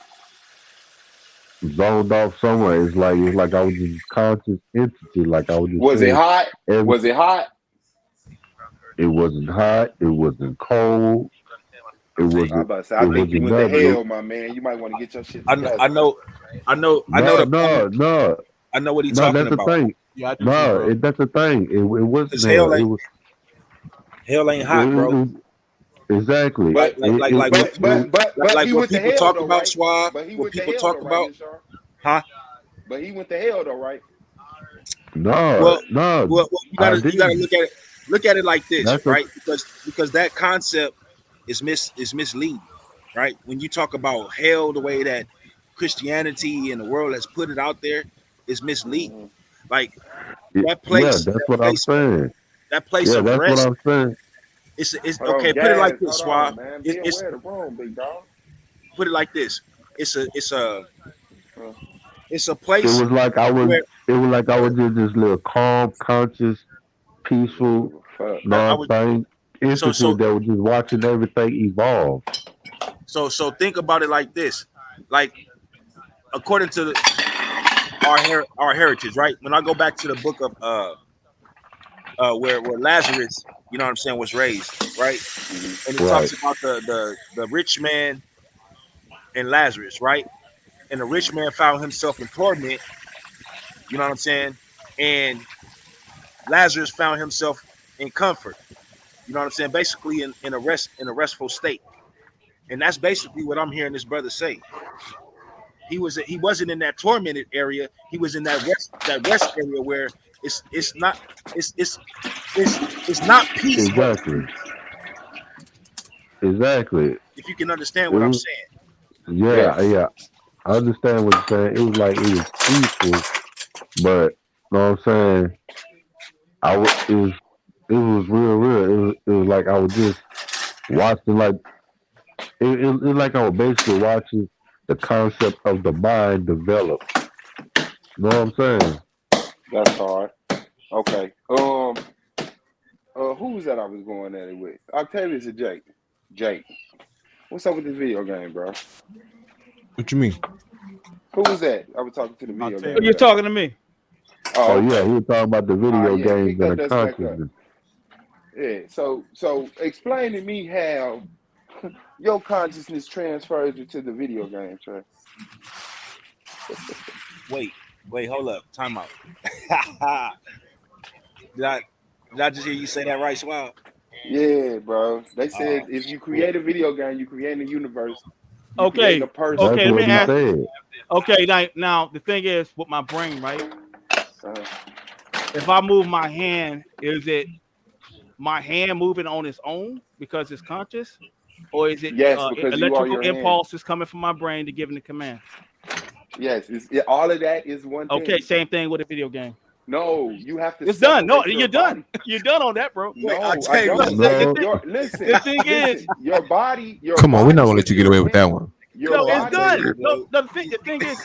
zoned off somewhere. It's like I was just conscious entity. Like I was just Was it seeing hot? every. Was it hot? It wasn't hot. It wasn't cold. It I wasn't. about to say, I It think you wasn't went to nothing. hell, my man. You might want to get your shit I know, I together. know, I know No, the point. no, no, I know what he's no. talking That's the about. thing. Yeah, I do too, No, bro. that's the thing. It wasn't Cause hell. It was. hell ain't It, hot, bro. it, exactly. Like But like like like what people but like he what went to people hell talk though, about, right? Suave. But he What went to people hell though, talk right, about, Yashar? huh? But he went to hell though, right? No, Well, no. you I gotta didn't. look at it like this, That's a. right? Because that concept is misleading, right? When you talk about hell, the way that Christianity and the world has put it out there is misleading. Like that Yeah, place, that's what I'm saying. that place Yeah, of that's what rest. I'm saying. It's Hold on, okay. Put it like guys. this, Hold on, Suave. man. Be It's aware of the room, big dog. put it like this. It's a Uh, it's a It place was like I was. where It was like I was just this little calm, conscious, don't peaceful, give a fuck. I non was thing so entity so that was just watching everything evolve. so think about it like this. Like according to our heritage, right? When I go back to the book of where Lazarus, you know what I'm saying, was raised, right? And it Right. talks about the rich man and Lazarus, right? And the rich man found himself in torment, you know what I'm saying? And Lazarus found himself in comfort, you know what I'm saying? Basically in a restful state. And that's basically what I'm hearing this brother say. He wasn't in that tormented area. He was in that rest area where it's not it's it's it's not peace but it's Exactly. peace. Exactly. If you can understand It what I'm was. saying. Yeah. yes. Yeah. I understand what you're saying. It was like it was peaceful, but you know what I'm saying? It was real. It was like I was just watching like it like I was basically watching the concept of the mind develop. You know what I'm saying? That's hard. Okay. Who was that I was going at it with? Octavius or Jake? Jake. What's up with this video game, bro? What you mean? Who was that? I was talking to the video game You're guy. talking to me. Oh, Oh yeah, okay. he was talking about the video Yeah, games pick and that the dust back up. consciousness. Yeah. So explain to me how your consciousness transfers to the video game, Trey. Wait, hold up. Time out. did I just hear you say that right, Swab? Yeah, bro. They said if you create a video game, you create a universe. You create Okay. a person. Okay. Let me ask. Said. Okay. Now the thing is with my brain, right? If I move my hand, is it my hand moving on its own because it's conscious, or is it Yes, because you are electrical your hand. impulses coming from my brain to giving the command? Yes, all of that is one thing. Okay, same thing with a video game. No, you have to. It's done. No, your you're body. done. You're done on that, bro. No, I I don't. No. Listen. The thing is, your body. Come on, we're not gonna let you get away with that one. No, it's done. No, the thing is,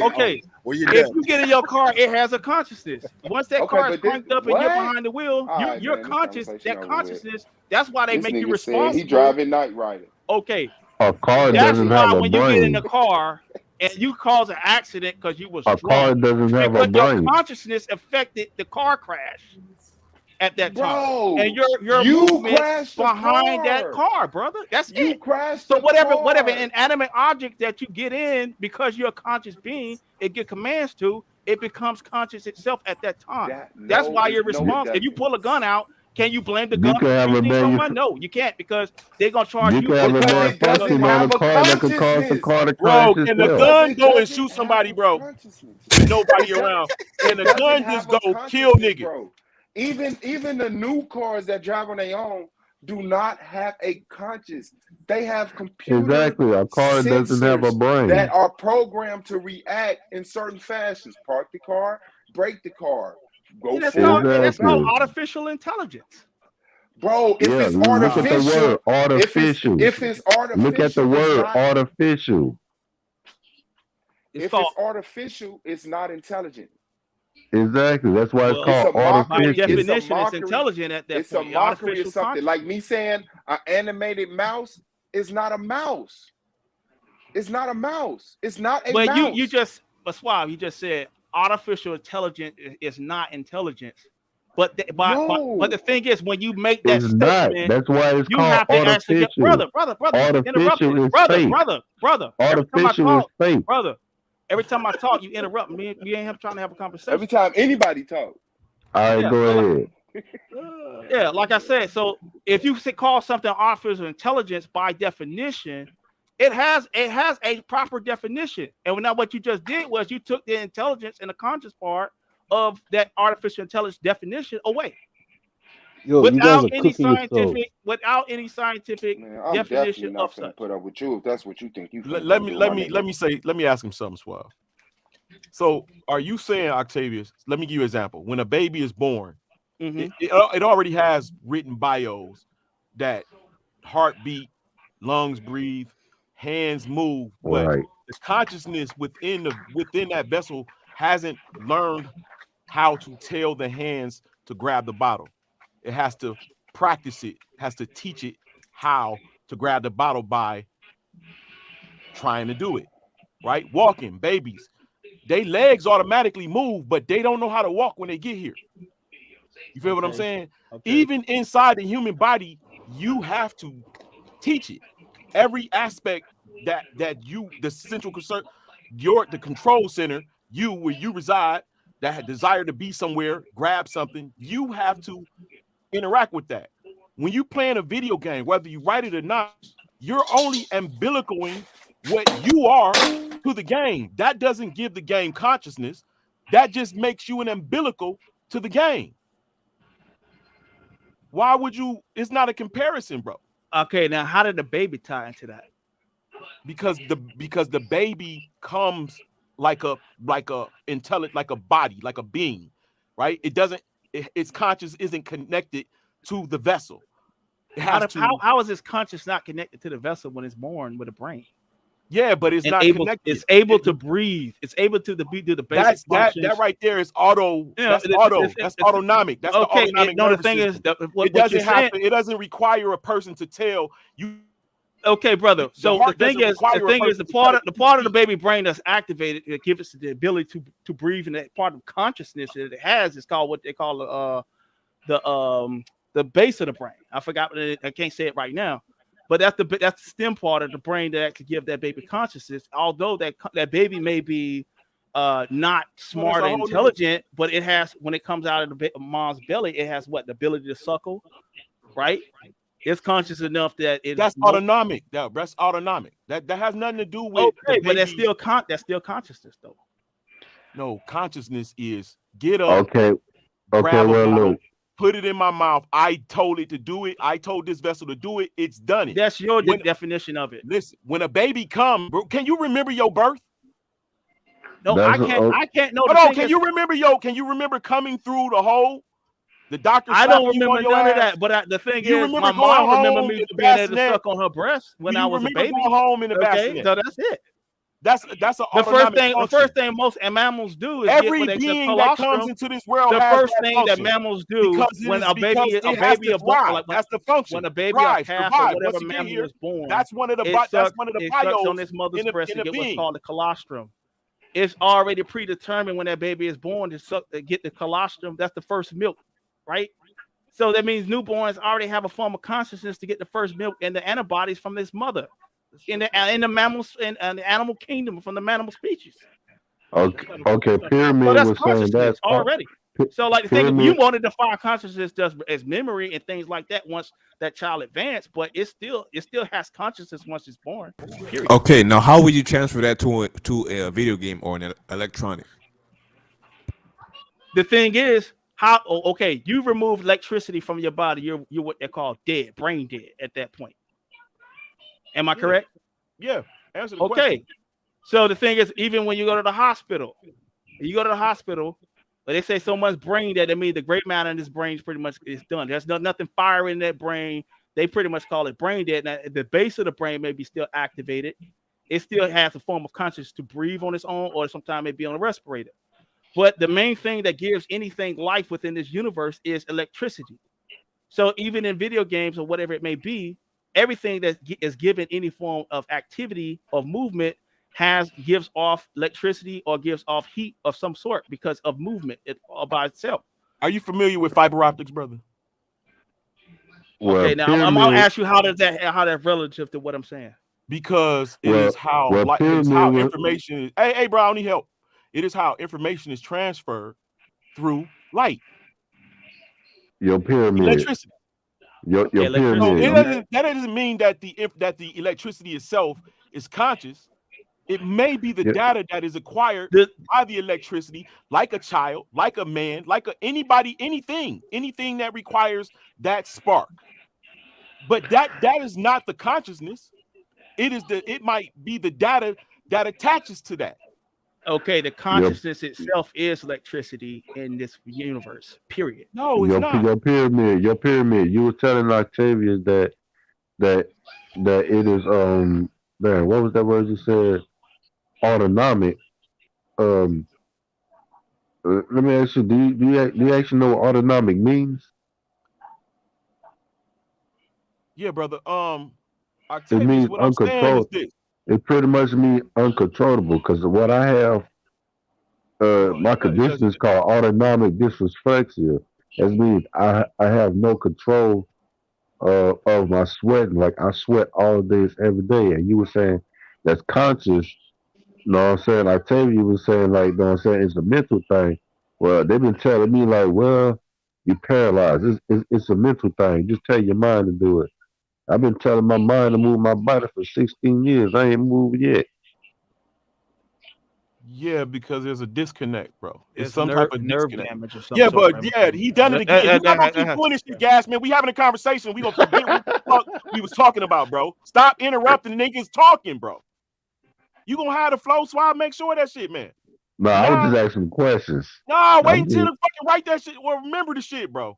okay. If you get in your car, it has a consciousness. Once that car is cranked up and you're behind the wheel, you're conscious. That consciousness. That's why they make you responsible. He driving Night Rider. Okay. A car That's doesn't why have a when you get in the brain. car and you cause an accident because you was A car drunk, doesn't have a because your brain. consciousness affected the car crash at that time. Bro, and your you movement crashed the behind that car. car, brother. That's You it. crashed So the whatever car. inanimate object that you get in, because you're a conscious being, it get commands to, it becomes conscious itself at that time. That's why you're responsible. If you pull a gun out, can you blame the You gun can for have a shooting someone? manu- No, you can't, because they're gonna charge You you can have a for it. malfunction on a car that could cause the car to crash Bro, can the itself. gun go and shoot somebody, bro? With nobody around. Can the gun just go kill niggas? Bro. Even the new cars that drive on their own do not have a conscience. They have computer Exactly. A car doesn't have a sensors brain. that are programmed to react in certain fashions. Park the car, brake the car, go That's forward. called artificial intelligence. Bro, if it's look artificial, at the word artificial. if it's artificial, Look at the word artificial. If it's artificial, it's not intelligent. Exactly. That's why it's called By artificial. definition, it's intelligent at that It's point. a mockery of something. Like me saying an animated mouse is not a mouse. It's not a mouse. It's not a mouse. But Swab, you just said artificial intelligence is not intelligence. But the thing is, when you make that It's not. statement, That's why it's you called have to artificial. actually get brother. Artificial is fake. Brother. Artificial is fake. Brother. Every time I talk, you interrupt me. You ain't trying to have a conversation. Every time anybody talk. All right, go ahead. Yeah, like I said, so if you call something artificial intelligence, by definition, it has a proper definition. And now what you just did was you took the intelligence and the conscious part of that artificial intelligence definition away. Yo, without you guys are without any scientific I'm definition not of gonna such. put up with you if that's what you think. Let me ask him something, Swell. So are you saying, Octavius, let me give you an example. When a baby is born, it already has written bios that heartbeat, lungs breathe, hands move, but the consciousness within that vessel hasn't learned how to tell the hands to grab the bottle. It has to practice it, has to teach it how to grab the bottle by trying to do it, right? Walking, babies, they legs automatically move, but they don't know how to walk when they get here. You feel what I'm saying? Even inside the human body, you have to teach it. Every aspect that you, the central concern, the control center, where you reside, that had desire to be somewhere, grab something, you have to interact with that. When you playing a video game, whether you write it or not, you're only umbilicaling what you are to the game. That doesn't give the game consciousness. That just makes you an umbilical to the game. Why would you? It's not a comparison, bro. Okay, now how did the baby tie into that? because the baby comes like a intelligent, like a body, like a being, right? It doesn't its conscious isn't connected to the vessel. It has to. How is this conscious not connected to the vessel when it's born with a brain? Yeah, but it's And not connected. it's able to breathe. It's able to do the basic functions. That right there is auto. You know, That's auto. That's autonomic. That's the okay. autonomic No, the nervous thing system. is that It what you're doesn't have saying. to. It doesn't require a person to tell you. Okay, brother. The So heart the doesn't thing require a is person the to tell part of the baby brain that's activated that gives us the ability to breathe, and that part of consciousness that it has is called what they call the base of the brain. I forgot. I can't say it right now, but that's the stem part of the brain that actually give that baby consciousness. Although that baby may be not Well, that's smart a and whole nother. intelligent, but it has, when it comes out of the mom's belly, it has what, the ability to suckle, right? It's conscious enough that it That's knows. autonomic. That's autonomic. That has nothing to do with the Okay, but that's baby's. still consciousness though. No, consciousness is get up, Okay. Okay. grab a Well, bottle, look. put it in my mouth. I told it to do it. I told this vessel to do it. It's done it. That's your When definition of it. listen, when a baby comes, bro, can you remember your birth? No, That's I can't know. Hold The on. thing is, Can you remember coming through the hole? The doctor I don't slapping you on remember your none of ass. that. But the thing You is, remember my going mom remember home me in the being able to bassinet? suck on her breast when Do I you was a remember baby. going home in the Okay, bassinet? so that's it. That's an The autonomic function. first thing most mammals do is get Every what they call being that comes colostrum. into this world The has first that thing that function mammals do because when a because baby it has to thrive. like That's the when function. a baby, a Thrive, calf, or survive. whatever Once you get mammal here, is born, that's one of the it sucks on bios its mother's breast in to a get what's being. called the colostrum. It's already predetermined when that baby is born to get the colostrum. That's the first milk, right? So that means newborns already have a form of consciousness to get the first milk and the antibodies from this mother in the mammals in the animal kingdom, from the mammal species. Okay. Okay. So Pyramid that's was saying consciousness already. So like the thing, you pyramid. want to define consciousness just as memory and things like that once that child advanced, but it still has consciousness once it's born. Period. Okay, now how would you transfer that to a video game or an electronic? The thing is, okay, you remove electricity from your body, you're what they call dead, brain dead at that point. Am I correct? Yeah. Answer the Okay. question. So the thing is, even when you go to the hospital, but they say so much brain that means the great matter in this brain is pretty much is done. There's nothing firing in that brain. They pretty much call it brain dead. Now, the base of the brain may be still activated. It still has a form of consciousness to breathe on its own, or sometimes it may be on a respirator. But the main thing that gives anything life within this universe is electricity. So even in video games or whatever it may be, everything that is given any form of activity of movement gives off electricity or gives off heat of some sort because of movement all by itself. Are you familiar with fiber optics, brother? Well, Okay, now I'm gonna pyramid. ask you how that's relative to what I'm saying. Because it Well, is how well, it is pyramid how was. information is. Hey, bro, I need help. It is how information is transferred through light, Your pyramid. electricity. Your Okay, So electricity. pyramid. Okay. that doesn't mean that the electricity itself is conscious. It may be the Yeah. data that is acquired The, by the electricity, like a child, like a man, like anybody, anything that requires that spark. But that is not the consciousness. It might be the data that attaches to that. okay, the Your consciousness itself is electricity in this universe. Period. No, it's not. your pyramid. Your pyramid. You were telling Octavius that that it is man, what was that word you said? Autonomic. Um let me ask you, do you actually know what autonomic means? Yeah, brother. It Octavius, means what I'm saying is uncontrolled. this. It pretty much means uncontrollable because what I have, No, my it condition doesn't. is called autonomic dysreflexia. That means I have no control of my sweating. Like I sweat all days every day. And you were saying that's conscious. You know what I'm saying? Octavia was saying like, you know what I'm saying, it's a mental thing. Well, they've been telling me like, well, you're paralyzed. It's a mental thing. Just tell your mind to do it. I've been telling my mind to move my body for 16 years. I ain't moved yet. Yeah, because there's a disconnect, bro. It's It's some type of nerve disconnect. damage or some Yeah, sort. but yeah, he done it again. You not gonna keep doing this shit, gas, man. We having a conversation. We gonna forget what the fuck we was talking about, bro. Stop interrupting niggas talking, bro. You gonna have the flow, so I'll make sure of that shit, man. No, And I was now, just asking questions. nah, wait I'm until just, the fucking write that shit. Well, remember the shit, bro.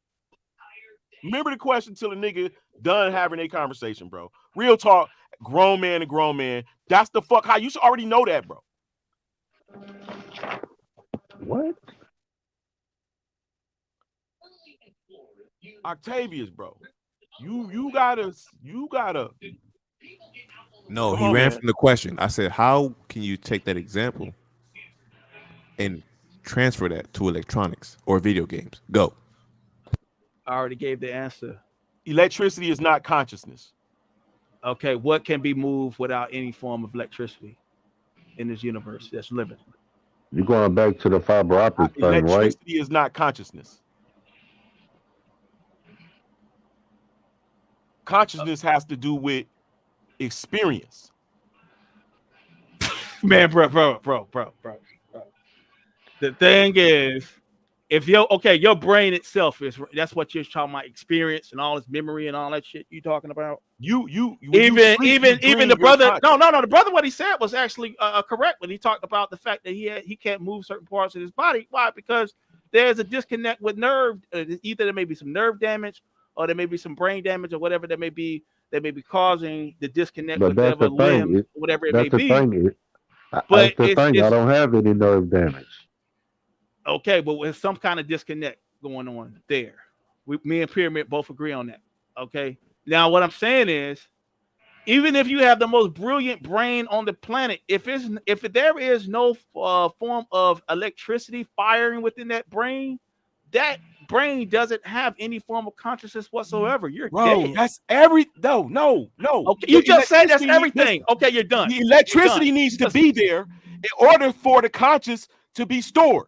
Remember the question till the nigga done having a conversation, bro. Real talk, grown man to grown man. That's the fuck how you should already know that, bro. what? Octavius, bro. You gotta. No, Come he on, ran man. from the question. I said, how can you take that example and transfer that to electronics or video games? Go. I already gave the answer. Electricity is not consciousness. Okay, what can be moved without any form of electricity in this universe that's living? You're going back to the fiber optic thing, right? Electricity is not consciousness. Consciousness has to do with experience. Man, bro. The thing is, if your brain itself that's what you're talking about, experience and all this memory and all that shit you talking about. Even the brother. No. The brother, what he said was actually correct when he talked about the fact that he can't move certain parts of his body. Why? Because there's a disconnect with nerve. Either there may be some nerve damage, or there may be some brain damage, or whatever that may be causing the disconnect But with that's whatever the thing. limb, whatever it may That's the be. thing. But That's the thing. I don't have any nerve damage. Okay, but with some kind of disconnect going on there. Me and Pyramid both agree on that. Okay. Now, what I'm saying is, even if you have the most brilliant brain on the planet, if there is no form of electricity firing within that brain doesn't have any form of consciousness whatsoever. You're dead. That's no. Okay, you just said that's everything. Okay, you're done. The electricity needs to be there in order for the conscious to be stored.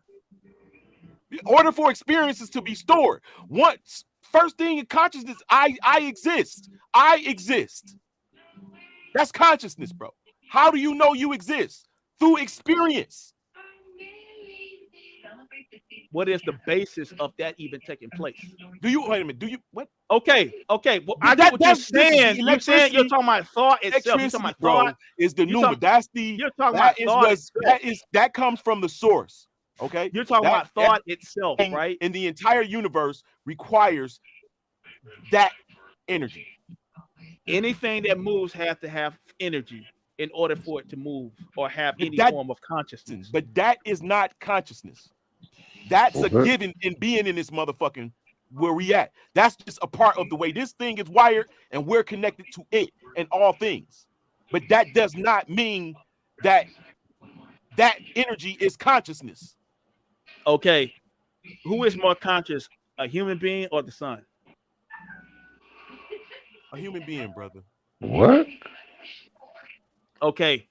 In order for experiences to be stored. Once first thing in consciousness, I exist. I exist. That's consciousness, bro. How do you know you exist? Through experience. What is the basis of that even taking place? Wait a minute. Do you what? Okay. Well, I get what you're saying. You're talking about thought itself. You're talking about thought is the pneuma. That comes from the source. Okay. You're talking about thought itself, right? And the entire universe requires that energy. Anything that moves has to have energy in order for it to move or have any form of consciousness. But that is not consciousness. That's a given in being in this motherfucking where we at. That's just a part of the way this thing is wired, and we're connected to it and all things. But that does not mean that energy is consciousness. Okay. Who is more conscious, a human being or the sun? A human being, brother. What? Okay.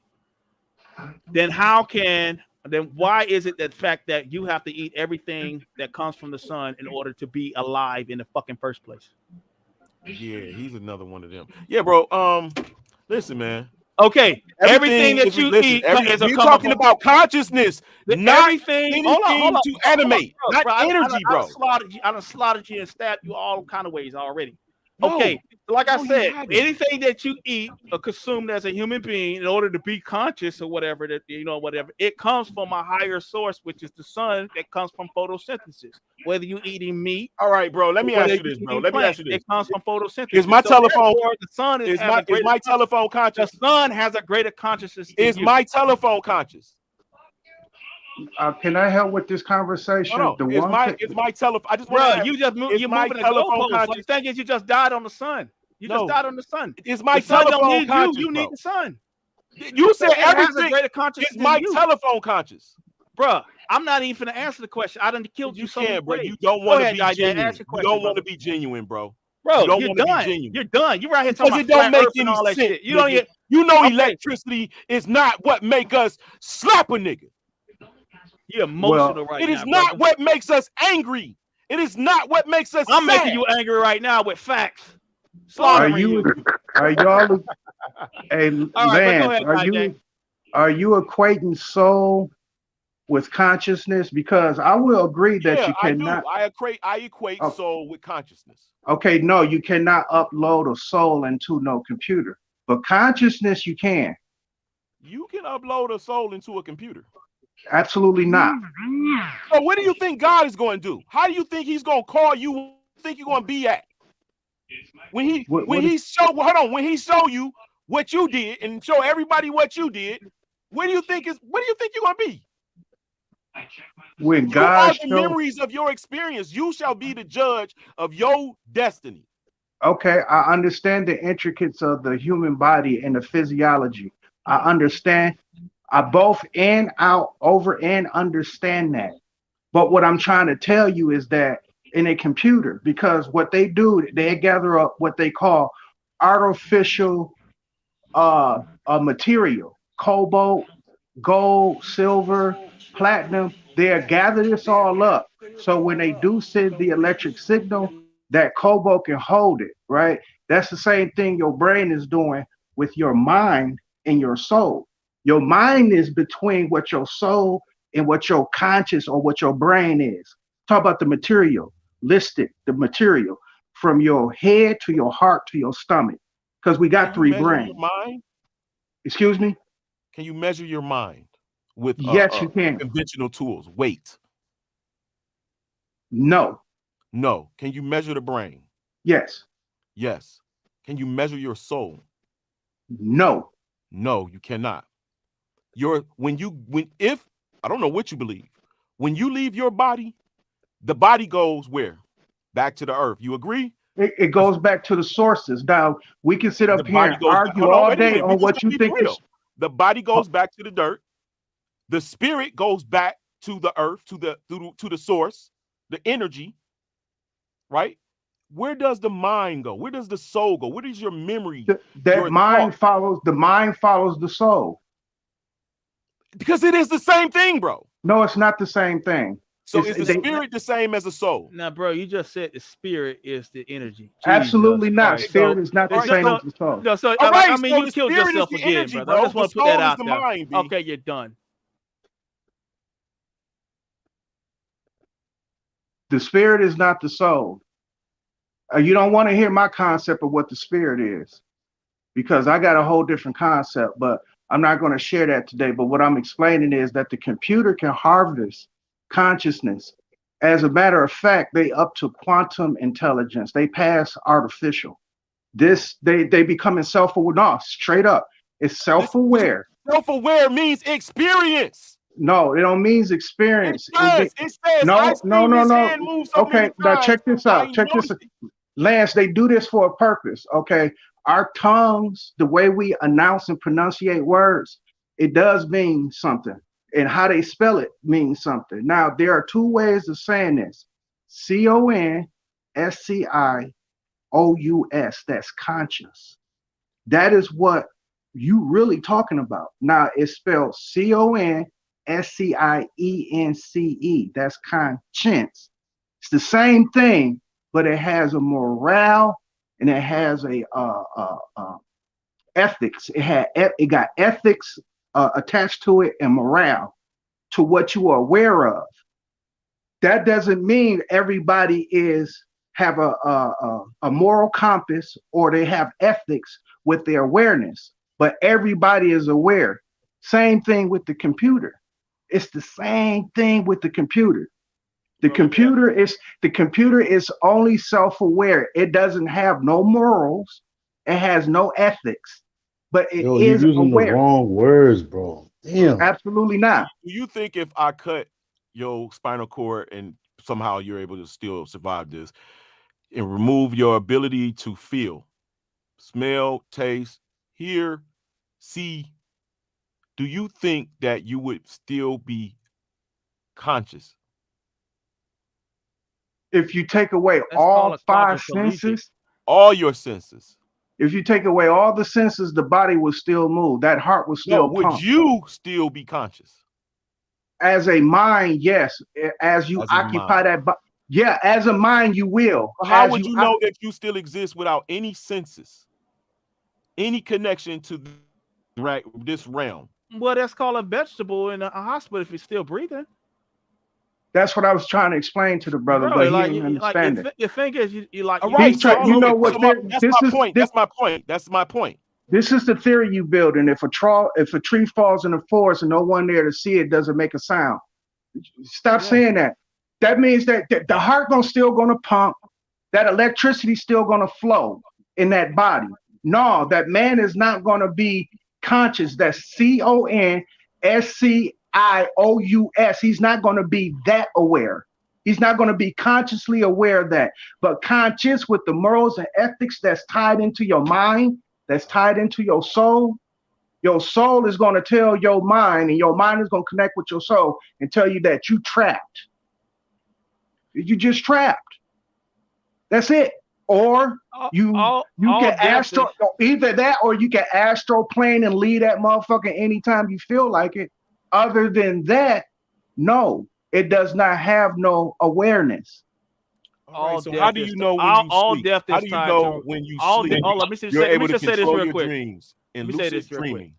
Then why is it that fact that you have to eat everything that comes from the sun in order to be alive in the fucking first place? Yeah, he's another one of them. Yeah, bro. Listen, man. Okay, everything that you eat is we're talking about consciousness, not anything hold to animate, not energy, bro. I done slaughtered you and stabbed you all kind of ways already. Okay, like I said, anything that you eat or consume as a human being in order to be conscious or whatever, it comes from a higher source, which is the sun, that comes from photosynthesis. Whether you're eating meat. All right, bro. Let me ask you this, bro. It comes from photosynthesis. Is my telephone? The sun is my telephone conscious? The sun has a greater consciousness. Is my telephone conscious? Can I help with this conversation? It's my telephone. I just want to. You moving the goalposts. The thing is, you just died on the sun. Just died on the sun. It's my telephone conscious. You need the sun. You said everything. Has a greater consciousness. It's my telephone conscious, bruh. I'm not even gonna answer the question. I done killed you. Bro. You don't want to be genuine. You don't want to be genuine, bro. Bro, you're done. You're done. You're right here talking about it don't make any all that sense. Shit. You don't even. Electricity is not what make us slap a nigga. You're emotional right now. It is not what makes us angry. It is not what makes us I'm sad. making you angry right now with facts. Are y'all hey Lance, are you equating soul with consciousness? Because I will agree that Yeah, you I do. cannot. I equate Oh, soul with consciousness. okay, no, you cannot upload a soul into no computer, but consciousness you can. You can upload a soul into a computer. Absolutely not. So what do you think God is going to do? How do you think he's going to call you? Where you think you're going to be at? When What he show hold on, when he show you what you did and show everybody what you did, where do you think you're going to be? when You God are the show? memories of your experience. You shall be the judge of your destiny. Okay, I understand the intricacies of the human body and the physiology. I understand. I both in, out, over, and understand that. But what I'm trying to tell you is that in a computer, because what they do, they gather up what they call artificial material, cobalt, gold, silver, platinum. They'll gather this all up. So when they do send the electric signal, that cobalt can hold it, right? That's the same thing your brain is doing with your mind and your soul. Your mind is between what your soul and what your conscious or what your brain is. Talk about the material, list it, the material from your head to your heart to your stomach, because we Can got you three measure your brains. mind? Excuse me? Can you measure your mind with Yes, you can. conventional tools? Weight? No. No. Can you measure the brain? Yes. Yes. Can you measure your soul? No. No, you cannot. When if I don't know what you believe, when you leave your body, the body goes where? Back to the earth. You agree? It The, goes back to the sources. Now, we can sit the up here body and goes back. argue Hold on, all wait a day minute. We on just what gonna you be think for real. is. The body goes back to the dirt. The spirit goes back to the earth, to the source, the energy, right? Where does the mind go? Where does the soul go? Where does your memory, That your thought? mind follows the soul. Because it is the same thing, bro. No, it's not the same thing. So It's is the they spirit the same as the soul? Now, bro, you just said the spirit is the energy. Jesus absolutely not. Christ. So, Spirit is not All the right, same so as the soul. no, so all I right, mean, so you the killed spirit is yourself the again, energy, brother. I bro. just The want to put that soul is out the there. mind, B. Okay, you're done. The spirit is not the soul. You don't want to hear my concept of what the spirit is, because I got a whole different concept, but I'm not going to share that today. But what I'm explaining is that the computer can harvest consciousness. As a matter of fact, they up to quantum intelligence. They pass artificial. This they becoming self-aware. No, straight up. It's self-aware. Self-aware means experience. No, it don't means It experience. does. It says, I No, no, seen no, his no. hand move so Okay, many now times. check this I out. ain't Check this. noticed it. Lance, they do this for a purpose. Okay. Our tongues, the way we announce and pronunciate words, it does mean something. And how they spell it means something. Now, there are two ways of saying this: CONSCIOUS. That's conscious. That is what you really talking about. Now it's spelled CONSCIENCE. That's conscience. It's the same thing, but it has a morale and it has a ethics. It got ethics attached to it and morale to what you are aware of. That doesn't mean everybody is have a moral compass or they have ethics with their awareness, but everybody is aware. Same thing with the computer. It's the same thing with the computer. Bro, let me ask The computer is only self-aware. It doesn't have no morals. It has no ethics, but it Yo, you is using the aware. wrong words, bro. bro. Damn. Absolutely not. Do you think if I cut your spinal cord and somehow you're able to still survive this and remove your ability to feel, smell, taste, hear, see, do you think that you would still be conscious? If you take away That's called all a five quadriplegic. senses, All your senses. if you take away all the senses, the body will still move. That heart will No, still would pump. you still be conscious As a mind, yes. As you as a occupy mind? that, yeah. As a mind, you will. But how As would you, you know that you still exist without any senses, any connection to this realm? Well, that's called a vegetable in a hospital if it's still breathing. That's what I was trying to explain to the brother, Bro, but he like, ain't understand it. your thing is you like All you right, He's think so trying. all You over know the what? so place. that's This my is point. this. That's my point. That's my point. This is the theory you build, and if a tree falls in the forest and no one there to see it, doesn't make a sound. Stop Yes. saying that. That means that the heart still gonna pump. That electricity still gonna flow in that body. No, that man is not gonna be conscious. That's CONSCIOUS. He's not gonna be that aware. He's not gonna be consciously aware of that, but conscious with the morals and ethics that's tied into your mind, that's tied into your soul. Your soul is going to tell your mind, and your mind is going to connect with your soul and tell you that you trapped. You just trapped. That's it. Or you all can death is either that, or you can astro plane and leave that motherfucker anytime you feel like it. Other than that, no, it does not have no awareness. All right, so how do you know when you all sleep? death How is do you tied know to when you all. sleep? Let me You're let me able to just say this control real your quick. dreams Let in me say lucid this real quick. dreaming.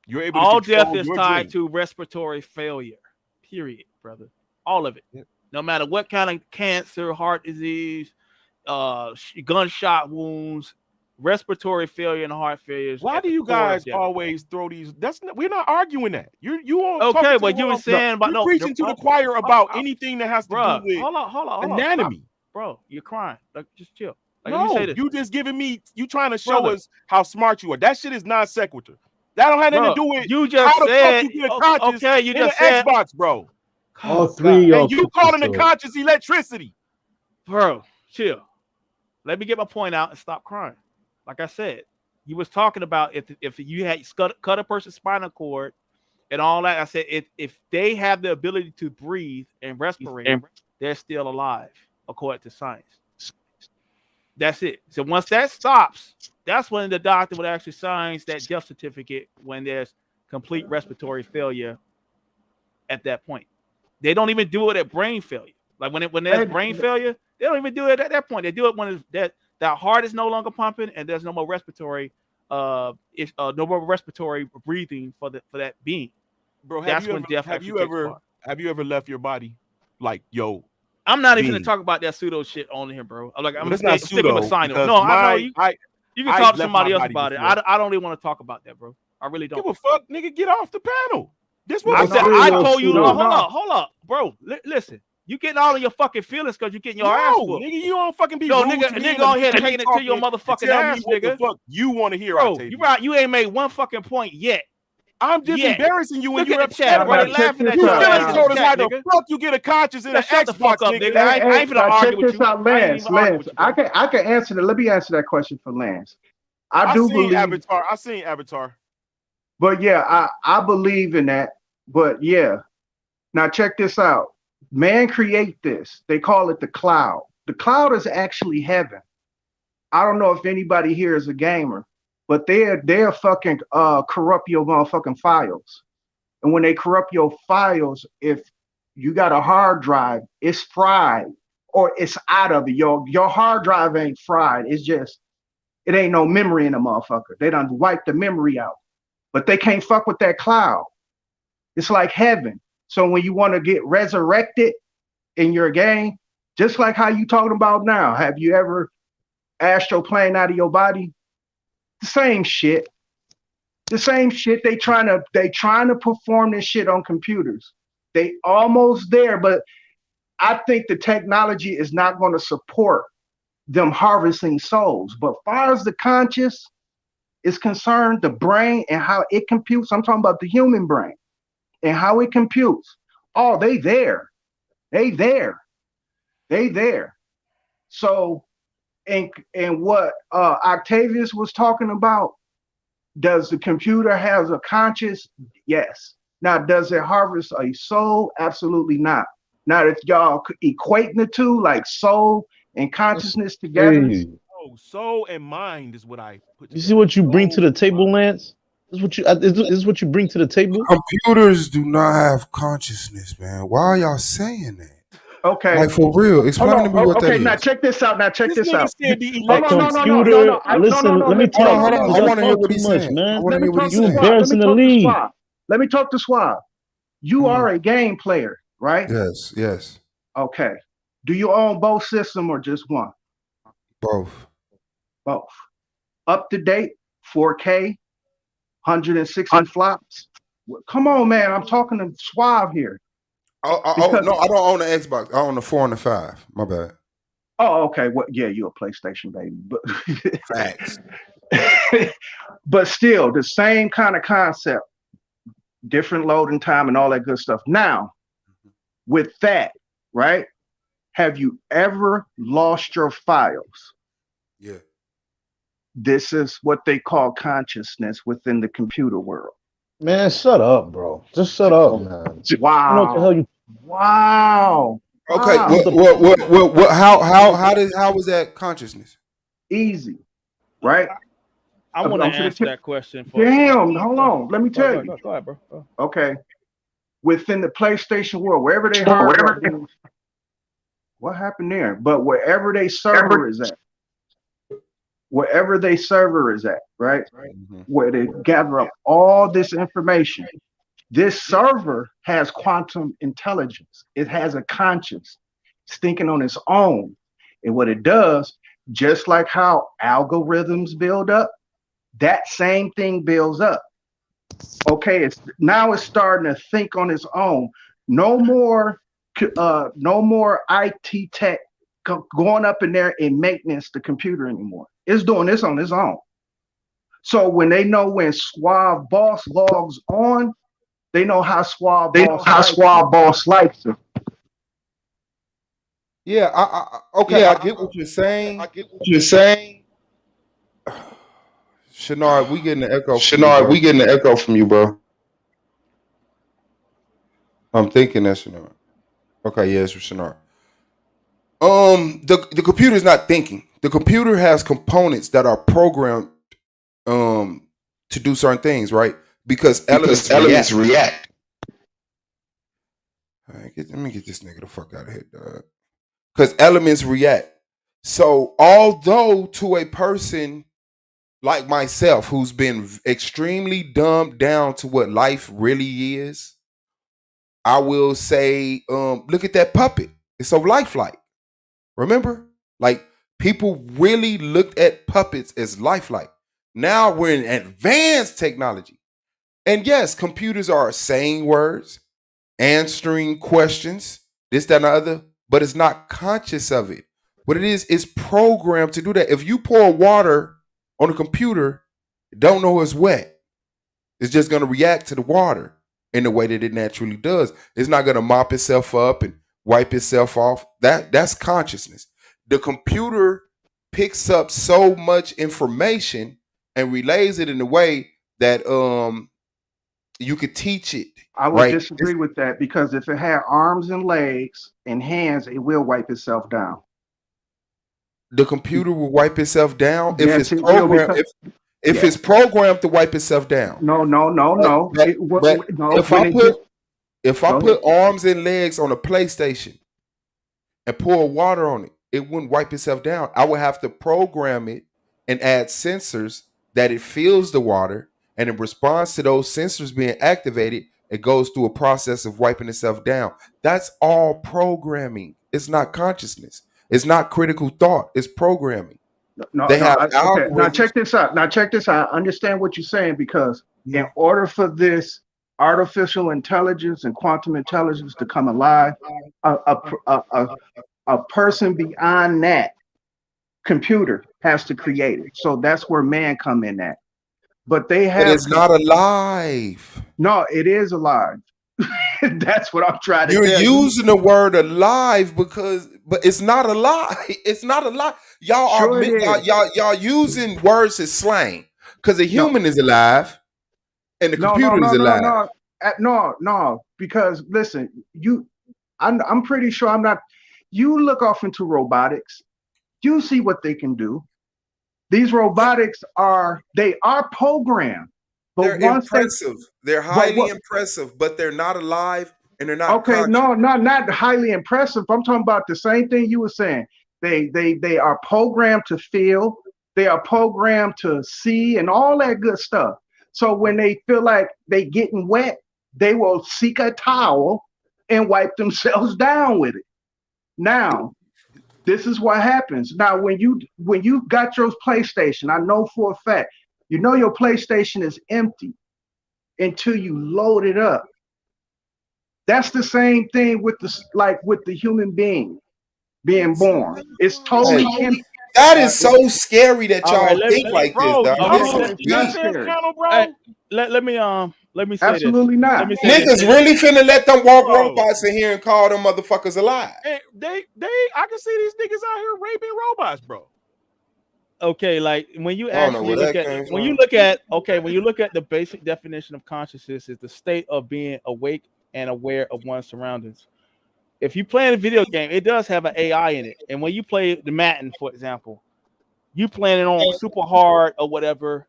You're able to All death control is your tied dreams. to respiratory failure. Period, brother. All of it. No matter what kind of cancer, heart disease, gunshot wounds, respiratory failure, and heart failure. Why do you guys always throw these? We're not arguing that. You all okay? talking to But the you were wrong. saying about You're preaching to the choir about anything that has to do with hold on, anatomy. Stop. Bro, you're crying. Like, just chill. Like, let me No, say this. you just giving me. You trying to show us how smart you are. That shit is non sequitur. That don't have anything to do with you just how the said, fuck you get a conscious okay, you in just an said Xbox, bro. All three of y'all And you cooked calling this the up. conscious electricity. Bro, chill. Let me get my point out and stop crying. Like I said, you was talking about if you had cut a person's spinal cord and all that. I said if they have the ability to breathe and respirate, they're still alive, according to science. That's it. So once that stops, that's when the doctor would actually sign that death certificate when there's complete respiratory failure at that point. They don't even do it at brain failure. Like when there's brain failure, they don't even do it at that point. They do it when that heart is no longer pumping and there's no more respiratory no more respiratory breathing for that being. Bro, have you ever left your body? Like, yo, I'm not even gonna talk about that pseudo shit on here, bro. Like, I'm not sticking with pseudo Sino. No, I know you. You can talk to somebody else about it. I don't even want to talk about that, bro. I really don't. Give a fuck, nigga. Get off the panel. This what I we said. said. I told you. No, hold up, bro. Listen. You getting all of your fucking feelings because you getting your ass whooped. Nigga, you don't fucking be no, rude nigga, to me nigga on here taking it to your motherfucking tell ass, me what nigga. the fuck you want to hear, bro. Octavius. You right. You ain't made one fucking point yet. I'm just embarrassing you when you're upset, bro. They laughing at you your still ass ain't in told the us chat, how the nigga. fuck you get a conscious in an Shut the Xbox, fuck up, nigga. I ain't finna argue with you. Lance, I can answer that. Let me answer that question for Lance. I do believe Avatar. I seen Avatar. But yeah, I believe in that. But yeah. Now check this out. Man create this. They call it the cloud. The cloud is actually heaven. I don't know if anybody here is a gamer, but they're fucking corrupt your motherfucking files. And when they corrupt your files, if you got a hard drive, it's fried or it's out of it. Your hard drive ain't fried. It's just it ain't no memory in the motherfucker. They done wiped the memory out. But they can't fuck with that cloud. It's like heaven. So when you want to get resurrected in your game, just like how you talking about now, have you ever astral plane out of your body? The same shit. The same shit. They trying to perform this shit on computers. They almost there, but I think the technology is not going to support them harvesting souls. But far as the conscious is concerned, the brain and how it computes, I'm talking about the human brain and how it computes. Oh, they there. They there. They there. So, and what Octavius was talking about, does the computer has a conscious? Yes. Now, does it harvest a soul? Absolutely not. Now, if y'all equating the two, like soul and consciousness together. Hey, Soul and mind is what I put together. you see what you bring to the table, Lance? This is what you bring to the table. Computers do not have consciousness, man. Why are y'all saying that? Okay. Like for real, explain to me what that Okay, now is. check this out. Now check This this nigga out. said the Hold on, electric computer. Listen, let me Let talk. Hold on. I Y'all want to hear talk what too he's much, saying. I man. want to hear what he's You saying. embarrassing the league. Let me talk to Suave. You are a game player, right? Yes, yes. Okay. Do you own both system or just one? Both. Both. Up to date, 4K, 160 flops. Come on, man. I'm talking to Suave here. Oh no, I don't own the Xbox. I own the 4 and the 5. My bad. Oh, okay. Well, yeah, you're a PlayStation baby, but Facts. but still the same kind of concept, different loading time and all that good stuff. Now, with that, right? Have you ever lost your files? Yeah. This is what they call consciousness within the computer world. Man, shut up, bro. Just shut up, man. I know what the hell Wow. you. Wow. Okay. Wow. What? How was that consciousness? Easy, right? I want to I'm answer that question for. Damn, hold on. Let me tell you. Go ahead, bro. Go. Okay. Within the PlayStation world, wherever they hardware is, what happened there? But wherever they server is at, right? Where they gather up all this information. This server has quantum intelligence. It has a conscience. It's thinking on its own. And what it does, just like how algorithms build up, that same thing builds up. Okay, it's starting to think on its own. No more IT tech going up in there and maintenance the computer anymore. It's doing this on its own. So when they know when Suave Boss logs on, they know how Suave Boss likes it. Yeah. Okay. I get what you're saying. Shenard, we getting the echo from you, bro. I'm thinking that's Shenard. Okay, yeah, it's Shenard. The computer is not thinking. The computer has components that are programmed to do certain things, right? Because elements react. All right, let me get this nigga the fuck out of here, dog. Because elements react. So although to a person like myself who's been extremely dumbed down to what life really is, I will say, look at that puppet. It's so lifelike. Remember? Like people really looked at puppets as lifelike. Now we're in advanced technology. And yes, computers are saying words, answering questions, this, that, and the other, but it's not conscious of it. What it is programmed to do that. If you pour water on a computer, don't know it's wet. It's just going to react to the water in the way that it naturally does. It's not going to mop itself up and wipe itself off. That's consciousness. The computer picks up so much information and relays it in a way that you could teach it. I would Right? disagree with that because if it had arms and legs and hands, it will wipe itself down. The computer will wipe itself down if Yes, it's it will programmed. because If it's programmed to wipe itself down. no. But if When I it put gets if I put arms and legs on a PlayStation and pour water on it, it wouldn't wipe itself down. I would have to program it and add sensors that it feels the water, and in response to those sensors being activated, it goes through a process of wiping itself down. That's all programming. It's not consciousness. It's not critical thought. It's programming. They have okay. Now algorithms. check this out. I understand what you're saying because in order for this artificial intelligence and quantum intelligence to come alive, a person beyond that computer has to create it. So that's where man come in at. But they But have it's not alive. no, it is alive. That's what I'm trying to You're tell you. using the word alive but it's not alive. It's not alive. Sure it is. Y'all using words as slang because a No, human is alive and the no, computer is alive. no. Because listen, I'm pretty sure I'm not. You look off into robotics, you see what they can do. These robotics are programmed, but They're once impressive. They're but highly impressive, but they're not alive and they're not Okay, conscious. no, not highly impressive. I'm talking about the same thing you were saying. They are programmed to feel, they are programmed to see, and all that good stuff. So when they feel like they getting wet, they will seek a towel and wipe themselves down with it. Now, this is what happens. Now, when you got your PlayStation, I know for a fact, you know your PlayStation is empty until you load it up. That's the same thing with the human being being born. It's Hey, totally empty. that is so scary that All right, y'all think like this, bro. dog. Okay, It's No, so it's not deep. scary. Hey, let me say this. Absolutely Let not. me say this. Niggas really finna let them walk robots in here and call them motherfuckers alive. Hey, I can see these niggas out here raping robots, bro. Okay, like when you I don't know actually where look that at came when you from. look at when you look at the basic definition of consciousness is the state of being awake and aware of one's surroundings. If you play in a video game, it does have an AI in it, and when you play the Madden, for example, you playing it on super hard or whatever,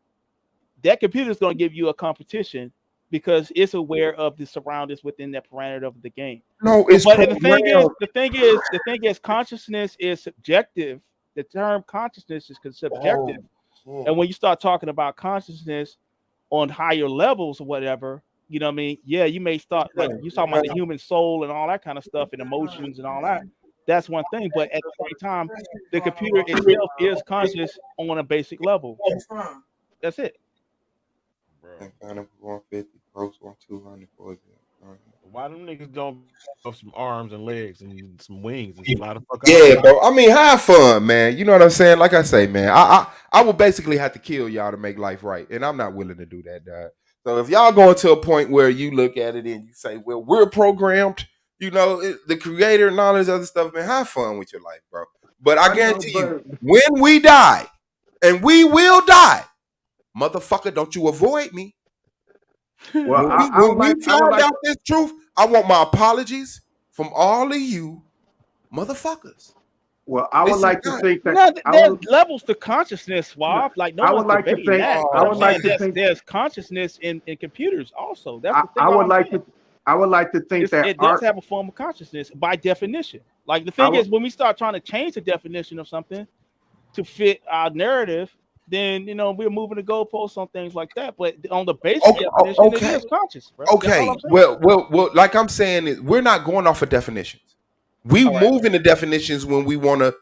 that computer is going to give you a competition because it's aware of the surroundings within that parameter of the game. No, So, it's but the thing is, programmed. consciousness is subjective. The term consciousness is subjective, Oh, shit. and when you start talking about consciousness on higher levels or whatever, you know what I mean? Yeah, you may start like you talking about the human soul and all that kind of stuff and emotions and all that. That's one thing, but at the same time, the computer itself is conscious on a basic level. That's it. And kind of 150, gross 200 for it. Why them niggas don't have some arms and legs and some wings and fly the fuck out? Yeah, bro. I mean, have fun, man. You know what I'm saying? Like I say, man, I will basically have to kill y'all to make life right, and I'm not willing to do that, dog. So if y'all going to a point where you look at it and you say, "Well, we're programmed," the creator and all this other stuff, man, have fun with your life, bro. But I I know, guarantee you, but when we die, and we will die, motherfucker, don't you avoid me. well, I When would we like I would find like out this truth, I want my apologies from all of you motherfuckers. I would This is like to not. think that No, I there's would levels to consciousness, Suave. Like no I one's would like to debating think that. I But I'm would Oh, saying like to man. there's think there's consciousness in computers also. That's I, the thing I what would I'm like saying. to I would like to think that It does art have a form of consciousness by definition. Like the I thing would is, when we start trying to change the definition of something to fit our narrative, then we're moving the goalposts on things like that. But on the basic Okay, definition, it okay, is conscious, bro. That's all okay. I'm saying. Well, like I'm saying, we're not going off of definitions. We All right. move into definitions when we want to,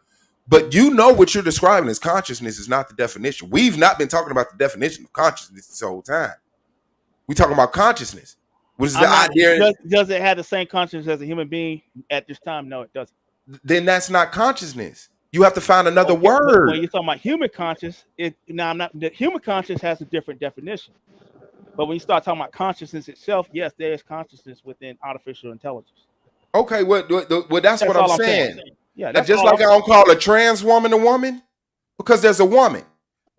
but what you're describing as consciousness is not the definition. We've not been talking about the definition of consciousness this whole time. We talking about consciousness, which is the I'm not. idea. Does it have the same consciousness as a human being at this time? No, it doesn't. Then that's not consciousness. You have to find another Okay, but word. when you're talking about human conscious, I'm not. The human conscious has a different definition. But when you start talking about consciousness itself, yes, there is consciousness within artificial intelligence. Okay, well, that's what That's I'm all I'm saying. saying. Yeah, That that's just all like I'm I saying. don't call a trans woman a woman because there's a woman.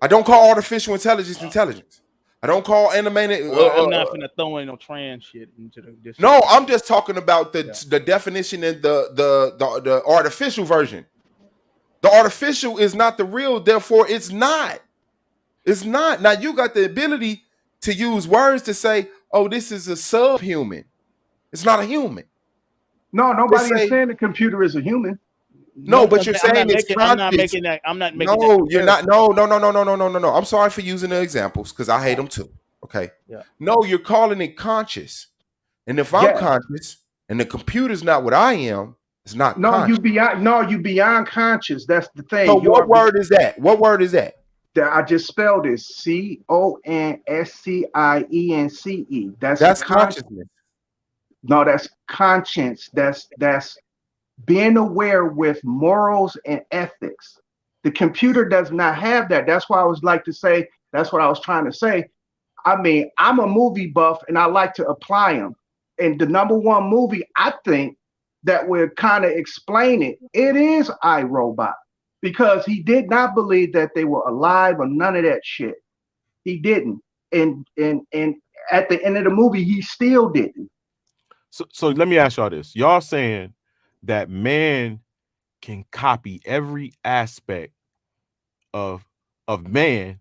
I don't call artificial intelligence intelligence. I don't call animated. Well, I'm not finna throw in no trans shit into the discussion. No, I'm just talking about Yeah. the definition and the artificial version. The artificial is not the real, therefore it's not. It's not. Now you got the ability to use words to say, "Oh, this is a subhuman." It's not a human. no, Just nobody is say saying the computer is a human. no, No, but you're saying it's I'm not conscious. making that. I'm not making that No, you're not. comparison. No. I'm sorry for using the examples because I hate them too. Okay. Yeah. No, you're calling it conscious. And if I'm Yes. conscious and the computer's not what I am, it's not conscious. You beyond conscious. That's the So thing. You what are word is that? What word is that? that I just spelled it CONSCIENCE. That's the That's con consciousness. no, that's conscience. That's being aware with morals and ethics. The computer does not have that. That's why I was like to say, that's what I was trying to say. I mean, I'm a movie buff and I like to apply them. And the number one movie I think that would kind of explain it is iRobot because he did not believe that they were alive or none of that shit. He didn't. And at the end of the movie, he still didn't. So let me ask y'all this. Y'all saying that man can copy every aspect of man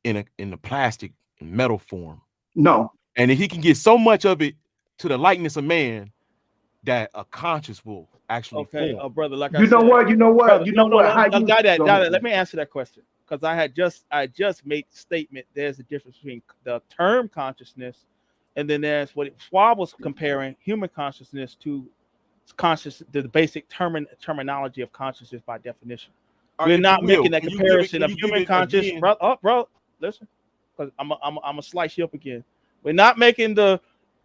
in the plastic and metal form. No. And if he can get so much of it to the likeness of man, that a conscience will actually Okay, form. brother. Like I You know said, what? You know what? brother. You know No, no, what? no. How No, you go ahead. Let me answer that question because I just made the statement. There's a difference between the term consciousness, and then there's what Schwab was comparing human consciousness to the basic terminology of consciousness by definition. All right, We're if you not will, making that can you give it? comparison Can of you give human it conscious, again? bro. Listen, because I'm a slice you up again. We're not making the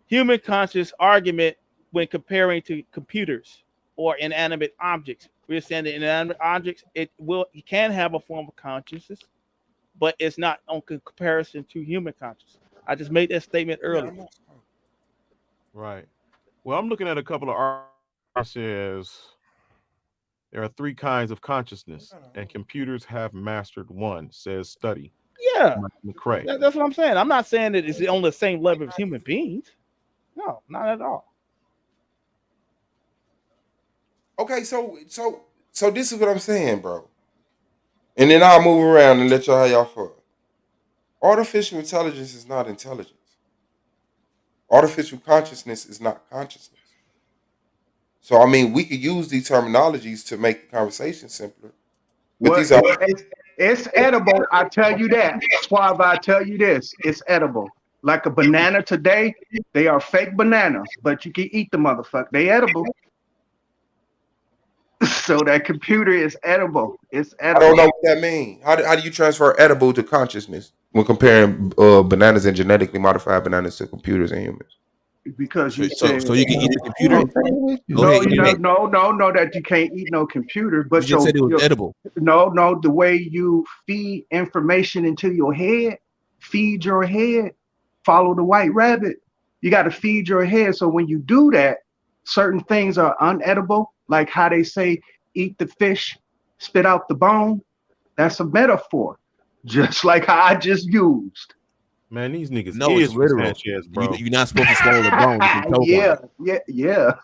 human conscious argument when comparing to computers or inanimate objects. We're saying that inanimate objects it can have a form of consciousness, but it's not on comparison to human consciousness. I just made that statement earlier. Right. Well, I'm looking at a couple of articles. Says there are three kinds of consciousness, and computers have mastered one. Says study. Yeah, McCrae. that's what I'm saying. I'm not saying that it's on the same level as human beings. No, not at all. Okay, so this is what I'm saying, bro. And then I'll move around and let y'all have y'all fun. Artificial intelligence is not intelligence. Artificial consciousness is not consciousness. So I mean, we could use these terminologies to make the conversation simpler. But Well, these are it's edible. I tell you that. Suave, I tell you this. It's edible. Like a banana today, they are fake bananas, but you can eat the motherfucker. They edible. So that computer is edible. It's I don't edible. know what that means. How do you transfer edible to consciousness when comparing bananas and genetically modified bananas to computers and humans? Because So, you so, said so you can eat the computer. no, Go ahead, eat it up. no, that you can't eat no computer, You but just said it was edible. no, the way you feed information into your head, feed your head, follow the white rabbit. You got to feed your head. So when you do that, certain things are unedible, like how they say, eat the fish, spit out the bone. That's a metaphor, just like how I just used. Man, these niggas No, it's is from literal. Sanchez, bro. You're not supposed to swallow the bone. You can choke on Yeah, it. yeah.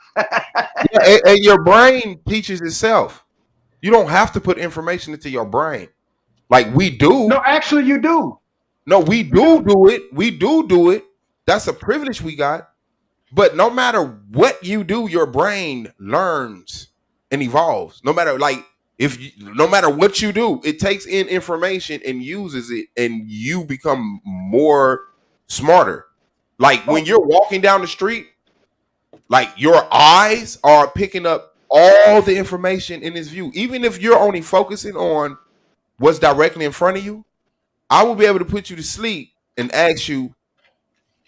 Yeah, and your brain teaches itself. You don't have to put information into your brain. Like we No, do. actually, you do. No, we do it. We do it. That's a privilege we got. But no matter what you do, your brain learns and evolves. No matter no matter what you do, it takes in information and uses it, and you become more smarter. Like when you're walking down the street, like your eyes are picking up all the information in this view. Even if you're only focusing on what's directly in front of you, I will be able to put you to sleep and ask you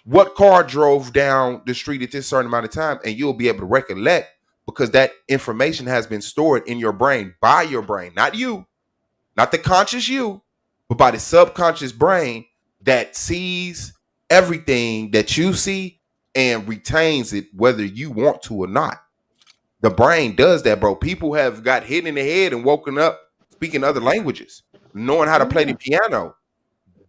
what car drove down the street at this certain amount of time, and you'll be able to recollect because that information has been stored in your brain by your brain, not you, not the conscious you, but by the subconscious brain that sees everything that you see and retains it whether you want to or not. The brain does that, bro. People have got hit in the head and woken up speaking other languages, knowing how to play the piano.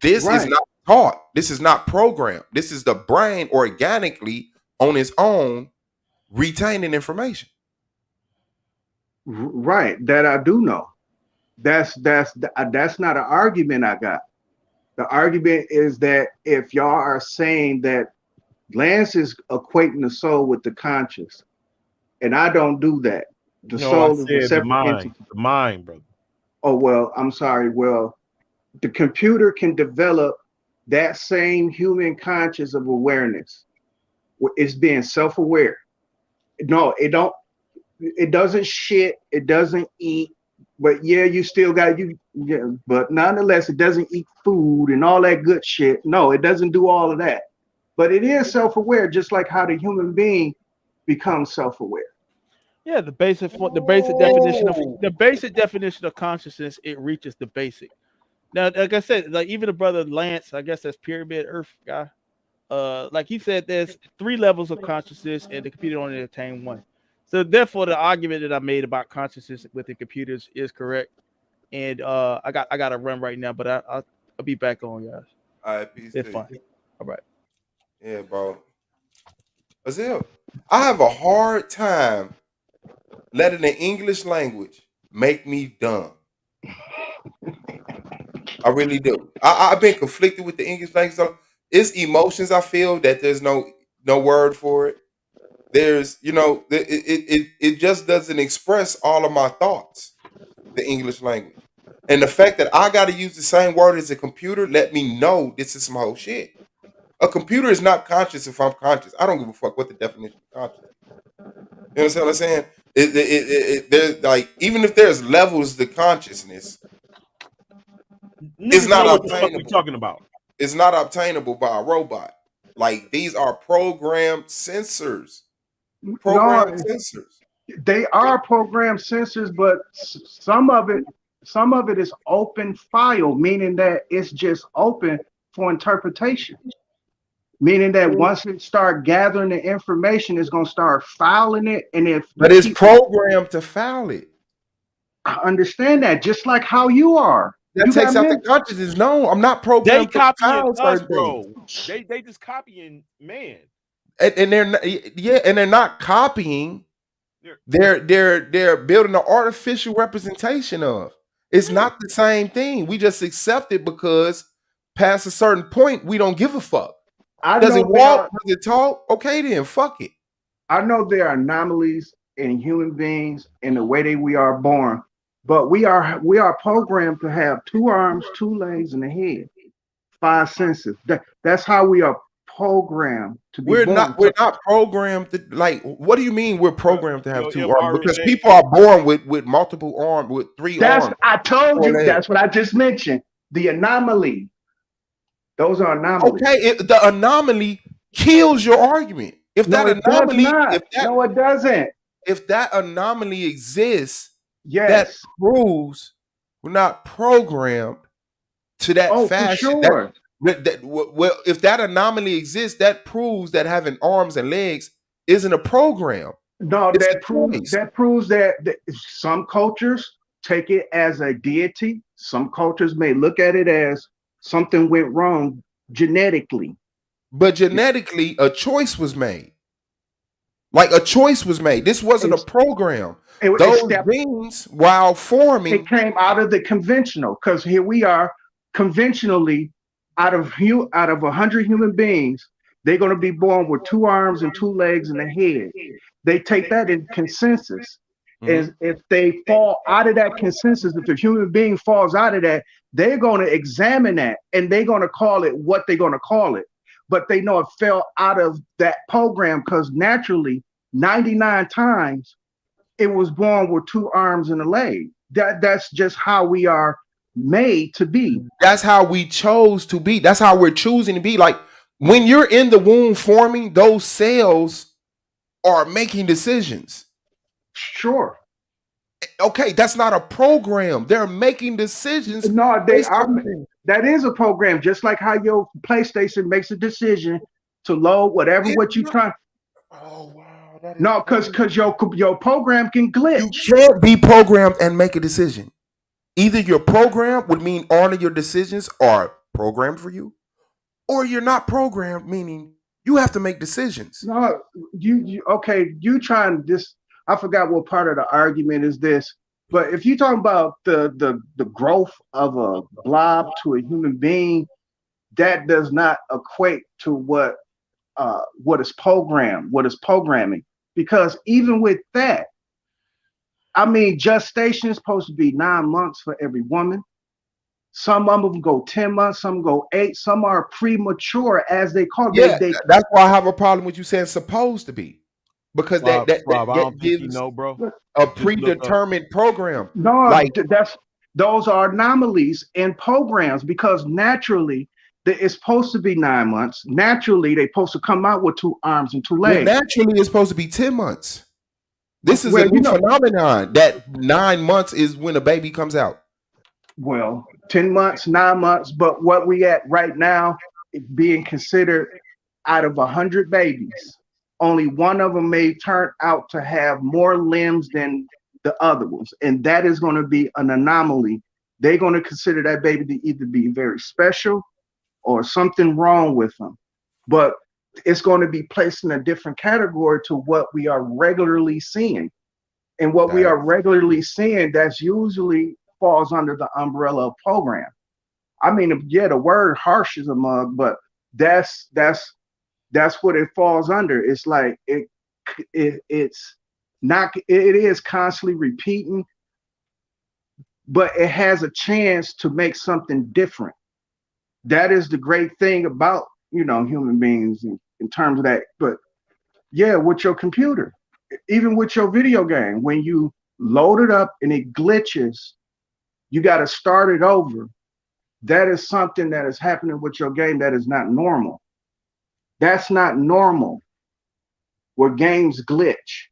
This is Right. not taught. This is not programmed. This is the brain organically on its own retaining information. Right, that I do know. That's not an argument I got. The argument is that if y'all are saying that Lance is equating the soul with the conscious, and I don't do that. The No, I soul is a said the separate mind. entity. The mind, brother. Oh well, I'm sorry. Well, the computer can develop that same human conscious of awareness. It's being self-aware. No, it don't. It doesn't shit. It doesn't eat. But yeah, you still got you. Yeah, but nonetheless, it doesn't eat food and all that good shit. No, it doesn't do all of that. But it is self-aware, just like how the human being becomes self-aware. Yeah, the basic definition of consciousness. It reaches the basic. Now, like I said, like even the brother Lance, I guess that's Pyramid Earth guy. Like he said, there's three levels of consciousness, and the computer only attain one. So therefore, the argument that I made about consciousness within computers is correct. And I got to run right now, but I'll be back on, guys. All right, peace It's to fine. you. All right. Yeah, bro. Azil, I have a hard time letting the English language make me dumb. I really do. I've been conflicted with the English language. So it's emotions I feel that there's no word for it. There's, it just doesn't express all of my thoughts, the English language. And the fact that I got to use the same word as a computer let me know this is some whole shit. A computer is not conscious if I'm conscious. I don't give a fuck what the definition of conscious is. You understand what I'm saying? There's like, even if there's levels to consciousness, it's Niggas not know what the fuck we obtainable. talking about. It's not obtainable by a robot. Like, these are programmed sensors. No, Programmed sensors. they are programmed sensors, but some of it is open file, meaning that it's just open for interpretation. Meaning that once it start gathering the information, it's gonna start filing it, and if the But it's people programmed to foul it. understand that, just like how you are, That you got takes out the men. consciousness. No, I'm not They programmed to copying foul us, certain things. bro. They just copying man. And they're not, yeah, and they're not copying. They're building an artificial representation of. It's not the same thing. We just accept it because past a certain point, we don't give a fuck. I Does it know there walk? are. Does it talk? Okay, then fuck it. I know there are anomalies in human beings in the way that we are born, but we are programmed to have 2 arms, 2 legs, and a head, 5 senses. That's how we are programmed to be We're born. not we're not programmed to, like, what do you mean we're programmed to have Your 2 arms? Because mRNA. people are born with multiple arms, with 3 That's arms, I told 4 you. legs. That's what I just mentioned. The anomaly. Those are anomalies. Okay, the anomaly kills your argument. If No, that it does anomaly, not. No, it doesn't. if that anomaly exists, that Yes. proves we're not programmed to that Oh, for fashion. sure. Well, if that anomaly exists, that proves that having arms and legs isn't a program. No, It's a choice. that proves that some cultures take it as a deity. Some cultures may look at it as something went wrong genetically. But genetically, a choice was made. Like, a choice was made. This wasn't a program. It Those stepped. genes, while It forming, came out of the conventional, because here we are conventionally out of 100 human beings, they're going to be born with 2 arms and 2 legs and a head. They take that in consensus. Is if they fall out of that consensus, if a human being falls out of that, they're going to examine that and they're going to call it what they're going to call it. But they know it fell out of that program because naturally, 99 times it was born with 2 arms and a leg. That's just how we are made to be. that's how we chose to be. That's how we're choosing to be. Like, when you're in the womb forming, those cells are making decisions. Sure. Okay, that's not a program. They're making decisions. No, they based are. on- That is a program, just like how your PlayStation makes a decision to load whatever what you try. Oh wow, that is No, because your program can glitch. You can't be programmed and make a decision. Either your program would mean all of your decisions are programmed for you, or you're not programmed, meaning you have to make decisions. No, you okay? You trying this? I forgot what part of the argument is this, but if you talk about the growth of a blob to a human being, that does not equate to what is programmed, what is programming. Because even with that, I mean, gestation is supposed to be 9 months for every woman. Some of them go 10 months, some go 8, some are premature, as they call it. Yeah, that's why I have a problem with you saying supposed to be, because Rob, that I don't think you gives know, bro. a Just look up. predetermined program. No, those are anomalies in programs because naturally it's supposed to be 9 months. Naturally, they're supposed to come out with 2 arms and 2 Well, legs. naturally, it's supposed to be 10 months. This is Well, a new phenomenon that 9 months is when a baby comes out. Well, 10 months, 9 months, but what we at right now, being considered out of 100 babies, only one of them may turn out to have more limbs than the other ones. And that is going to be an anomaly. They're going to consider that baby to either be very special or something wrong with them. But it's going to be placed in a different category to what we are regularly seeing. And what we are regularly seeing, that's usually falls under the umbrella of program. I mean, yeah, the word harsh is a mug, but that's what it falls under. It's like it's not, it is constantly repeating, but it has a chance to make something different. That is the great thing about, human beings in terms of that. But yeah, with your computer, even with your video game, when you load it up and it glitches, you got to start it over. That is something that is happening with your game that is not normal. That's not normal, where games glitch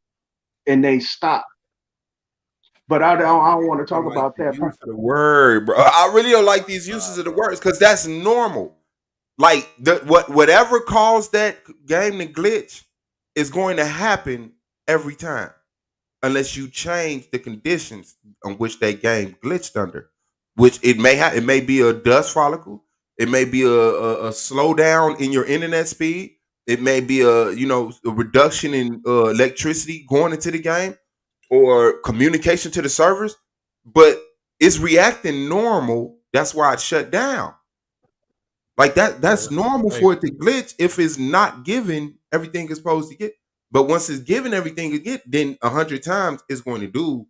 and they stop. But I don't want to I talk like about the that. use of the word, bro. I really don't like these uses of the words because that's normal. Like whatever caused that game to glitch is going to happen every time, unless you change the conditions on which that game glitched under. Which it may have. It may be a dust follicle. It may be a slowdown in your internet speed. It may be a reduction in electricity going into the game or communication to the servers, but it's reacting normal. That's why it shut down. Like that's normal Hey, for it to glitch if it's not given everything it's supposed to get. But once it's given everything it get, then 100 times it's going to do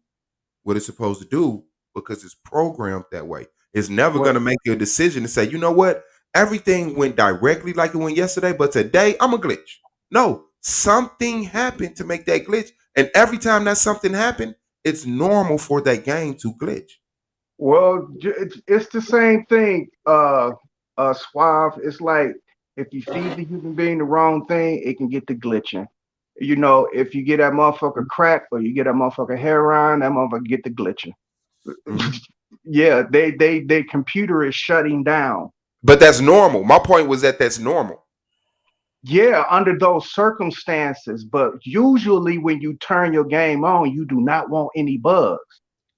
what it's supposed to do because it's programmed that way. It's never going What? to make a decision to say, you know what, everything went directly like it went yesterday, but today I'm a glitch. No, something happened to make that glitch, and every time that something happened, it's normal for that game to glitch. Well, it's the same thing, Suave. It's like if you feed the human being the wrong thing, it can get to glitching. If you get that motherfucker crack or you get that motherfucker heroin, that motherfucker get to glitching. Mhm. Yeah, they computer is shutting down. But that's normal. My point was that that's normal. Yeah, under those circumstances, but usually when you turn your game on, you do not want any bugs.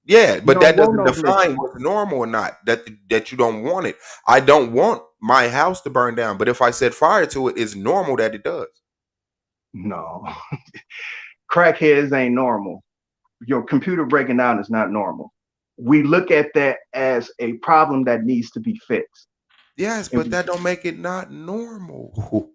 Yeah, You but don't that want doesn't no define glitching. what's normal or not. That you don't want it. I don't want my house to burn down, but if I set fire to it, it's normal that it does. No, crackheads ain't normal. Your computer breaking down is not normal. We look at that as a problem that needs to be fixed. Yes, And but that don't make it not normal.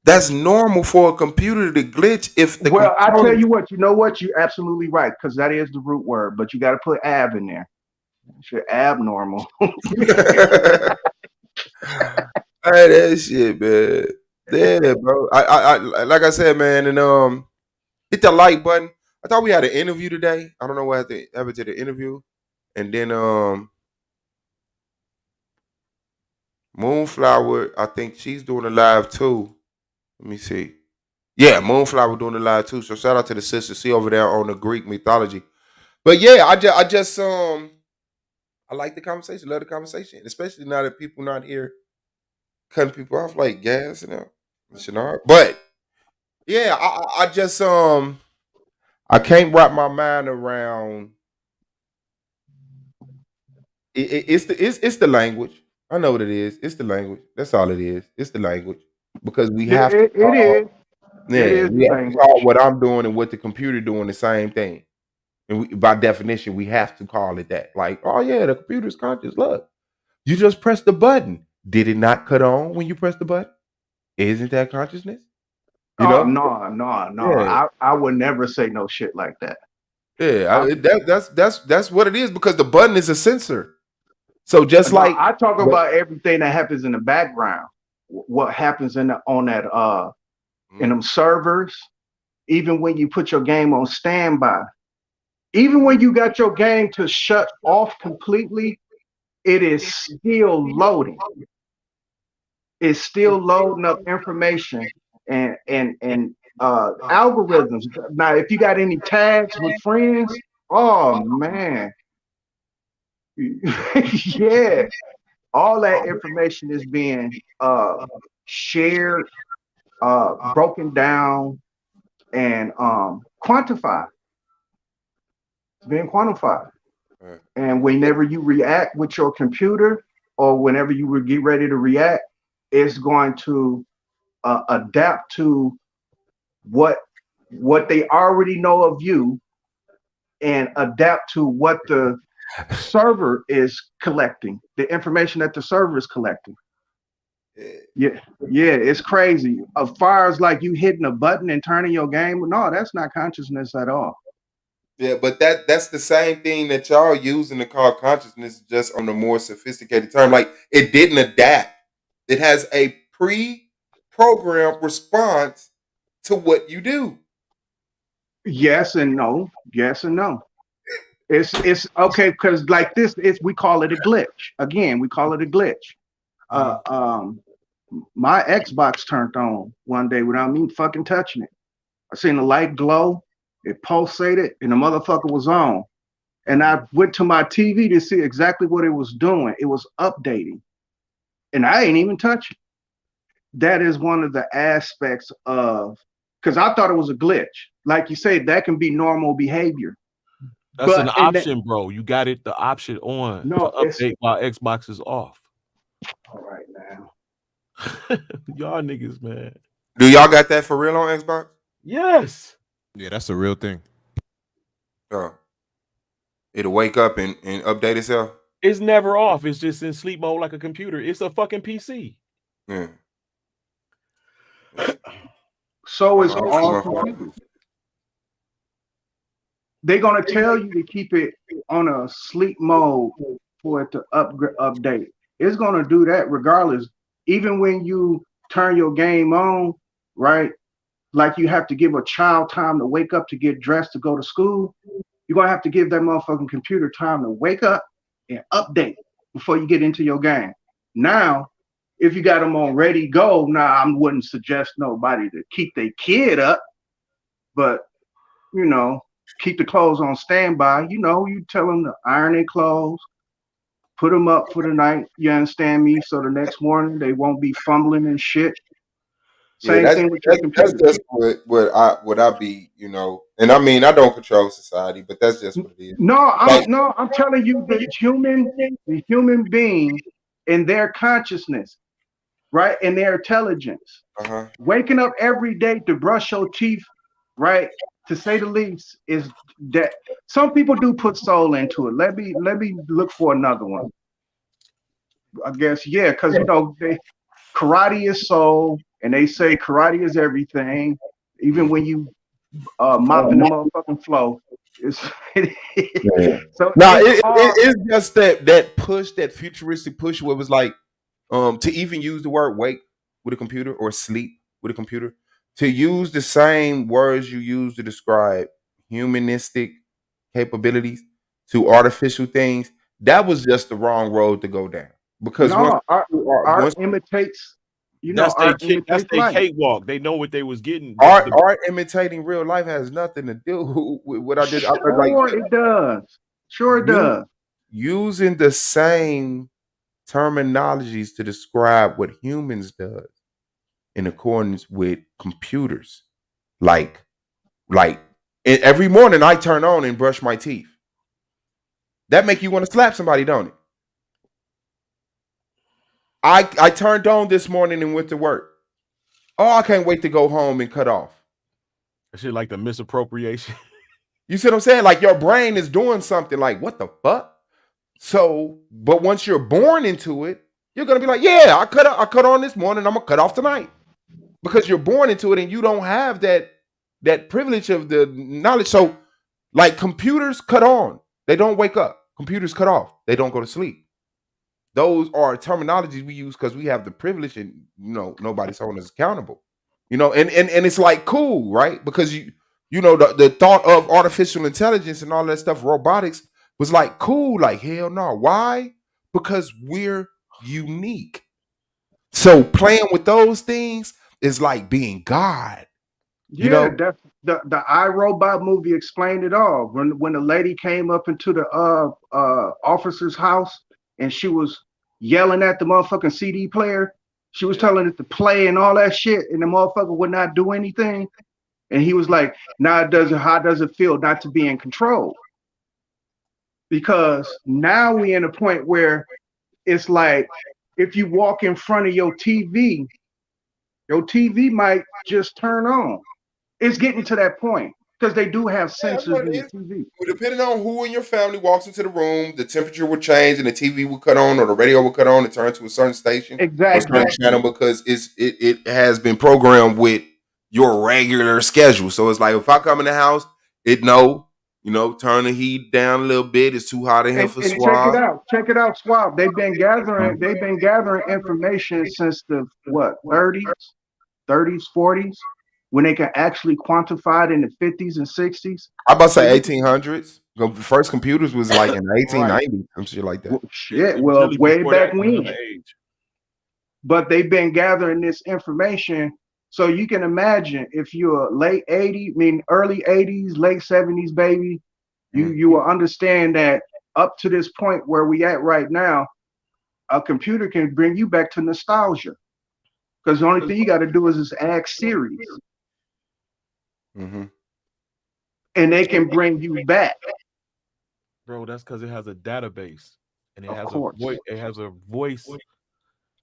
That's normal for a computer to glitch if the well, I tell components. you what, you're absolutely right, because that is the root word, but you got to put ab in there. It's abnormal. Hey, that shit, man. Yeah, bro. I like I said, man, and hit the like button. I thought we had an interview today. I don't know what happened to the interview, and then Moonflower. I think she's doing a live too. Let me see. Yeah, Moonflower doing a live too. So shout out to the sister. See over there on the Greek mythology. But yeah, I just I like the conversation. Love the conversation, especially now that people not here cutting people off like gas and Shinar. But yeah, I just I can't wrap my mind around it's the language. I know what it is. It's the language. That's all it is. It's the language because we it, have to it, it is. call. It Yeah, is we the have to call language. what I'm doing and what the computer doing the same thing. And by definition, we have to call it that. Like, oh yeah, the computer's conscious. Look, you just press the button. Did it not cut on when you press the button? Isn't that consciousness? You Oh know? no, no, no. Yeah, I would never say no shit like that. yeah. I, That's what it is because the button is a sensor. So just no, like I talk what about everything that happens in the background. What happens on that in Mhm. them servers, even when you put your game on standby, even when you got your game to shut off completely, it is still loading. It's still loading up information and algorithms. Now, if you got any tags with friends, oh man, yeah, all that information is being shared, broken down, and quantified. It's being quantified. Uh, And whenever you react with your computer, or whenever you would get ready to react, it's going to adapt to what what they already know of you and adapt to what the server is collecting, the information that the server is collecting. Yeah, yeah, it's crazy. As far as like you hitting a button and turning your game, no, that's not consciousness at all. Yeah, but that's the same thing that y'all using to call consciousness, just on a more sophisticated term. Like, it didn't adapt. It has a pre-programmed response to what you do. Yes and no. Yes and no. It's okay because like this, it's we call it a glitch. Again, we call it a glitch. Uh, um, my Xbox turned on one day without me fucking touching it. I seen the light glow, it pulsated, and the motherfucker was on. And I went to my TV to see exactly what it was doing. It was updating, and I ain't even touch it. That is one of the aspects of because I thought it was a glitch. Like you say, that can be normal behavior. That's an But in that, option, bro. You got it the option on to no, it's update while Xbox is off. all right now. Y'all niggas, man. Do y'all got that for real on Xbox? Yes. Yeah, that's a real thing. Oh, it'll wake up and update itself. It's never off. It's just in sleep mode like a computer. It's a fucking PC. Yeah. So I is know all my computers. They're gonna tell you to keep it on a sleep mode for it to update. It's gonna do that regardless. Even when you turn your game on, right? Like you have to give a child time to wake up to get dressed to go to school. You're gonna have to give that motherfucking computer time to wake up and update before you get into your game. Now, if you got them on ready go, now I wouldn't suggest nobody to keep their kid up, but you know, keep the clothes on standby. You know, you tell them to iron their clothes, put them up for the night. You understand me? So the next morning they won't be fumbling and shit. Yeah, Same thing with your that's computer. just what I be, and I mean, I don't control society, but that's just what it is. Like, No, I'm telling you the human being in their consciousness, right? And their intelligence. Waking up every day to brush your teeth, right? To say the least, is that some people do put soul into it. Let me look for another one. I guess, yeah, because karate is soul, and they say karate is everything. Even when you mopping the motherfucking flow, it's so no, it's all it's just that push, that futuristic push, where it was like, to even use the word wake with a computer or sleep with a computer, to use the same words you use to describe humanistic capabilities to artificial things. That was just the wrong road to go down, because no art once imitates, That's art that's imitates they life. cakewalk. They know what they was getting. art imitating real life has nothing to do with what I did. I was like, Sure it does. Sure it you does. using the same terminologies to describe what humans does in accordance with computers. Like every morning I turn on and brush my teeth. That make you want to slap somebody, don't it? I turned on this morning and went to work. Oh, I can't wait to go home and cut off. That shit like the misappropriation. You see what I'm saying? Like, your brain is doing something like, what the fuck? So, but once you're born into it, you're gonna be like, yeah, I cut on this morning, I'm gonna cut off tonight. Because you're born into it and you don't have that privilege of the knowledge. So, like, computers cut on, they don't wake up. Computers cut off, they don't go to sleep. Those are terminologies we use because we have the privilege, and nobody's holding us accountable. And it's like cool, right? Because the thought of artificial intelligence and all that stuff, robotics, was like cool, like hell no. Why? Because we're unique. So playing with those things is like being God, you Yeah, know? that's the iRobot movie explained it all. When the lady came up into the officer's house and she was yelling at the motherfucking CD player, she was telling it to play and all that shit, and the motherfucker would not do anything. And he was like, "Now how does it feel not to be in control?" Because now we in a point where it's like if you walk in front of your TV might just turn on. It's getting to that point. Because they do have Yeah, that's sensors what in it the is. TV. Well, depending on who in your family walks into the room, the temperature will change and the TV will cut on or the radio will cut on and turn to a certain station or a certain Exactly. channel because it has been programmed with your regular schedule. So it's like if I come in the house, turn the heat down a little bit. It's too hot in here for And check it Swab. out. Check it out, Swab. They've been gathering information since the what, 30s, 40s, when they can actually quantify it in the 50s and 60s. I about to So say you 1800s. The first computers was like in right. 1890, some shit like that. Shit. And Well, really way before back that, when. another age. But they've been gathering this information. So you can imagine if you're late 80s, I mean early 80s, late 70s, baby, you will understand that up to this point where we at right now, a computer can bring you back to nostalgia. Because the only thing you got to do is just ask Siri, Mm-hmm. and they can bring you back. Bro, that's because it has a database and it Of has a course. voice. It has a voice.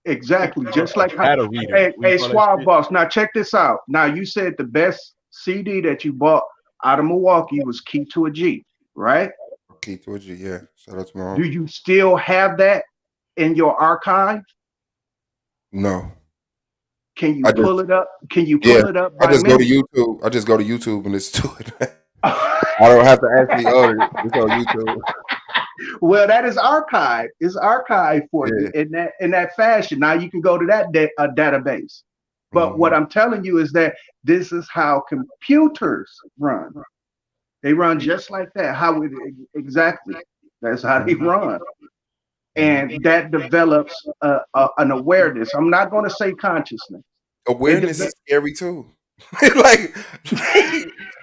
Exactly. Just like how, Data reader. hey, Swab Boss. Now check this out. Now you said the best CD that you bought out of Milwaukee was Key to a G, right? Key to a G, yeah. Shout out to my Do uncle. you still have that in your archive? No. Can you I pull just it up? Can you yeah. pull it up I by just go to minute? YouTube. I just go to YouTube and listen to it. I don't have to actually order it. It's on YouTube. Well, that is archived. It's archived for you Yeah. in that fashion. Now you can go to that database. But what Mm-hmm. I'm telling you is that this is how computers run. They run just like that. Exactly? That's how they run, and that develops an awareness. I'm not going to say consciousness. It Awareness develops. is scary too. like,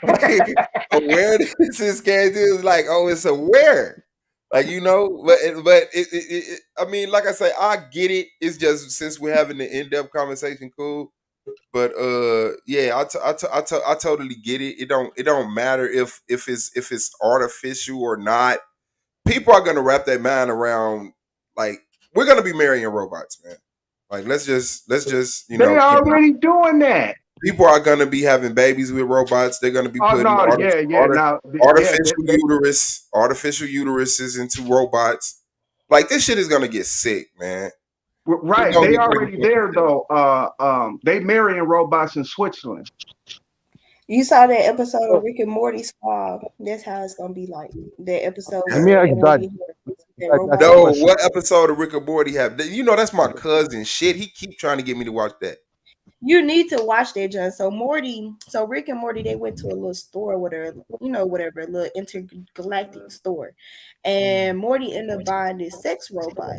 like, awareness is scary too. It's like, oh, it's aware. But I mean, like I say, I get it. It's just since we're having the in-depth conversation, cool. But yeah, I totally get it. It don't matter if it's artificial or not. People are gonna wrap their mind around like we're gonna be marrying robots, man. Like let's just They already doing that. people are gonna be having babies with robots. They're gonna be Oh putting no, yeah. Now, yeah, artificial uteruses into robots. Like this shit is gonna get sick, man. It's right. gonna They get pretty already fucking there sick. though. They marrying robots in Switzerland. You saw that episode of Rick and Morty Squad. That's how it's gonna be like. That episode Let where me Rick ask and Doc. Morty that That's a robot. No, question. what episode of Rick and Morty have? You know that's my cousin. Shit, he keep trying to get me to watch that. You need to watch that, John. So Rick and Morty, they went to a little store, whatever, a little intergalactic store, and Morty ended up buying this sex robot.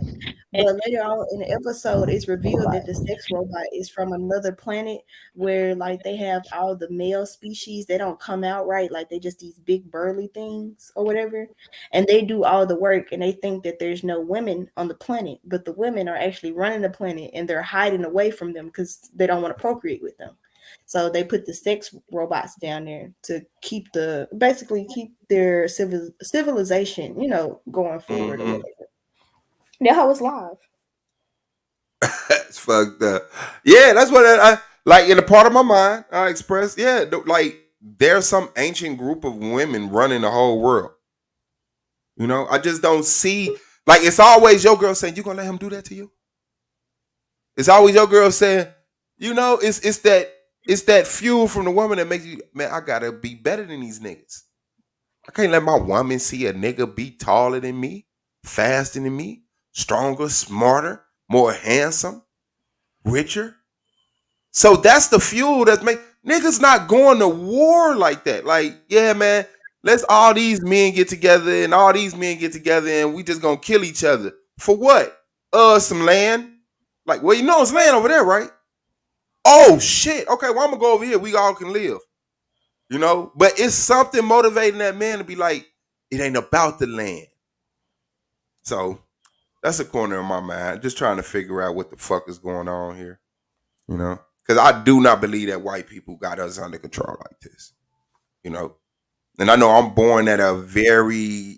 But later on in the episode, it's revealed that the sex robot is from another planet where, like, they have all the male species. They don't come out right, like they just these big burly things or whatever, and they do all the work. And they think that there's no women on the planet, but the women are actually running the planet, and they're hiding away from them because they don't want to procreate with them. So they put the sex robots down there to basically keep their civilization, going forward or Mm-hmm. whatever. That how it's live. That's fucked up. Yeah, that's what I like. In a part of my mind, I expressed. Yeah, like there's some ancient group of women running the whole world. I just don't see. Like it's always your girl saying, "You gonna let him do that to you?" It's always your girl saying, it's that fuel from the woman that makes you, man, I gotta be better than these niggas. I can't let my woman see a nigga be taller than me, faster than me, stronger, smarter, more handsome, richer. So that's the fuel that make niggas not going to war like that. Like, yeah, man, let's all these men get together and all these men get together and we just gonna kill each other. For what? Some land? Like, well, it's land over there, right? Oh shit. Okay, well, I'm gonna go over here. We all can live. But it's something motivating that man to be like, it ain't about the land. So that's a corner of my mind. Just trying to figure out what the fuck is going on here. Because I do not believe that white people got us under control like this. And I know I'm born at a very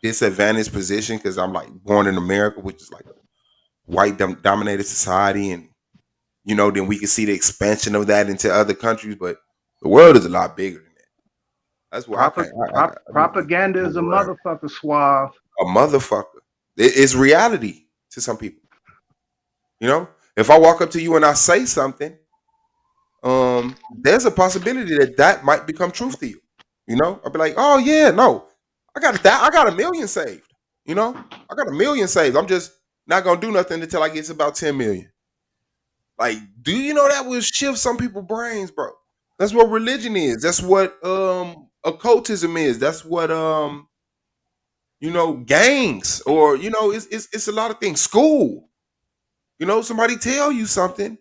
disadvantaged position because I'm like born in America, which is like a white dominated society, and then we can see the expansion of that into other countries. But the world is a lot bigger than that. That's why I can't. I need to Propaganda is move a around. motherfucker, Suave. A motherfucker. It's reality to some people. You know, if I walk up to you and I say something, there's a possibility that that might become truth to you. You know, I'll be like, oh yeah, no, I got a million saved. You know, I got a million saved. I'm just not gonna do nothing until I get to about 10 million. Like, do you know that will shift some people's brains, bro? That's what religion is. That's what occultism is. That's what you know, gangs, or you know, it's a lot of things. School, you know, somebody tell you something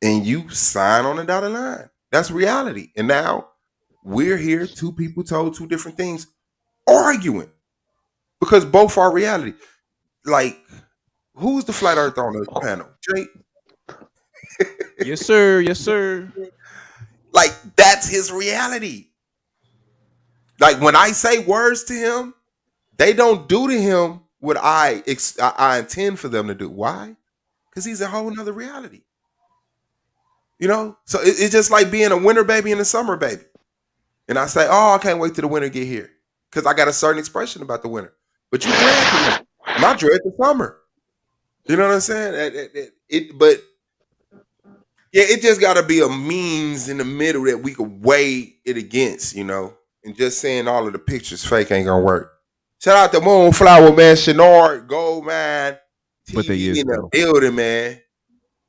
and you sign on the dotted line. That's reality. And now we're here, two people told two different things, arguing because both are reality. Like, who's the flat earth on the panel? Jay? Yes, sir. Yes, sir. Like, that's his reality. Like, when I say words to him, they don't do to him what I intend for them to do. Why? Because he's a whole nother reality. You know? So it's just like being a winter baby and a summer baby. And I say, oh, I can't wait till the winter get here. Because I got a certain expression about the winter. But you dread the winter. And I dread the summer. You know what I'm saying? But yeah, it just got to be a means in the middle that we could weigh it against, you know? And just saying all of the pictures fake ain't going to work. Shout out to Moonflower, man. Shenard, Gold, man. But they TV is in the though. building, man.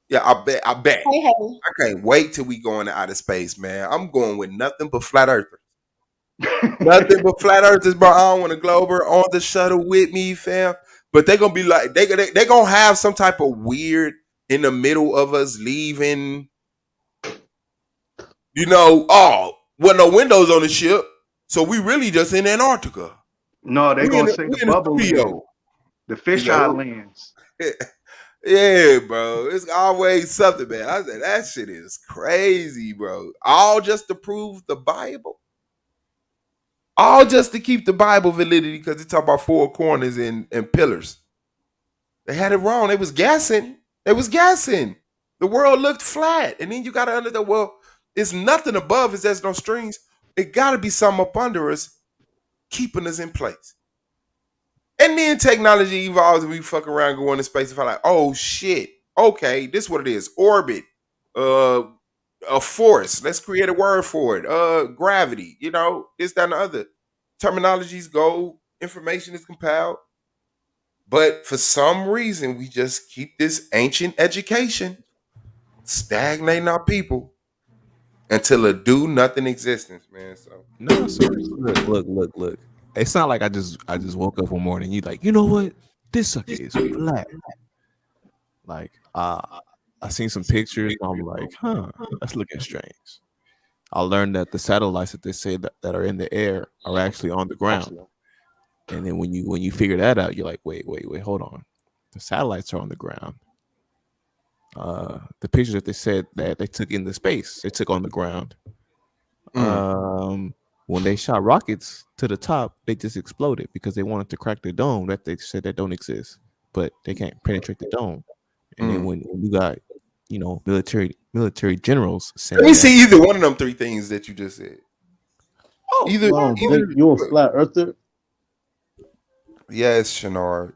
Yeah, I bet. Hey, hey. I can't wait till we go into outer space, man. I'm going with nothing but flat earthers. Nothing but flat earthers, bro. I don't want a glober on the shuttle with me, fam. But they're gonna be like they gonna have some type of weird in the middle of us leaving. You know, oh, well, no windows on the ship, so we really just in Antarctica. No, they're We in gonna the, say we the in the bubble lens, studio. the You fisheye know, lens. yeah, bro. It's always something, man. I said that shit is crazy, bro. All just to prove the Bible. All just to keep the Bible validity because it's talking about four corners and pillars. They had it wrong. They was guessing. They was guessing. The world looked flat. And then you got to understand, well, it's nothing above us. There's no strings. It got to be something up under us keeping us in place. And then technology evolves and we fuck around, go into space and find like, oh shit. Okay, this is what it is. Orbit. A force. Let's create a word for it. Gravity. You know, this, that, and the other. Terminologies go, information is compiled. But for some reason, we just keep this ancient education stagnating our people until a do nothing existence, man. So No, so look. It's not like I just woke up one morning. You like, you know what? This sucker is flat. Like, I seen some pictures. I'm like, huh, that's looking strange. I learned that the satellites that they say that are in the air are actually on the ground. And then when you figure that out, you're like, wait, hold on. The satellites are on the ground. The pictures that they said that they took into space, they took on the ground. When they shot rockets to the top, they just exploded because they wanted to crack the dome that they said that don't exist, but they can't penetrate the dome. And then when you got, you know, military generals saying let me that, see either one of them three things that you just said. Either, Jake, you a flat earther? yes, Shenard.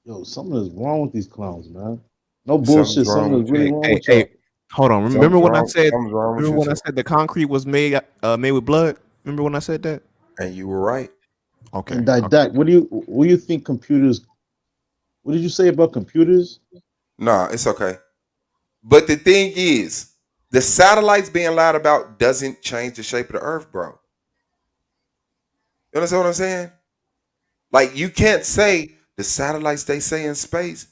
Yo, something is wrong with these clowns, man. No Something's bullshit. wrong Something with is really you. wrong with hey, y'all. hold on. Remember Something's when I wrong. said? Something's wrong with Remember you when I too. said the concrete was made with blood? Remember when I said that? And you were right. Okay. And Dak, what do you think computers? What did you say about computers? Nah, it's okay. But the thing is, the satellites being lied about doesn't change the shape of the Earth, bro. You understand what I'm saying? Like, you can't say the satellites they say in space,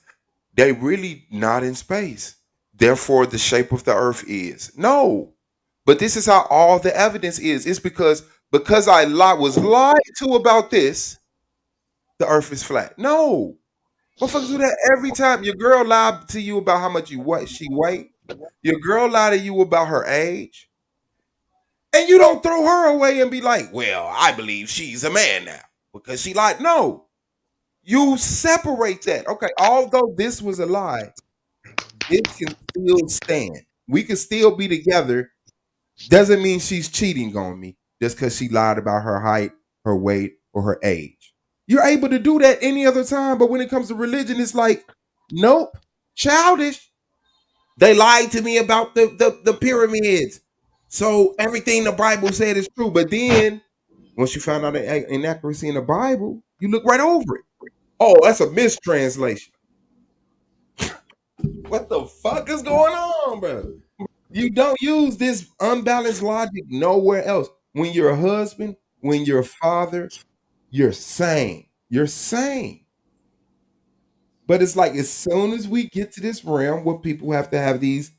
they really not in space. Therefore, the shape of the Earth is. No. But this is how all the evidence is. It's because I was lied to about this, the Earth is flat. No. Motherfuckers do that every time. Your girl lied to you about how much she weigh. Your girl lied to you about her age. And you don't throw her away and be like, well, I believe she's a man now. Because she lied. No. You separate that. Okay, although this was a lie, this can still stand. We can still be together. Doesn't mean she's cheating on me. just because she lied about her height, her weight, or her age. You're able to do that any other time, but when it comes to religion, it's like, nope, childish. They lied to me about the pyramids. So everything the Bible said is true. But then once you found out the inaccuracy in the Bible, you look right over it. Oh, that's a mistranslation. What the fuck is going on, bro? You don't use this unbalanced logic nowhere else. When you're a husband, when you're a father, you're sane. You're sane. But it's like as soon as we get to this realm where people have to have these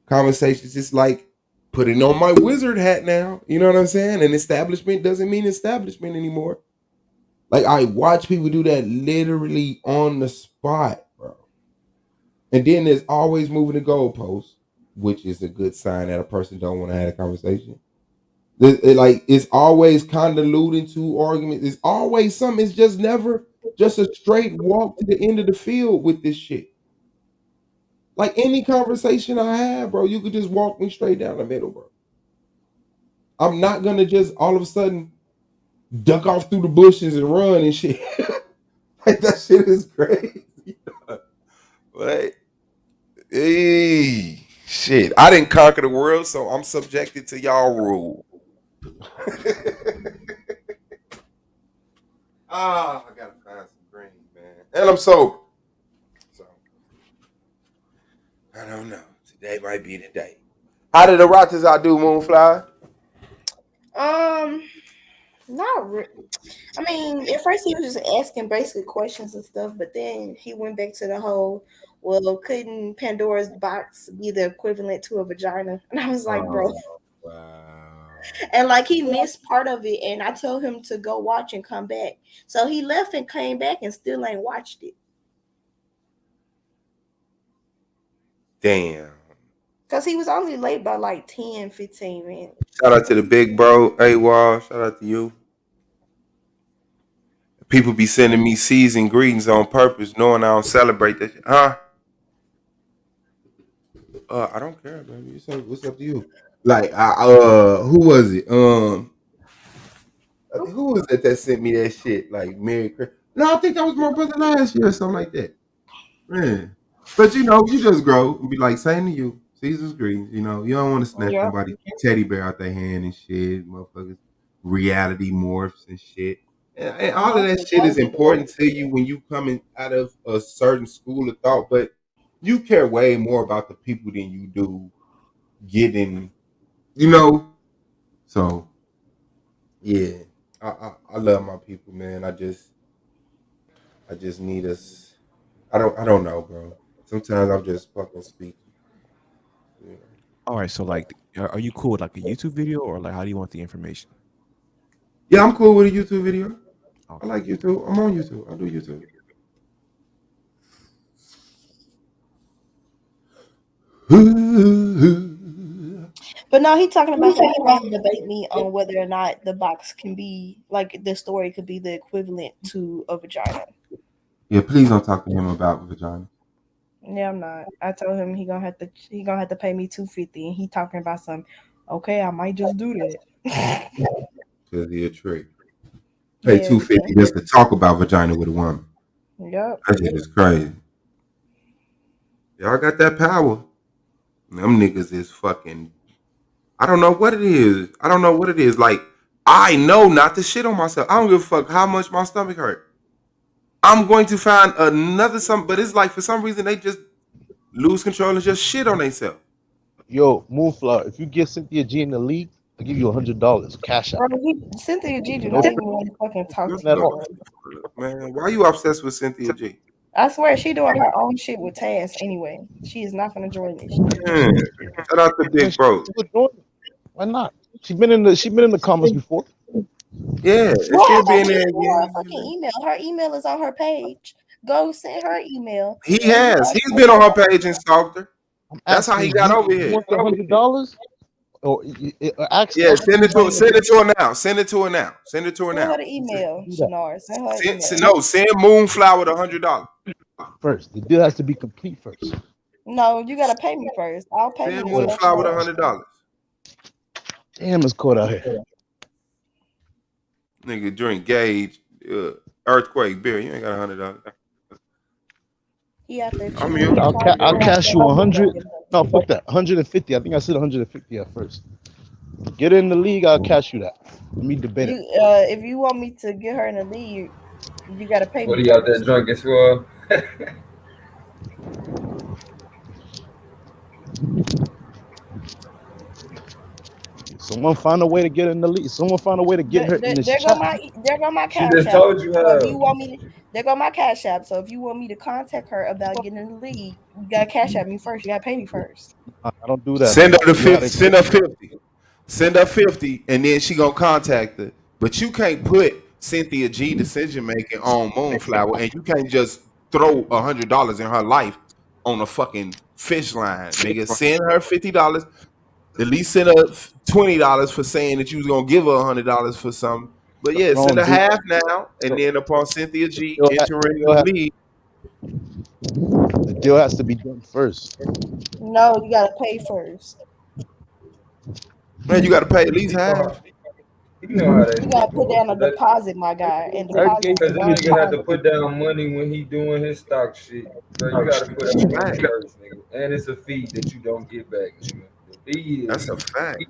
conversations, it's like putting on my wizard hat now. You know what I'm saying? An establishment doesn't mean establishment anymore. Like I watch people do that literally on the spot, bro. And then there's always moving the goalposts, which is a good sign that a person don't want to have a conversation. It's always convoluting to arguments. It's always something. It's just never just a straight walk to the end of the field with this shit. Like any conversation I have, bro, you could just walk me straight down the middle, bro. I'm not gonna just all of a sudden duck off through the bushes and run and shit. Like that shit is crazy. But hey, shit, I didn't conquer the world, so I'm subjected to y'all rule. I gotta find some green, man. And I'm sober. So I don't know. Today might be the day. How did the Rotters out do, Moonfly? Not re- I mean, at first he was just asking basic questions and stuff, but then he went back to the whole, well, couldn't Pandora's box be the equivalent to a vagina? And I was like, bro. Wow. And like he missed part of it, and I told him to go watch and come back. So he left and came back and still ain't watched it. Damn. Because he was only late by like 10, 15 minutes. Shout out to the big bro, AWOL. Shout out to you. People be sending me season greetings on purpose, knowing I don't celebrate that shit. Huh? I don't care, baby. What's up to you? Like, who was it? Who was it that sent me that shit? Like, Merry Christmas. No, I think that was my brother last year or something like that. Man. But you know, you just grow and be like, same to you. Season's greetings. You know, you don't want to snatch Yep. nobody's teddy bear out their hand and shit. Motherfuckers, reality morphs and shit. And all of that shit is important to you when you coming out of a certain school of thought, but you care way more about the people than you do getting, you know. So yeah, I love my people, man. I just need us. I don't know, bro. Sometimes I'm just fucking speaking. You know? All right, so like, are you cool with like a YouTube video, or like, how do you want the information? Yeah, I'm cool with a YouTube video. I Okay. like YouTube. I'm on YouTube. I do YouTube. But no, he talking about how he wants to debate me on whether or not the box can be like the story could be the equivalent to a vagina. Yeah, please don't talk to him about vagina. Yeah, I'm not. I told him he gonna have to pay me $250, and he talking about some. Okay, I might just do that. Cause he a trick. Pay Yeah. $250 just to talk about vagina with a woman. Yep. That shit is crazy. Y'all got that power. Them niggas is fucking. I don't know what it is. I don't know what it is. Like, I know not to shit on myself. I don't give a fuck how much my stomach hurt. I'm going to find another something, but it's like for some reason they just lose control and just shit on themselves. Yo, Moonflower, if you get Cynthia G in the league, I'll give you $100 cash out. Bro, Cynthia G do No not even want to fucking talk to at you, all. bro. Man, why you obsessed with Cynthia G? I swear she doing her own shit with Taz anyway. She is not gonna join this shit. Man, shout out to Big Bro. Why not? She been in the comments before. Yeah, Well, how she'll be about in you there send her a again. fucking email? Her email is on her page. Go send her email. He And has. He's been on her page and stalked her. That's how he got over You here. want the $100? Or ask. Yeah, send it to her. Send it to her now. Send it to her now. Send it to her Send now. her the email, Shannara. Send her email. Send Moonflower $100. First, the deal has to be complete first. No, you gotta pay me first. I'll pay Send you. Moonflower $100. Damn, it's cold out here. Nigga, drink Gauge, Earthquake beer. You ain't got $100. He out there I'm chilling you. with the I'll Chargers cash after you Homer 100. throwing No, fuck that. 150. I think I said 150 at first. Get in the league. I'll cash you that. Meet the Bennett. you. If you want me to get her in the league, you got to pay What me are you out there first. drunk as well? Someone find a way to get in the league. Someone find a way to get her in this chat. There go my She cash just app. told you So if how. you want me, there go my cash app. So if you want me to contact her about getting in the league, you got to cash app me first. You got to pay me first. I don't do that, Send man. her the You know how 50. they Send get. her 50. Send her 50, and then she gonna contact her. But you can't put Cynthia G decision making on Moonflower, and you can't just throw $100 in her life on a fucking fish line, nigga. Send her $50. At least send her $20 for saying that you was gonna give her $100 for something. But yeah, send Don't her do half that. now, and So then upon Cynthia the G deal, entering the league, the deal has to be done first. No, you got to pay first. man, you got to pay at least You know half. how, you know how that You got shit to put go. down a deposit, my guy, and deposits Because is the not nigga had to refundable. put down money when he doing his stock shit. Bro, you gotta put That's up a money fact. first, nigga. And it's a fee that you don't get back, nigga. The fee That's is a fact.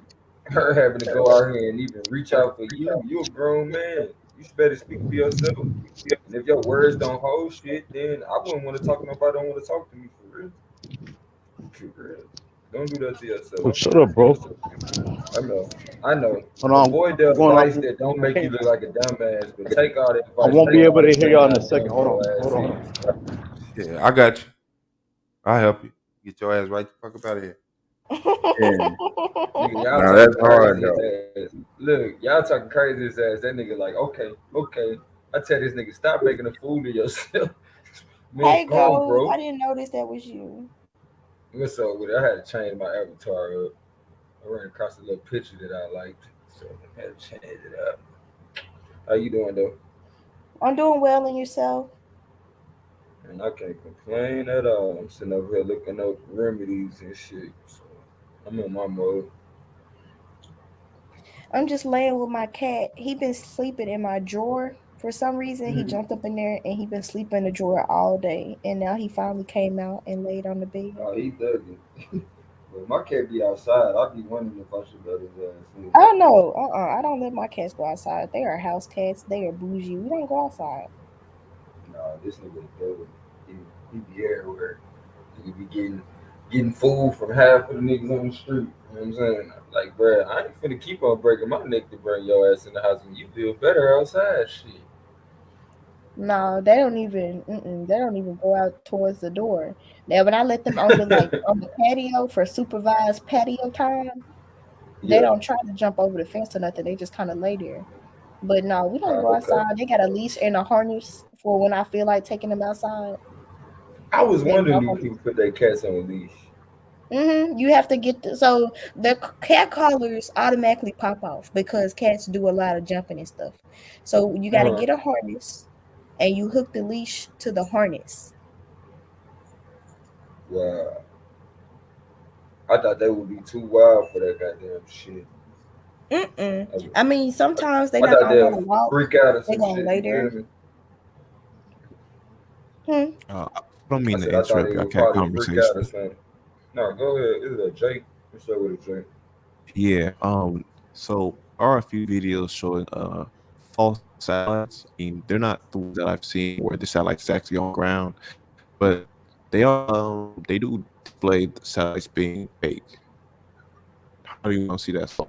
her having to go out here and even reach out for you. You a grown man. You should better speak for yourself. And if your words don't hold shit, then I wouldn't want to talk to nobody don't want to talk to me for real. For real. Don't do that to yourself, Oh, bro. shut up, bro. I know. I know. Hold on. Avoid the I'm going advice on. that don't make you look like a dumbass, but take all the I advice won't that be gonna able to hear y'all understand in how a second. dumb Hold on. your ass Hold on. is. Yeah, I got you. I'll help you. Get your ass right the fuck up out of here. Yeah. Nigga, y'all Now talking that's hard crazy as though. ass. Look, y'all talking crazy as ass. That nigga like, okay, okay. I tell this nigga, stop making a fool of yourself. Man, Hey, go on, Gold, bro. I didn't notice that was you. What's up with it? I had to change my avatar up. I ran across a little picture that I liked, so I had to change it up. How you doing though? I'm doing well in yourself. And I can't complain at all. I'm sitting over here looking up remedies and shit. So I'm on my mode. I'm just laying with my cat. He been sleeping in my drawer. For some reason, he Mm. jumped up in there and he been sleeping in the drawer all day. And now he finally came out and laid on the bed. Oh, he thugging. But my cat be outside. I'd be wondering if I should let his ass in. I don't know. I don't let my cats go outside. They are house cats. They are bougie. We don't go outside. Nah, this nigga thugging. He be everywhere. He be getting food from half of the niggas on the street. You know what I'm saying? Like, bruh, I ain't finna keep on breaking my neck to bring your ass in the house when you feel better outside. Shit. No, they don't even. They don't even go out towards the door. Now, when I let them on the patio for supervised patio time, they Yeah. don't try to jump over the fence or nothing. They just kind of lay there. But no, we don't go Okay. outside. They got a leash and a harness for when I feel like taking them outside. I was They wondering, walk do on. people put their cats on a leash? You have to get so the cat collars automatically pop off because cats do a lot of jumping and stuff. So you got to Uh-huh. get a harness and you hook the leash to the harness. Wow. I thought they would be too wild for that goddamn shit. I, I mean, sometimes they're I not thought gonna want they'll to walk. freak out or They're some gonna shit. lay You feel there. me? Hmm. I don't I mean to said I thought interrupt they your would cat probably freak out or conversation. something. No, go ahead. Is it a Jake? What's up with a Jake? Yeah. So there are a few videos showing false satellites. I mean, they're not the ones that I've seen where the satellite's actually on the ground, but they do display the satellites being fake. How do you want to see that far?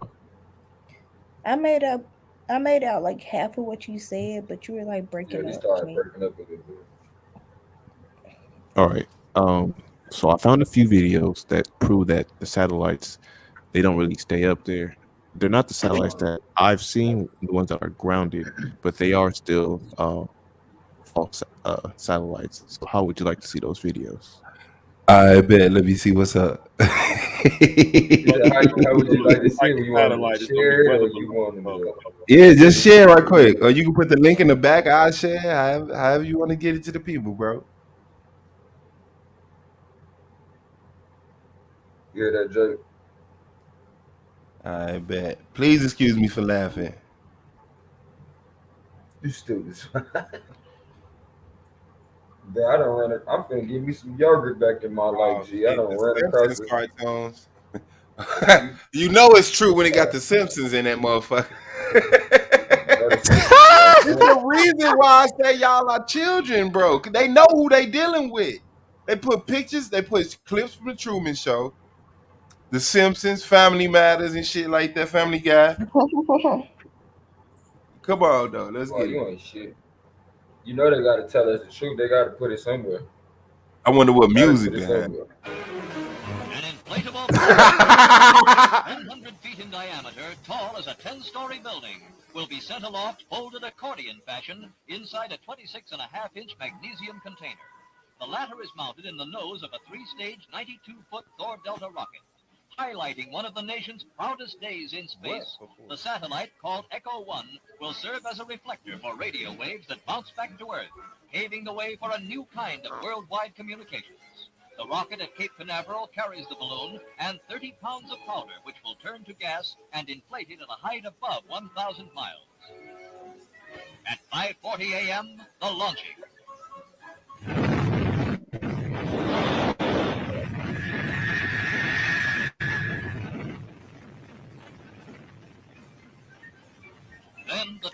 I made up. I made out like half of what you said, but you were like Yeah, breaking he up, started King. breaking up a little bit. All right. So I found a few videos that prove that the satellites they don't really stay up there. They're not the satellites that I've seen, the ones that are grounded, but they are still false satellites. So how would you like to see those videos? I bet. Let me see what's up. He said, how would you like to see it? You want him to Satellite is gonna be share it or weather you balloon. want him to? Yeah, just share right quick. Or you can put the link in the back. I'll share. However you want to get it to the people, bro. Yeah, that Jake. I bet. Please excuse me for laughing. You stupid. Bro, I don't run it. I'm finna give me some yogurt back in my life, Oh G. I shit, don't the run across Simpsons it. cartoons. You know it's true when it got the Simpsons in that motherfucker. Bro, the Simpsons be on It's point. the reason why I say y'all are children, bro. 'Cause they know who they dealing with. They put pictures, they put clips from the Truman Show, the Simpsons, Family Matters, and shit like that. Family Guy. Come on, though. Let's Boy, get it. you ain't shit. You know they gotta tell us the truth. They gotta put it somewhere. I wonder what Gotta music put they it have. somewhere. An inflatable balloon, 100 feet in diameter, tall as a 10-story building, will be sent aloft folded accordion fashion inside a 26.5-inch magnesium container. The latter is mounted in the nose of a 3-stage 92-foot Thor Delta rocket. Highlighting one of the nation's proudest days in space, the satellite, called Echo 1, will serve as a reflector for radio waves that bounce back to Earth, paving the way for a new kind of worldwide communications. The rocket at Cape Canaveral carries the balloon and 30 pounds of powder, which will turn to gas and inflate it at a height above 1,000 miles. At 5:40 a.m., the launching.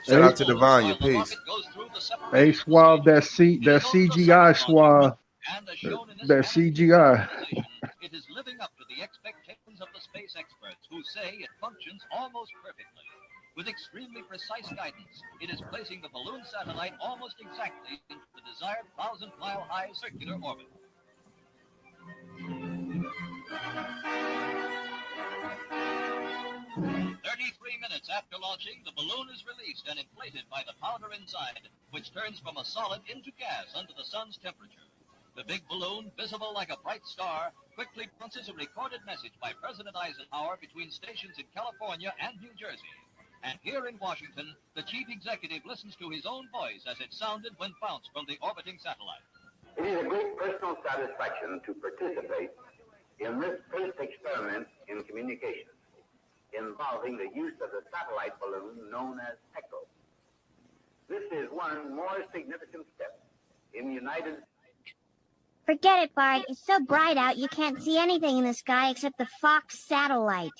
Shout out to Devanya. Peace. Hey, Suave, that CGI Suave, that CGI. It is living up to the expectations of the space experts who say it functions almost perfectly. With extremely precise guidance, it is placing the balloon satellite almost exactly into the desired 1,000-mile-high circular orbit. 33 minutes after launching, the balloon is released and inflated by the powder inside, which turns from a solid into gas under the sun's temperature. The big balloon, visible like a bright star, quickly bounces a recorded message by President Eisenhower between stations in California and New Jersey. And here in Washington, the chief executive listens to his own voice as it sounded when bounced from the orbiting satellite. It is a great personal satisfaction to participate in this first experiment in communication involving the use of the satellite balloon known as Echo. This is one more significant step in the United States. Forget it, Bart. It's so bright out you can't see anything in the sky except the Fox satellite.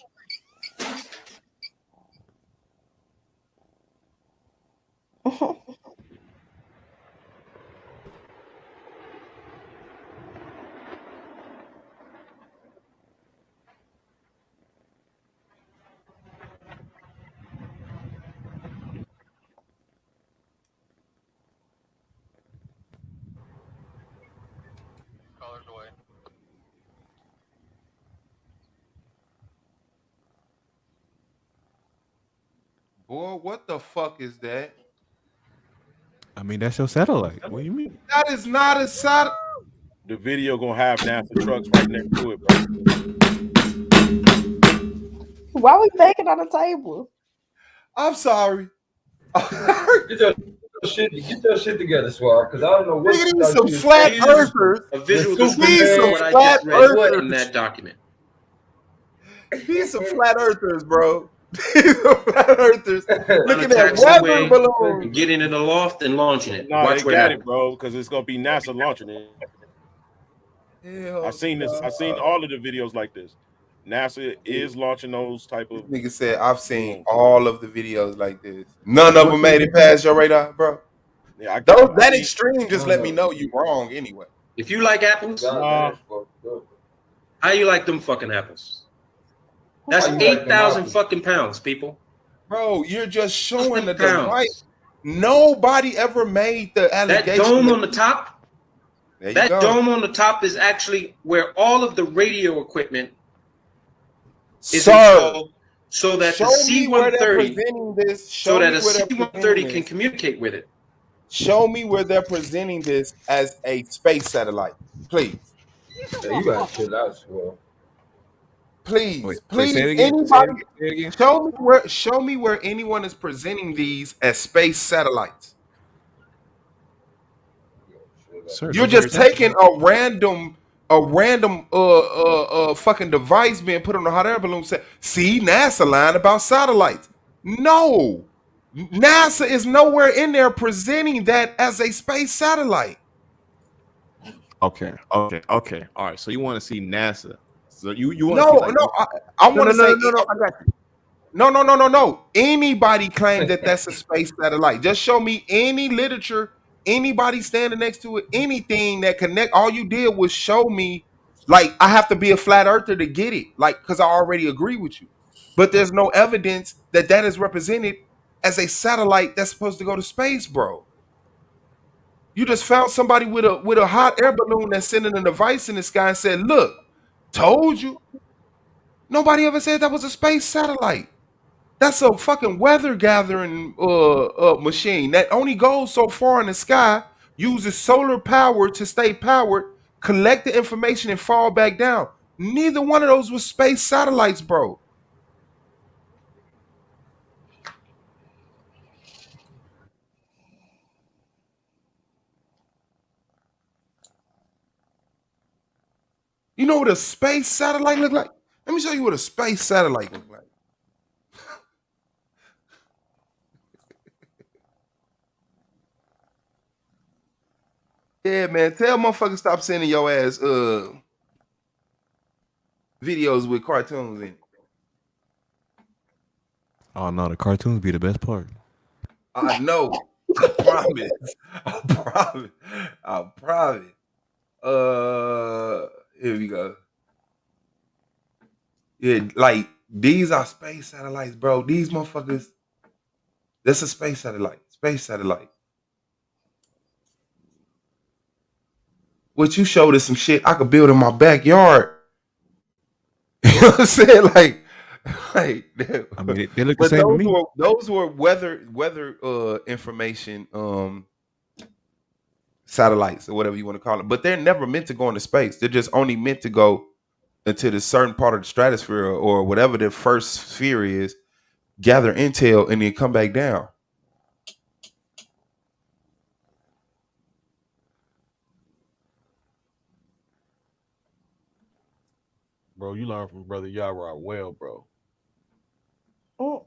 Boy, what the fuck is that? I mean, that's your satellite. What do you mean? That is not a satellite. The video gonna have NASA trucks right next to it, bro. Why we banging on the table? I'm sorry. Get your shit together, Swab, because I don't know what you These thought some you was flat saying. earthers. A visual These description of some what I flat just read. What in earthers. that document? These some flat earthers, bro. These some flat earthers looking at Taxi weather away balloons. and getting in the loft and launching it. No, Watch they what got happens. it, bro, because it's gonna be NASA launching it. I seen this. I seen all of the videos like this. NASA is launching those type of. Nigga said I've seen all of the videos like this. None of them made it past your radar, bro. Yeah, That extreme just let me No. know you wrong anyway. If you like apples, God, that's fucked up. how you like them fucking apples? That's How you like them 8,000 apples? fucking pounds, people. Bro, you're just showing the Pounds. device. Nobody ever made the That allegation. dome on the top, There you that go. dome on the top is actually where all of the radio equipment is Sir, installed, so that the show me where they're C-130, presenting this. so Show that me a where they're C-130 presenting can this. communicate with it. Show me where they're presenting this as a space satellite, please. Yeah, you gotta chill out, Swab. Please, Wait, please, say it again. anybody, Say it again. show me where anyone is presenting these as space satellites. Sir, You're those are your just taking satellites. a random fucking device being put on a hot air balloon. Say, see, NASA lying about satellites. No, NASA is nowhere in there presenting that as a space satellite. Okay, okay, okay. All right. So you want to see NASA? So you want to see No, like no, I No, want no, to no, say no, no, no. I got you. no. Anybody claim that that's a space satellite? Just show me any literature, anybody standing next to it, anything that connect. All you did was show me, like I have to be a flat earther to get it, like because I already agree with you. But there's no evidence that that is represented as a satellite that's supposed to go to space, bro. You just found somebody with a hot air balloon that's sending a device in the sky and said, "Look, told you." Nobody ever said that was a space satellite. That's a fucking weather gathering machine that only goes so far in the sky, uses solar power to stay powered, collect the information and fall back down. Neither one of those was space satellites, bro. You know what a space satellite look like? Let me show you what a space satellite look like. Yeah, man. Tell motherfuckers stop sending your ass videos with cartoons in it. Oh no, the cartoons be the best part. I know. I promise. I promise. I promise. Here we go. Yeah, like these are space satellites, bro. These motherfuckers. That's a space satellite. Space satellite. What you showed us some shit I could build in my backyard. You know what I'm saying? Like, I mean, they look the but same to me. those were weather information satellites or whatever you want to call them. But they're never meant to go into space. They're just only meant to go into the certain part of the stratosphere or whatever the first sphere is, gather intel, and then come back down. Bro, you learn from Brother Yara well, bro. Oh,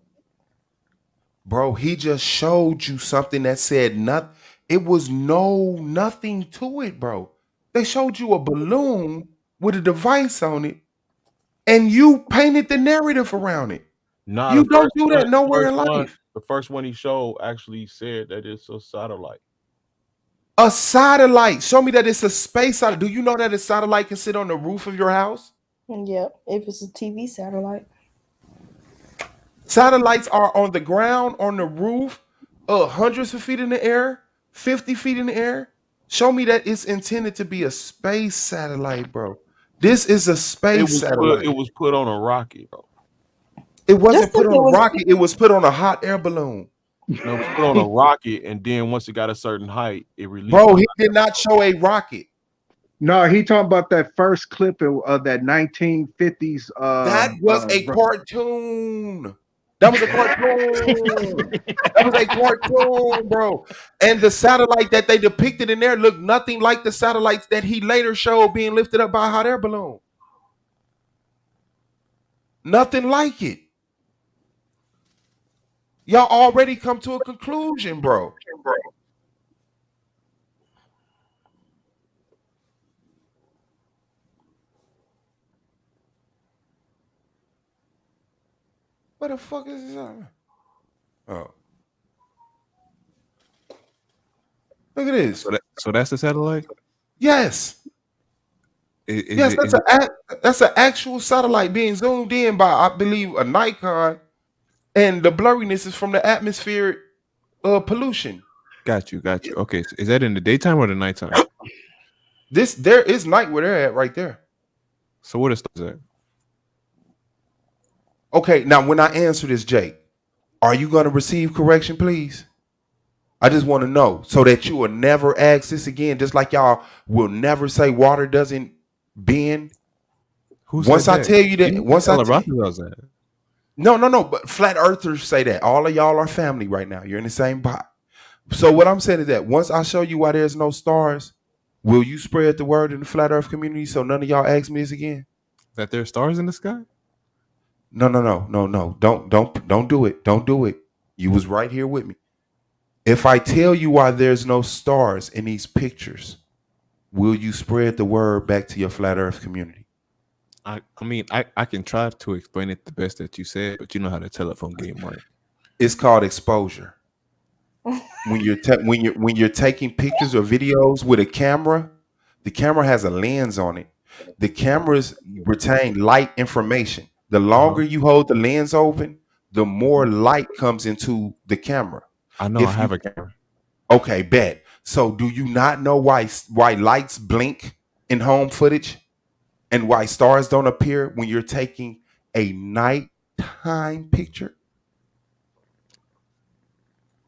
Bro, he just showed you something that said nothing. It was nothing to it, bro. They showed you a balloon with a device on it, and you painted the narrative around it. Nah, You don't do that nowhere in life. the first one he showed actually said that it's a satellite. A satellite. Show me that it's a space satellite. Do you know that a satellite can sit on the roof of your house? yep. If it's a TV satellite. Satellites are on the ground, on the roof, hundreds of feet in the air, 50 feet in the air. Show me that it's intended to be a space satellite, bro. This is a space It satellite. was put on a rocket, bro. It Just wasn't like put on it a was. rocket, it was put on a hot air balloon. No, it was put on a rocket, and then once it got a certain height, it released Bro, the he did not show a rocket. No, he talking about that first clip of that 1950s. That was a cartoon. That was a cartoon. That was a cartoon, bro. And the satellite that they depicted in there looked nothing like the satellites that he later showed being lifted up by a hot air balloon. Nothing like it. Y'all already come to a conclusion, bro. What the fuck is this? Oh, look at this. So that's the satellite. Yes. Is Yes, it? Is it? that's an actual satellite being zoomed in by, I believe, a Nikon, and the blurriness is from the atmospheric pollution. Got you. Got you. Okay. So is that in the daytime or the nighttime? There is night where they're at right there. So what is that? Okay, now when I answer this, Jake, are you going to receive correction, please? I just want to know so that you will never ask this again, just like y'all will never say water doesn't bend. Who Once said I that? tell you that, You once I tell tell about that. no, but flat earthers say that. All of y'all are family right now. You're in the same pot. So what I'm saying is that once I show you why there's no stars, will you spread the word in the flat earth community so none of y'all ask me this again? That there are stars in the sky? No. Don't do it. Don't do it. You was right here with me. If I tell you why there's no stars in these pictures, will you spread the word back to your flat Earth community? I mean, I can try to explain it the best that you said, but you know how the telephone game works. It's called exposure. When you're taking pictures or videos with a camera, the camera has a lens on it. The cameras retain light information. The longer you hold the lens open, the more light comes into the camera. I know I If you have a camera. Okay, bet. So do you not know why lights blink in home footage and why stars don't appear when you're taking a nighttime picture?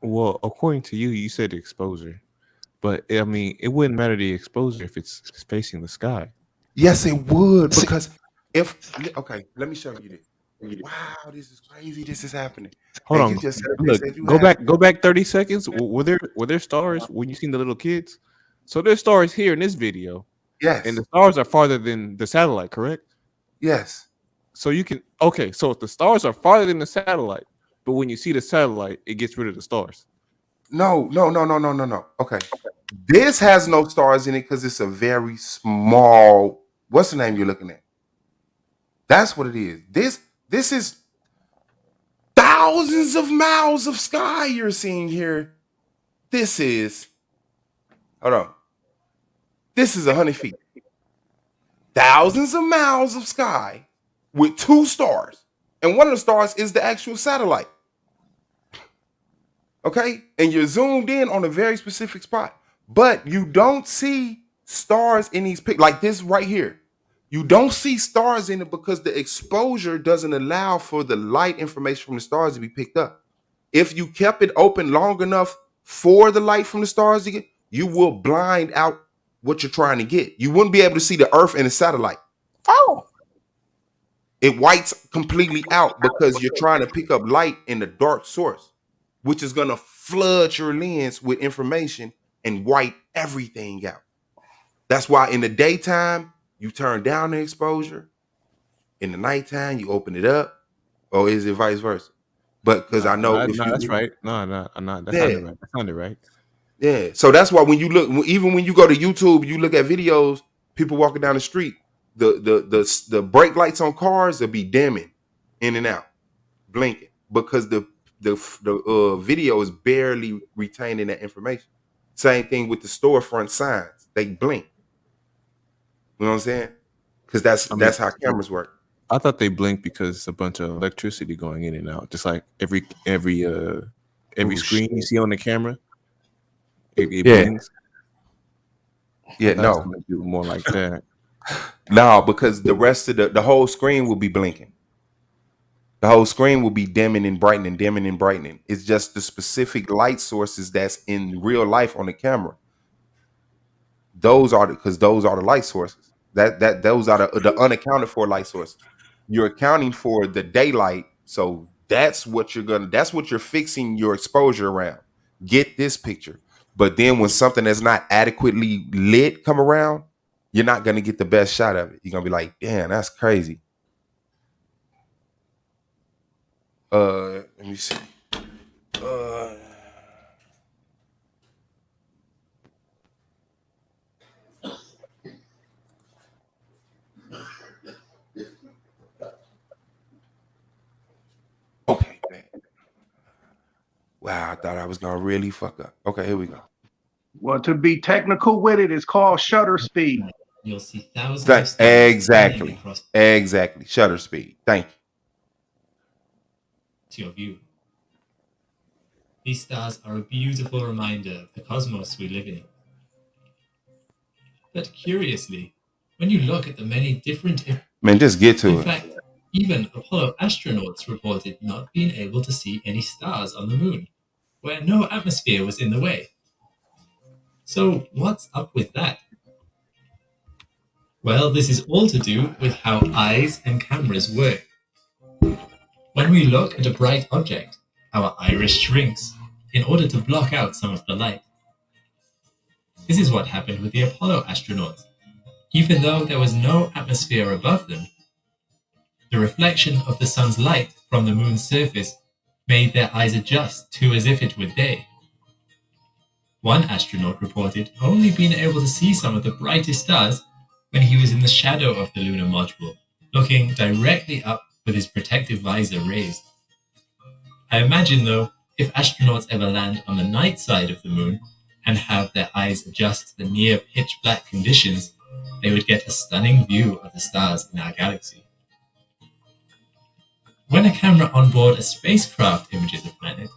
Well, according to you, you said exposure, but I mean, it wouldn't matter the exposure if it's facing the sky. Yes, it would, because if okay, let me show you this. Wow, this is crazy. This is happening. Hold And on, you just said look, this as you go have. back, go back 30 seconds. Were there stars when you seen the little kids? So there's stars here in this video, and Yes. the stars are farther than the satellite, correct? Yes. So you can so if the stars are farther than the satellite, but when you see the satellite, it gets rid of the stars. No, no, no, no, no, no, no. Okay. This has no stars in it because it's a very small. What's the name you're looking at? That's what it is. This is thousands of miles of sky you're seeing here. This is hold on. This is 100 feet. Thousands of miles of sky with two stars. And one of the stars is the actual satellite. Okay? And you're zoomed in on a very specific spot. But you don't see stars in these pics like this right here. You don't see stars in it because the exposure doesn't allow for the light information from the stars to be picked up. If you kept it open long enough for the light from the stars to get, you will blind out what you're trying to get. You wouldn't be able to see the Earth and the satellite. Oh. It whites completely out because you're trying to pick up light in the dark source, which is going to flood your lens with information and white everything out. That's why in the daytime, you turn down the exposure. In the nighttime, you open it up. Or is it vice versa? But because I know if No, you that's right. No, that yeah, sounded right. That sounded right. yeah. So that's why when you look, even when you go to YouTube, you look at videos, people walking down the street, the brake lights on cars will be dimming in and out, blinking because the video is barely retaining that information. Same thing with the storefront signs; they blink. You know what I'm saying? Because I mean, that's how cameras work. I thought they blinked because it's a bunch of electricity going in and out, just like every Oh, screen you shit. see on the camera, it Yeah, blinks. I yeah, thought it's no, gonna do more like that. no, because the rest of the whole screen will be blinking. The whole screen will be dimming and brightening, dimming and brightening. It's just the specific light sources that's in real life on the camera. Those are the light sources. Those are the unaccounted for light sources. You're accounting for the daylight, so that's what you're fixing your exposure around. Get this picture. But then when something that's not adequately lit come around, you're not gonna get the best shot of it. You're gonna be like, damn, that's crazy. Let me see. Uh okay, man. Wow, I thought I was gonna really fuck up. Okay, here we go. Well, to be technical with it, it's called shutter speed. You'll see thousands of stars spanning Exactly. across Exactly. Shutter speed. Thank you. to your view. These stars are a beautiful reminder of the cosmos we live in. But curiously, when you look at the many different... Man, just get In to it. fact, even Apollo astronauts reported not being able to see any stars on the moon, where no atmosphere was in the way. So what's up with that? Well, this is all to do with how eyes and cameras work. When we look at a bright object, our iris shrinks in order to block out some of the light. This is what happened with the Apollo astronauts. Even though there was no atmosphere above them, the reflection of the sun's light from the moon's surface made their eyes adjust to as if it were day. One astronaut reported only being able to see some of the brightest stars when he was in the shadow of the lunar module, looking directly up with his protective visor raised. I imagine, though, if astronauts ever land on the night side of the moon and have their eyes adjust to the near pitch black conditions, they would get a stunning view of the stars in our galaxy. When a camera on board a spacecraft images a planet,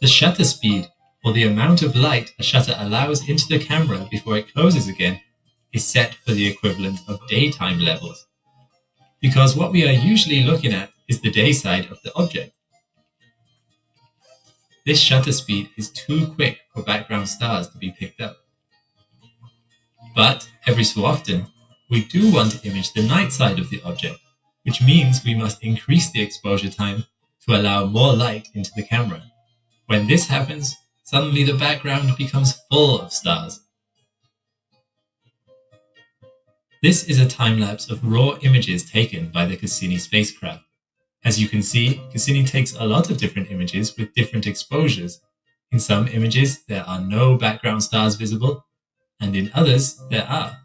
the shutter speed, or the amount of light a shutter allows into the camera before it closes again, is set for the equivalent of daytime levels. Because what we are usually looking at is the day side of the object. This shutter speed is too quick for background stars to be picked up. But every so often, we do want to image the night side of the object, which means we must increase the exposure time to allow more light into the camera. When this happens, suddenly the background becomes full of stars. This is a time-lapse of raw images taken by the Cassini spacecraft. As you can see, Cassini takes a lot of different images with different exposures. In some images, there are no background stars visible, and in others, there are.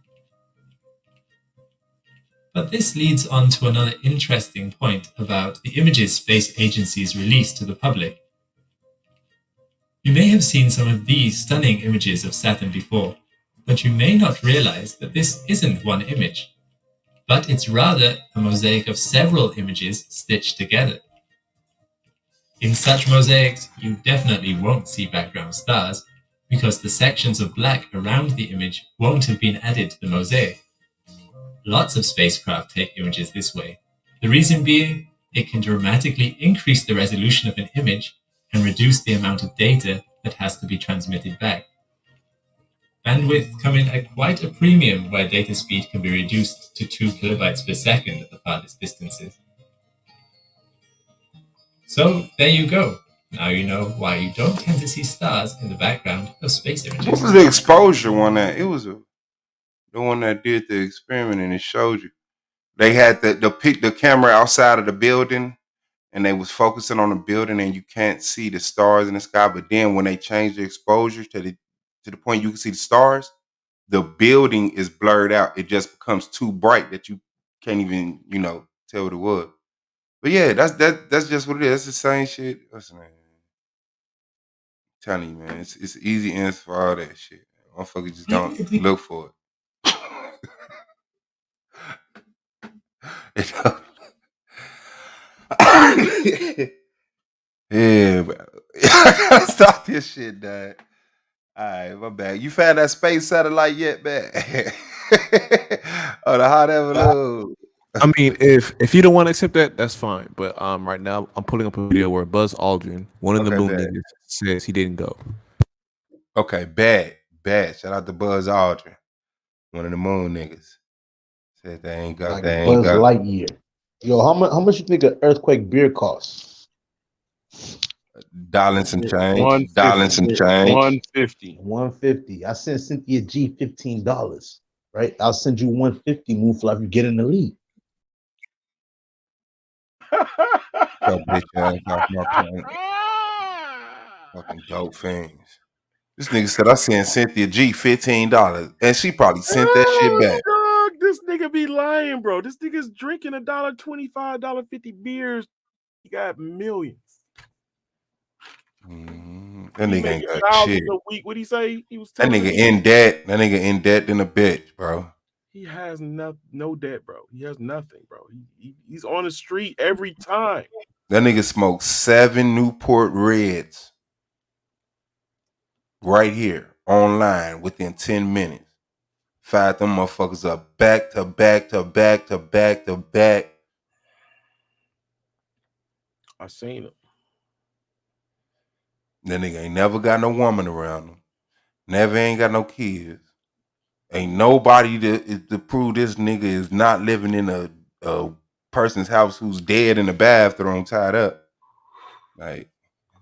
But this leads on to another interesting point about the images space agencies release to the public. You may have seen some of these stunning images of Saturn before, but you may not realize that this isn't one image, but it's rather a mosaic of several images stitched together. In such mosaics, you definitely won't see background stars, because the sections of black around the image won't have been added to the mosaic. Lots of spacecraft take images this way. The reason being, it can dramatically increase the resolution of an image and reduce the amount of data that has to be transmitted back. Bandwidth come in at quite a premium where data speed can be reduced to 2 kilobytes per second at the farthest distances. So there you go. Now you know why you don't tend to see stars in the background of space What images. was the exposure one that? It was the one that did the experiment and it showed you. They had the camera outside of the building and they was focusing on the building and you can't see the stars in the sky. But then when they changed the exposure to the point you can see the stars, the building is blurred out. It just becomes too bright that you can't even, tell what it was. But yeah, that's just what it is. That's the same shit. Listen, man. I'm telling you, man, it's easy answer for all that shit. Motherfuckers just don't look for it. Yeah, but I gotta stop this shit, dog. All right, my bad. You found that space satellite yet, man? Oh, the hot air balloon. I mean, if you don't want to accept that, that's fine. But right now I'm pulling up a video where Buzz Aldrin, one of the Okay, moon bad. niggas, says he didn't go. Okay, bad. Shout out to Buzz Aldrin, one of the moon niggas. Said they ain't got. Like Buzz Lightyear. Yo, how much you think an earthquake beer costs? Dollars and change. 150. 150. I sent Cynthia G $15. Right? I'll send you 150 Moonfly if you get in the league. Yo, bitch ass off my planet. Fucking dope things. This nigga said I sent Cynthia G $15, and she probably sent that shit back. Dog, this nigga be lying, bro. This nigga's drinking $1.25, $1.50 beers. He got millions. That He nigga ain't making got thousands shit. a week. What'd he say? He was That telling nigga us in debt. That nigga in debt than a bitch, bro. he has no debt, bro. He has nothing, bro. He's on the street every time. That nigga smoked 7 Newport Reds right here online within 10 minutes. Fired them motherfuckers up back to back to back to back to back. I seen him. That nigga ain't never got no woman around him. Never ain't got no kids. Ain't nobody to prove this nigga is not living in a person's house who's dead in the bathroom tied up. Like,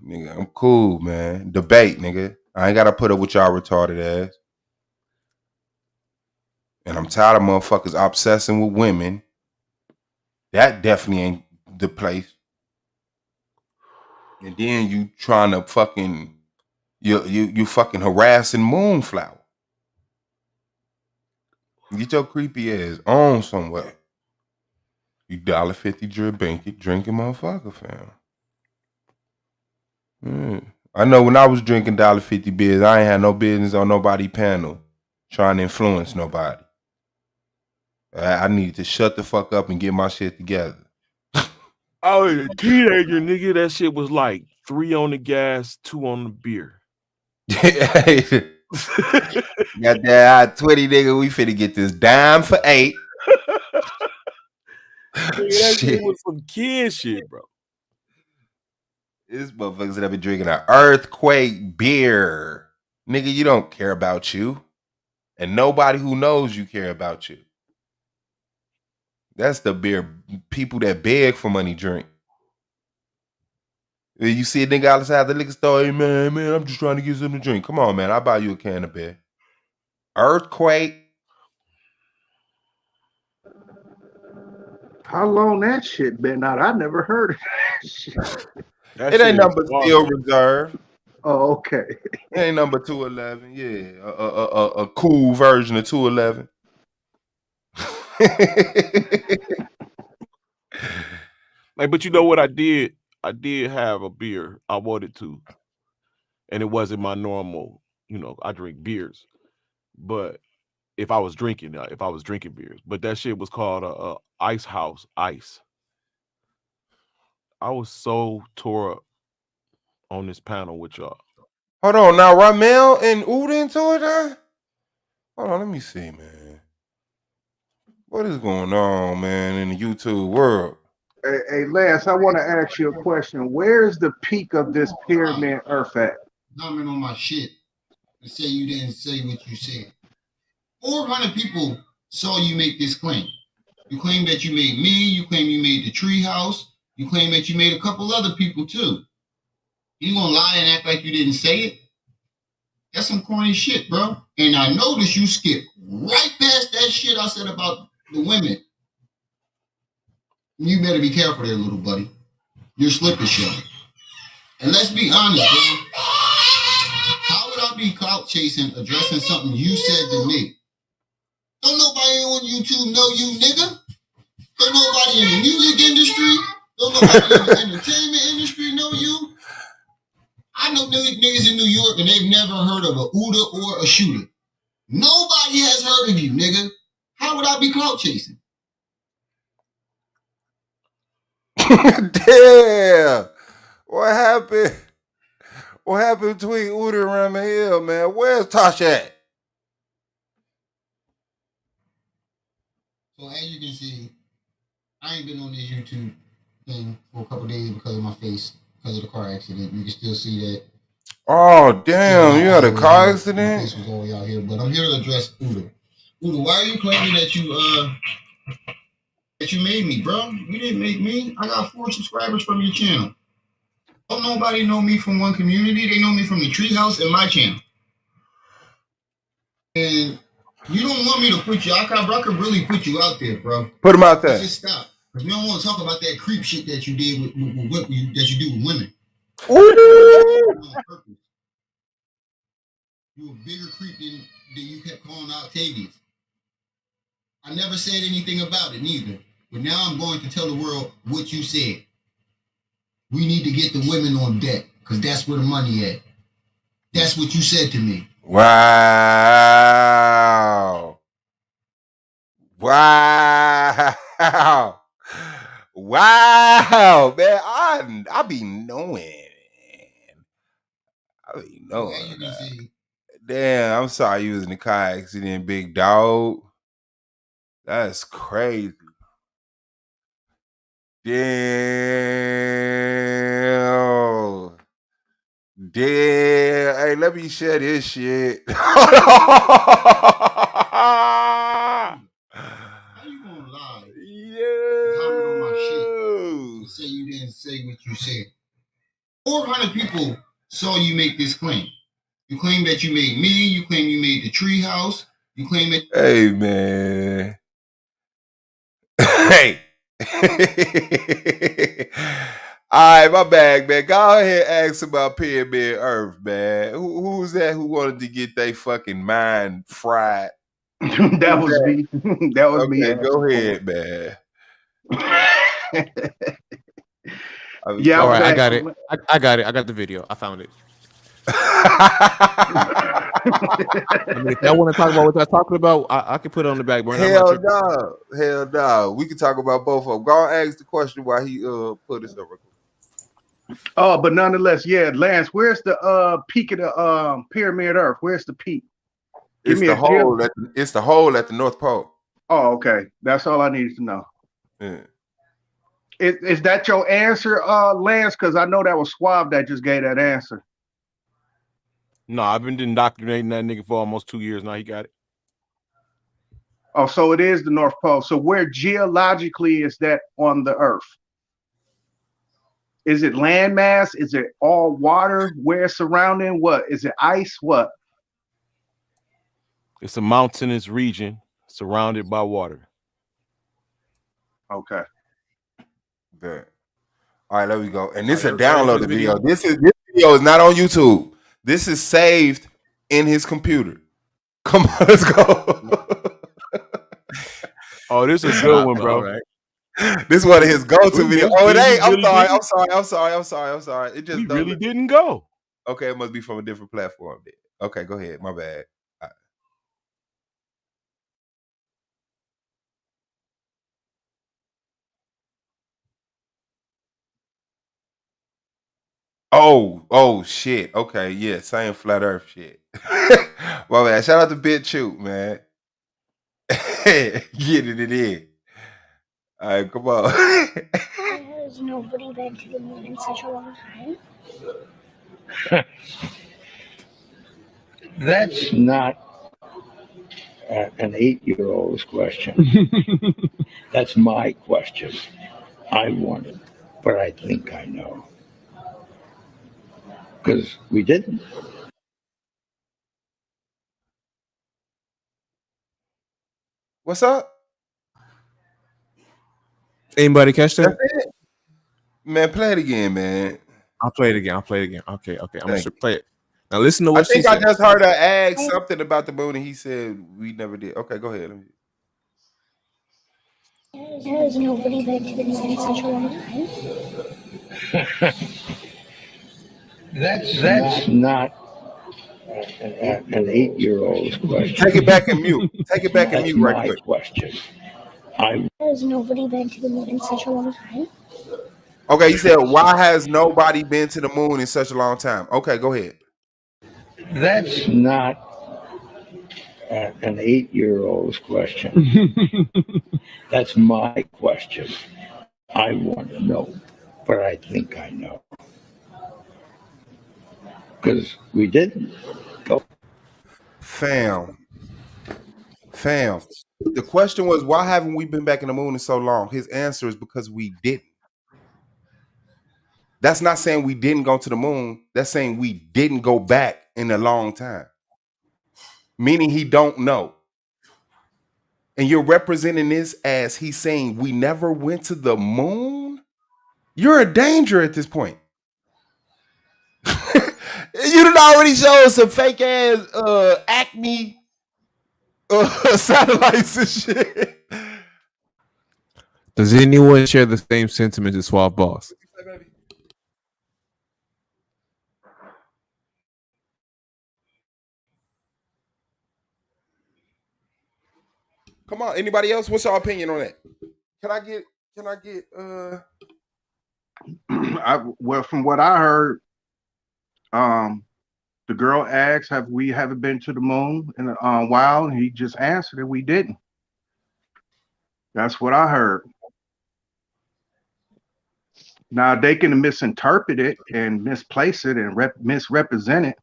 nigga, I'm cool, man. Debate, nigga. I ain't gotta put up with y'all retarded ass. And I'm tired of motherfuckers obsessing with women. That definitely ain't the place. And then you trying to fucking you fucking harassing Moonflower. Get your creepy ass on somewhere. You $1.50 drinking motherfucker, fam. I know when I was drinking $1.50 beers, I ain't had no business on nobody panel trying to influence nobody. I needed to shut the fuck up and get my shit together. I was a teenager, nigga. That shit was like 3 on the gas, 2 on the beer. Got that 20 nigga. We finna get this dime for 8. Nigga, that shit Shit. was some kid shit, bro. This motherfuckers that been drinking an earthquake beer. Nigga, you don't care about you. And nobody who knows you care about you. That's the beer people that beg for money drink. You see a nigga outside the liquor store, hey man, I'm just trying to get something to drink. Come on, man, I'll buy you a can of beer. Earthquake. How long that shit been out? I never heard of that shit. That It shit ain't is number Steel awesome. Reserve. Oh, okay. It ain't number 211. Yeah, a cool version of 211. Like, but you know what I did? I did have a beer. I wanted to. And it wasn't my normal, I drink beers. But if I was drinking beers. But that shit was called a Ice House Ice. I was so tore up on this panel with y'all. Hold on, now Ramel and Oud into it, huh? Hold on, let me see, man. What is going on, man, in the YouTube world? Hey, Lance, I want to ask you a question. Where's the peak of this pyramid Earth at? Comment on my shit and say you didn't say what you said. 400 people saw you make this claim. You claim that you made me. You claim you made the treehouse. You claim that you made a couple other people too. You gonna lie and act like you didn't say it? That's some corny shit, bro. And I noticed you skipped right past that shit I said about the women. You better be careful there, little buddy. You're slippery, Shelly. And let's be honest, bro. How would I be clout chasing addressing something you said to me? Don't nobody on YouTube know you, nigga. Don't nobody in the music industry. Don't nobody in the entertainment industry know you. I know niggas in New York and they've never heard of a Uda or a Shooter. Nobody has heard of you, nigga. How would I be clout chasing? Damn. What happened? What happened between Uda and Ramel, man? Where's Tasha at? So as you can see, I ain't been on this YouTube thing for a couple days because of my face, because of the car accident. You can still see that. Oh, damn. You had a car accident? My face was all the way out here, but I'm here to address Uda. Uda, why are you claiming that you made me, bro? You didn't make me. I got 4 subscribers from your channel. Don't nobody know me from one community. They know me from the treehouse and my channel. And you don't want me to put you. I could really put you out there, bro. Put him out there. Let's just stop. Because we don't want to talk about that creep shit that you did with that you do with women. Ooh. You a bigger creep than you kept calling Octavius. I never said anything about it neither. But now I'm going to tell the world what you said. We need to get the women on deck because that's where the money at. That's what you said to me. Wow. Wow. Wow, man. I be knowing. I be knowing. Damn, I'm sorry you was in the car accident, big dog. That's crazy. Damn. Damn. Hey, let me share this shit. How you gonna lie? Comment on my shit and say you didn't say what you said. 400 people saw you make this claim. You claim that you made me. You claim you made the treehouse. You claim that. Hey, man. Hey. All right, my bag, man. Go ahead and ask about Pyramid Earth, man. Who's that who wanted to get their fucking mind fried? That was me. That was me Okay, go answering for ahead, man. it. I was Yeah, All I'm right, I back. got it. I got it. I got the video. I found it. I mean, if y'all want to talk about what y'all talking about, I can put it on the back burner. I'm not Hell tripping. no. Hell no. We can talk about both of them. Go and ask the question while he put this over. Oh, but nonetheless, yeah, Lance, where's the peak of the pyramid Earth? Where's the peak? Give It's me the a geo. hole at the North Pole. Oh, okay. That's all I needed to know. Yeah. Is that your answer, Lance? Because I know that was Suave that just gave that answer. No, I've been indoctrinating that nigga for almost 2 years now. He got it. Oh, so it is the North Pole. So where geologically is that on the Earth? Is it landmass? Is it all water? Where it's surrounding? What? Is it ice? What? It's a mountainous region surrounded by water. Okay. Good. All right, there we go. And this is a Everybody ready for the downloaded video. video? This video is not on YouTube. This is saved in his computer. Come on, let's go. Oh, this is a good one, bro. All right. This is one of his go-to videos. Oh, it we ain't. really I'm didn't- sorry. It just We don't really look- didn't go. Okay, it must be from a different platform. Then. Okay, go ahead. My bad. Oh shit. Okay, yeah, same flat earth shit. My bad. Shout out to Bit Chew, man. Getting it in. All right, come on. Has nobody been to the moon in such a long time? That's not an 8-year-old's question. That's my question. I want it, but I think I know. Because we didn't. What's up? Anybody catch that? That's it. Man, play it again, man. I'll play it again. Okay. I'm Thank gonna play it. Now listen to I what she think I said. just heard her ask something about the moon, and he said we never did. Okay, go ahead. Has nobody been to the moon in such a long time? That's not an 8-year-old's question. Take it back and mute. Take it back and That's mute right my quick. question. Has nobody been to the moon in such a long time? Okay, you said why has nobody been to the moon in such a long time? Okay, go ahead. That's not an 8-year-old's question. That's my question. I want to know, but I think I know. Because we didn't go. Fam. The question was, why haven't we been back in the moon in so long? His answer is because we didn't. That's not saying we didn't go to the moon. That's saying we didn't go back in a long time. Meaning he don't know. And you're representing this as he's saying we never went to the moon? You're a danger at this point. You done already showed some fake ass Acme satellites and shit. Does anyone share the same sentiments as Suave Boss? Come on, anybody else? What's your opinion on that? Can I get Well, from what I heard, the girl asked, "Have we haven't been to the moon in a while?" And he just answered it, "We didn't." That's what I heard. Now they can misinterpret it and misplace it and misrepresent it.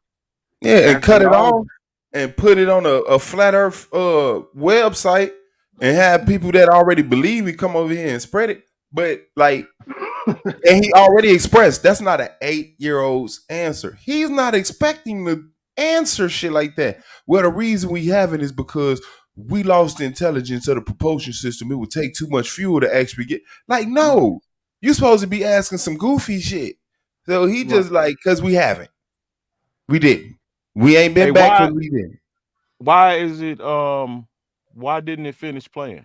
Yeah, and As cut we it all off and put it on a flat earth website and have people that already believe it come over here and spread it. But like and he already expressed that's not an 8-year-old's answer. He's not expecting to answer shit like that. Well, the reason we haven't is because we lost the intelligence of the propulsion system. It would take too much fuel to actually get like no. You supposed to be asking some goofy shit. So he just like, cause we haven't. We didn't. We ain't been Hey, back because we didn't. why is it why didn't it finish playing?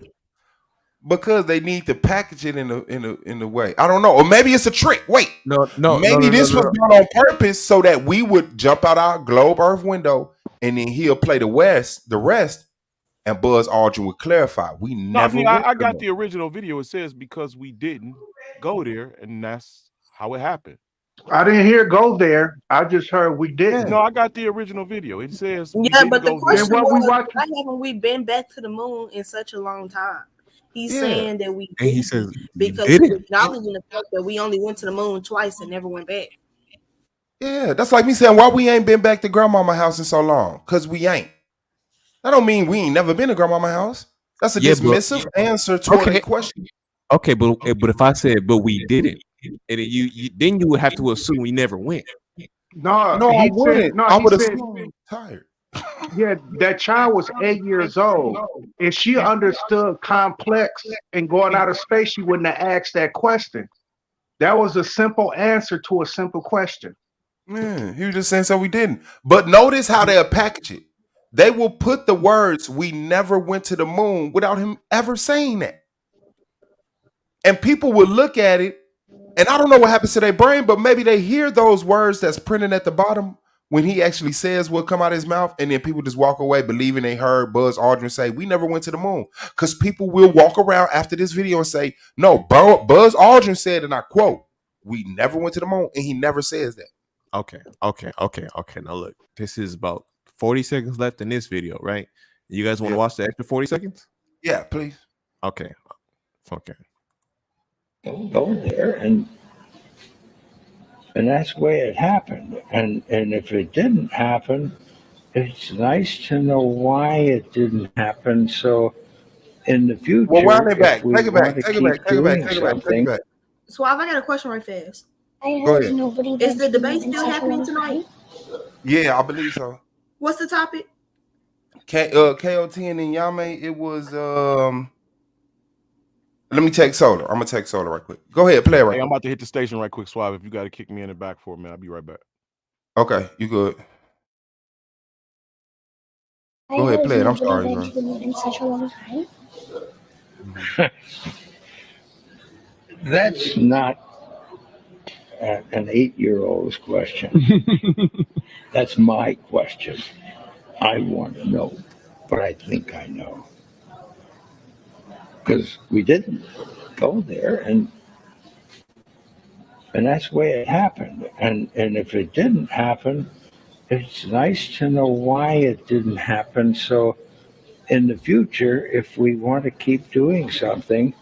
Because they need to package it in the way. I don't know. Or maybe it's a trick. Wait. Maybe this was done on purpose so that we would jump out our globe earth window and then he'll play the rest, and Buzz Aldrin would clarify. We No, I never mean went I to got them. the original video. It says because we didn't go there, and that's how it happened. I didn't hear go there. I just heard we didn't. No, I got the original video. It says we Yeah, didn't but the go Then there. question what we was, watching? why haven't we been back to the moon in such a long time? He's Yeah. saying that we And he didn't says we because did he's it. acknowledging the fact that we only went to the moon twice and never went back. Yeah, that's like me saying why we ain't been back to grandmama house in so long. Cause we ain't. That don't mean we ain't never been to grandmama house. That's a Yeah, but dismissive answer toward a okay, question. okay, but if I said but we didn't, and then you then you would have to assume we never went. No, No, I he said wouldn't. no. I He would said assume I'm tired. yeah. That child was 8 years old. If she understood complex and going out of space, she wouldn't have asked that question. That was a simple answer to a simple question. Yeah, he was just saying so we didn't. But notice how they'll package it. They will put the words "we never went to the moon" without him ever saying that. And people will look at it, and I don't know what happens to their brain, but maybe they hear those words that's printed at the bottom when he actually says what come out of his mouth, and then people just walk away believing they heard Buzz Aldrin say, "We never went to the moon." Because people will walk around after this video and say, "No, Buzz Aldrin said," and I quote, "We never went to the moon," and he never says that. Okay. Now look, this is about 40 seconds left in this video, right? You guys want Yeah, to watch the extra 40 seconds? yeah, please. Okay. Okay. Go there, and that's the way it happened. And if it didn't happen, it's nice to know why it didn't happen. So in the Well, future, wind it if back. we Take it back. want to Take it back. keep Take it back. doing Take it back. Take it something, back. Suave, I got a question right fast. Go ahead. Is the debate still happening tonight? Yeah, I believe so. What's the topic? KOT and Yame, it was let me take solar. I'm gonna take solar right quick. Go ahead, play it right Hey, I'm quick. about to hit the station right quick, Suave. If you got to kick me in the back for a minute, I'll be right back. Okay, you good. Go ahead, play it. I'm sorry, bro. In such a long time. that's not an 8-year-old's question. That's my question. I want to know, but I think I know. Because we didn't go there, and that's the way it happened. And if it didn't happen, it's nice to know why it didn't happen. So in the future, if we want to keep doing something,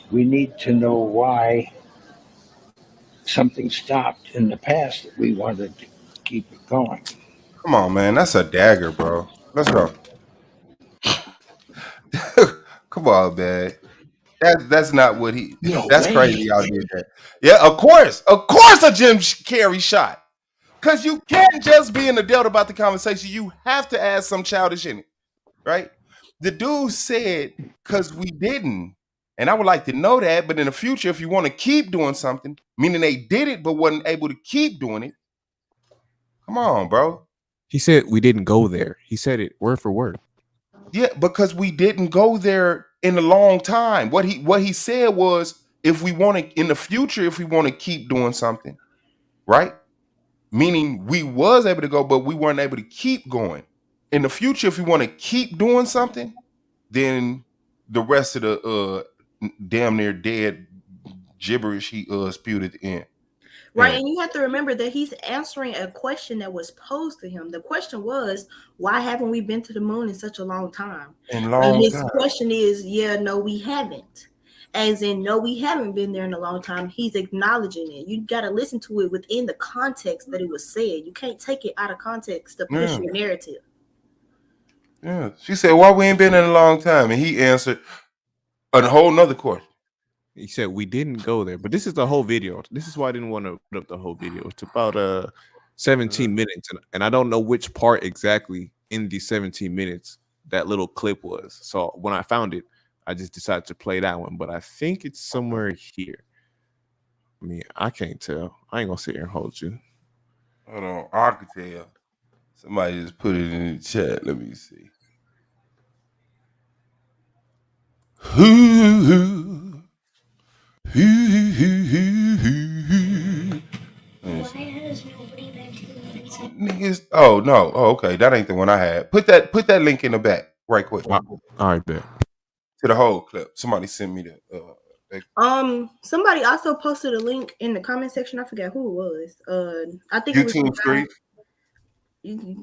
we need to know why something stopped in the past that we wanted to keep it going. Come on, man. That's a dagger, bro. Let's go. Come on, man. That's not what he. No That's crazy. way. Y'all did that. Yeah, of course, a Jim Carrey shot. Cause you can't just be an adult about the conversation. You have to add some childish in it, right? The dude said, "Cause we didn't," and I would like to know that. But in the future, if you want to keep doing something, meaning they did it but wasn't able to keep doing it, come on, bro. He said we didn't go there. He said it word for word. Yeah, because we didn't go there in a long time. What he said was, if we want to in the future, if we want to keep doing something, right? Meaning we was able to go, but we weren't able to keep going. In the future, if we want to keep doing something, then the rest of the damn near dead gibberish he spewed at the end. Right, Yeah. and you have to remember that he's answering a question that was posed to him. The question was, why haven't we been to the moon in such a long time? And And long his time. question is, yeah, no, we haven't. As in, no, we haven't been there in a long time. He's acknowledging it. You got to listen to it within the context that it was said. You can't take it out of context to push Yeah. your narrative. Yeah. She said, why we ain't been in a long time? And he answered a whole nother question. He said we didn't go there, but this is the whole video. This is why I didn't want to put up the whole video. It's about 17 minutes, and I don't know which part exactly in the 17 minutes that little clip was. So when I found it, I just decided to play that one. But I think it's somewhere here. I mean, I can't tell. I ain't gonna sit here and hold you. Hold on, I can tell. Somebody just put it in the chat. Let me see. Niggas. Oh no. Oh, okay. That ain't the one I had. Put that link in the back right quick. All right, bet. To the whole clip. Somebody sent me the Somebody also posted a link in the comment section. I forget who it was. I think it was YouTube Street.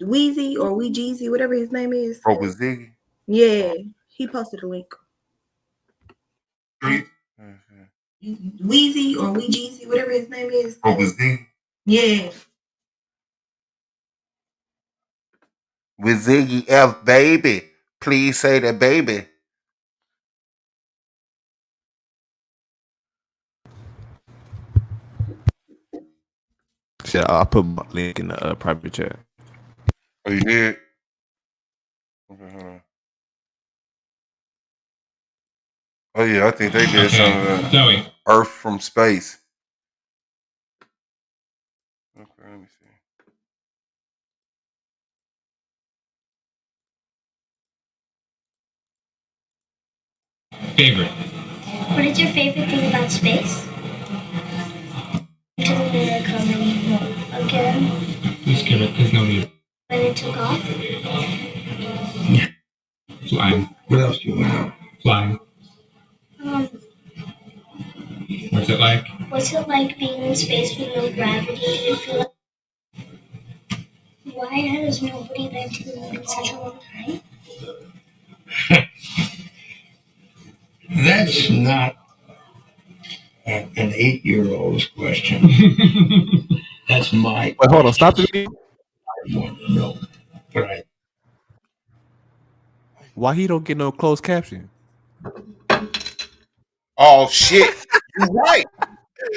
Wheezy or Weejeezy, whatever his name is. Oh, with Ziggy. Yeah, he posted a link. Street. Wheezy or Weejeezy, whatever his name is. Oh, with Ziggy. Yeah. With Ziggy F, baby. Please say that, baby. Shit, I'll put my link in the private chat. Oh, you did? Okay, hold on. Oh yeah, I think they did some of the Earth from space. Okay, let me see. Favorite. What is your favorite thing about space? To the moon coming again. Just give it. There's no need. When it took off. Flying. What else do you want to know? Flying. Um, What's it like? What's it like being in space with no gravity? Do you feel like why has nobody been to the moon in such a long time? That's not an 8-year-old's question. That's my. Wait, hold on. Stop the video. I want to know, but Why he don't get no closed caption? Oh shit! You're right.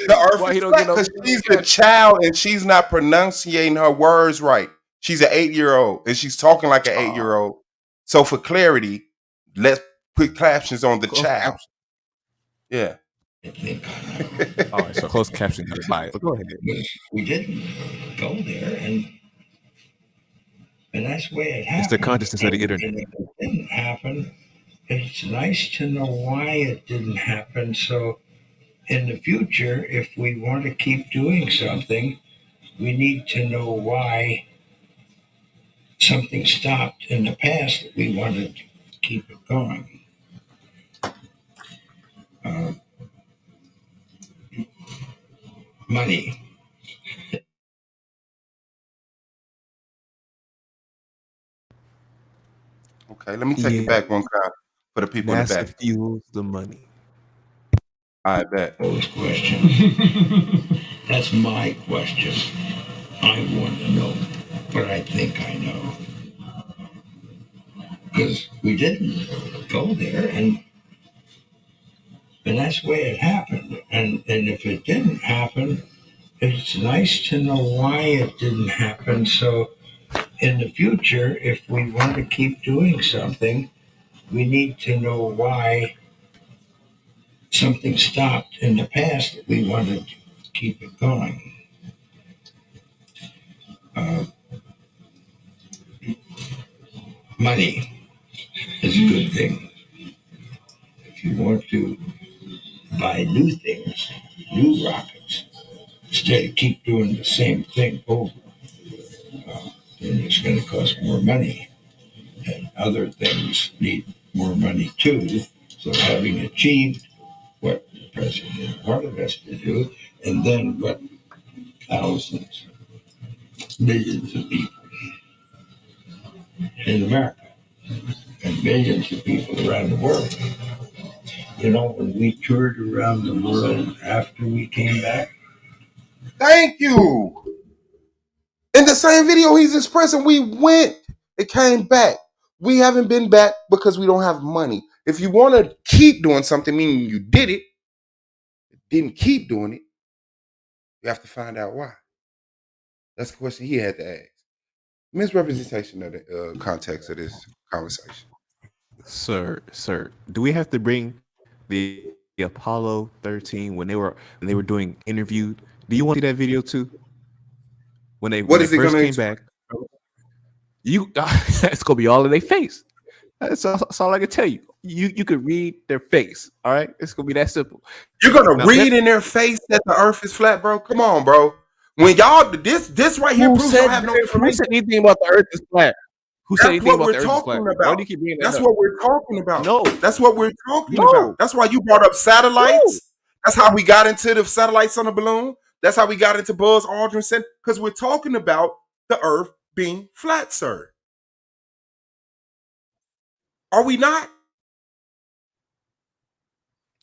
The Earth Why is he don't get flat no because she's the child and she's not pronunciating her words right. She's an 8-year-old and she's talking like an 8-year-old. So for clarity, let's put captions on the Closed child. caption. Yeah. All right, so closed caption got by it. But go ahead. We didn't go there, and that's the way it happened. It's the consciousness of the internet. And if it didn't happen, it's nice to know why it didn't happen. So in the future, if we want to keep doing something, we need to know why something stopped in the past that we wanted to keep it going. Money. Okay, let me take Yeah. it back one time for the people in the NASA back. fuels the money. I bet. Question. That's my question. I want to know, but I think I know. Because we didn't go there, and that's the way it happened. And if it didn't happen, it's nice to know why it didn't happen. So in the future, if we want to keep doing something, we need to know why something stopped in the past that we wanted to keep it going. Uh, Money is a good thing. If you want to buy new things, new rockets, instead of keep doing the same thing over, then it's going to cost more money. And other things need more money too. So having achieved what the president wanted us to do, and then what thousands, millions of people in America and millions of people around the world. You know, when we toured around the world after we came back. Thank you. In the same video he's expressing, we went. It came back. We haven't been back because we don't have money. If you want to keep doing something, meaning you did it, didn't keep doing it, you have to find out why. That's the question he had to ask. Misrepresentation of the context of this conversation. Sir, do we have to bring the the Apollo 13 when they were doing interviewed. Do you want to see that video too? When What they is it first gonna came explain? back, you it's gonna be all in their face. That's all I can tell you. You could read their face. All right, it's gonna be that simple. You're gonna Now that read in their face that the Earth is flat, bro. Come on, bro. When y'all this right here proves y'all have no who information. said anything about the Earth is flat? Who said That's anything what about we're the Earth is talking flat? Why do about. you keep bringing that That's up? what we're talking about. No, That's what we're talking no, about. That's why you brought up no. satellites. That's how we got into the satellites on the balloon. That's how we got into Buzz Aldrin said, because we're talking about the Earth being flat, sir. Are we not?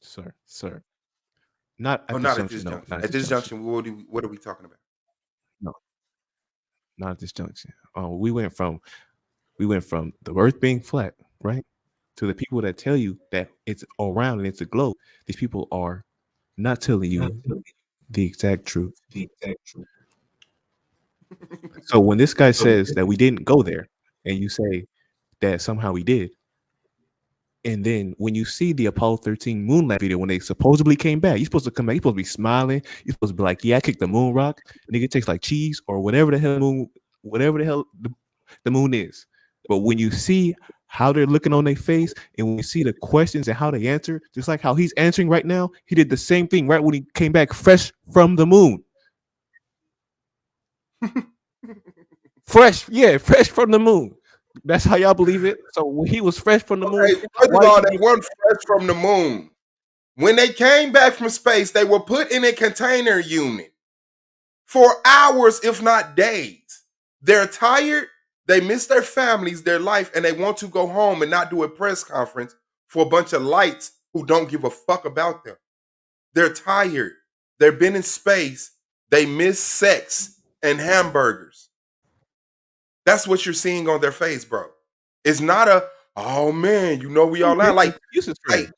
Sir. Not Oh, at this not at junction. this No, junction. not at At this this junction. junction, what are we talking about? No, not at this junction. We went from the Earth being flat, right, to the people that tell you that it's around and it's a globe. These people are not telling you the exact truth. So when this guy says that we didn't go there, and you say that somehow we did, and then when you see the Apollo 13 moonlight video when they supposedly came back, you're supposed to come back. You're supposed to be smiling. You're supposed to be like, "Yeah, I kicked the moon rock. Nigga, it tastes like cheese or whatever the hell the moon is." But when you see how they're looking on their face, and when you see the questions and how they answer, just like how he's answering right now, he did the same thing right when he came back fresh from the moon. Fresh, yeah, fresh from the moon. That's how y'all believe it. So when he was fresh from the moon, Okay, first of why did all, he they get? weren't fresh from the moon. When they came back from space, they were put in a container unit for hours, if not days. They're tired, they miss their families, their life, and they want to go home and not do a press conference for a bunch of lights who don't give a fuck about them. They're tired. They've been in space. They miss sex and hamburgers. That's what you're seeing on their face, bro. It's not a, oh man, you know we You all lying. making excuses for Like them.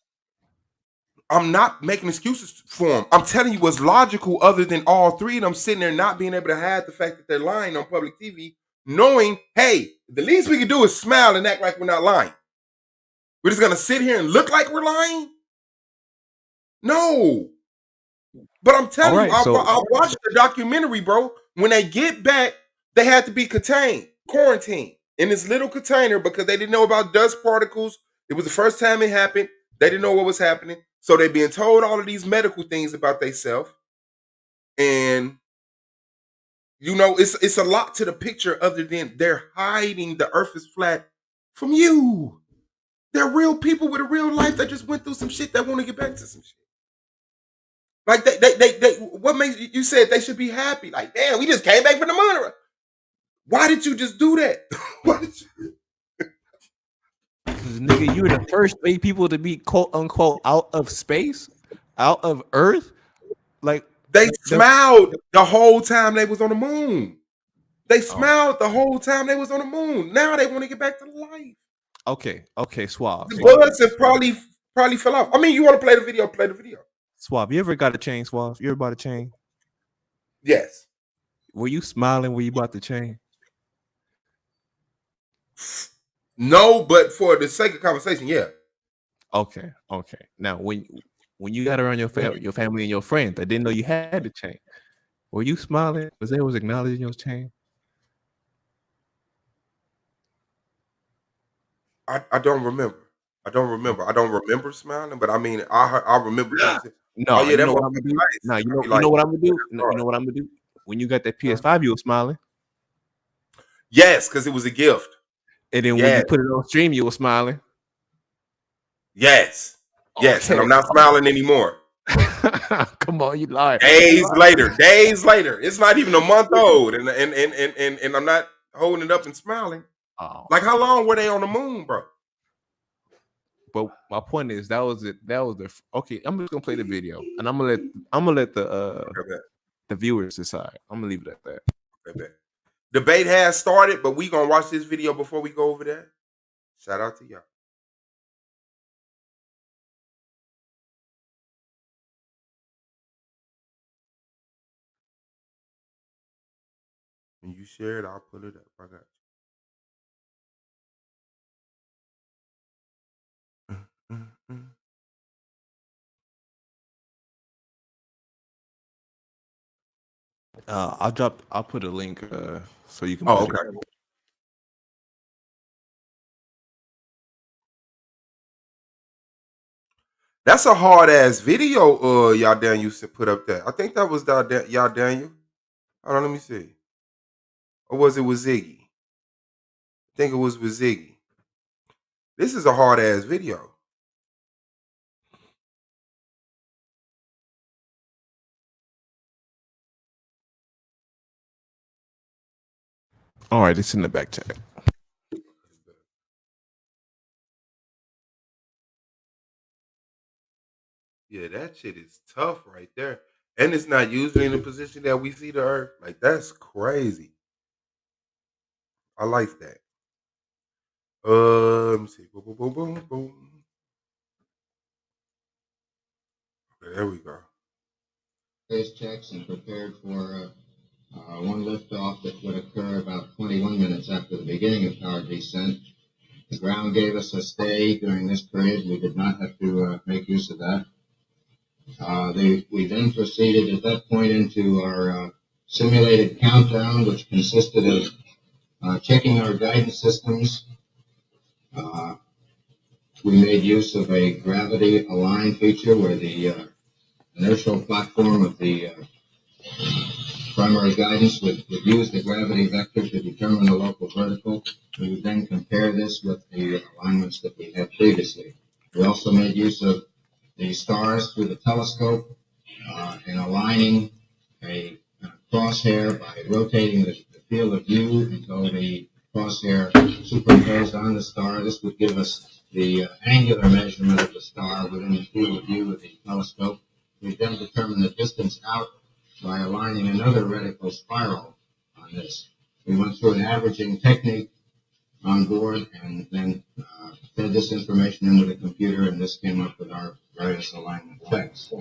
I'm not making excuses for them. I'm telling you what's logical other than all three of them sitting there not being able to hide the fact that they're lying on public TV, knowing, hey, the least we can do is smile and act like we're not lying. We're just gonna sit here and look like we're lying? No. But I'm All telling you, right, so I watched the documentary, bro. When they get back, they had to be contained, quarantined in this little container because they didn't know about dust particles. It was the first time it happened. They didn't know what was happening. So they're being told all of these medical things about themselves. And it's a lot to the picture other than they're hiding the earth is flat from you. They're real people with a real life that just went through some shit that want to get back to some shit. Like they what makes you said they should be happy? Like, damn, we just came back from the moon. Why did you just do that? Why did you? 'cause, nigga, you were the first 8 people to be quote unquote out of space, out of Earth. Like They the smiled the whole time they was on the moon. They oh, smiled the whole time they was on the moon. Now they want to get back to life. okay, The suave, bullets have probably fell off. I mean, you want to play the video? Play the video. suave. You ever got a chain, suave? You ever bought a chain? Yes. Were you smiling when you bought the chain? No, but for the sake of conversation, yeah. Okay. Now when you got around your family and your friends that didn't know you had the chain, were you smiling? Was they was acknowledging your chain? I don't remember. I don't remember. I don't remember smiling, but I mean, I remember people saying, "Oh No, yeah, you that know what I'm gonna motherfucker do? nice." No, I'd be you like, know what I'm gonna do? No, "All you know right." what I'm gonna do? When you got that Huh? PS5, you were smiling. Yes, because it was a gift. And then when Yes, you put it on stream, you were smiling. yes, yes, and Okay. I'm not smiling anymore. Come on, you lied. You Days lied. later, days later, it's not even a month old, and I'm not holding it up and smiling. Oh, Like, how long were they on the moon, bro? but my point is that was it. That was the okay. I'm just gonna play the video, and I'm gonna let Okay, bet. the viewers decide. I'm gonna leave it at that. Okay, bet. Debate has started, but we gonna watch this video before we go over there. Shout out to y'all. When you share it, I'll pull it up. I got you. I'll put a link so you can Oh, put it. okay. That's a hard ass video. Y'all Daniel used to put up there. I think that was y'all Daniel. Hold on, let me see. Or was it with Ziggy? I think it was with Ziggy. This is a hard ass video. All right, it's in the back chat. Yeah, that shit is tough right there. And it's not usually in the position that we see the earth. Like, that's crazy. I like that. Let me see. Boom, boom, boom, boom, boom. Okay, there we go. Space checks and prepared for one liftoff that would occur about 21 minutes after the beginning of power descent. The ground gave us a stay during this period. We did not have to make use of that. We then proceeded at that point into our simulated countdown, which consisted of checking our guidance systems. We made use of a gravity align feature where the inertial platform of the primary guidance would use the gravity vector to determine the local vertical. We would then compare this with the alignments that we had previously. We also made use of the stars through the telescope in aligning a crosshair by rotating the field of view until the crosshair superimposed on the star. This would give us the angular measurement of the star within the field of view of the telescope. We then determine the distance out by aligning another reticle spiral on this. We went through an averaging technique on board and then fed this information into the computer, and this came up with our various alignment effects.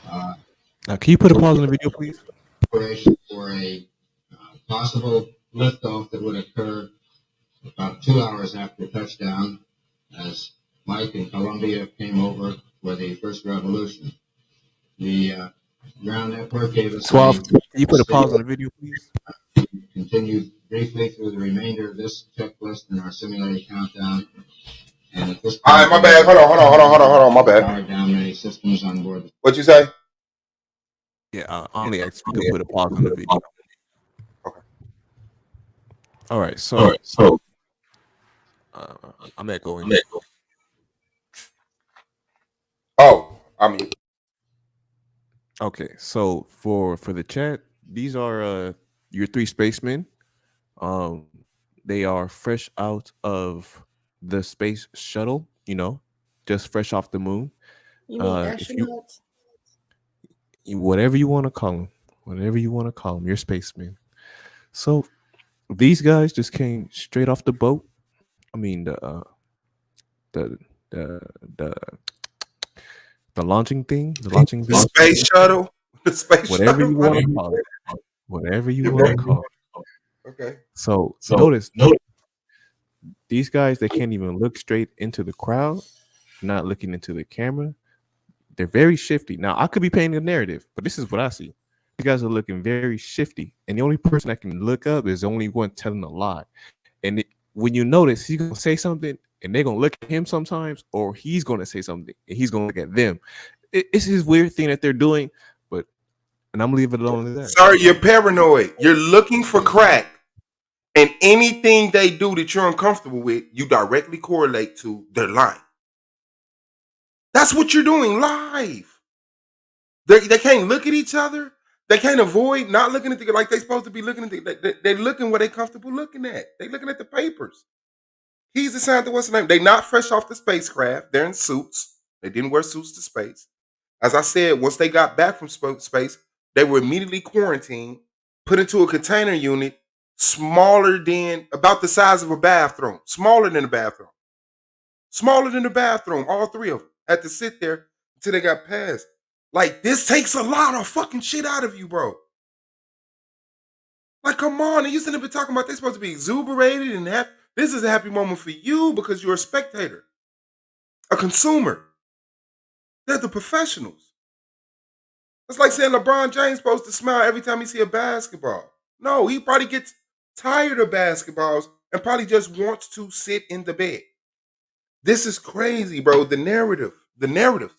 Now, can you put a pause on the video, please? Preparation for a possible liftoff that would occur about 2 hours after touchdown as Mike and Columbia came over for the first revolution. The ground network gave us Suave, can you put a state. pause on the video, please? Continued briefly through the remainder of this checklist in our simulated countdown. And at this point, all right, my bad. Hold on. My bad. Powered down many systems on board. What you say? Yeah, only asked if you could put a pause on the video. Okay. All right, so I'm echoing. Oh, I mean, Okay, so for the chat, these are your three spacemen. Um, they are fresh out of the space shuttle. You know, just fresh off the moon. You mean If you astronauts? whatever you want to call them, whatever you want to call them, you're spacemen. So these guys just came straight off the boat. I mean the the the the launching thing, the launching the vehicle, space shuttle. The space whatever shuttle. you want to call it, whatever you want to call it. Okay. So notice these guys, they can't even look straight into the crowd, not looking into the camera. They're very shifty. Now, I could be painting a narrative, but this is what I see. You guys are looking very shifty, and the only person that can look up is the only one telling a lie. And when you notice, he's gonna say something, and they're gonna look at him sometimes, or he's gonna say something, and he's gonna look at them. It's this weird thing that they're doing, but and I'm leaving it alone as that. Sorry, you're paranoid. You're looking for crack, and anything they do that you're uncomfortable with, you directly correlate to their lying. That's what you're doing live. They can't look at each other. They can't avoid not looking at the like they're supposed to be looking at. They're looking what they're comfortable looking at. They're looking at the papers. He's assigned to what's the name? They not fresh off the spacecraft. They're in suits. They didn't wear suits to space. As I said, once they got back from space, they were immediately quarantined, put into a container unit smaller than about the size of a bathroom, smaller than a bathroom, smaller than a bathroom. All three of them had to sit there until they got past. Like, this takes a lot of fucking shit out of you, bro. Like, come on. And you sitting there talking about they're supposed to be exuberated and happy. This is a happy moment for you because you're a spectator, a consumer. They're the professionals. It's like saying LeBron James supposed to smile every time he see a basketball. No, he probably gets tired of basketballs and probably just wants to sit in the bed. This is crazy, bro. The narrative. The narrative.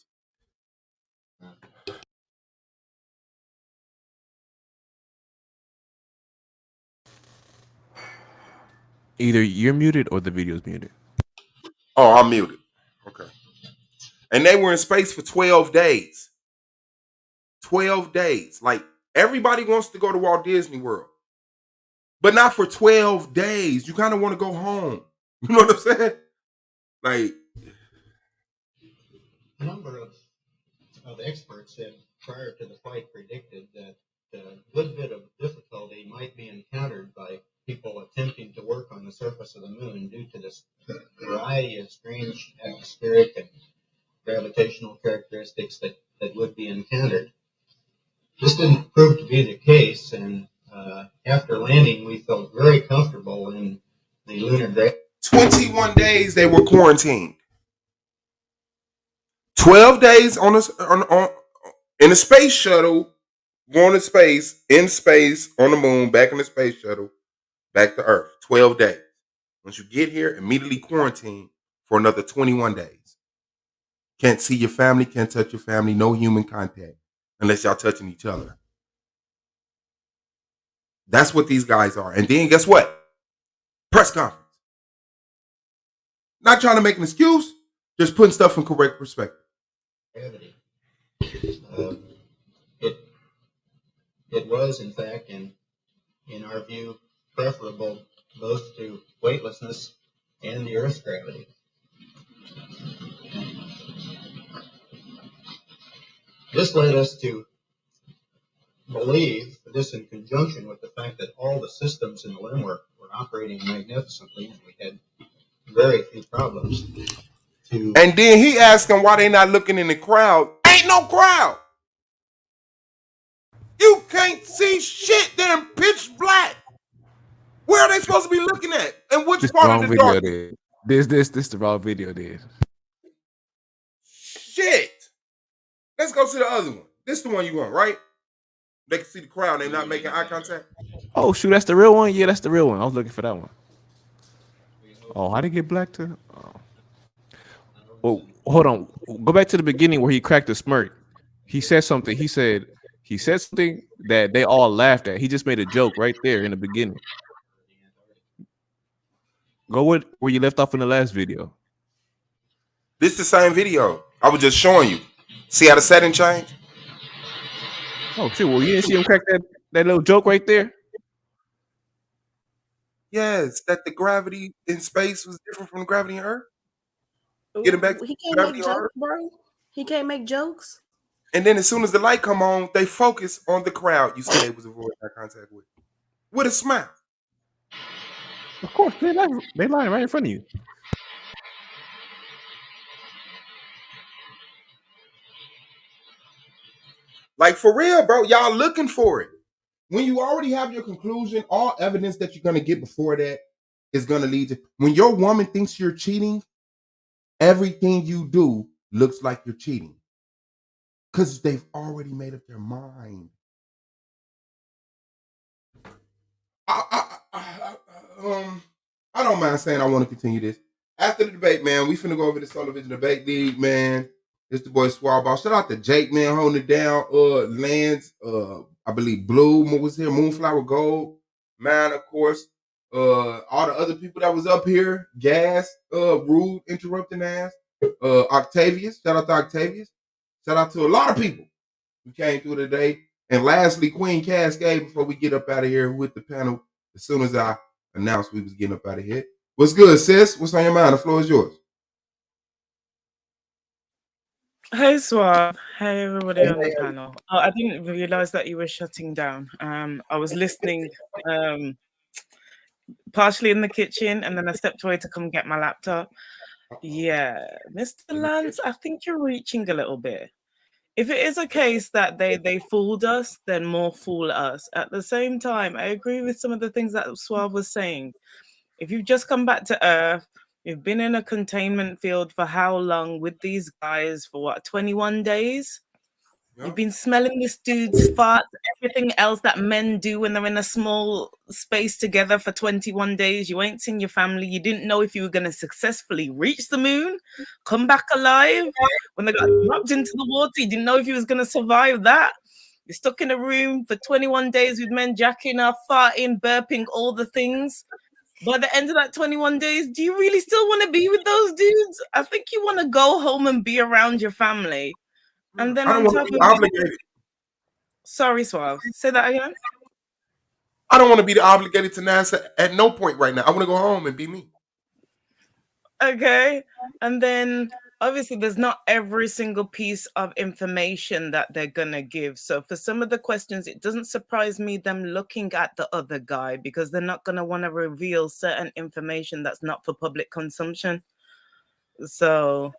Either you're muted or the video's muted. Oh, I'm muted. Okay. And they were in space for 12 days. 12 days. Like everybody wants to go to Walt Disney World, but not for 12 days. You kind of want to go home. You know what I'm saying? Like, A number of experts had prior to the flight predicted that a good bit of difficulty might be encountered by people attempting to work on the surface of the moon due to this variety of strange atmospheric and gravitational characteristics that would be encountered. This didn't prove to be the case, and after landing, we felt very comfortable in the lunar gravity. 21 days they were quarantined. 12 days on in a space shuttle, going to space, in space, on the moon, back in the space shuttle, back to Earth. 12 days. Once you get here, immediately quarantine for another 21 days. Can't see your family, can't touch your family, no human contact unless y'all touching each other. That's what these guys are. And then guess what? Press conference. Not trying to make an excuse, just putting stuff in correct perspective. Gravity. It was, in fact, in our view, preferable both to weightlessness and the Earth's gravity. This led us to believe, this in conjunction with the fact that all the systems in the LIM were operating magnificently, and we had very few problems. And then he asked them why they not looking in the crowd. Ain't no crowd. You can't see shit. They're in pitch black. Where are they supposed to be looking at? And which This the part of wrong the video darkness? there. This the wrong video there. Shit. Let's go to the other one. This is the one you want, right? They can see the crowd. They're not making eye contact. Oh shoot, that's the real one. Yeah, that's the real one. I was looking for that one. Oh, how did he get black to? Oh. Well, hold on. Go back to the beginning where he cracked a smirk. He said something. He said something that they all laughed at. He just made a joke right there in the beginning. Go with where you left off in the last video. This is the same video. I was just showing you. See how the setting changed? Oh shit! Well, you didn't see him crack that little joke right there. Yes, that the gravity in space was different from the gravity in Earth. Getting back to He can't gravity make on Earth. jokes, bro. He can't make jokes. And then as soon as the light come on, they focus on the crowd. You see they was avoiding eye contact with a smile. Of course, they lying right in front of you. Like for real, bro. Y'all looking for it. When you already have your conclusion, all evidence that you're gonna get before that is gonna lead to when your woman thinks you're cheating, everything you do looks like you're cheating. Because they've already made up their mind. I don't mind saying I want to continue this. After the debate, man, we finna go over the Solar Vision Debate League, man. It's the boy Swab. Shout out to Jake, man, holding it down. Lance, I believe Blue was here, Moonflower Gold, man, of course. All the other people that was up here, Gas, Rude, interrupting ass, Octavius, shout out to Octavius. Shout out to a lot of people who came through today. And lastly, Queen Cascade, before we get up out of here with the panel, as soon as I announced we was getting up out of here. What's good, sis? What's on your mind? The floor is yours. Hey Swab, hey everybody on the panel. Oh, I didn't realize that you were shutting down. I was listening partially in the kitchen and then I stepped away to come get my laptop. Yeah, Mr. Lance, I think you're reaching a little bit. If it is a case that they fooled us, then more fool us. At the same time, I agree with some of the things that Swab was saying. If you've just come back to Earth, you've been in a containment field for how long with these guys? For what, 21 days? You've been smelling this dude's farts, everything else that men do when they're in a small space together for 21 days. You ain't seen your family. You didn't know if you were going to successfully reach the moon, come back alive. When they got dropped into the water, you didn't know if you was going to survive that. You're stuck in a room for 21 days with men jacking off, farting, burping, all the things. By the end of that 21 days, do you really still want to be with those dudes? I think you want to go home and be around your family. And then I don't on want top to of be it, obligated. sorry, Suave. Say that again. I don't want to be obligated to NASA at no point right now. I want to go home and be me. Okay. And then obviously there's not every single piece of information that they're gonna give. So for some of the questions, it doesn't surprise me them looking at the other guy because they're not gonna want to reveal certain information that's not for public consumption. So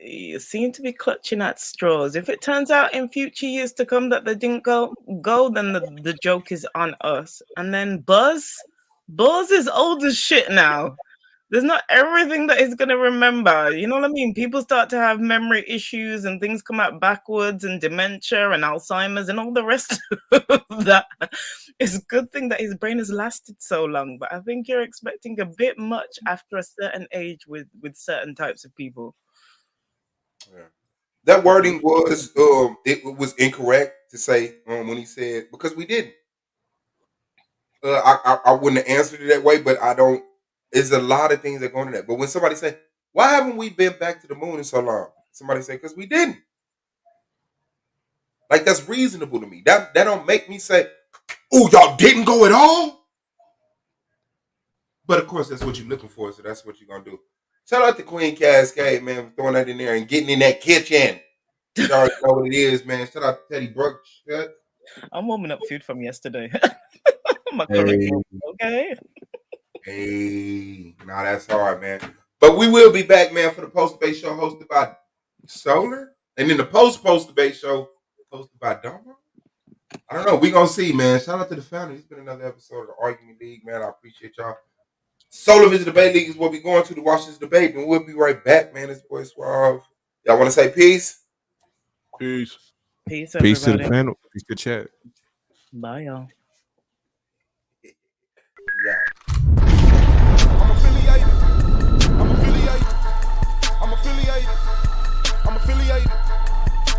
you seem to be clutching at straws. If it turns out in future years to come that they didn't go, then the joke is on us. And then Buzz is old as shit now. There's not everything that he's gonna remember. You know what I mean? People start to have memory issues and things come out backwards and dementia and Alzheimer's and all the rest of that. It's a good thing that his brain has lasted so long, but I think you're expecting a bit much after a certain age with certain types of people. Yeah. That wording was it was incorrect to say when he said because we didn't. I wouldn't have answered it that way, but I don't. There's a lot of things that go into that. But when somebody say, "Why haven't we been back to the moon in so long?" Somebody say, "Because we didn't." Like that's reasonable to me. That don't make me say, "Oh, y'all didn't go at all." But of course, that's what you're looking for, so that's what you're gonna do. Shout out to Queen Cascade, man, for throwing that in there and getting in that kitchen. You already know what it is, man. Shout out to Teddy Brooke. I'm warming up food from yesterday. Hey. Okay. Hey, nah, that's hard, man. But we will be back, man, for the post debate show hosted by Solar, and then the post debate show hosted by Domo. I don't know. We gonna see, man. Shout out to the family. It's been another episode of the Argument League, man. I appreciate y'all. Solar Vision Debate League is what we're going to watch this debate, and we'll be right back, man. It's boy Suave. Y'all want to say peace? Peace. Peace, Peace to the everybody. panel. Peace to the chat. Bye, y'all. Yeah. I'm affiliated. I'm affiliated. I'm affiliated. I'm affiliated.